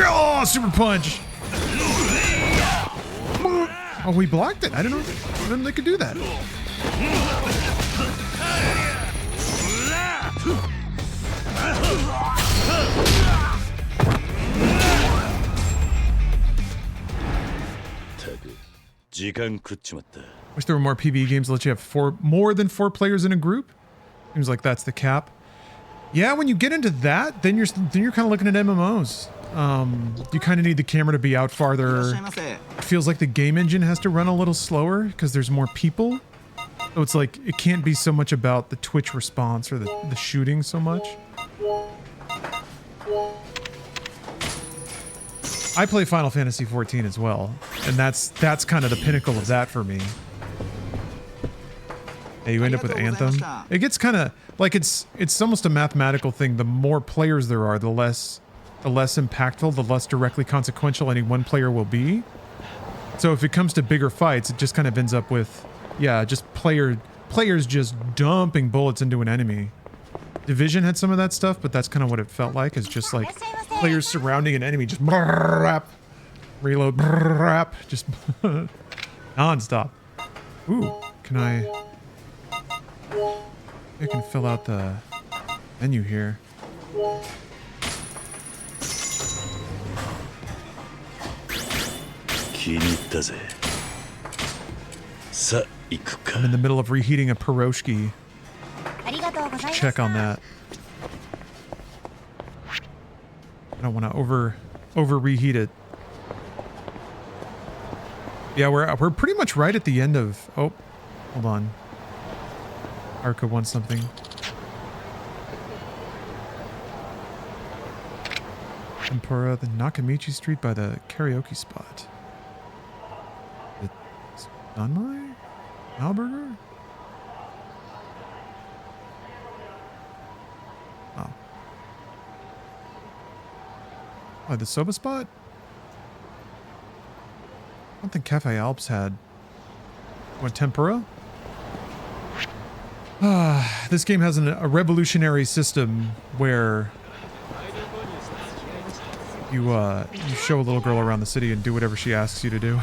Oh, super punch. Oh, we blocked it. I didn't know they could do that. Wish there were more PvE games that let you have more than 4 players in a group. Seems like that's the cap. Yeah, when you get into that, then you're kind of looking at MMOs. You kind of need the camera to be out farther. It feels like the game engine has to run a little slower because there's more people. So it's like it can't be so much about the Twitch response or the shooting so much. I play Final Fantasy XIV as well, and that's kind of the pinnacle of that for me. Yeah, you end up with Anthem. It gets kind of like it's almost a mathematical thing. The more players there are, the less impactful, the less directly consequential any one player will be. So if it comes to bigger fights, it just kind of ends up with, yeah, just players just dumping bullets into an enemy. Division had some of that stuff, but that's kind of what it felt like. It's just like players surrounding an enemy, just reload, just non-stop. Ooh, I can fill out the menu here. I'm in the middle of reheating a pierogi. Check on that. I don't want to over reheat it. Yeah, we're pretty much right at the end of. Oh, hold on. Arca wants something. Tempura, the Nakamichi Street by the karaoke spot. It's Dunmai? Malburger? Oh, the soba spot? I don't think Cafe Alps had... What, tempura? This game has a revolutionary system where you show a little girl around the city and do whatever she asks you to do.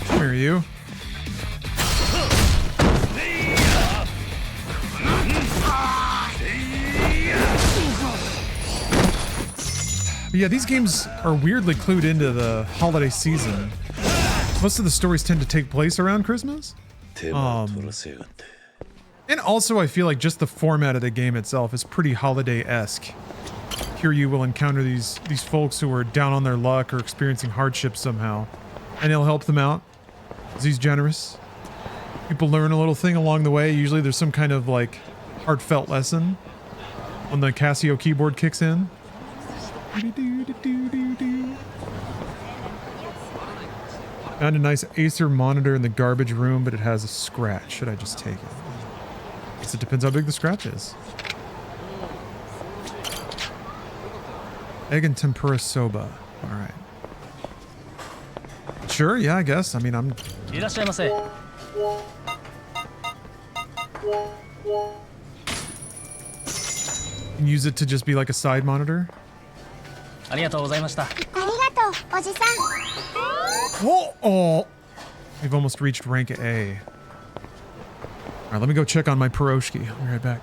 Come here, you. But yeah, these games are weirdly clued into the holiday season. Most of the stories tend to take place around Christmas. And also I feel like just the format of the game itself is pretty holiday-esque. Kiryu will encounter these folks who are down on their luck or experiencing hardship somehow, and he'll help them out, 'cause he's generous. People learn a little thing along the way. Usually there's some kind of like heartfelt lesson when the Casio keyboard kicks in. Found a nice Acer monitor in the garbage room, but it has a scratch. Should I just take it? Guess it depends how big the scratch is. Egg and tempura soba. All right. Sure, yeah, I guess. I mean, I'm... And use it to just be like a side monitor. Oh! We've almost reached rank A. Alright, let me go check on my pierogi. I'll be right back.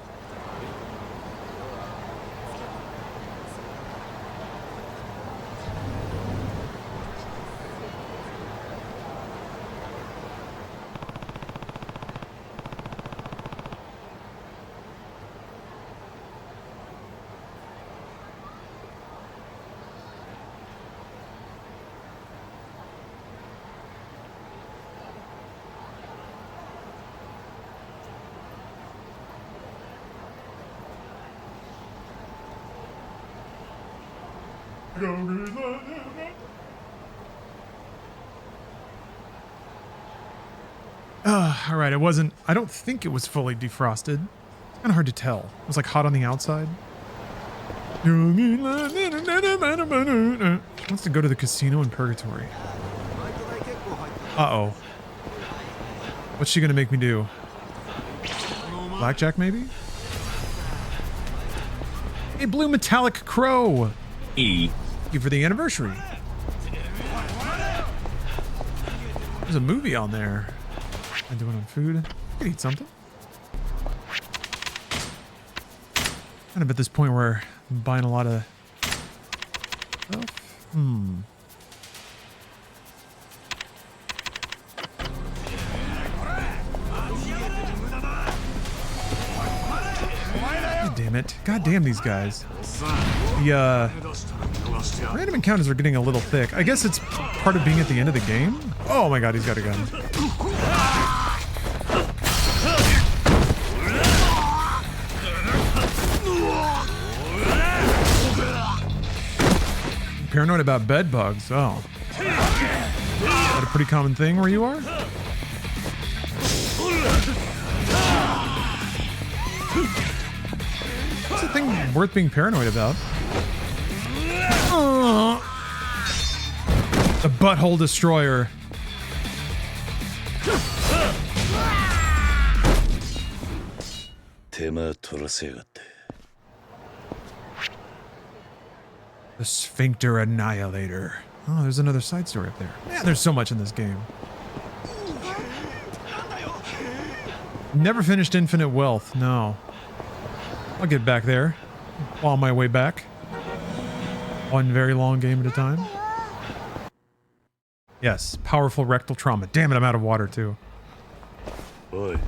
All right, it wasn't... I don't think it was fully defrosted. It's kind of hard to tell. It was like hot on the outside. She wants to go to the casino in Purgatory. Uh-oh. What's she gonna make me do? Blackjack, maybe? A blue metallic crow! Thank you for the anniversary. There's a movie on there. I'm doing on food. I could eat something. Kind of at this point where I'm buying a lot of stuff. God damn it. God damn these guys. The random encounters are getting a little thick. I guess it's part of being at the end of the game. Oh my god, he's got a gun. Paranoid about bed bugs. Oh. Is that a pretty common thing where you are? What's the thing worth being paranoid about? The butthole destroyer. The Sphincter Annihilator. Oh, there's another side story up there. Man, there's so much in this game. Never finished Infinite Wealth, no. I'll get back there. On my way back. One very long game at a time. Yes, powerful rectal trauma. Damn it, I'm out of water too. Oi,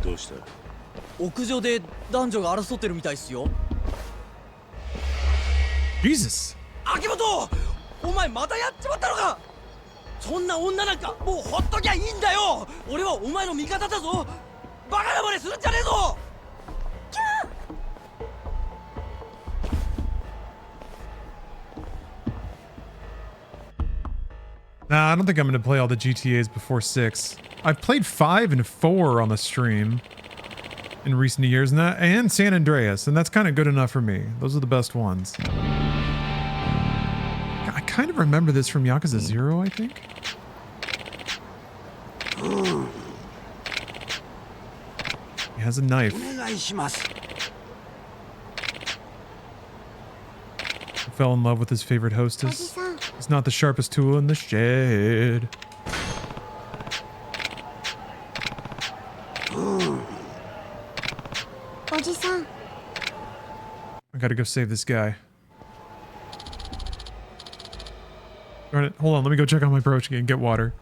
どうした? 屋上で男女が争ってるみたいっすよ。Jesus! 秋元、お前またやっちまったのか。そんな女なんかもうほっときゃいいんだよ。俺はお前の味方だぞ。バカな真似するんじゃねえぞ。キャー。Nah, I don't think I'm going to play all the GTAs before 6. I've played 5 and 4 on the stream in recent years, and San Andreas, and that's kind of good enough for me. Those are the best ones. I kind of remember this from Yakuza 0, I think. He has a knife. He fell in love with his favorite hostess. He's not the sharpest tool in the shed. I gotta go save this guy. Darn it. Hold on, let me go check on my approach and get water.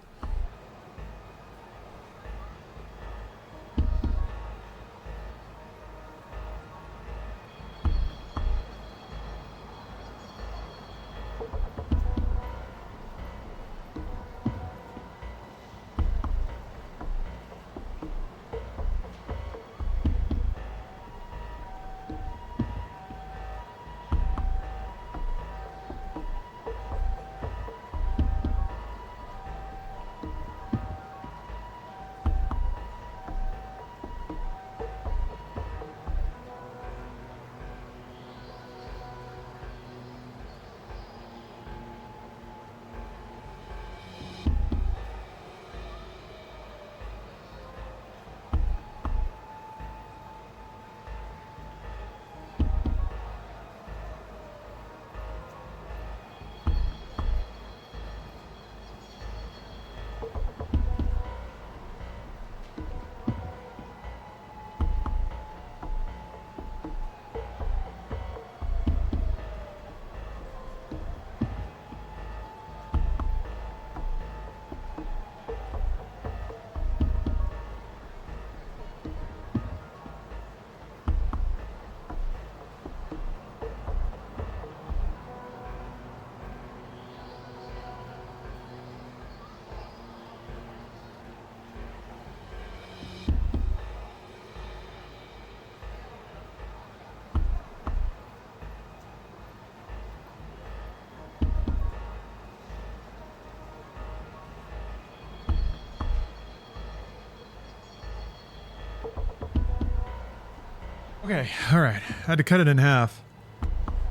Okay, alright. I had to cut it in half.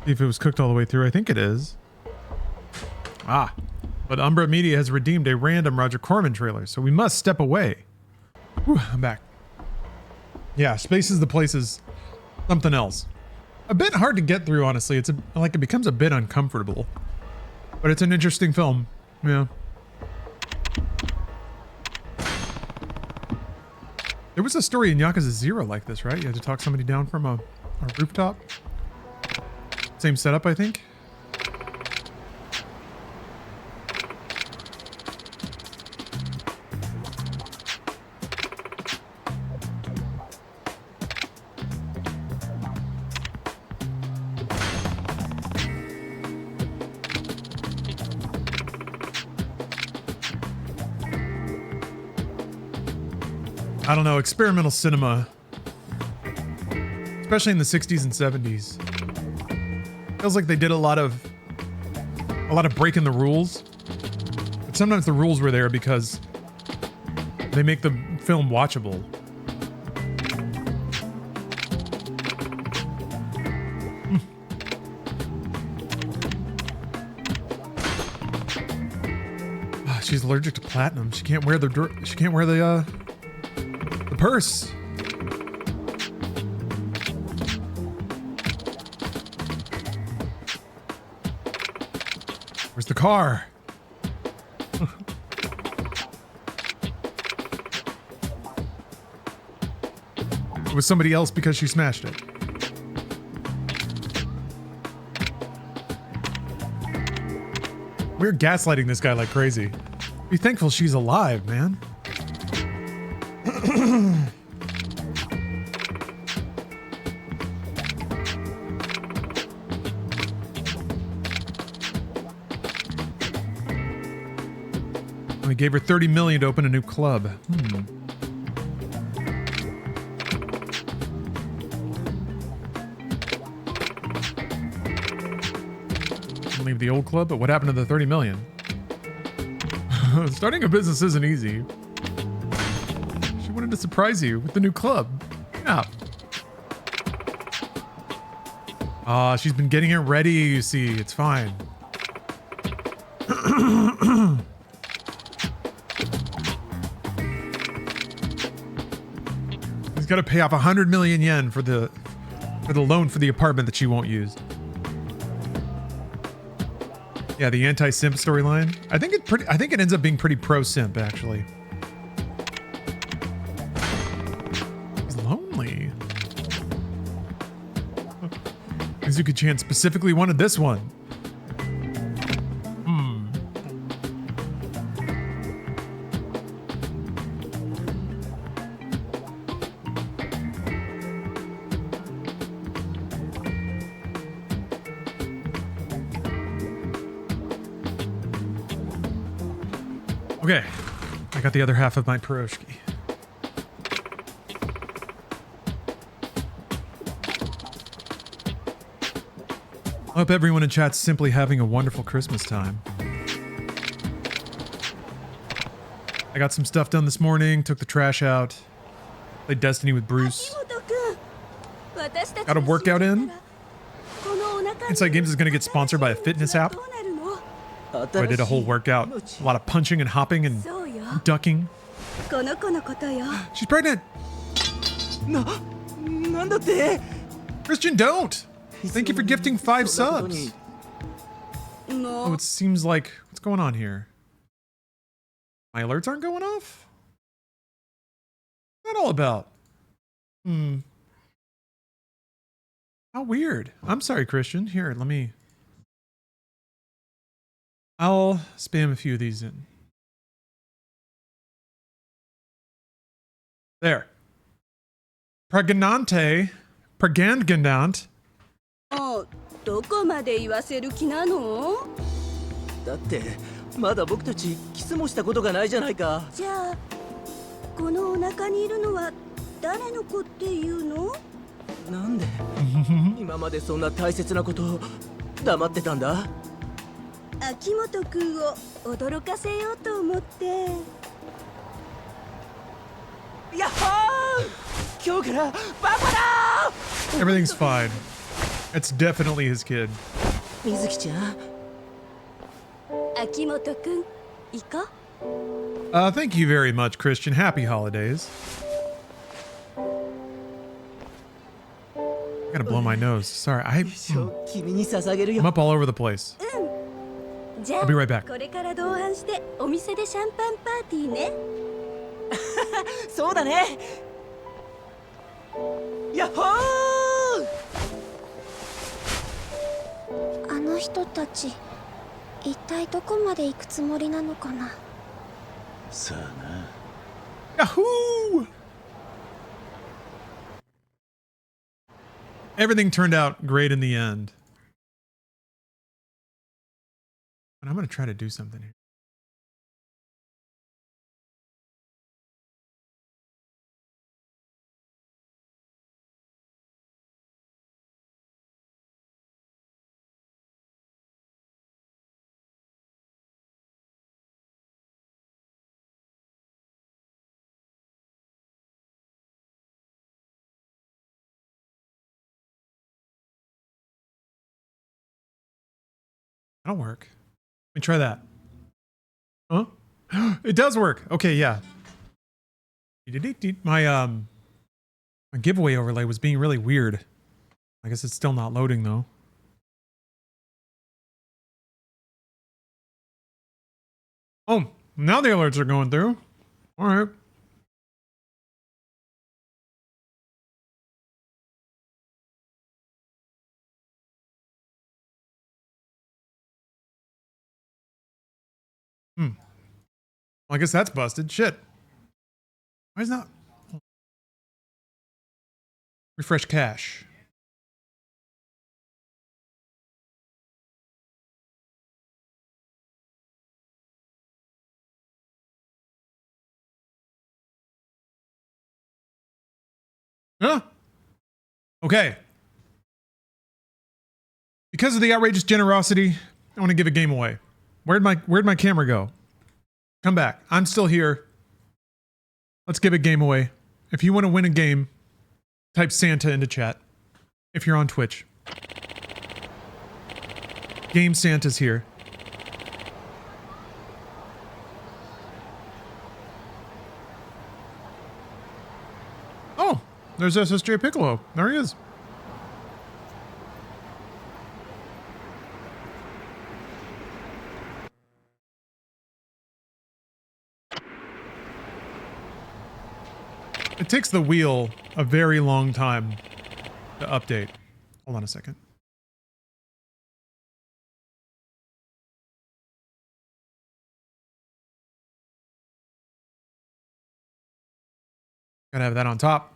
See if it was cooked all the way through. I think it is. Ah. But Umbra Media has redeemed a random Roger Corman trailer, so we must step away. Whew, I'm back. Yeah, Space is the Place is something else. A bit hard to get through, honestly. It's like it becomes a bit uncomfortable. But it's an interesting film. Yeah. There was a story in Yakuza 0 like this, right? You had to talk somebody down from a rooftop. Same setup, I think. I don't know, experimental cinema, especially in the 60s and 70s, feels like they did a lot of breaking the rules. But sometimes the rules were there because they make the film watchable. Oh, she's allergic to platinum. She can't wear the purse. Where's the car? It was somebody else because she smashed it. We're gaslighting this guy like crazy. Be thankful she's alive, man. We gave her 30 million to open a new club. Leave the old club, but what happened to the 30 million? Starting a business isn't easy. She wanted to surprise you with the new club. Yeah. She's been getting it ready, you see. It's fine. He's got to pay off 100 million yen for the loan for the apartment that she won't use. Yeah, the anti-simp storyline. I think it ends up being pretty pro-simp, actually. He's lonely. Mizuki-chan specifically wanted this one. Okay, I got the other half of my pierogi. I hope everyone in chat's simply having a wonderful Christmas time. I got some stuff done this morning, took the trash out, played Destiny with Bruce. Got a workout in. Inside Games is going to get sponsored by a fitness app. I did a whole workout. A lot of punching and hopping and ducking. She's pregnant! Christian, don't! Thank you for gifting 5 subs. Oh, it seems like... What's going on here? My alerts aren't going off? What's that all about? How weird. I'm sorry, Christian. Here, let me... I'll spam a few of these in. There. Pregnante. Pregnant. どこまで言わせる気なの？だってまだ僕たちキスもしたことがないじゃないか。じゃあこのお腹にいるのは誰の子っていうの？なんで今までそんな大切なことを黙ってたんだ？秋元くんを驚かせようと思って。やっほー！今日からパパだー！ Everything's fine. It's definitely his kid. 水木ちゃん。秋元くん、いいか？ Thank you very much, Christian. Happy holidays. I gotta blow my nose. Sorry, I'm up all over the place. I'll be right back. これから同伴してお店でシャンパンパーティーね。そうだね。やっほー！あの人たち、一体どこまで行くつもりなのかな。さあな。Yahoo! Everything turned out great in the end. And I'm going to try to do something here. That'll work. Let me try that. Huh? It does work. Okay, yeah. My giveaway overlay was being really weird. I guess it's still not loading though. Oh, now the alerts are going through. All right. Well, I guess that's busted. Shit. Why is not? Refresh cache. Huh? Okay. Because of the outrageous generosity, I want to give a game away. Where'd my camera go? Come back. I'm still here. Let's give a game away. If you want to win a game, type Santa into chat. If you're on Twitch. Game Santa's here. Oh, there's SSJ Piccolo. There he is. It takes the wheel a very long time to update. Hold on a second. Gotta have that on top.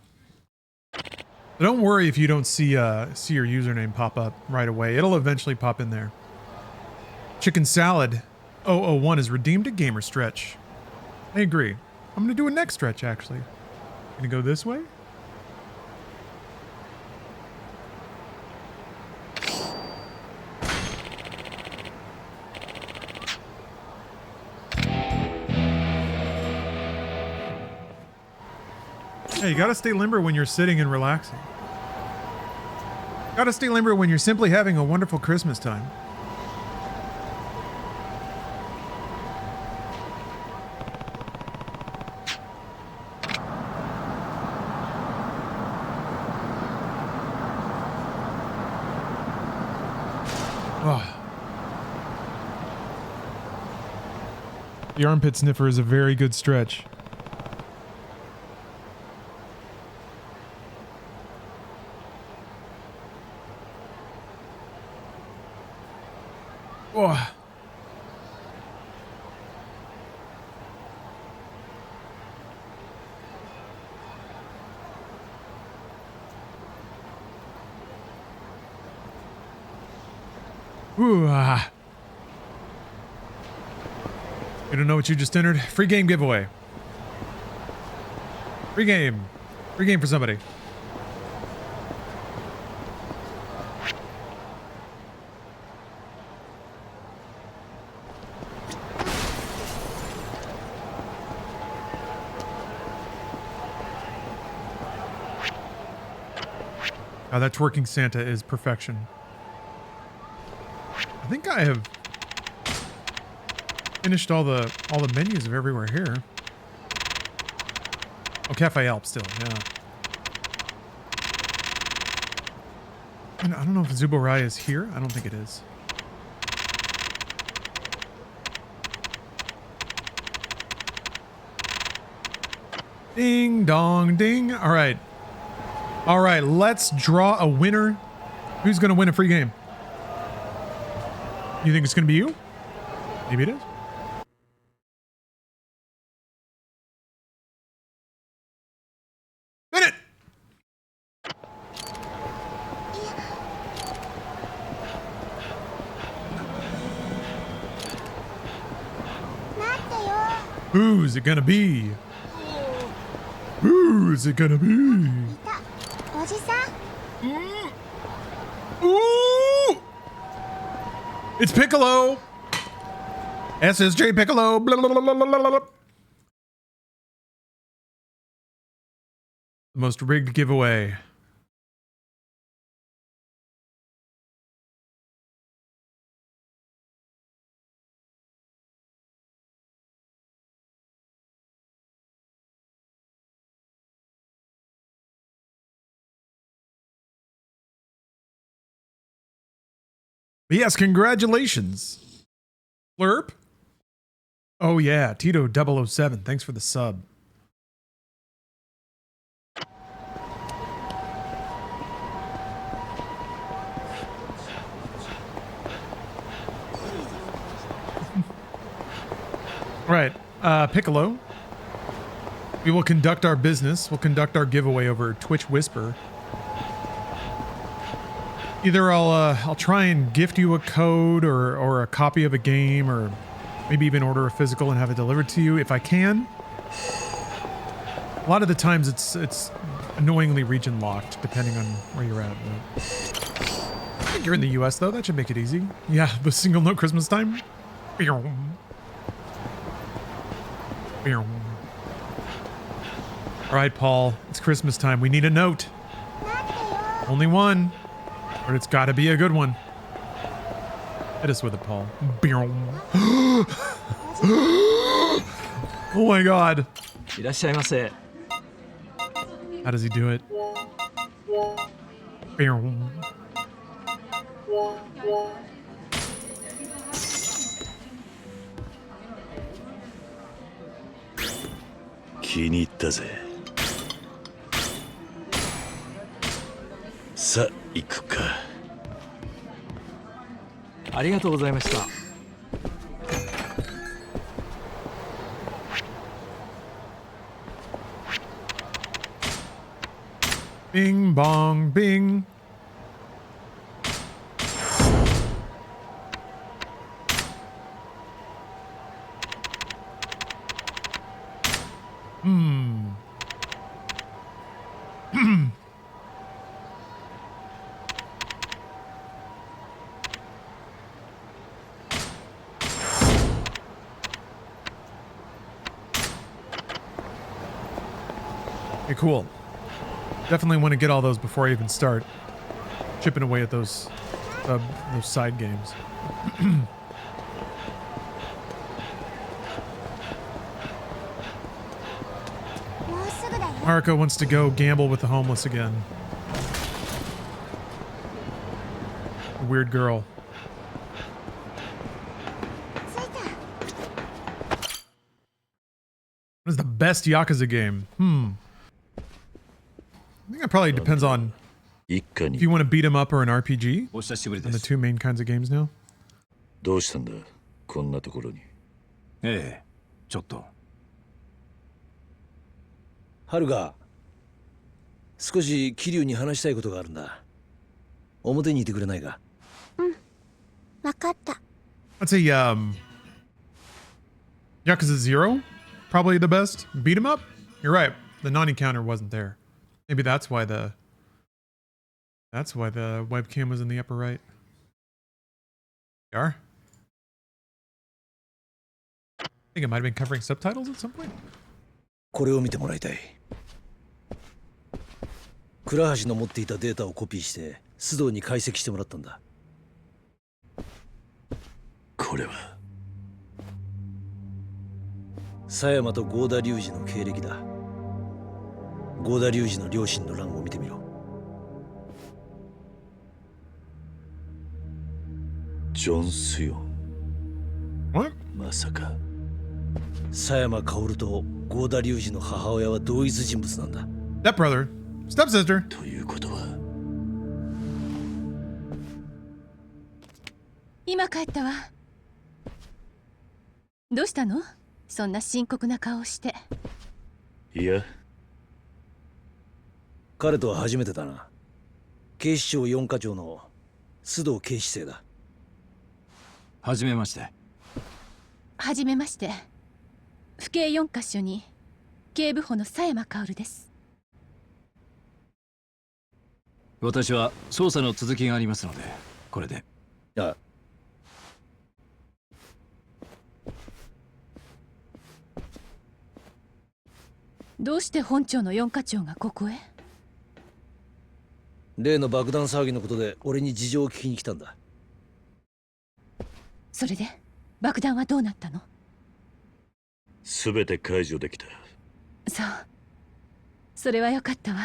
But don't worry if you don't see your username pop up right away. It'll eventually pop in there. Chicken Salad 001 is redeemed a gamer stretch. I agree. I'm gonna do a next stretch actually. Gonna go this way? Hey, you gotta stay limber when you're sitting and relaxing. Gotta stay limber when you're simply having a wonderful Christmas time. Oh. The armpit sniffer is a very good stretch. Oh. Ooh, ah. You don't know what you just entered? Free game giveaway. Free game. Free game for somebody. Oh, that twerking Santa is perfection. I think I have finished all the menus of everywhere here. Oh, Cafe Alp still, yeah. And I don't know if Zuborai is here. I don't think it is. Ding dong ding. All right. All right, let's draw a winner. Who's going to win a free game? You think it's going to be you? Maybe it is. Win it! Who's it going to be? Who's it going to be? Ooh! It's Piccolo! SSJ Piccolo! Blah, blah, blah, blah, blah, blah. The most rigged giveaway. But yes, congratulations. Flurp. Oh yeah, Tito 007. Thanks for the sub. Right. Piccolo. We will conduct our business. We'll conduct our giveaway over Twitch Whisper. Either I'll try and gift you a code or a copy of a game, or maybe even order a physical and have it delivered to you if I can. A lot of the times it's annoyingly region locked depending on where you're at. I think you're in the US though, that should make it easy. Yeah, the single note Christmas time. All right, Paul, it's Christmas time. We need a note. Only one, but it's got to be a good one. Hit us with it, Paul. Oh my God. いらっしゃいませ。 How does he do it? Sa, 行くか。ありがとうございました。 Bing bong bing. Okay, cool. Definitely want to get all those before I even start chipping away at those side games. Mariko wants to go gamble with the homeless again. Weird girl. What is the best Yakuza game? I think it probably depends on if you want to beat 'em up or an RPG. And the two main kinds of games now. どうしたんだこんなところに。ええ、ちょっと。はるか、少し桐生に話したいことがあるんだ。表にいてくれないか。わかった。 I'd say Yakuza 0, probably the best. Beat 'em up? You're right. The non-encounter wasn't there. Maybe that's why the webcam was in the upper right. You are? I think it might have been covering subtitles at some point. これを見てもらいたい。倉橋の持っていたデータをコピーして須藤に解析してもらったんだ。これは狭山と合田隆二の経歴だ。合田隆二の両親の欄を見てみろ。ジョン・スヨン。まさか。狭山薫と合田隆二の母親は同一人物なんだ。Step brother, step sister. ということは。今帰ったわ。どうしたの？そんな深刻な顔をして。いや。彼とは初めてだな。警視庁4課長の須藤警視正だ。はじめまして。はじめまして。府警4カ所に警部補の狭山薫です。私は捜査の続きがありますので、これで。あ。どうして本庁の4課長がここへ？例の爆弾騒ぎのことで俺に事情を聞きに来たんだ。それで爆弾はどうなったの？すべて解除できた。そう。それはよかったわ。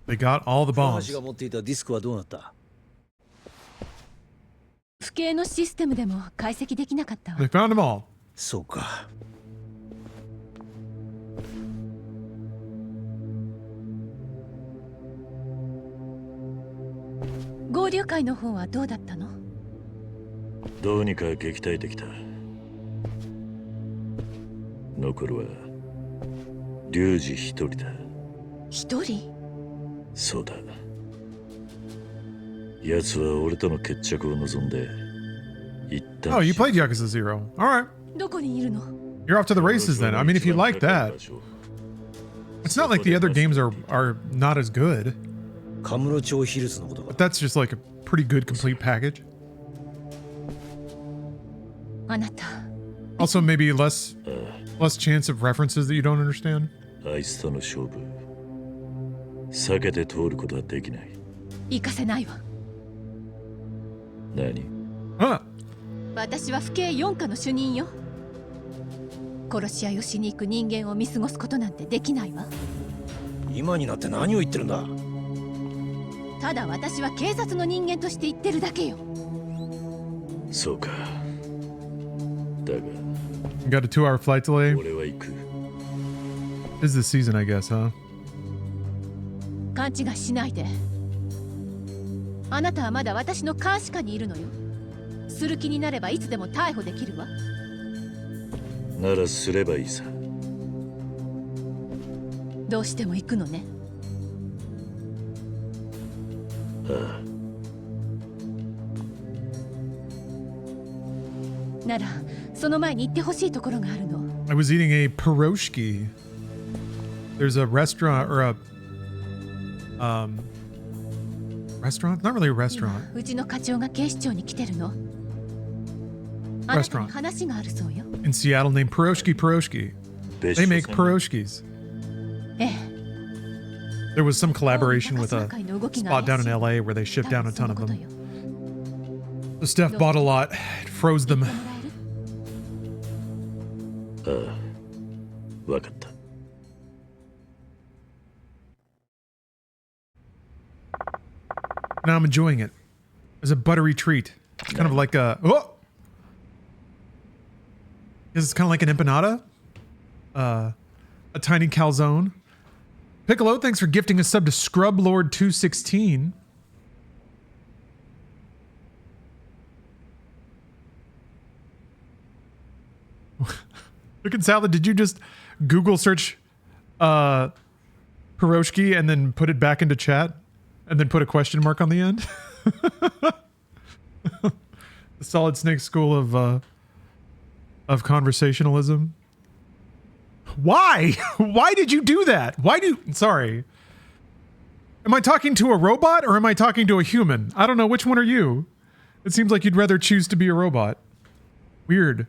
They got all the bombs. 橋が持っていたディスクはどうなった？府警のシステムでも解析できなかったわ。They found them all. そうか。合流会の方はどうだったの？どうにか撃退できた。残るは龍二一人だ。一人？そうだ。奴は俺との決着を望んで一旦。 Oh, you played Yakuza 0. All right. どこにいるの？ You're off to the races then. I mean, if you like that. It's not like the other games are not as good. But that's just like a pretty good complete package. あなた。 Also, maybe less chance of references that you don't understand. あいつとの勝負避けて通ることはできない。行かせないわ。何？私は府警4課の主任よ。殺し合いをしに行く人間を見過ごすことなんてできないわ。今になって何を言ってるんだ。ただ私は警察の人間として言ってるだけよ。そうか。だが。You got a 2-hour flight delay. 俺は行く。This is the season, I guess, huh? 勘違いしないで。あなたはまだ私の監視下にいるのよ。する気になればいつでも逮捕できるわ。ならすればいいさ。どうしても行くのね。ああ。ならその前に行ってほしいところがあるの。I was eating a pierogi. There's a restaurant or a restaurant? Not really a restaurant. うちの課長が警視庁に来てるの。あなたに Restaurant 話があるそうよ。 in Seattle named Pierogi. They make pierogies. ええ。 There was some collaboration with a spot down in LA where they shipped down a ton of them. So Steph bought a lot, froze them. ああ、わかった。Now I'm enjoying it as a buttery treat. It's kind of like a it's kind of like an empanada, a tiny calzone. Piccolo, thanks for gifting a sub to Scrub Lord 216. Look at Salad. Did you just Google search pierogi and then put it back into chat and then put a question mark on the end? The Solid Snake School of conversationalism. Why? Why did you do that? Sorry. Am I talking to a robot or am I talking to a human? I don't know. Which one are you? It seems like you'd rather choose to be a robot. Weird.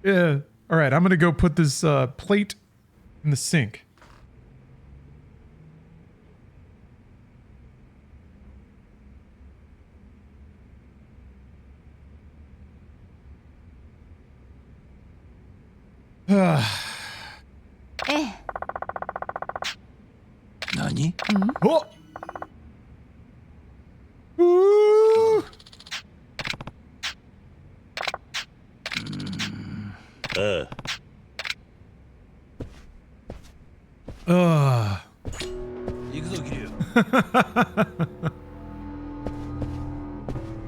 Yeah. All right. I'm going to go put this plate in the sink. Eh. 何？おう行くぞ、キリュウ。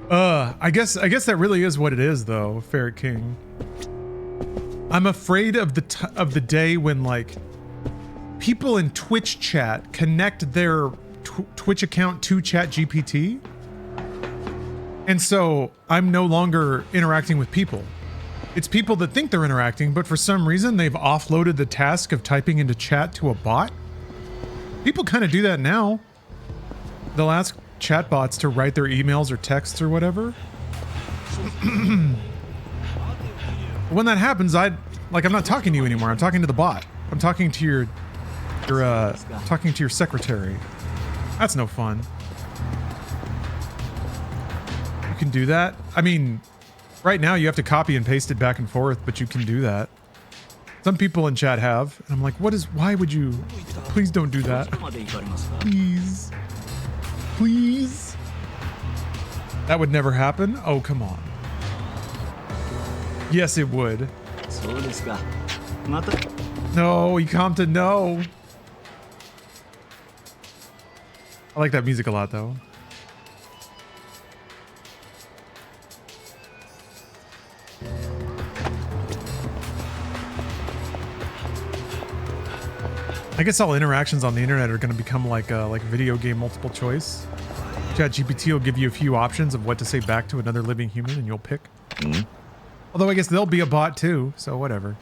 I guess that really is what it is, though, Ferret King. I'm afraid of the day when like people in Twitch chat connect their Twitch account to ChatGPT, and so I'm no longer interacting with people. It's people that think they're interacting, but for some reason they've offloaded the task of typing into chat to a bot. People kind of do that now. They'll ask chatbots to write their emails or texts or whatever. When that happens, I'm not talking to you anymore. I'm talking to the bot. I'm talking to your secretary. That's no fun. You can do that. I mean, right now you have to copy and paste it back and forth, but you can do that. Some people in chat have, and I'm like, why would you? Please don't do that. Please. Please. That would never happen? Oh, come on. Yes, it would. No, Ikamta, no. I like that music a lot, though. I guess all interactions on the internet are going to become like video game multiple choice. ChatGPT will give you a few options of what to say back to another living human, and you'll pick. Mm-hmm. Although I guess they'll be a bot too, so whatever.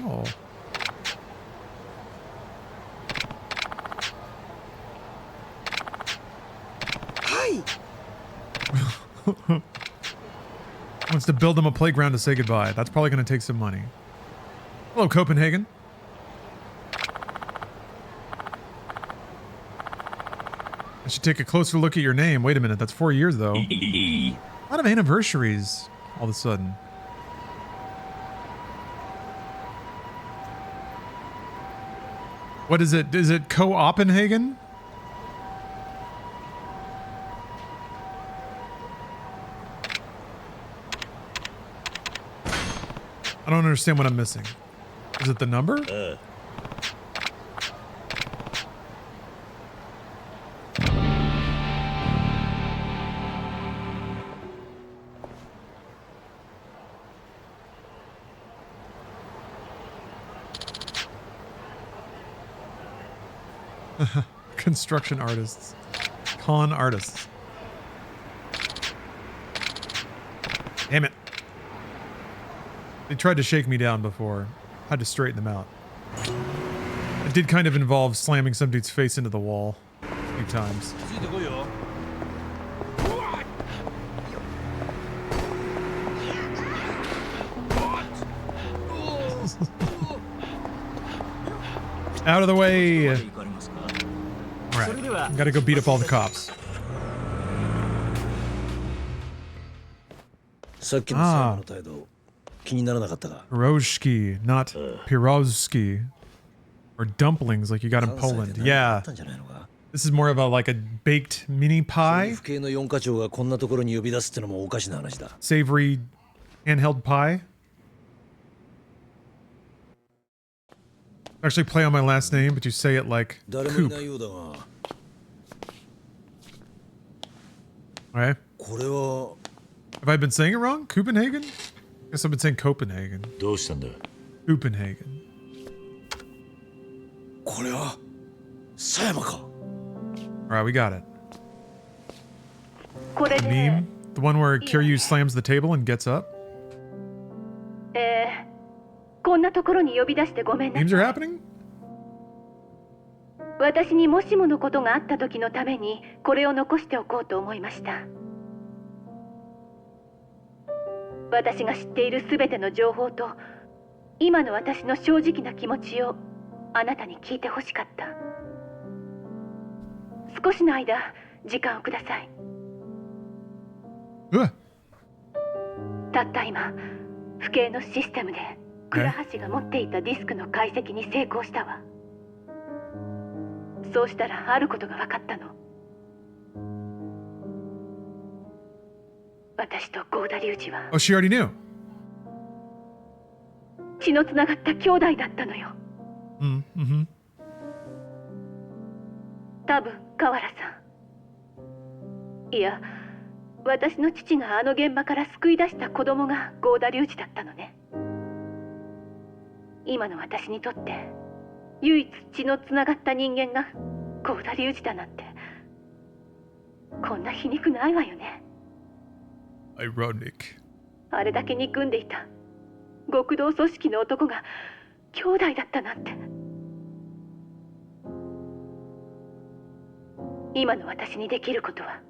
Oh. Hi. Wants to build them a playground to say goodbye. That's probably going to take some money. Hello, Copenhagen. I should take a closer look at your name. Wait a minute, that's 4 years though. A lot of anniversaries all of a sudden. What is it? Is it Co-Oppenhagen? I don't understand what I'm missing. Is it the number? Construction artists. Con artists. Damn it. They tried to shake me down before. I had to straighten them out. It did kind of involve slamming some dude's face into the wall a few times. Out of the way! Alright, gotta go beat up all the cops. Ah. Pierogi, not pierogi. Or dumplings like you got in Poland. Yeah. This is more of a like a baked mini pie. Savory handheld pie. Actually play on my last name, but you say it like Coop. Alright. Have I been saying it wrong? Copenhagen? I guess I've been saying Copenhagen. Copenhagen. Alright, we got it. The meme? The one where Kiryu slams the table and gets up? Memes are happening? 私にもしものことがあった時のためにこれを残しておこうと思いました。私が知っているすべての情報と今の私の正直な気持ちをあなたに聞いてほしかった。少しの間時間をください。たった今不敬のシステムで倉橋が持っていたディスクの解析に成功したわ。そうしたらあることが分かったの。私と郷田隆二は Oh, she already knew. 血のつながった兄弟だったのよ。多分河原さん。いや、私の父があの現場から救い出した子供が郷田隆二だったのね。今の私にとって唯一血のつながった人間が郷田隆二だなんてこんな皮肉ないわよね。Ironic. あれだけ憎んでいた極道組織の男が兄弟だったなんて。今の私にできることは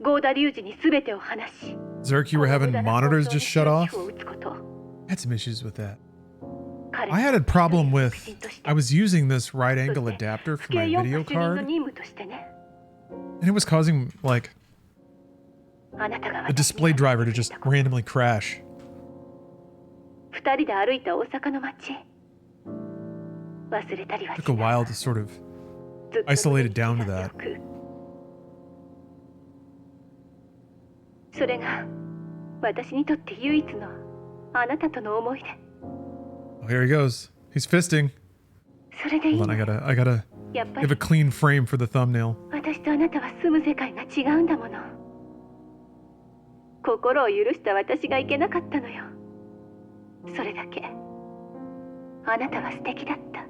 郷田隆二に全てを話し Zerk, you were having monitors just shut off? I had some issues with that. I had a problem with, I was using this right angle adapter for my video card, and it was causing, like, the display driver to just randomly crash. 2人で歩いた大阪の街。忘れたりはし It took a while to sort of isolate it down to that. それが私にとって唯一のあなたとの思い出。 Oh, here he goes. He's fisting. それでいい。 Hold on, I gotta give a clean frame for the thumbnail. 私とあなたは住む世界が違うんだもの。心を許した私がいけなかったのよ。それだけ。あなたは素敵だった。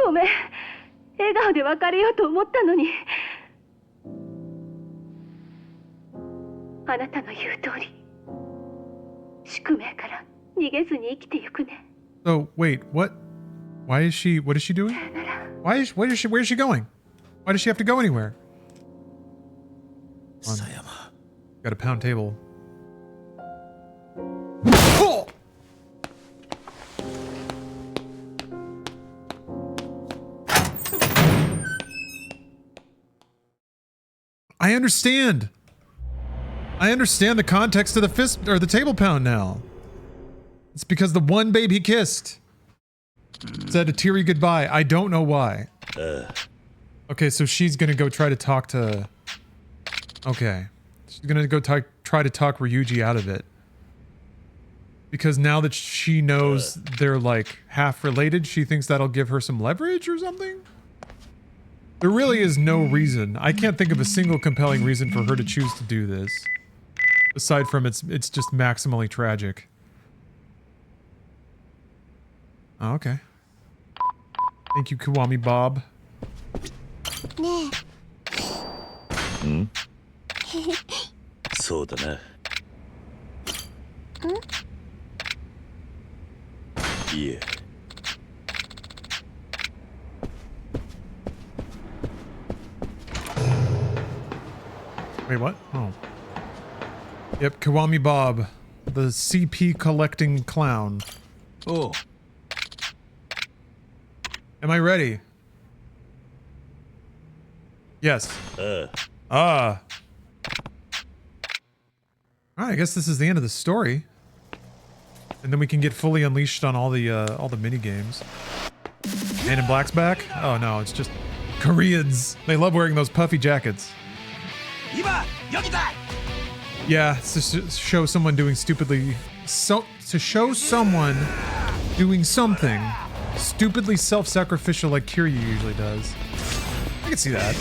ごめん、笑顔で別れようと思ったのに。あなたの言う通り、宿命から逃げずに生きてゆくね。So wait, what? Why is she? What is she doing? Where's she going? Why does she have to go anywhere? Sayama. Got a pound table. I understand. I understand the context of the fist or the table pound now. It's because the one babe he kissed said a teary goodbye. I don't know why. Okay, so she's gonna go try to talk to... Okay. She's gonna go try to talk Ryuji out of it. Because now that she knows they're like half related, she thinks that'll give her some leverage or something? There really is no reason. I can't think of a single compelling reason for her to choose to do this. Aside from it's just maximally tragic. Oh, okay. Thank you, Kiwami Bob. Hmm? So da na. Yeah. Wait, what? Oh. Yep, Kiwami Bob. The CP collecting clown. Oh. Am I ready? Yes. Alright, I guess this is the end of the story. And then we can get fully unleashed on all the mini games. Man in Black's back? Oh no, it's just Koreans. They love wearing those puffy jackets. Yeah, it's to show someone doing stupidly... to show someone doing something stupidly self-sacrificial like Kiryu usually does. I can see that.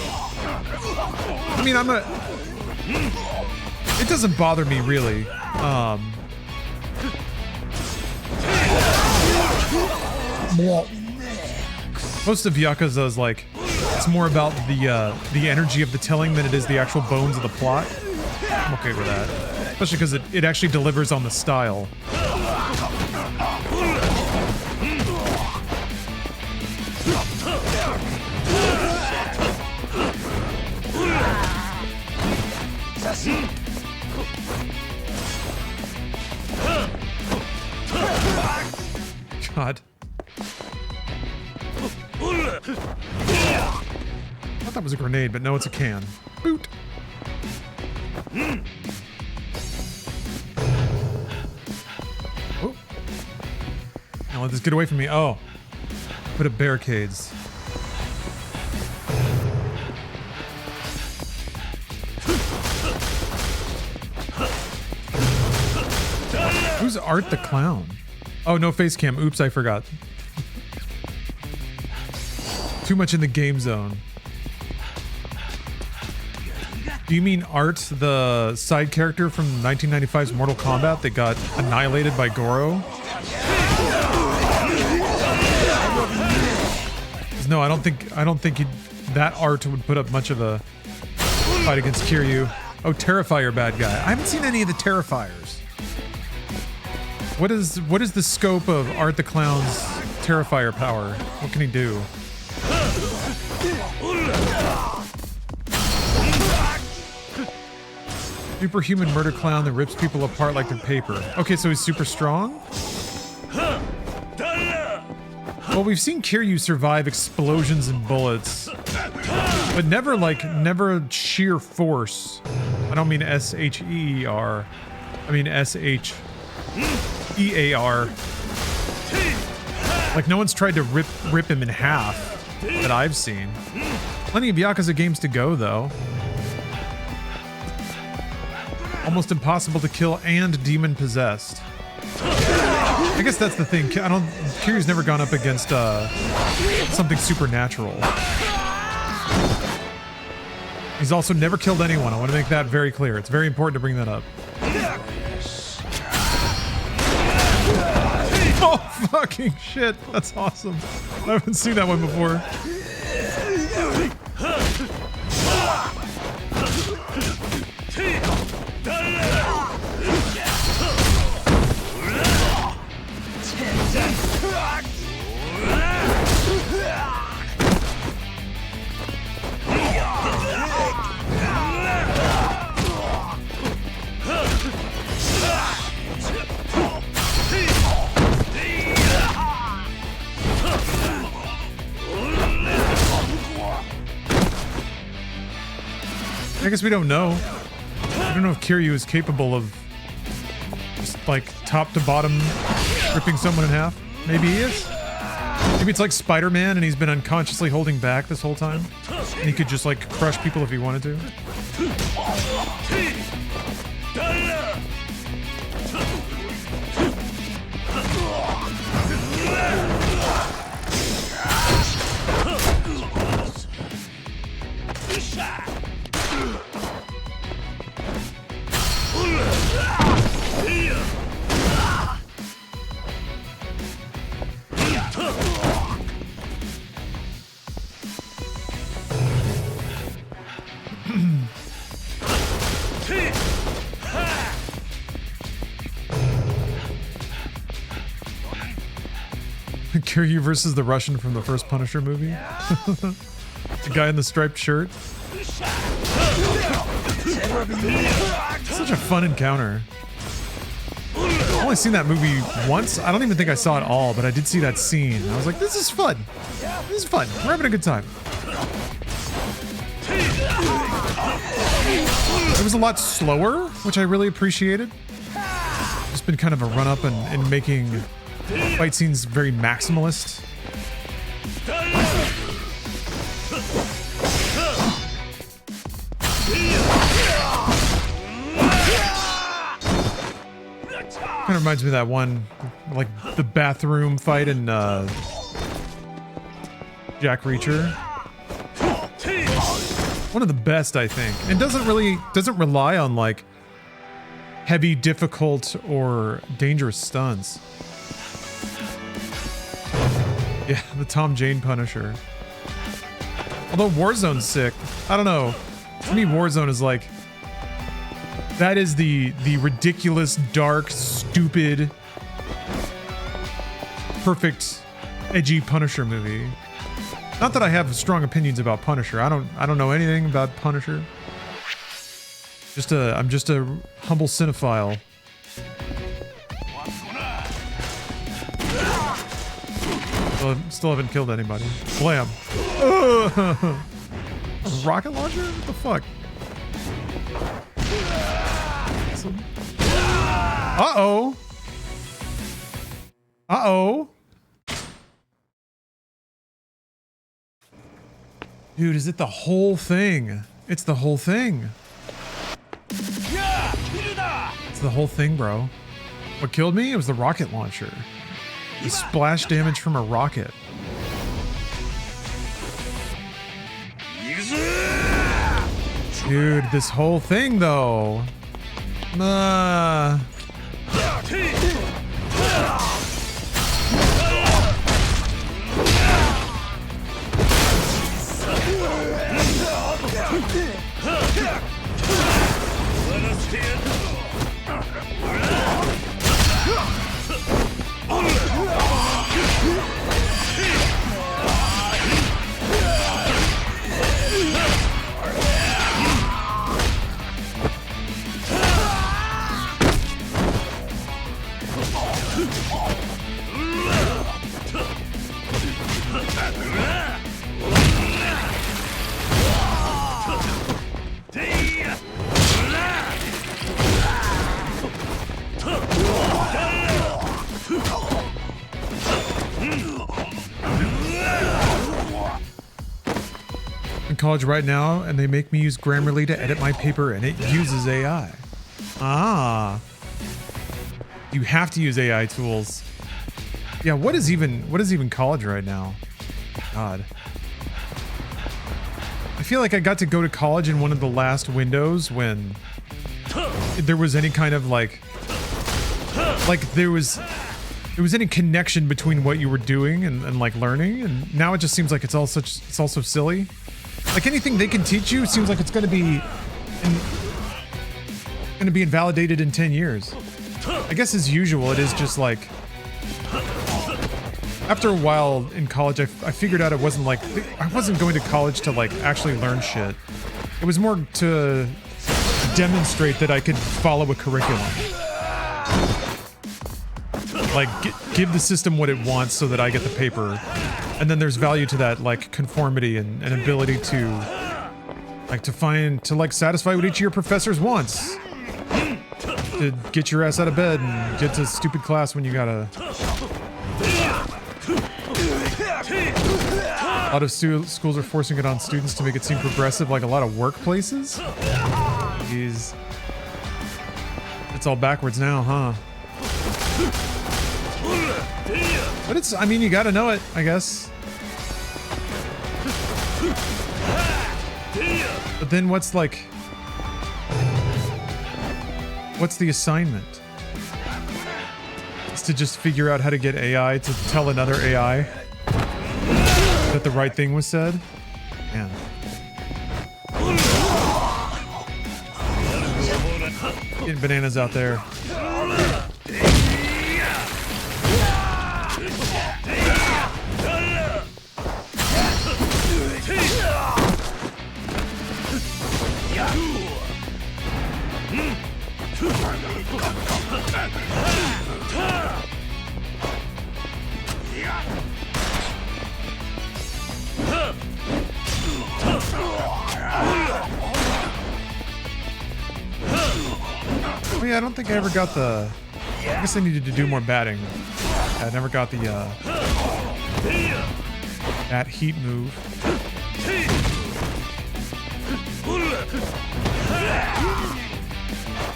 I mean, it doesn't bother me, really. Most of Yakuza is like... It's more about the energy of the telling than it is the actual bones of the plot. I'm okay with that. Especially because it actually delivers on the style. God. I thought that was a grenade, but no, it's a can. Boot. Oh. Now let this get away from me. Oh. Put up barricades. Who's Art the Clown? Oh, no face cam. Oops, I forgot. Too much in the game zone. Do you mean Art, the side character from 1995's Mortal Kombat that got annihilated by Goro? No, I don't think that Art would put up much of a fight against Kiryu. Oh, Terrifier bad guy. I haven't seen any of the Terrifiers. What is the scope of Art the Clown's Terrifier power? What can he do? Superhuman murder clown that rips people apart like they're paper. Okay, so he's super strong? Well, we've seen Kiryu survive explosions and bullets, but never sheer force. I don't mean S-H-E-E-R. I mean S-H-E-A-R. Like, no one's tried to rip him in half that I've seen. Plenty of Yakuza games to go, though. Almost impossible to kill and demon possessed. I guess that's the thing. Kiryu's never gone up against something supernatural. He's also never killed anyone. I want to make that very clear. It's very important to bring that up. Oh, fucking shit. That's awesome. I haven't seen that one before. I guess we don't know. I don't know if Kiryu is capable of just like top to bottom ripping someone in half. Maybe he is. Maybe it's like Spider-Man and he's been unconsciously holding back this whole time. And he could just like crush people if he wanted to. Kiryu versus the Russian from the first Punisher movie. The guy in the striped shirt. Such a fun encounter. I've only seen that movie once. I don't even think I saw it all, but I did see that scene. I was like, this is fun. This is fun. We're having a good time. It was a lot slower, which I really appreciated. It's been kind of a run-up in making fight scenes very maximalist. Kind of reminds me of that one, like the bathroom fight in Jack Reacher. One of the best, I think, and doesn't rely on like heavy, difficult, or dangerous stunts. Yeah, the Tom Jane Punisher. Although Warzone's sick. I don't know. To me, Warzone is like... That is the ridiculous, dark, stupid, perfect, edgy Punisher movie. Not that I have strong opinions about Punisher. I don't know anything about Punisher. I'm just a humble cinephile. Still haven't killed anybody. Blam. Rocket launcher? What the fuck? Uh-oh. Uh-oh. Dude, is it the whole thing? It's the whole thing. It's the whole thing, bro. What killed me? It was the rocket launcher. The splash damage from a rocket. Dude, this whole thing, though. College right now, and they make me use Grammarly to edit my paper, and it uses AI. Ah, you have to use AI tools. Yeah, what is even college right now? God, I feel like I got to go to college in one of the last windows when there was any kind of like there was any connection between what you were doing and like learning, and now it just seems like it's all so silly. Like anything they can teach you seems like it's going to be invalidated in 10 years. I guess as usual, it is just like after a while in college, I figured out it wasn't like I wasn't going to college to like actually learn shit. It was more to demonstrate that I could follow a curriculum. Like give the system what it wants so that I get the paper, and then there's value to that, like conformity and ability to satisfy what each of your professors wants, to get your ass out of bed and get to stupid class when you gotta. A lot of schools are forcing it on students to make it seem progressive, like a lot of workplaces. Jeez, it's all backwards now, huh? But it's, I mean, you gotta know it, I guess. But then what's the assignment? It's to just figure out how to get AI to tell another AI that the right thing was said? Man. Getting bananas out there. Oh yeah, I don't think I ever got the... I guess I needed to do more batting. I never got the bat heat move.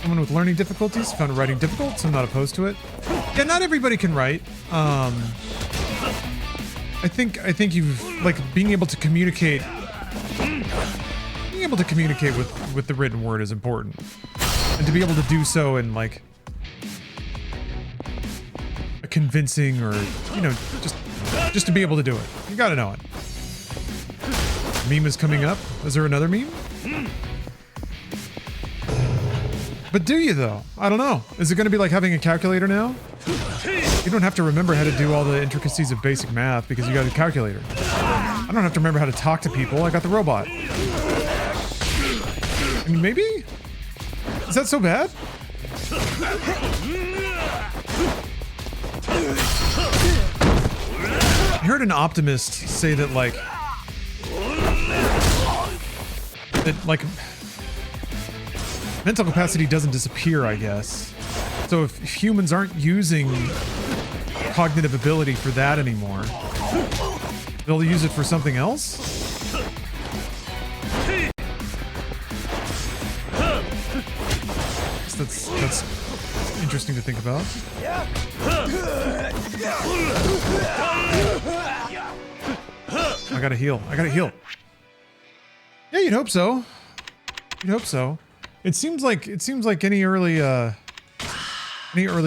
Someone with learning difficulties found writing difficult, so I'm not opposed to it. Yeah, not everybody can write. I think you've like being able to communicate with the written word is important, and to be able to do so in like a convincing, or just to be able to do it, you gotta know it. Meme is coming up. Is there another meme? But do you though? I don't know. Is it going to be like having a calculator now? You don't have to remember how to do all the intricacies of basic math because you got a calculator. I don't have to remember how to talk to people. I got the robot. I mean, maybe? Is that so bad? I heard an optimist say that like mental capacity doesn't disappear, I guess. So if humans aren't using cognitive ability for that anymore, they'll use it for something else? That's interesting to think about. I gotta heal. Yeah, you'd hope so. It seems like any early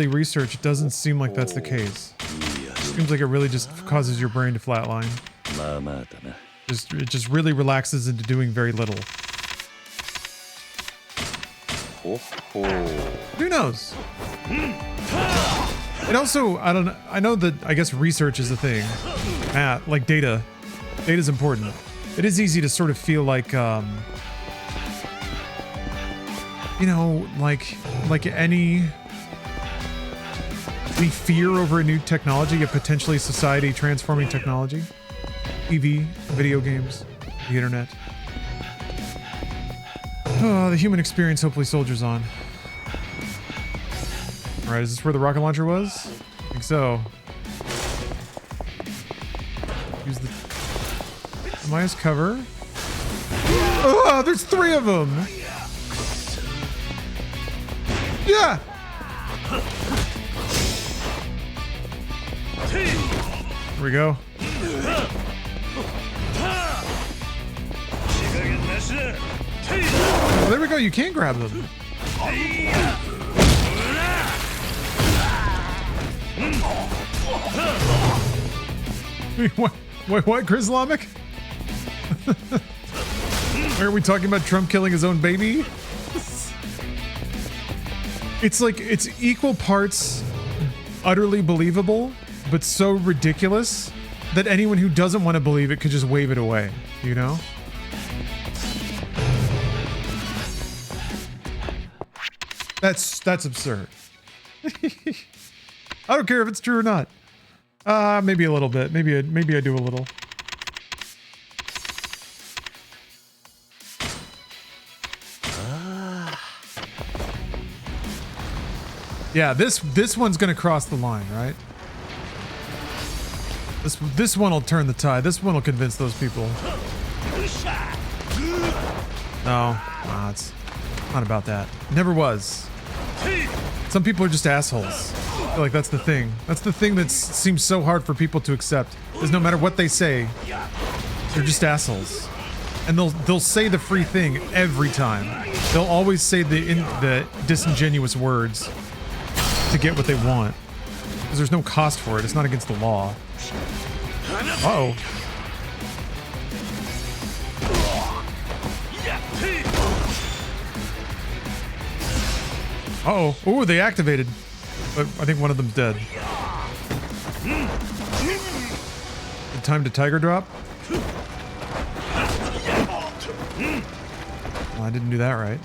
research doesn't seem like that's the case. It seems like it really just causes your brain to flatline. It just really relaxes into doing very little. Who knows? It also, I know that I guess research is a thing. Math, like data. Data's important. It is easy to sort of feel like like any fear over a new technology, a potentially society transforming technology. TV, video games, the internet. Oh, the human experience hopefully soldiers on. Alright, is this where the rocket launcher was? I think so. Use the Maya's cover. Oh, there's 3 of them! Yeah! Here we go. Oh, there we go. You can grab them. Wait, what? Grislamic? Are we talking about Trump killing his own baby? It's like, it's equal parts utterly believable, but so ridiculous that anyone who doesn't want to believe it could just wave it away, you know? That's absurd. I don't care if it's true or not. Maybe a little bit. Maybe I do a little. Yeah, this one's gonna cross the line, right? This one will turn the tide. This one will convince those people. No, it's not about that. Never was. Some people are just assholes. I feel like that's the thing. That's the thing that seems so hard for people to accept. Is no matter what they say, they're just assholes, and they'll say the free thing every time. They'll always say the disingenuous words to get what they want, because there's no cost for it. It's not against the law. Uh-oh. Uh-oh. Ooh, they activated. But I think one of them's dead. Good time to tiger drop. Well, I didn't do that right.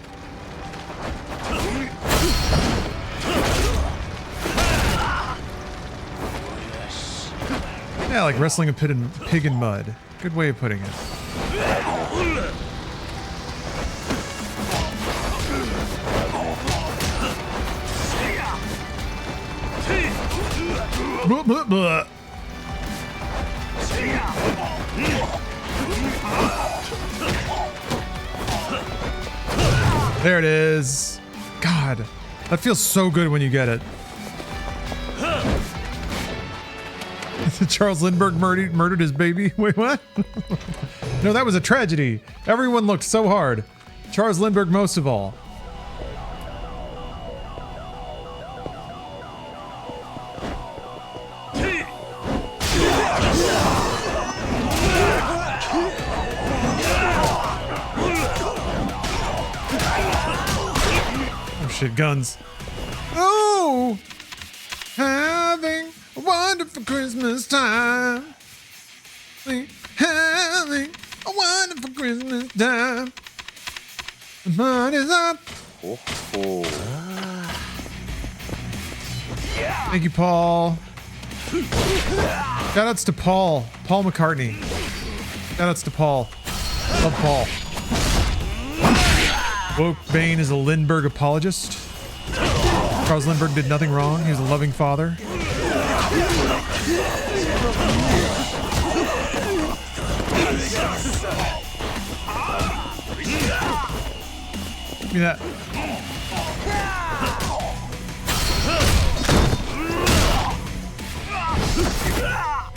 Yeah, like wrestling a pig in mud. Good way of putting it. Blah, blah, blah. There it is. God, that feels so good when you get it. Charles Lindbergh murdered his baby. Wait, what? No, that was a tragedy. Everyone looked so hard. Charles Lindbergh most of all. Oh shit, guns. Oh! Having a wonderful Christmas time. Having a wonderful Christmas time. The money's up. Thank you, Paul. Shoutouts to Paul. Paul McCartney. Shoutouts to Paul. Love Paul. Woke Bane is a Lindbergh apologist. Charles Lindbergh did nothing wrong. He was a loving father. Give me that.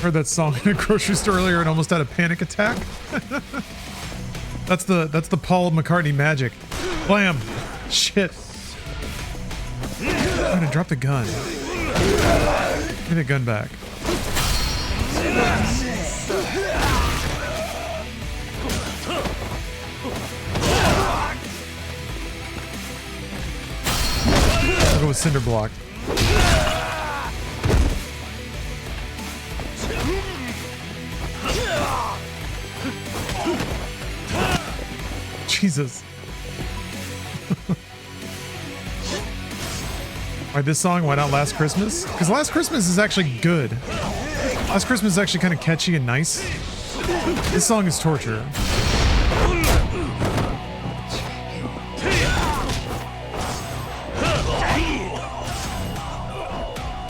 Heard that song in a grocery store earlier and almost had a panic attack. That's the Paul McCartney magic. Blam! Shit. I'm gonna drop the gun. Give me the gun back. I'll go with Cinder Block. Jesus. Why this song? Why not Last Christmas? Because Last Christmas is actually good. Last Christmas is actually kind of catchy and nice. This song is torture.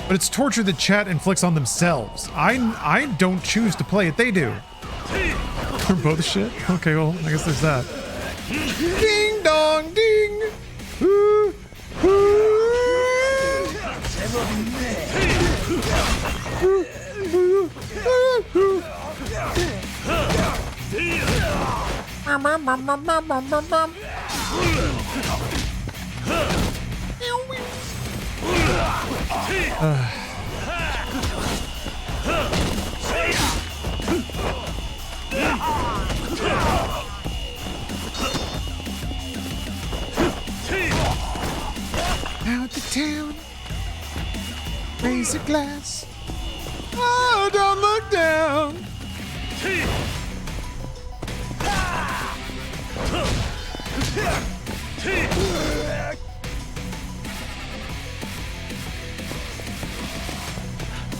But it's torture that chat inflicts on themselves. I don't choose to play it, they do. They're both shit? Okay, well, I guess there's that. Ding dong ding! Ooh, ooh. Out to town, raise a glass. Oh, don't look down.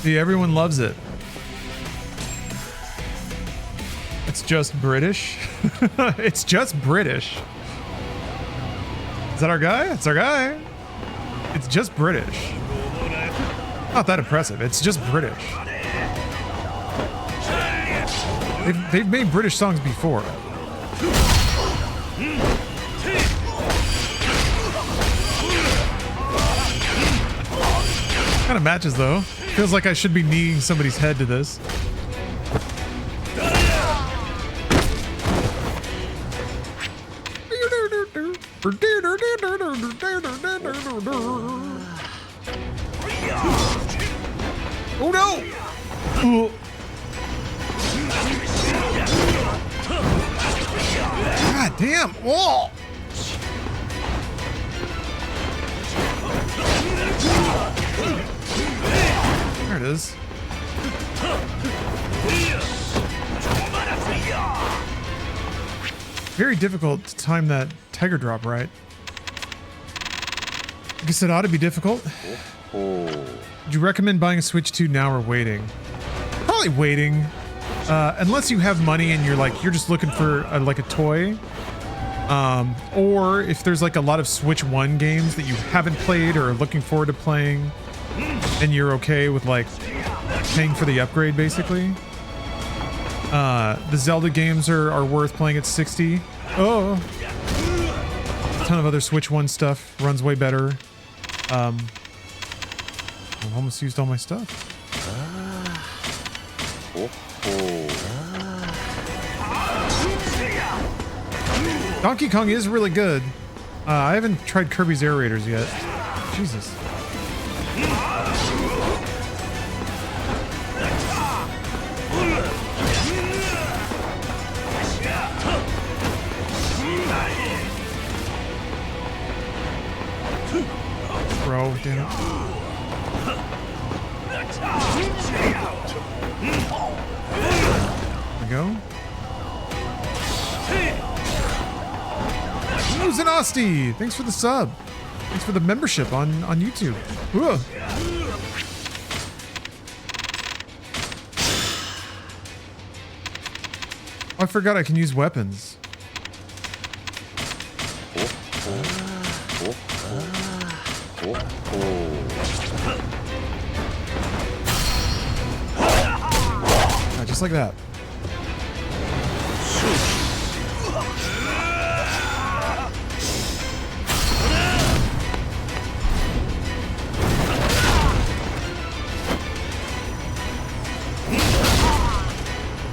See, everyone loves it. It's just British. It's just British. Is that our guy? It's our guy. It's just British. Not that impressive. It's just British. They've made British songs before. Kind of matches though. Feels like I should be kneeing somebody's head to this. Oh no! Oh. God damn! Whoa! There it is. Very difficult to time that tiger drop right. I guess it ought to be difficult. Would you recommend buying a Switch 2 now or waiting? Probably waiting. Unless you have money and you're just looking for like a toy. Or if there's like a lot of Switch 1 games that you haven't played or are looking forward to playing, and you're okay with like paying for the upgrade basically. The Zelda games are worth playing at 60. Oh, a ton of other Switch 1 stuff runs way better. I've almost used all my stuff. Donkey Kong is really good. I haven't tried Kirby's Air Raiders yet. Jesus. Bro, damn it. There we go. Zanasti, thanks for the sub. Thanks for the membership on YouTube. Whoa. Oh, I forgot I can use weapons. Just like that.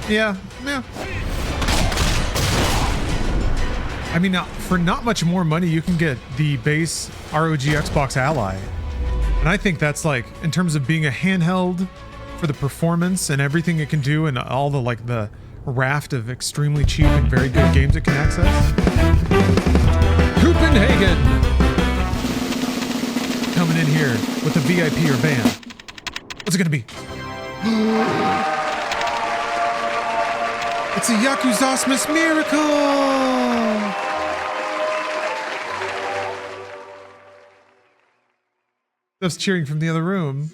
Yeah. I mean, for not much more money, you can get the base ROG Xbox Ally. And I think that's like, in terms of being a handheld for the performance and everything it can do and all the like the raft of extremely cheap and very good games it can access. Copenhagen coming in here with a VIP or ban. What's it gonna be? It's a Yakuza miracle! Stuff's cheering from the other room.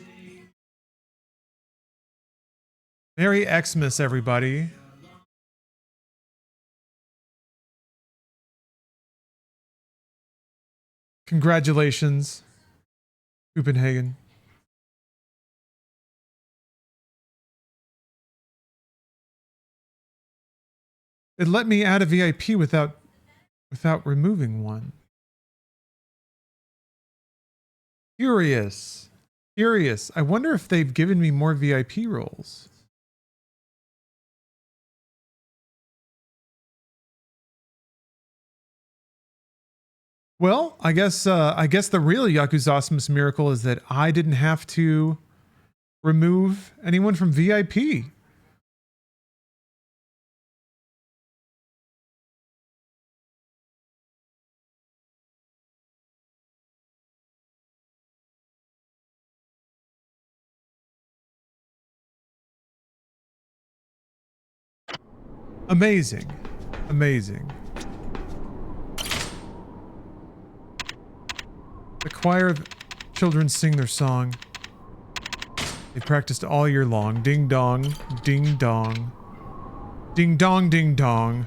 Merry Xmas, everybody. Congratulations, Copenhagen. It let me add a VIP without removing one. Curious. I wonder if they've given me more VIP roles. Well, I guess the real Yakuza's miracle is that I didn't have to remove anyone from VIP. Amazing. Amazing. The choir of children sing their song. They practiced all year long. Ding dong, ding dong. Ding dong, ding dong.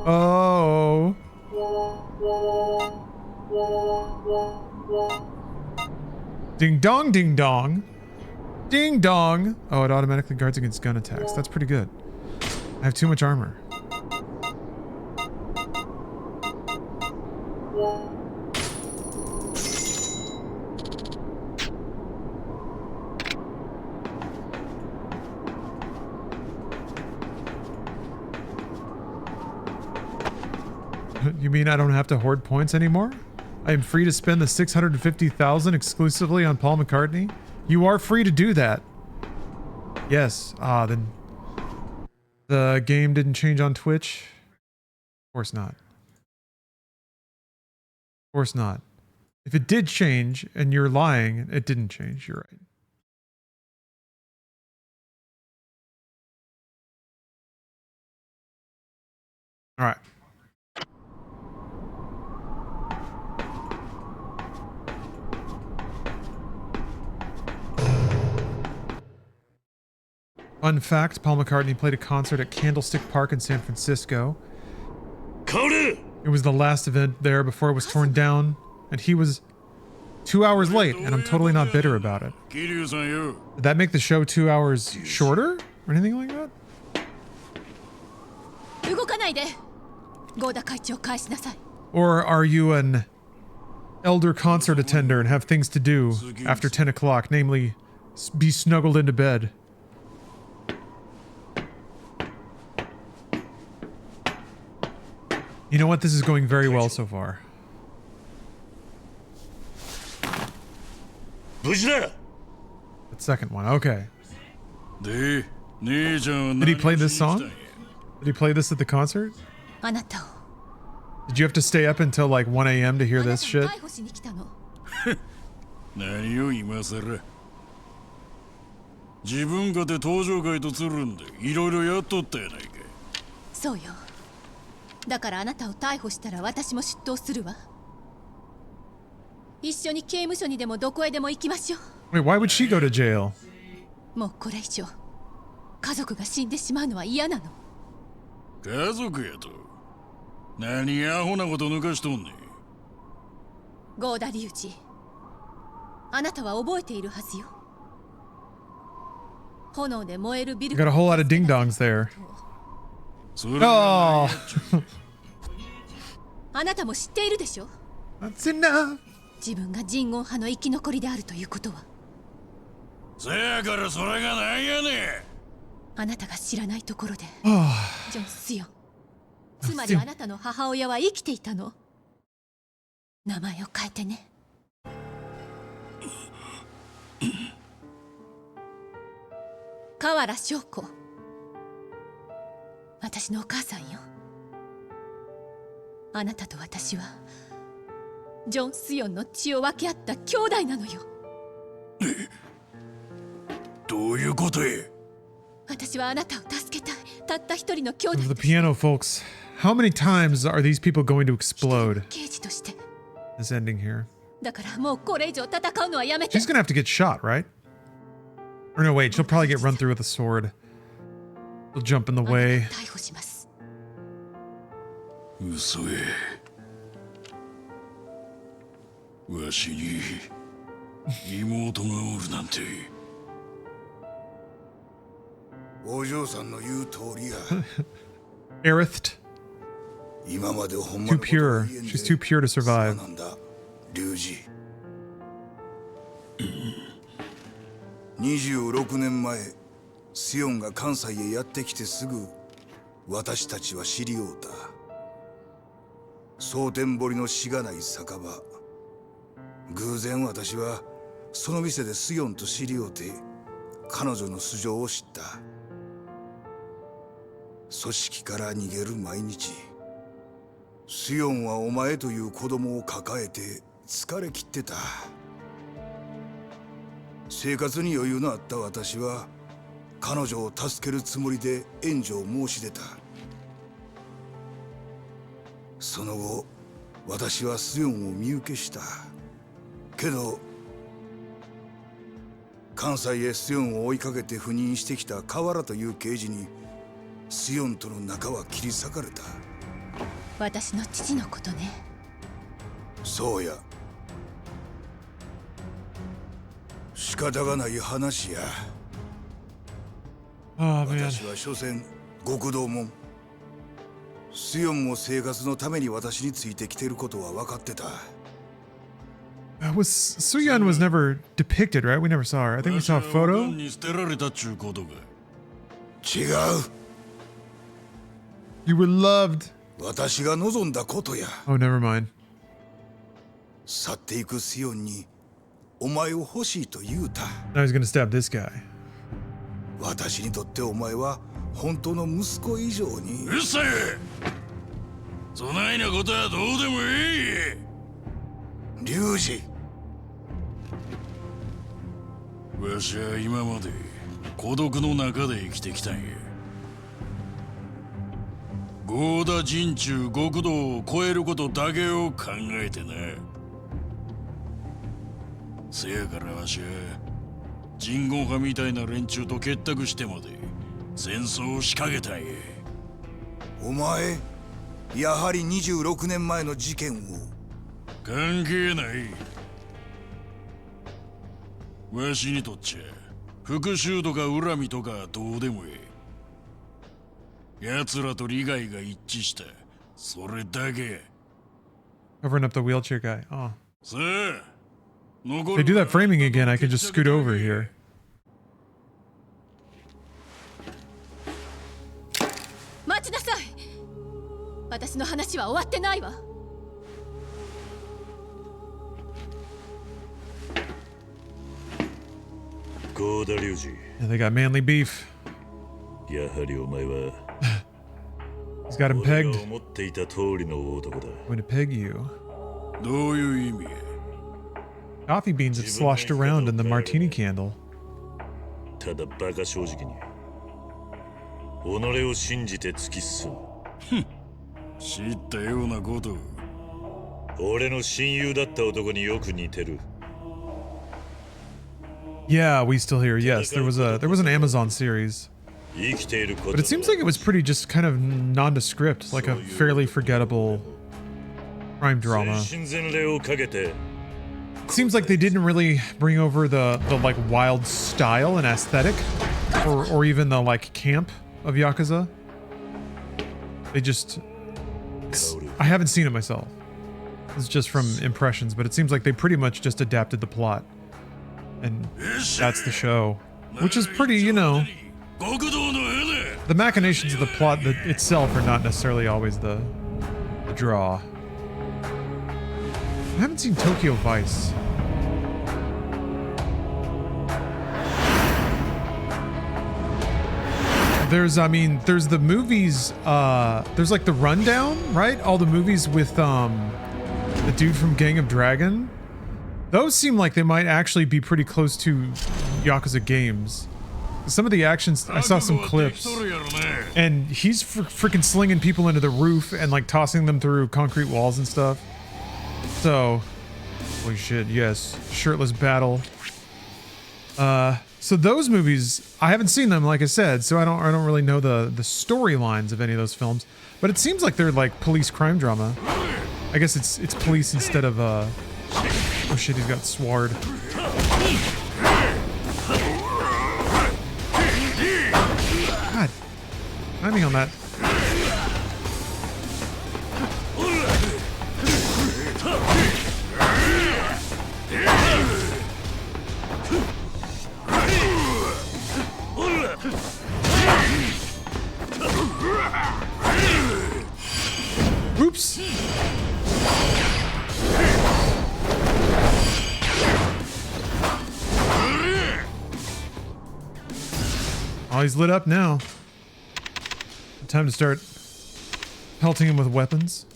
Oh. Ding dong, ding dong. Ding dong. Oh, it automatically guards against gun attacks. That's pretty good. I have too much armor. You mean I don't have to hoard points anymore? I am free to spend the 650,000 exclusively on Paul McCartney? You are free to do that. Yes. Then the game didn't change on Twitch? Of course not. Of course not. If it did change and you're lying, it didn't change. You're right. All right. Fun fact, Paul McCartney played a concert at Candlestick Park in San Francisco. It was the last event there before it was torn down, and he was 2 hours late, and I'm totally not bitter about it. Did that make the show 2 hours shorter, or anything like that? Or are you an elder concert attender and have things to do after 10 o'clock, namely be snuggled into bed? You know what? This is going very well so far. The second one, okay. Did he play this song? Did he play this at the concert? Did you have to stay up until like 1 a.m. to hear this shit? Wait, why would she go to jail? You got a whole lot of ding-dongs there. Oh! That's enough! Of the piano folks, how many times are these people going to explode? This ending here. She's gonna have to get shot, right? Or no, wait, she'll probably get run through with a sword. She'll jump in the way. Aerith. Too pure. She's too pure to survive. 26年前、スヨンが関西へやってきてすぐ、私たちは知り合うた。蒼天堀のしがない酒場。偶然私はその店でスヨンと知り合うて彼女の素性を知った。組織から逃げる毎日。スヨンはお前という子供を抱えて疲れ切ってた。生活に余裕のあった私は彼女を助けるつもりで援助を申し出た。その後私はスヨンを見受けした。けど関西へスヨンを追いかけて赴任してきた河原という刑事にスヨンとの仲は切り裂かれた。私の父のことね。そうや。仕方がない話や。私は所詮極道もん。スヨンも生活のために私についてきてることは分かってた。Suyeon was never depicted, right? We never saw her. I think we saw a photo. 違う。 You were loved. 私が望んだことや。Oh, never mind. 去っていくスヨンにお前を欲しいと言うた。Now he's gonna stab this guy. 私にとってお前は本当の息子以上に。うるせえ。そないなことはどうでもいい。龍二。わしは今まで孤独の中で生きてきたんや。合田陣中極道を超えることだけを考えてな。せやからわしは人言派みたいな連中と結託してまで戦争を仕掛けたんや。お前やはり26年前の事件を。関係ない。わしにとっちゃ復讐とか恨みとかどうでもええ。奴らと利害が一致した。それだけ。Covering up the wheelchair guy. Oh. さあ。If they do that framing again, I can just scoot over here. 待ちなさい。私の話は終わってないわ。合田隆二。 Yeah, they got manly beef. やはりお前は He's got him pegged. 思っていた通りの男だ。I'm going to peg you. どういう意味？ Coffee beans have sloshed around in the martini candle. ただバカ正直に己を信じて突き進む。知ったようなこと。俺の親友だった男によく似てる。 Yeah, we still hear. Yes, there was an Amazon series. But it seems like it was pretty just kind of nondescript, like a fairly forgettable crime drama. It seems like they didn't really bring over the like wild style and aesthetic or even the like camp of Yakuza. They just I haven't seen it myself. It's just from impressions, but it seems like they pretty much just adapted the plot. And that's the show, which is pretty, you know, the machinations of the plot itself are not necessarily always the draw. I haven't seen Tokyo Vice. There's the movies, there's like the rundown, right? All the movies with the dude from Gang of Dragon. Those seem like they might actually be pretty close to Yakuza games. Some of the actions, I saw some clips, and he's freaking slinging people into the roof and like tossing them through concrete walls and stuff. So, holy shit, yes, shirtless battle. So those movies, I haven't seen them, like I said, so I don't really know the storylines of any of those films. But it seems like they're like police crime drama. I guess it's police instead of oh shit, he's got sword. God, timing on that. Oops. he's lit up now. Time to start pelting him with weapons.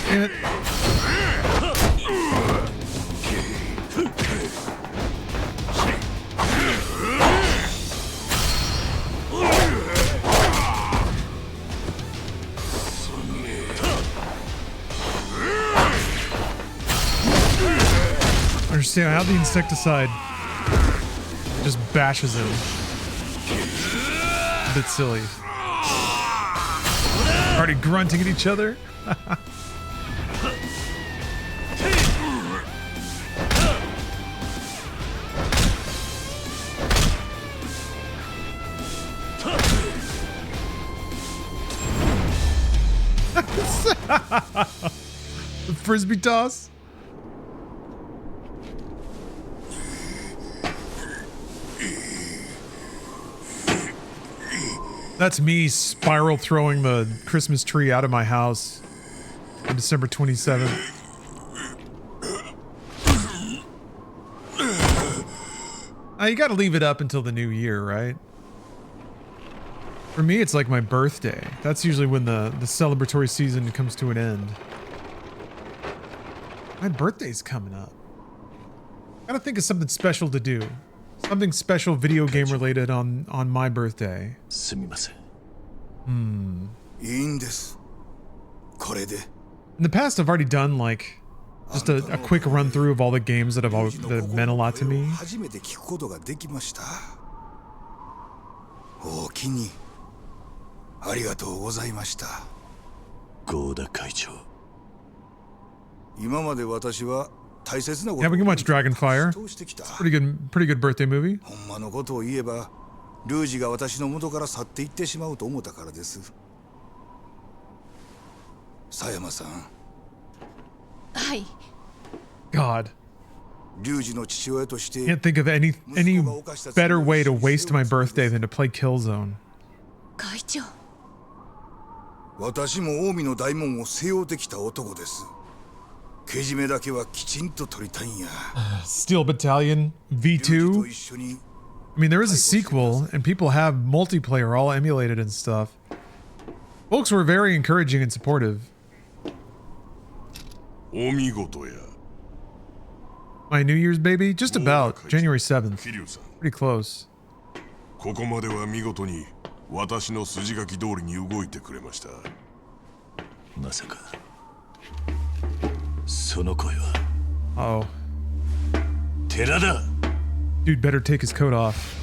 Damn it. I understand how the insecticide just bashes him. A bit silly. Already grunting at each other. The frisbee toss. That's me spiral throwing the Christmas tree out of my house on December 27th. You gotta leave it up until the new year, right? For me, it's like my birthday. That's usually when the celebratory season comes to an end. My birthday's coming up. Gotta think of something special to do. Something special video game related on my birthday. In the past, I've already done like just a quick run through of all the games that have meant a lot to me. Yeah, we can watch Dragonfire. Pretty good birthday movie. God. Can't think of any better way to waste my birthday than to play Killzone. 私も近江の大門を背負うてきた男です。けじめだけはきちんと取りたいんや。Steel Battalion V2. I mean, there is a sequel, and people have multiplayer all emulated and stuff. Folks were very encouraging and supportive. お見事や。 My New Year's baby? Just about. January 7th. Pretty close. ここまでは見事に私の筋書き通りに動いてくれました。まさかその声は。Oh. 寺田。 Dude better take his coat off.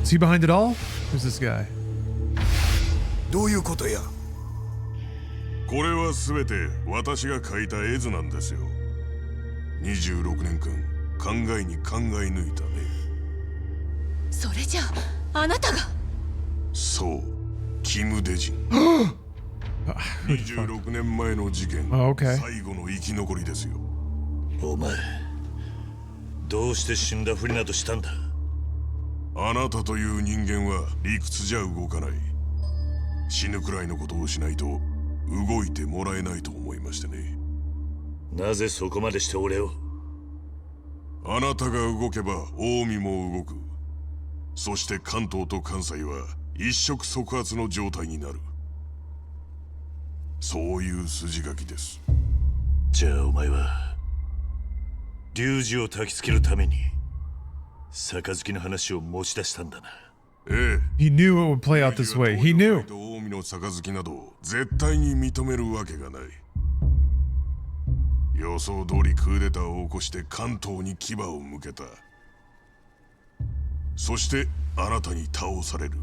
Is he behind it all? Who's this guy? どういうことや。これはすべて私が描いた絵図なんですよ。26年間考えに考え抜いたね。それじゃあなたが。そう、キム・デジン。26年前の事件、最後の生き残りですよ。お前、どうして死んだふりなどしたんだ。あなたという人間は理屈じゃ動かない。死ぬくらいのことをしないと動いてもらえないと思いましてね。なぜそこまでして俺を。あなたが動けば近江も動く。そして関東と関西は一触即発の状態になる。そういう筋書きです。じゃあお前は龍二を焚きつけるために杯の話を持ち出したんだな。ええ。 He knew it would play out this way. He knew. 近江の杯など絶対に認めるわけがない。予想通りクーデターを起こして関東に牙を向けた。そしてあなたに倒される。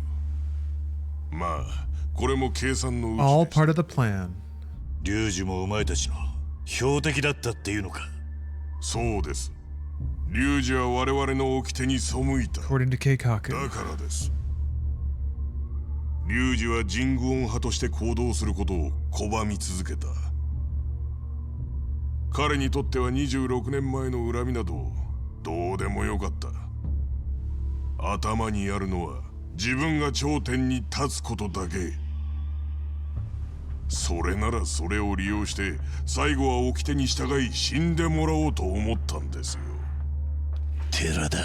まあこれも計算のうち。 All part of the plan. 龍二もお前たちの標的だったっていうのか。そうです。龍二は我々の掟に背いた。According to Keikaku. だからです。龍二は神宮音派として行動することを拒み続けた。彼にとっては26年前の恨みなどどうでもよかった。頭にあるのは自分が頂点に立つことだけ。それならそれを利用して最後は掟に従い死んでもらおうと思ったんですよ。寺だ。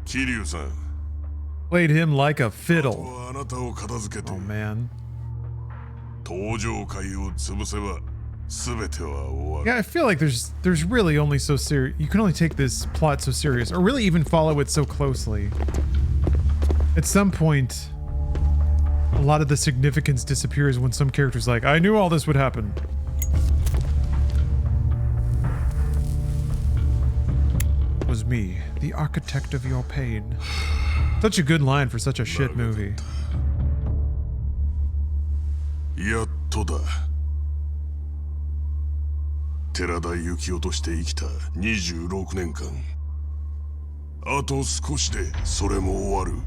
桐生さん。Played him like a fiddle. あなたを片付けて。Oh man. 登場回を潰せば全ては終わる。 Yeah, I feel like there's really only so serious. You can only take this plot so serious, or really even follow it so closely. At some point, a lot of the significance disappears when some character's like, I knew all this would happen. It was me, the architect of your pain. Such a good line for such a shit movie. やっとだ。寺田幸雄として生きた26年間。あと少しでそれも終わる。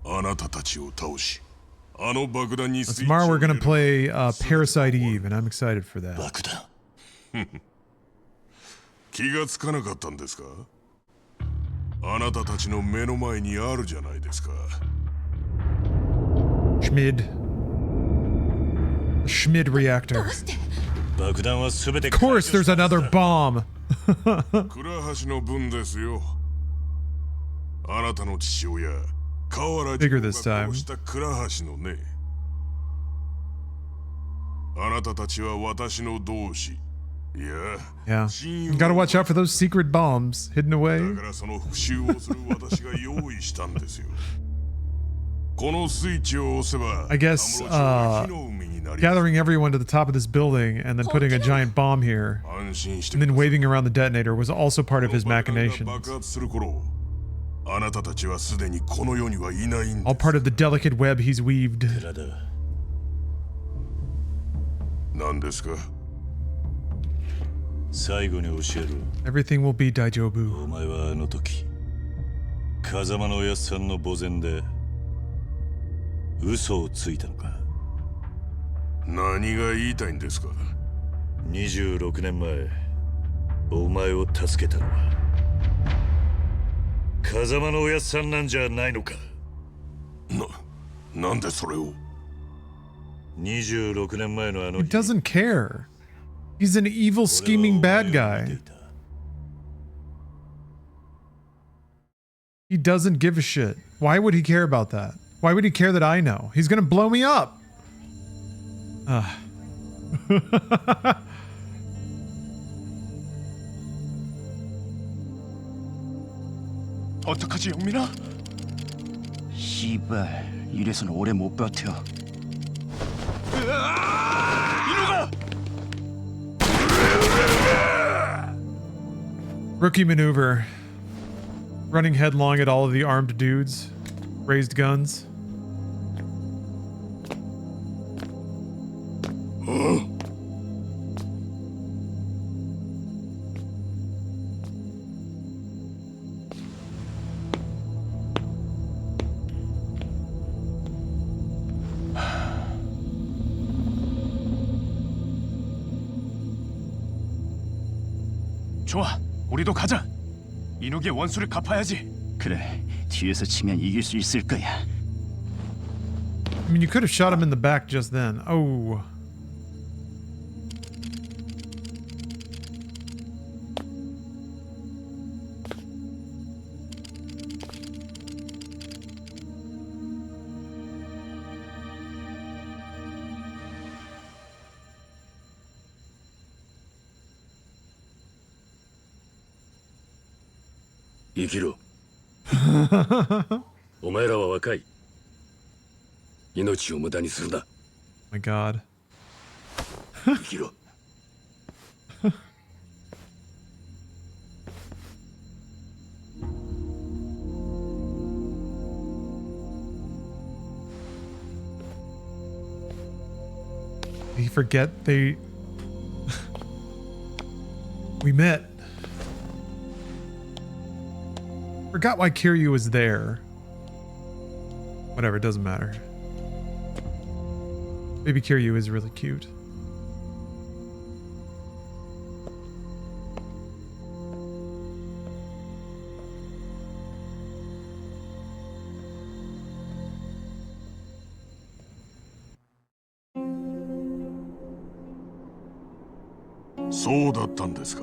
あなたたちを倒し、あの爆弾にスイッチを Tomorrow we're gonna play Parasite Eve, and I'm excited for that. 爆弾。気がつかなかったんですか？あなたたちの目の前にあるじゃないですか。Schmid reactor. Of course there's another bomb. 倉橋の分ですよ。あなたの父親、河原Bigger this time. した倉橋のね。あなたたちは私の同志。Yeah. You gotta watch out for those secret bombs hidden away. だからその復讐をする私が用意したんですよ。このスイッチを押せば、 I guess gathering everyone to the top of this building and then putting a giant bomb here and then waving around the detonator was also part of his machinations. 爆発する頃、あなたたちはすでにこの世にはいないんです。 All part of the delicate web he's weaved. 何ですか？最後に教える。 Everything will be daijobu. お前はあの時、風間のおやっさんの墓前で嘘をついたのか？何が言いたいんですか？26年前、お前を助けたのは風間のおやっさんなんじゃないのか？なんでそれを？26年前のあの He doesn't care. He's an evil, scheming bad guy. He doesn't give a shit. Why would he care about that? Why would he care that I know? He's gonna blow me up. 어떡하지, 영민아? 씨발, 이래서는 오래 못 버텨. 이놈아! Rookie maneuver. Running headlong at all of the armed dudes. Raised guns. 좋아, 우리도 가자. 이누의 원수를 갚아야지. 그래, 뒤에서 치면 이길 수 있을 거야. I mean, you could have shot him in the back just then. Oh. Ikiru. お前らは若い。命を無駄にするな。My God. 生きろ。Did he forget they... We met. Forgot why Kiryu was there. Whatever, it doesn't matter. Baby Kiryu is really cute. そうだったんですか。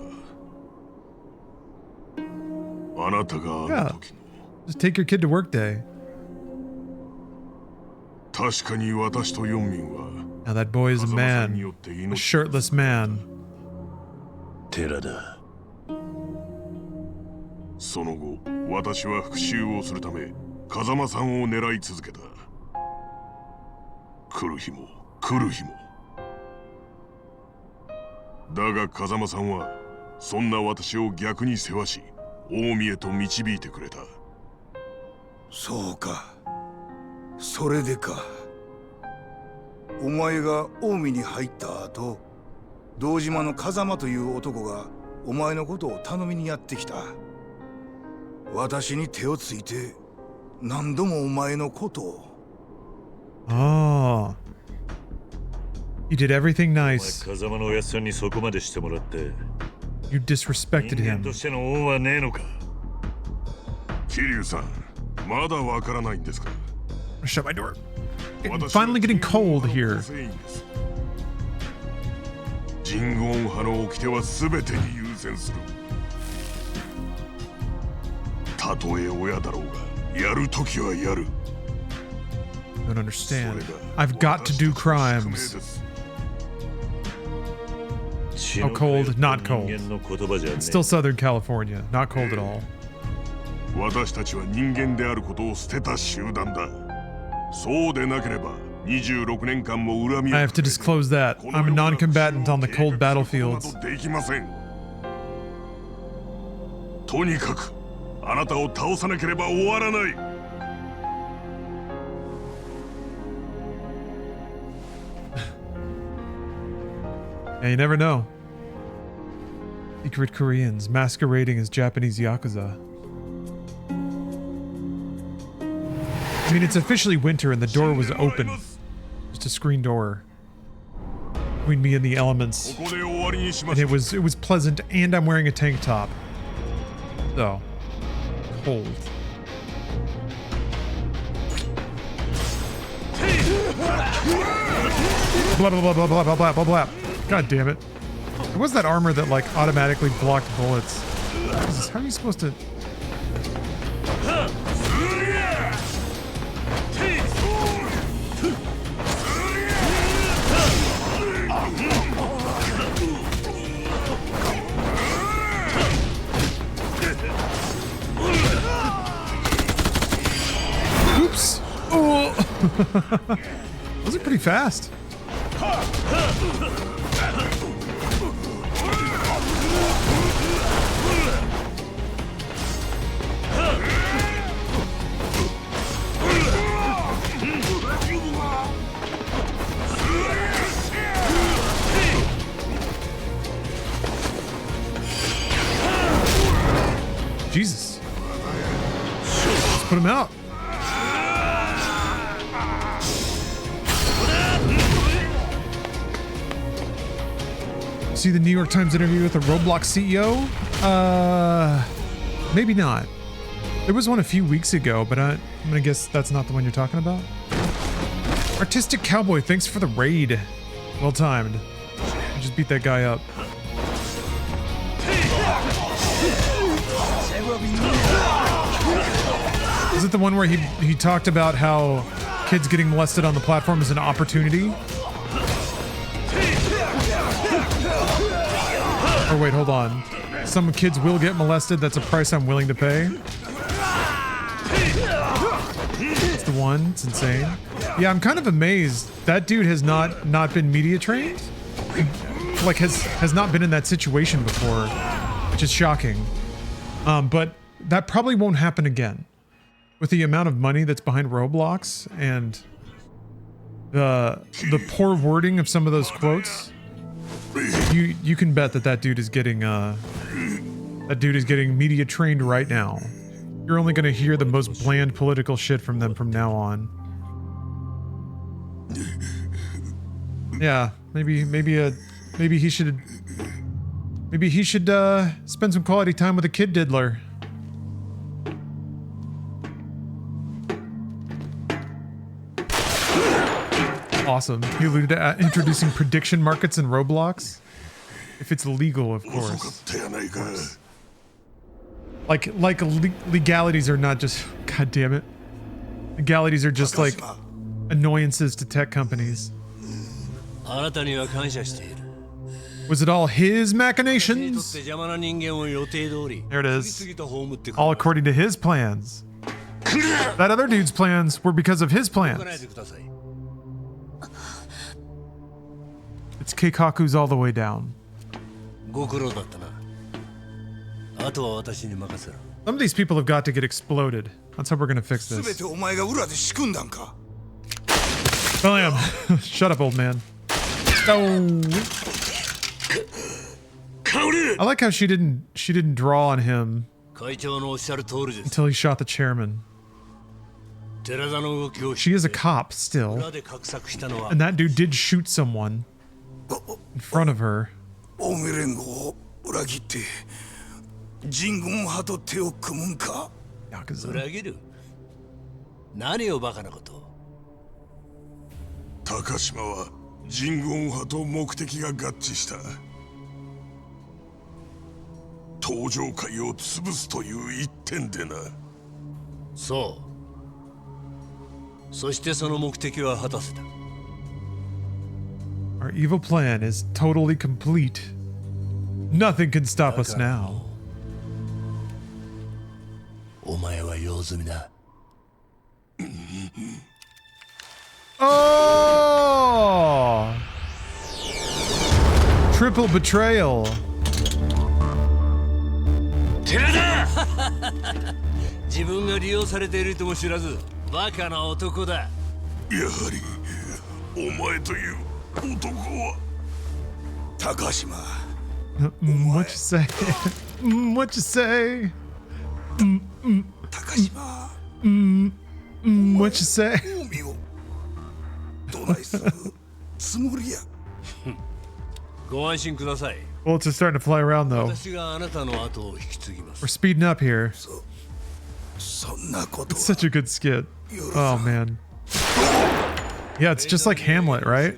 あなたがあの時の。Just take your kid to work day. 確かに私と四民は。Now that boy is a man, a shirtless man. 寺だ。その後、私は復讐をするため、風間さんを狙い続けた。来る日も来る日も。だが風間さんはそんな私を逆に世話し、近江へと導いてくれた。そうか、それでか。お前が近江に入った後、堂島の風間という男がお前のことを頼みにやってきた。私に手をついて何度もお前のことを。Oh. You did everything nice. 風間のおやっさんにそこまでしてもらって。You disrespected 人間 him. としての恩はねえのか。桐生さん、まだわからないんですか。Shut my door. Finally getting cold here. ジンゴン派の掟は全てに優先する。たとえ親だろうが、やるときはやる。Don't understand. I've got to do crimes. Oh, cold, not cold. It's still Southern California, not cold at all. 私たちは人間であることを捨てた集団だ。そうでなければ26年間も恨みを。 I have to disclose that. I'm a non-combatant on the cold battlefields. できません。とにかくあなたを倒さなければ終わらない。Yeah, you never know. Secret Koreans masquerading as Japanese Yakuza. I mean, it's officially winter and the door was open. Just a screen door. Between me and the elements. And it was pleasant, and I'm wearing a tank top. So, cold. Blah, blah, blah, blah, blah, blah, blah, blah, blah. God damn it. It was that armor that, like, automatically blocked bullets. Jesus, how are you supposed to... Oops! Oh! Those are pretty fast. Jesus. Let's put him out. See the New York Times interview with the Roblox CEO? Maybe not. There was one a few weeks ago, but I'm gonna guess that's not the one you're talking about. Artistic Cowboy, thanks for the raid. Well timed. I just beat that guy up. Is it the one where he talked about how kids getting molested on the platform is an opportunity? Or wait, hold on. Some kids will get molested. That's a price I'm willing to pay. It's the one. It's insane. Yeah, I'm kind of amazed. That dude has not been media trained. Like has not been in that situation before, which is shocking. But that probably won't happen again. With the amount of money that's behind Roblox and the poor wording of some of those quotes. You can bet that dude is getting media trained right now. You're only gonna hear the most bland political shit from them from now on. Yeah, maybe he should spend some quality time with a kid diddler. Awesome. He alluded to introducing prediction markets in Roblox. If it's legal, of course. Like legalities are not just, god damn it. Legalities are just like annoyances to tech companies. Was it all his machinations? There it is. All according to his plans. That other dude's plans were because of his plans. It's Keikaku's all the way down. Some of these people have got to get exploded. That's how we're gonna fix this. Bam! Shut up, old man. No. I like how she didn't draw on him until he shot the chairman. She is a cop still, and that dude did shoot someone in front of her. Yakuza. 高島は人言派と目的が合致した。登場界を潰すという一点でな。そう。そしてその目的は果たせた。Our evil plan is totally complete. Nothing can stop us now. お前は用済みだ。Oh! Triple betrayal. 寺田自分が利用されているとも知らずバカな男だ。やはりお前という男は高島。What you say? What you say? 高島。What you say? どないするつもりや。ご安心ください。Well, it's just starting to fly around though. 私があなたの後を引き継ぎます。 We're speeding up here. そんなこと。 It's such a good skit. Oh man. Yeah, it's just like Hamlet, right?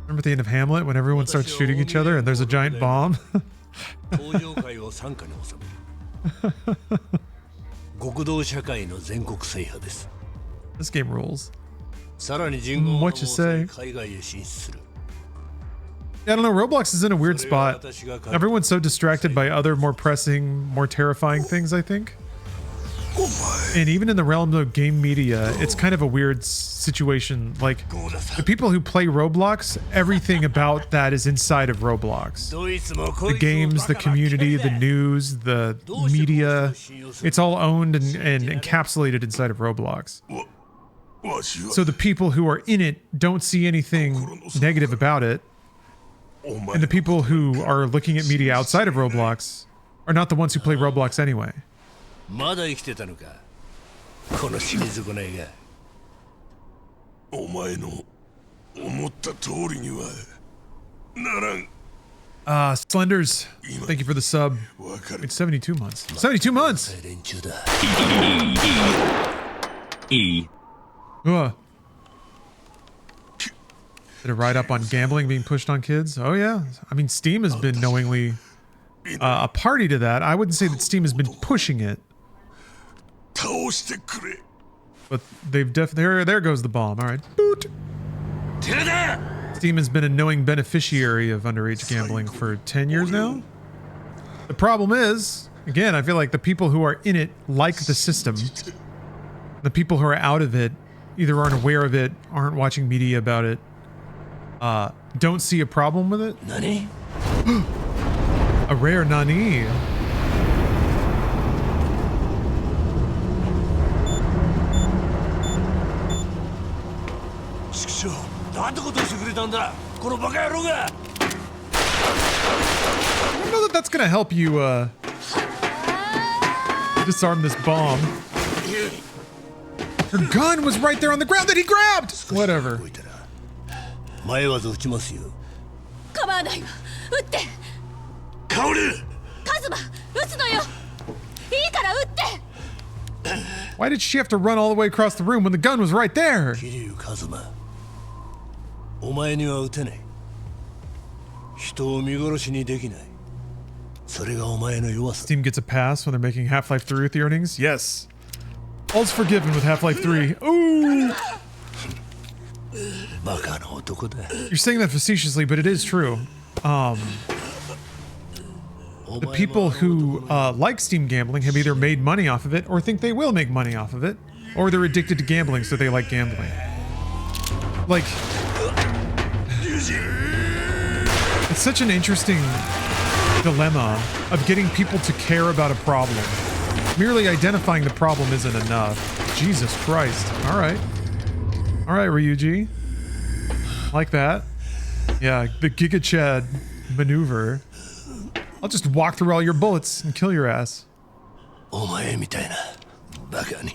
Remember at the end of Hamlet when everyone starts shooting each other and there's a giant bomb? 登場界を傘下に収める。極道社会の全国制覇です。 This game rules. さらに人言を What you say? 海外へ進出する。 Yeah, I don't know. Roblox is in a weird spot. Everyone's so distracted by other more pressing, more terrifying things, I think. And even in the realm of game media, it's kind of a weird situation. Like, the people who play Roblox, everything about that is inside of Roblox. The games, the community, the news, the media, it's all owned and encapsulated inside of Roblox. So the people who are in it don't see anything negative about it. And the people who are looking at media outside of Roblox are not the ones who play Roblox anyway. まだ生きてたのか。この死に損ないが。お前の思った通りにはならん。Slenders, thank you for the sub. It's 72 months. 72 months! Did it ride up on gambling being pushed on kids? Oh yeah. I mean, Steam has been knowingly a party to that. I wouldn't say that Steam has been pushing it. But they've there goes the bomb. All right. Boot. Steam has been a knowing beneficiary of underage gambling for 10 years now. The problem is, again, I feel like the people who are in it like the system. The people who are out of it either aren't aware of it, aren't watching media about it, don't see a problem with it. Nani? A rare Nani. I don't know that that's gonna help you disarm this bomb. Her gun was right there on the ground that he grabbed! Whatever. 前は撃ちますよ。構わないわ。撃って。カオル。カズマ、撃つのよ。いいから撃って。Why did she have to run all the way across the room when the gun was right there? Kiryu カズマ。お前には撃てない。人を見殺しにできない。それがお前の弱さ。 Steam gets a pass when they're making Half-Life 3 with the earnings? Yes. All's forgiven with Half-Life 3. Ooh! You're saying that facetiously, but it is true. The people who like Steam gambling have either made money off of it or think they will make money off of it, or they're addicted to gambling, so they like gambling. Like, it's such an interesting dilemma of getting people to care about a problem. Merely identifying the problem isn't enough. Jesus Christ. All right. All right, Ryuji. Like that. Yeah, the Giga Chad maneuver. I'll just walk through all your bullets and kill your ass. お前みたいなバカに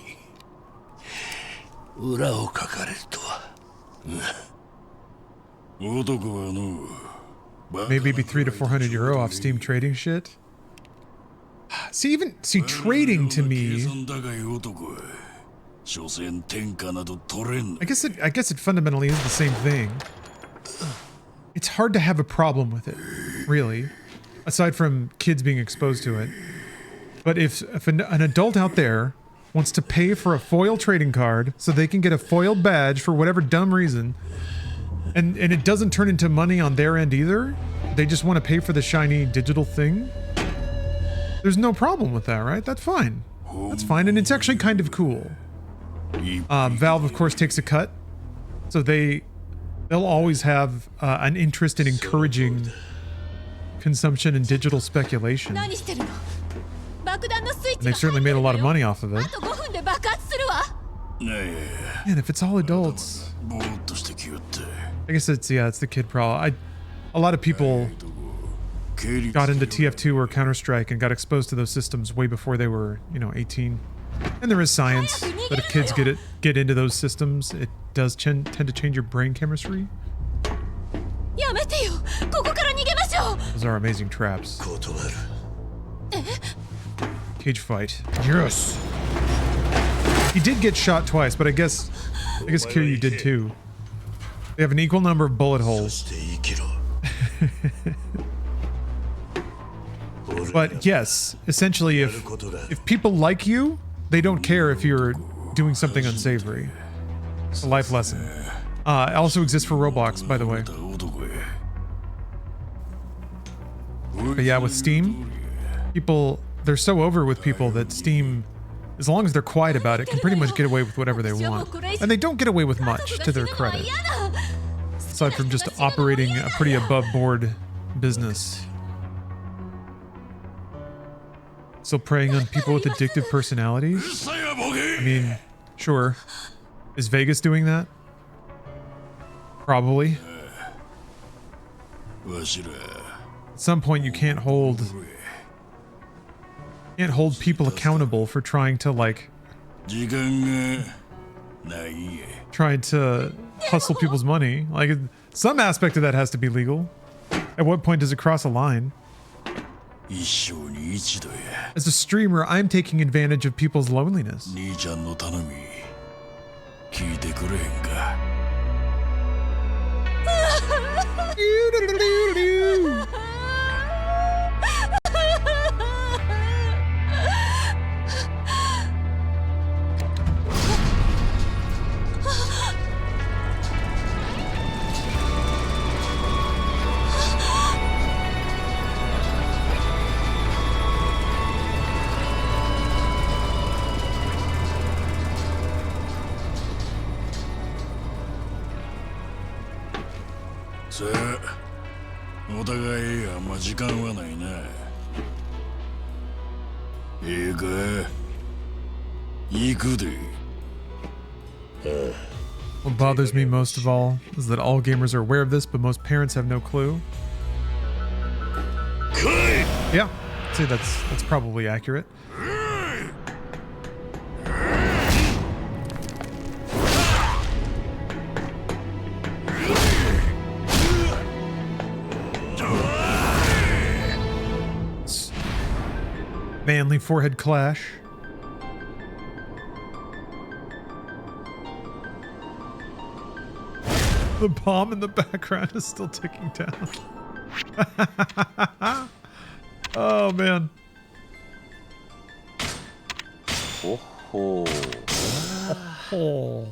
裏をかかれるとは。Maybe be 300 to 400 euro off Steam trading shit. See, trading to me. I guess it fundamentally is the same thing. It's hard to have a problem with it, really, aside from kids being exposed to it. But if an adult out there wants to pay for a foil trading card so they can get a foil badge for whatever dumb reason, and it doesn't turn into money on their end either, they just want to pay for the shiny digital thing, there's no problem with that, right? That's fine. That's fine, and it's actually kind of cool. Valve, of course, takes a cut, so they'll always have an interest in encouraging consumption and digital speculation. And they've certainly made a lot of money off of it. And if it's all adults, I guess it's the kid problem. A lot of people got into TF2 or Counter-Strike and got exposed to those systems way before they were, 18. And there is science that if kids get into those systems, it does tend to change your brain chemistry. Those are amazing traps. Cage fight. Yes. He did get shot twice, but I guess Kiryu did too. They have an equal number of bullet holes. But yes, essentially, if people like you, they don't care if you're doing something unsavory. It's a life lesson. It also exists for Roblox, by the way. But yeah, with Steam, they're so over with people that Steam, as long as they're quiet about it, can pretty much get away with whatever they want. And they don't get away with much, to their credit. Aside from just operating a pretty above-board business. Still preying on people with addictive personalities? I mean, sure. Is Vegas doing that? Probably. At some point you can't hold people accountable for trying to hustle people's money. Like, some aspect of that has to be legal. At what point does it cross a line? As a streamer, I'm taking advantage of people's loneliness. What bothers me most of all is that all gamers are aware of this, but most parents have no clue. Yeah, I'd say that's probably accurate. Manly forehead clash. The bomb in the background is still ticking down. Oh man. Oh. Oh.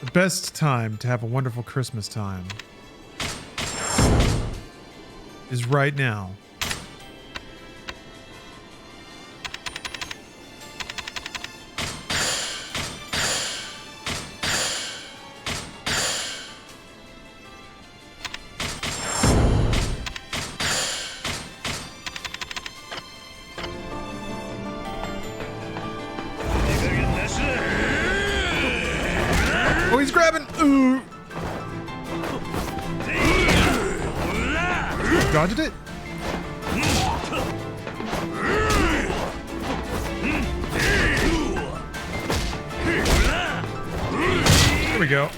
The best time to have a wonderful Christmas time is right now. Oh, he's grabbing. Ooh. Dodged it. There we go.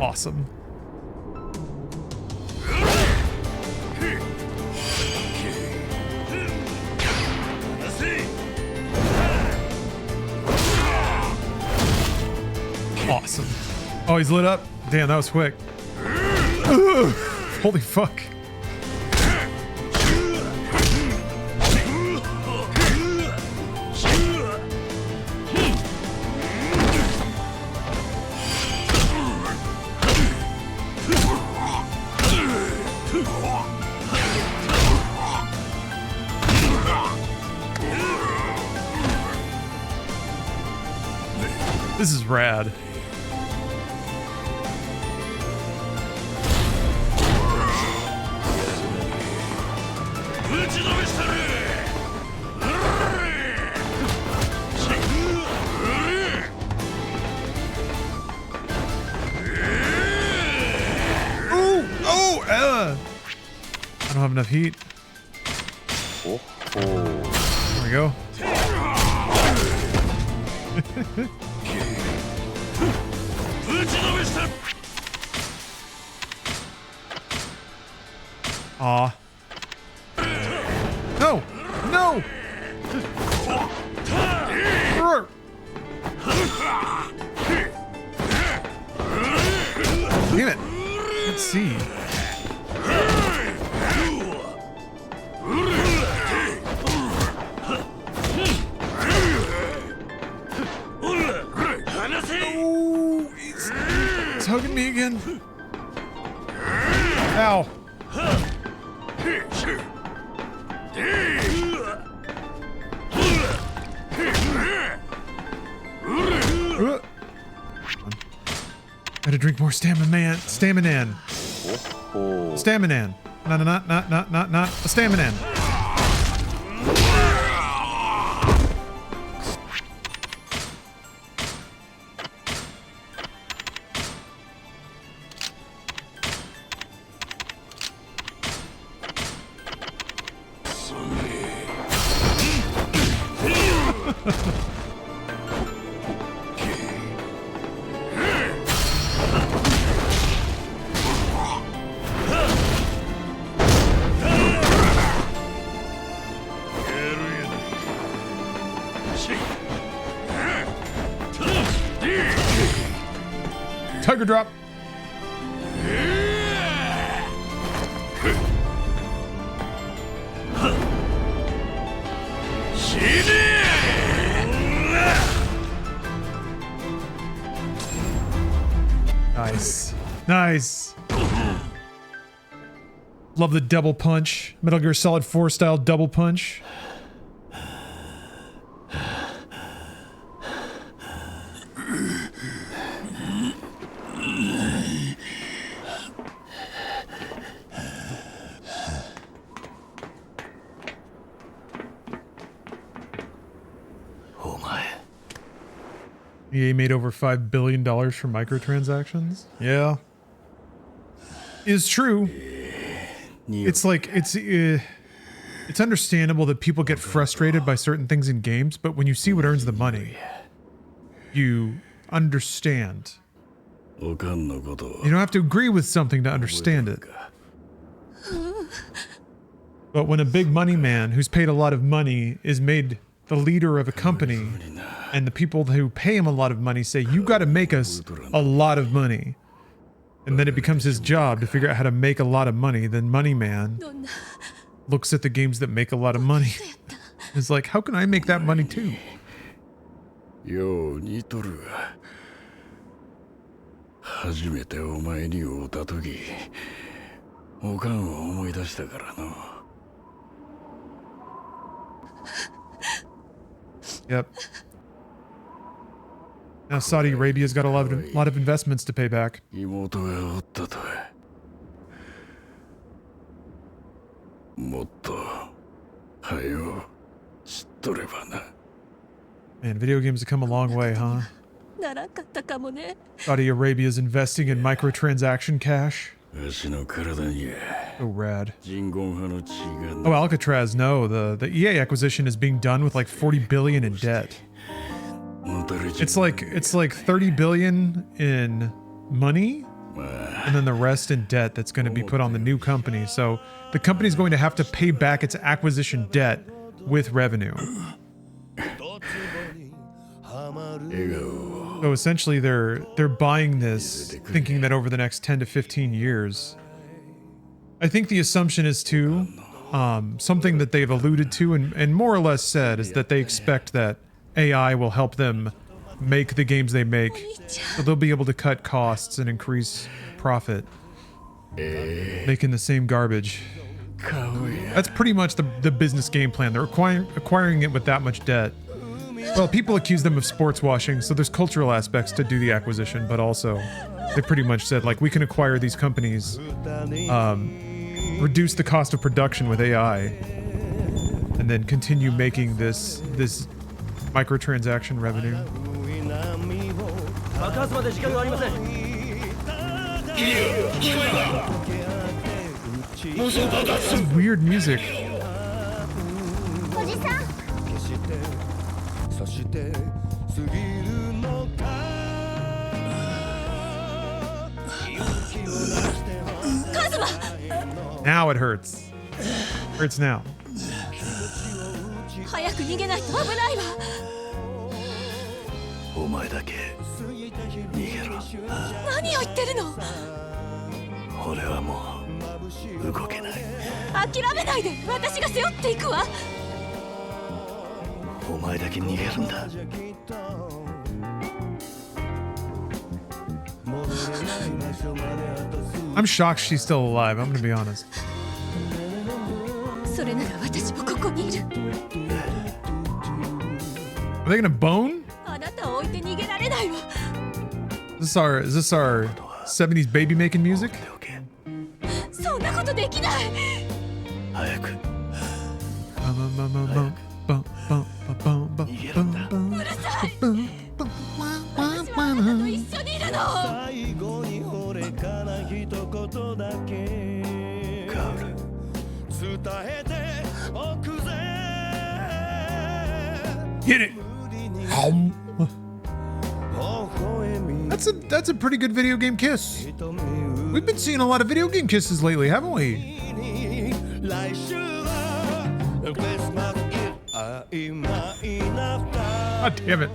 Awesome. Awesome. Oh, he's lit up. Damn, that was quick. Ugh. Holy fuck. This is rad. I don't have enough heat. There we go. Aw. No! No! Damn it. Let's see. Oh, he's hugging me again. Ow. Gotta drink more stamina. Staminan. Staminan. Not a staminan. Tiger drop. Nice. Nice. Love the double punch. Metal Gear Solid 4 style double punch. EA made over $5 billion from microtransactions. Yeah. Is true. it's like it's understandable that people get frustrated by certain things in games, but when you see what earns the money, you understand. You don't have to agree with something to understand it. But when a big money man who's paid a lot of money is made the leader of a company, and the people who pay him a lot of money say, you got to make us a lot of money, and then it becomes his job to figure out how to make a lot of money, then Money Man looks at the games that make a lot of money. It's like, how can I make that money too? Yep. Now Saudi Arabia's got a lot of investments to pay back. Man, video games have come a long way, huh? Saudi Arabia's investing in microtransaction cash. Oh, rad. Oh, Alcatraz, no. The EA acquisition is being done with like 40 billion in debt. It's like 30 billion in money, and then the rest in debt that's going to be put on the new company. So the company's going to have to pay back its acquisition debt with revenue. So essentially they're buying this thinking that over the next 10 to 15 years, I think the assumption is too, something that they've alluded to and more or less said is that they expect that AI will help them make the games they make, so they'll be able to cut costs and increase profit, making the same garbage. That's pretty much the business game plan. They're acquiring it with that much debt. Well, people accuse them of sports washing, so there's cultural aspects to do the acquisition, but also they pretty much said, like, we can acquire these companies, reduce the cost of production with AI, and then continue making this microtransaction revenue. This is weird music. Now it hurts. Hurts now. 早く逃げないと危ないわ。お前だけ逃げろ。何を言ってるの？俺はもう動けない。諦めないで。私が背負っていくわ。お前だけ逃げるんだ。I'm shocked she's still alive. I'm gonna be honest. それなら私もここにいる。 Are they gonna bone? あなたを置いて逃げられないわ。Is this our 70s baby making music? そんなことできない。早く。うるさい。私はあなたと一緒にいるの。Get it. That's a pretty good video game kiss. We've been seeing a lot of video game kisses lately, haven't we? God damn it.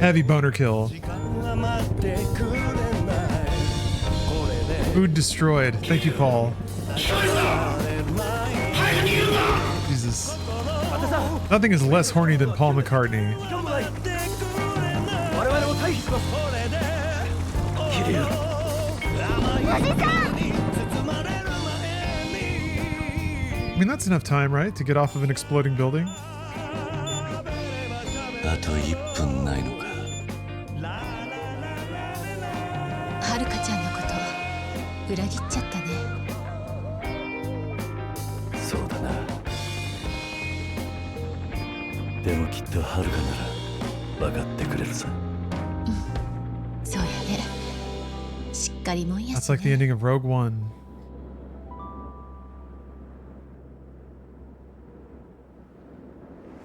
Heavy boner kill. Food destroyed. Thank you, Paul. Jesus. Nothing is less horny than Paul McCartney. I mean, that's enough time, right? To get off of an exploding building? あと1分ないのか。はるかちゃんのこと裏切っちゃったね。そうだな。でもきっとはるかなら分かってくれるさ。そうやね。しっか That's like the ending of Rogue One.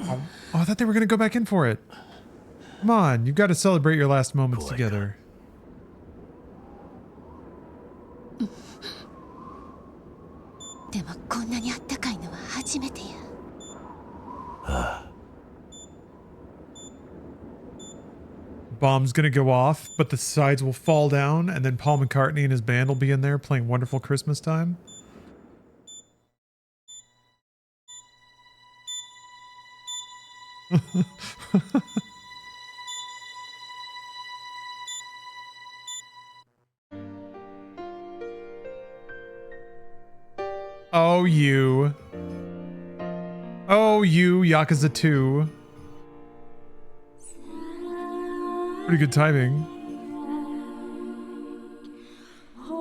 Oh, I thought they were going to go back in for it. Come on, you've got to celebrate your last moments together. Bomb's gonna go off, but the sides will fall down, and then Paul McCartney and his band will be in there playing Wonderful Christmas Time. Oh, you. Oh, you, Yakuza 2. Pretty good timing.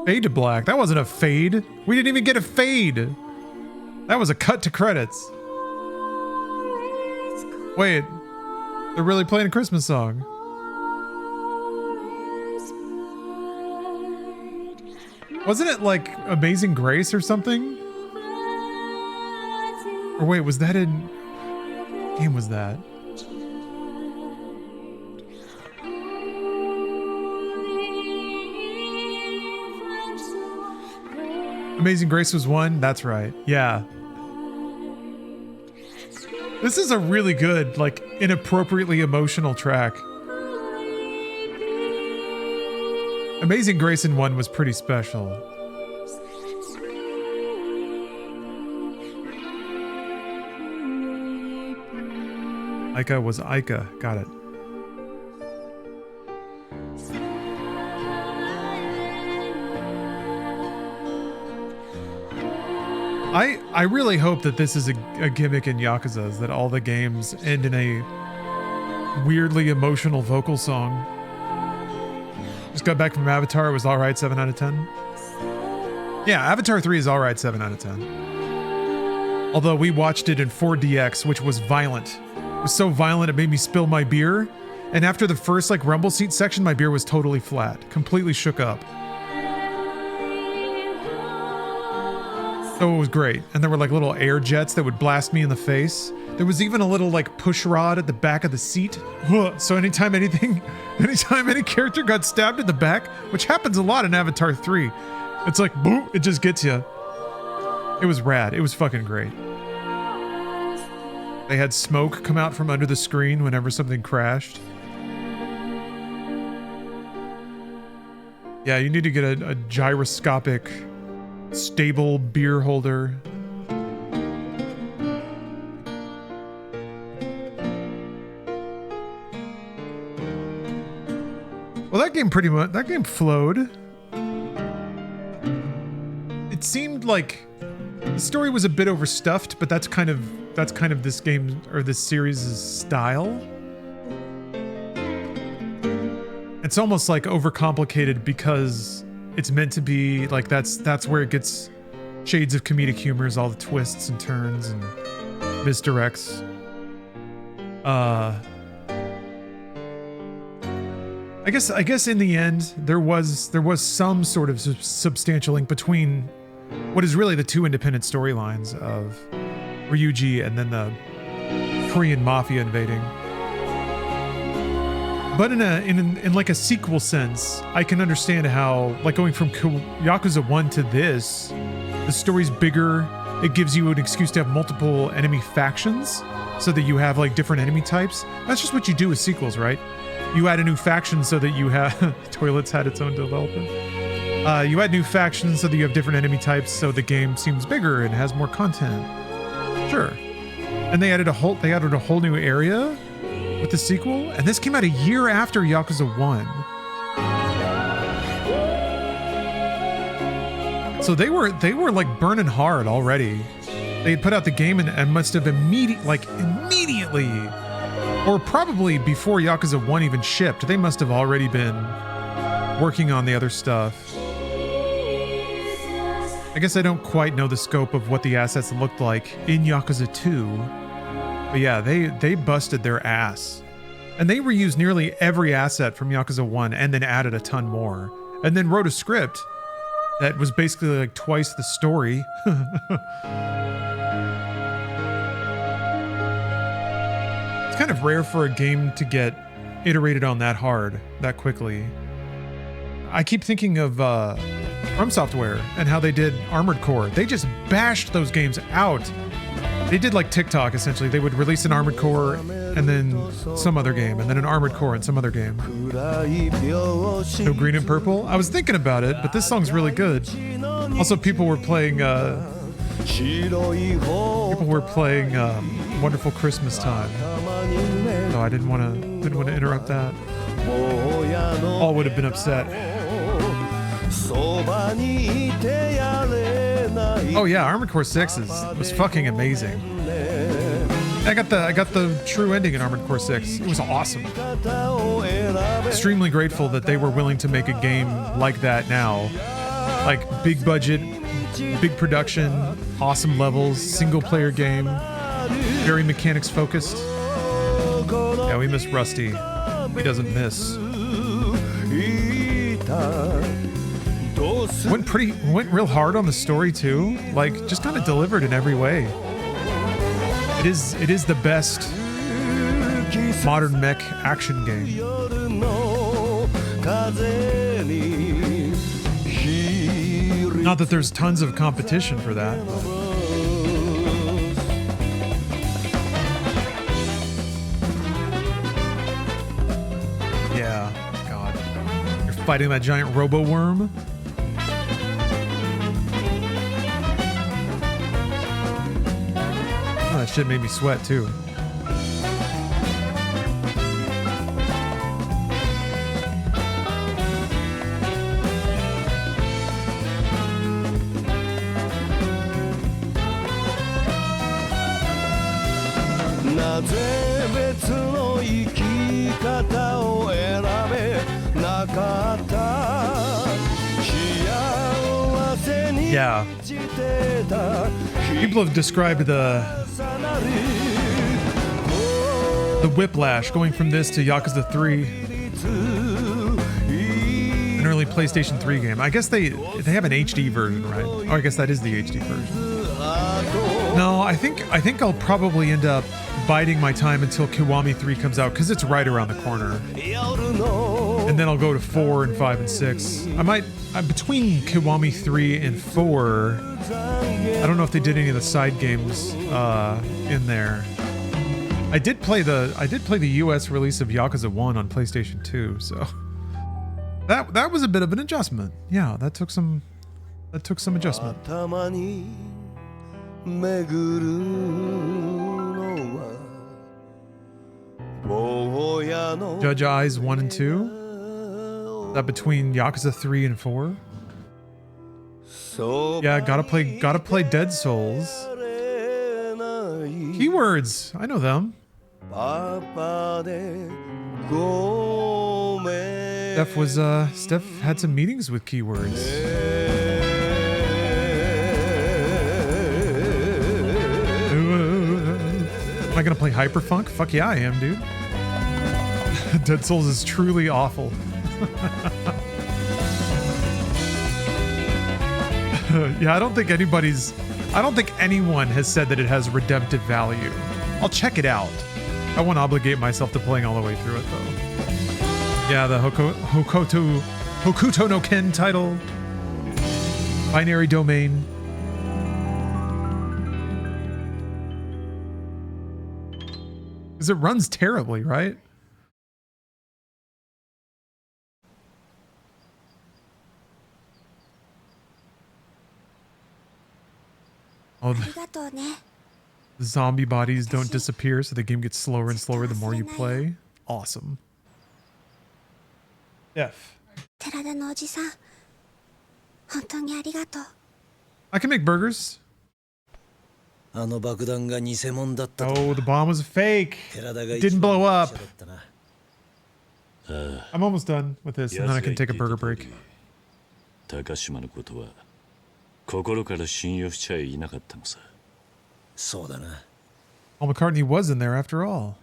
Fade to black. That wasn't a fade. We didn't even get a fade. That was a cut to credits. Wait. They're really playing a Christmas song. Wasn't it like Amazing Grace or something? Or wait, was that in... What game was that? Amazing Grace was one? That's right. Yeah. This is a really good, like, inappropriately emotional track. Amazing Grace in 1 was pretty special. Aika was Aika. Got it. I really hope that this is a gimmick in Yakuza, is that all the games end in a weirdly emotional vocal song. Just got back from Avatar, it was alright, 7 out of 10. Yeah, Avatar 3 is alright, 7 out of 10. Although we watched it in 4DX, which was violent. It was so violent it made me spill my beer. And after the first like rumble seat section, my beer was totally flat, completely shook up. So it was great. And there were like little air jets that would blast me in the face. There was even a little like push rod at the back of the seat. So anytime any character got stabbed in the back, which happens a lot in Avatar 3, it's like, boom, it just gets you. It was rad. It was fucking great. They had smoke come out from under the screen whenever something crashed. Yeah, you need to get a gyroscopic stable beer holder. Well, that game flowed. It seemed like the story was a bit overstuffed, but that's kind of this game or this series' style. It's almost like overcomplicated because it's meant to be like that's where it gets shades of comedic humor, is all the twists and turns and misdirects. I guess in the end there was some sort of substantial link between what is really the two independent storylines of Ryuji and then the Korean mafia invading. But in like a sequel sense, I can understand how, like, going from Yakuza 1 to this, the story's bigger. It gives you an excuse to have multiple enemy factions so that you have like different enemy types. That's just what you do with sequels, right? You add a new faction so that you have Toilets had its own developer. You add new factions so that you have different enemy types, so the game seems bigger and has more content. Sure. And they added a whole new area with the sequel, and this came out a year after Yakuza 1. So they were like burning hard already. They had put out the game and must have immediately, or probably before Yakuza 1 even shipped, they must have already been working on the other stuff. I guess I don't quite know the scope of what the assets looked like in Yakuza 2. But yeah, they busted their ass. And they reused nearly every asset from Yakuza 1 and then added a ton more. and then wrote a script that was basically like twice the story. It's kind of rare for a game to get iterated on that hard, that quickly. I keep thinking of From Software and how they did Armored Core. They just bashed those games out. They did like TikTok, essentially. They would release an Armored Core and then some other game, and then an Armored Core and some other game. No Green and Purple? I was thinking about it, but this song's really good. Also, people were playing Wonderful Christmas Time. So I didn't want to interrupt that. All would have been upset. Oh yeah, Armored Core 6 was fucking amazing. I got the true ending in Armored Core 6. It was awesome. Extremely grateful that they were willing to make a game like that now. Like big budget, big production, awesome levels, single player game, very mechanics focused. Yeah, we miss Rusty. He doesn't miss. Went real hard on the story too. Like just kind of delivered in every way. It is the best modern mech action game. Not that there's tons of competition for that. Yeah, God. You're fighting that giant robo-worm? Oh, that shit made me sweat too. Yeah. People have described the whiplash going from this to Yakuza 3, an early PlayStation 3 game. I guess they have an HD version, right? Oh, I guess that is the HD version. No, I think I'll probably end up biding my time until Kiwami 3 comes out because it's right around the corner. And then I'll go to 4 and 5 and 6. I'm between Kiwami 3 and 4. I don't know if they did any of the side games in there. I did play the US release of Yakuza 1 on PlayStation 2, so that was a bit of an adjustment. Yeah, that took some adjustment. Judge Eyes 1 and 2. That between Yakuza 3 and 4. Yeah, gotta play Dead Souls. Keywords, I know them. Steph had some meetings with Keywords. Am I gonna play Hyperfunk? Fuck yeah, I am, dude. Dead Souls is truly awful. Yeah, I don't think anyone has said that it has redemptive value. I'll check it out. I won't obligate myself to playing all the way through it though. Yeah, the Hokuto no Ken title. Binary Domain. Because it runs terribly, right? Oh, the zombie bodies don't disappear, so the game gets slower and slower the more you play. Awesome. F. I can make burgers. Oh, the bomb was fake. It didn't blow up. I'm almost done with this, and then I can take a burger break. Paul McCartney was in there after all.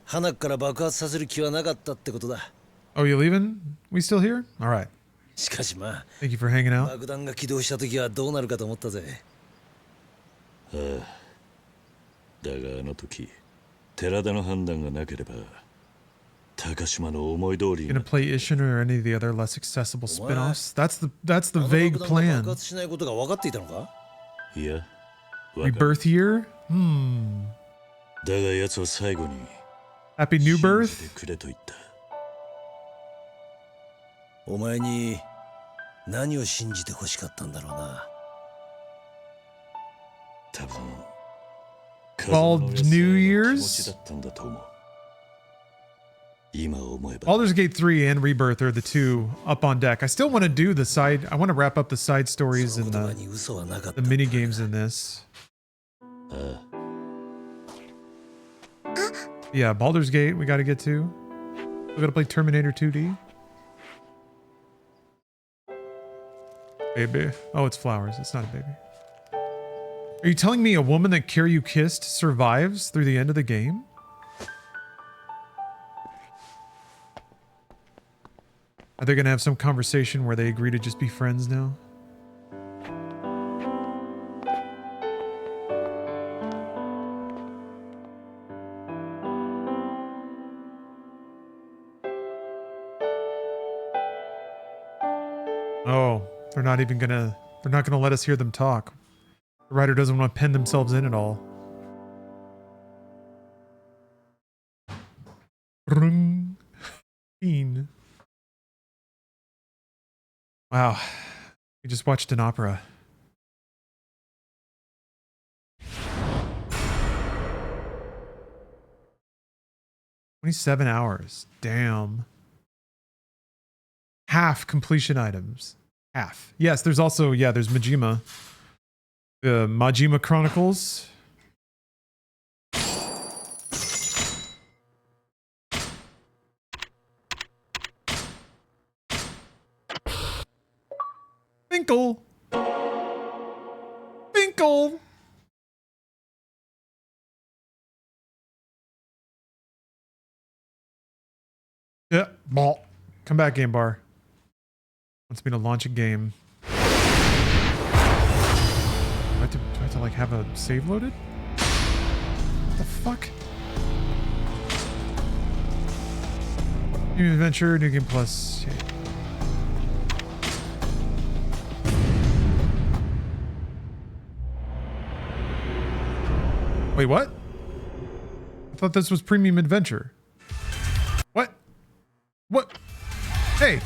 花から爆発させる気はなかったってことだ。 Oh, you leaving? We still here? All right. しかしまあ、 Thank you for hanging out. 爆弾が起動した時はどうなるかと思ったぜ。ああ。だがあの時、寺田の判断がなければ、高島の思い通りに。 Gonna play Ishin or any of the other less accessible spin-offs? That's the vague plan. 爆発しないことが分かっていたのか？いや。Rebirth year? Hmm. だが奴は最後に。 Happy new birth? くれと言った。お前に何を信じて欲しかったんだろうな。多分。 Called New Year's? Baldur's Gate 3 and Rebirth are the two up on deck. I still want to do the side. I want to wrap up the side stories and the mini games in this. Yeah, Baldur's Gate we got to get to. We got to play Terminator 2D. Baby. Oh, it's flowers. It's not a baby. Are you telling me a woman that Kiryu kissed survives through the end of the game? Are they gonna have some conversation where they agree to just be friends now? Oh, they're not gonna let us hear them talk. The writer doesn't want to pen themselves in at all. Wow. We just watched an opera. $27 hours. Damn. Half completion items. Half. Yes, there's also, there's Majima. The Majima Chronicles. Finkel. Finkel. Yeah, ball. Come back, game bar. Wants me to launch a game. Do I have to like have a save loaded? What the fuck? New adventure, new game plus. Yeah. Wait, what? I thought this was premium adventure. What? What? Hey!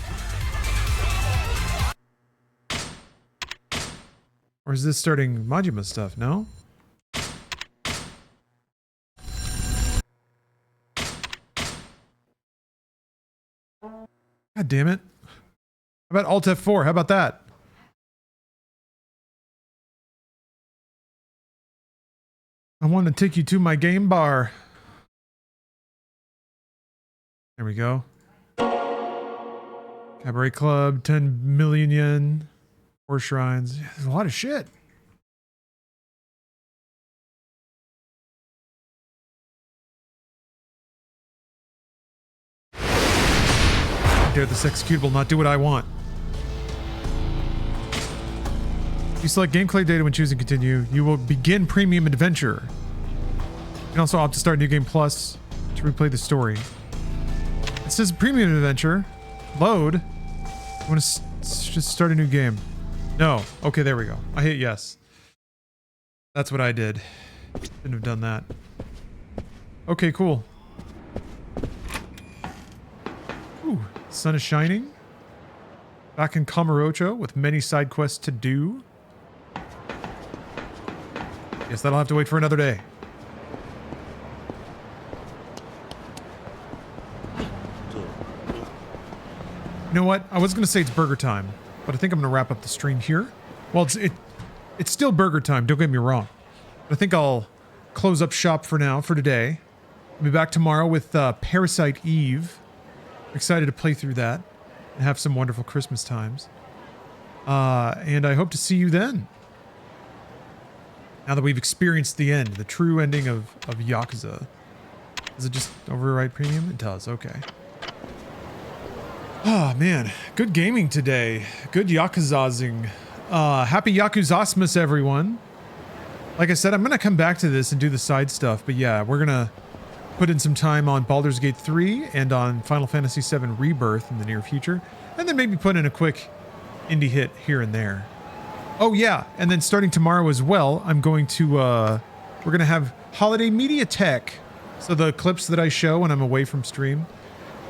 Or is this starting Majima stuff? No? God damn it. How about Alt F4? How about that? I want to take you to my game bar. There we go. Cabaret Club, 10 million yen. 4 shrines. Yeah, there's a lot of shit. How dare this executable not do what I want? You select gameplay data when choosing continue. You will begin premium adventure. You can also opt to start new game plus to replay the story. It says premium adventure. Load. I want to just start a new game. No. Okay, there we go. I hit yes. That's what I did. Shouldn't have done that. Okay, cool. Ooh, sun is shining. Back in Kamurocho with many side quests to do. Guess that'll have to wait for another day. You know what? I was going to say it's burger time, but I think I'm going to wrap up the stream here. Well, it's still burger time, don't get me wrong. But I think I'll close up shop for now, for today. I'll be back tomorrow with Parasite Eve. I'm excited to play through that and have some wonderful Christmas times. And I hope to see you then. Now that we've experienced the end, the true ending of Yakuza. Does it just override premium? It does. Okay. Oh, man. Good gaming today. Good Yakuzazing. Happy Yakuzasmas, everyone. Like I said, I'm going to come back to this and do the side stuff. But yeah, we're going to put in some time on Baldur's Gate 3 and on Final Fantasy VII Rebirth in the near future. And then maybe put in a quick indie hit here and there. Oh, yeah. And then starting tomorrow as well, I'm going to... we're going to have Holiday Media Tech. So the clips that I show when I'm away from stream,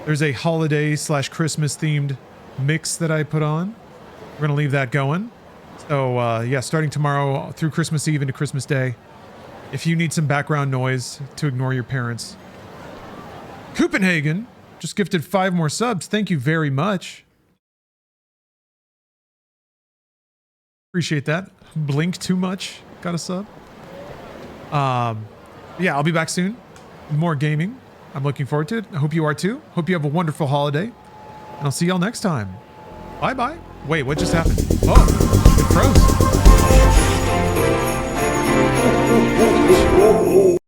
there's a holiday/Christmas themed mix that I put on. We're going to leave that going. So, yeah, starting tomorrow through Christmas Eve into Christmas Day. If you need some background noise to ignore your parents. Copenhagen just gifted 5 more subs. Thank you very much. Appreciate that. Blink too much. Got a sub. Yeah, I'll be back soon. More gaming. I'm looking forward to it. I hope you are too. Hope you have a wonderful holiday. And I'll see y'all next time. Bye-bye. Wait, what just happened? Oh, it froze.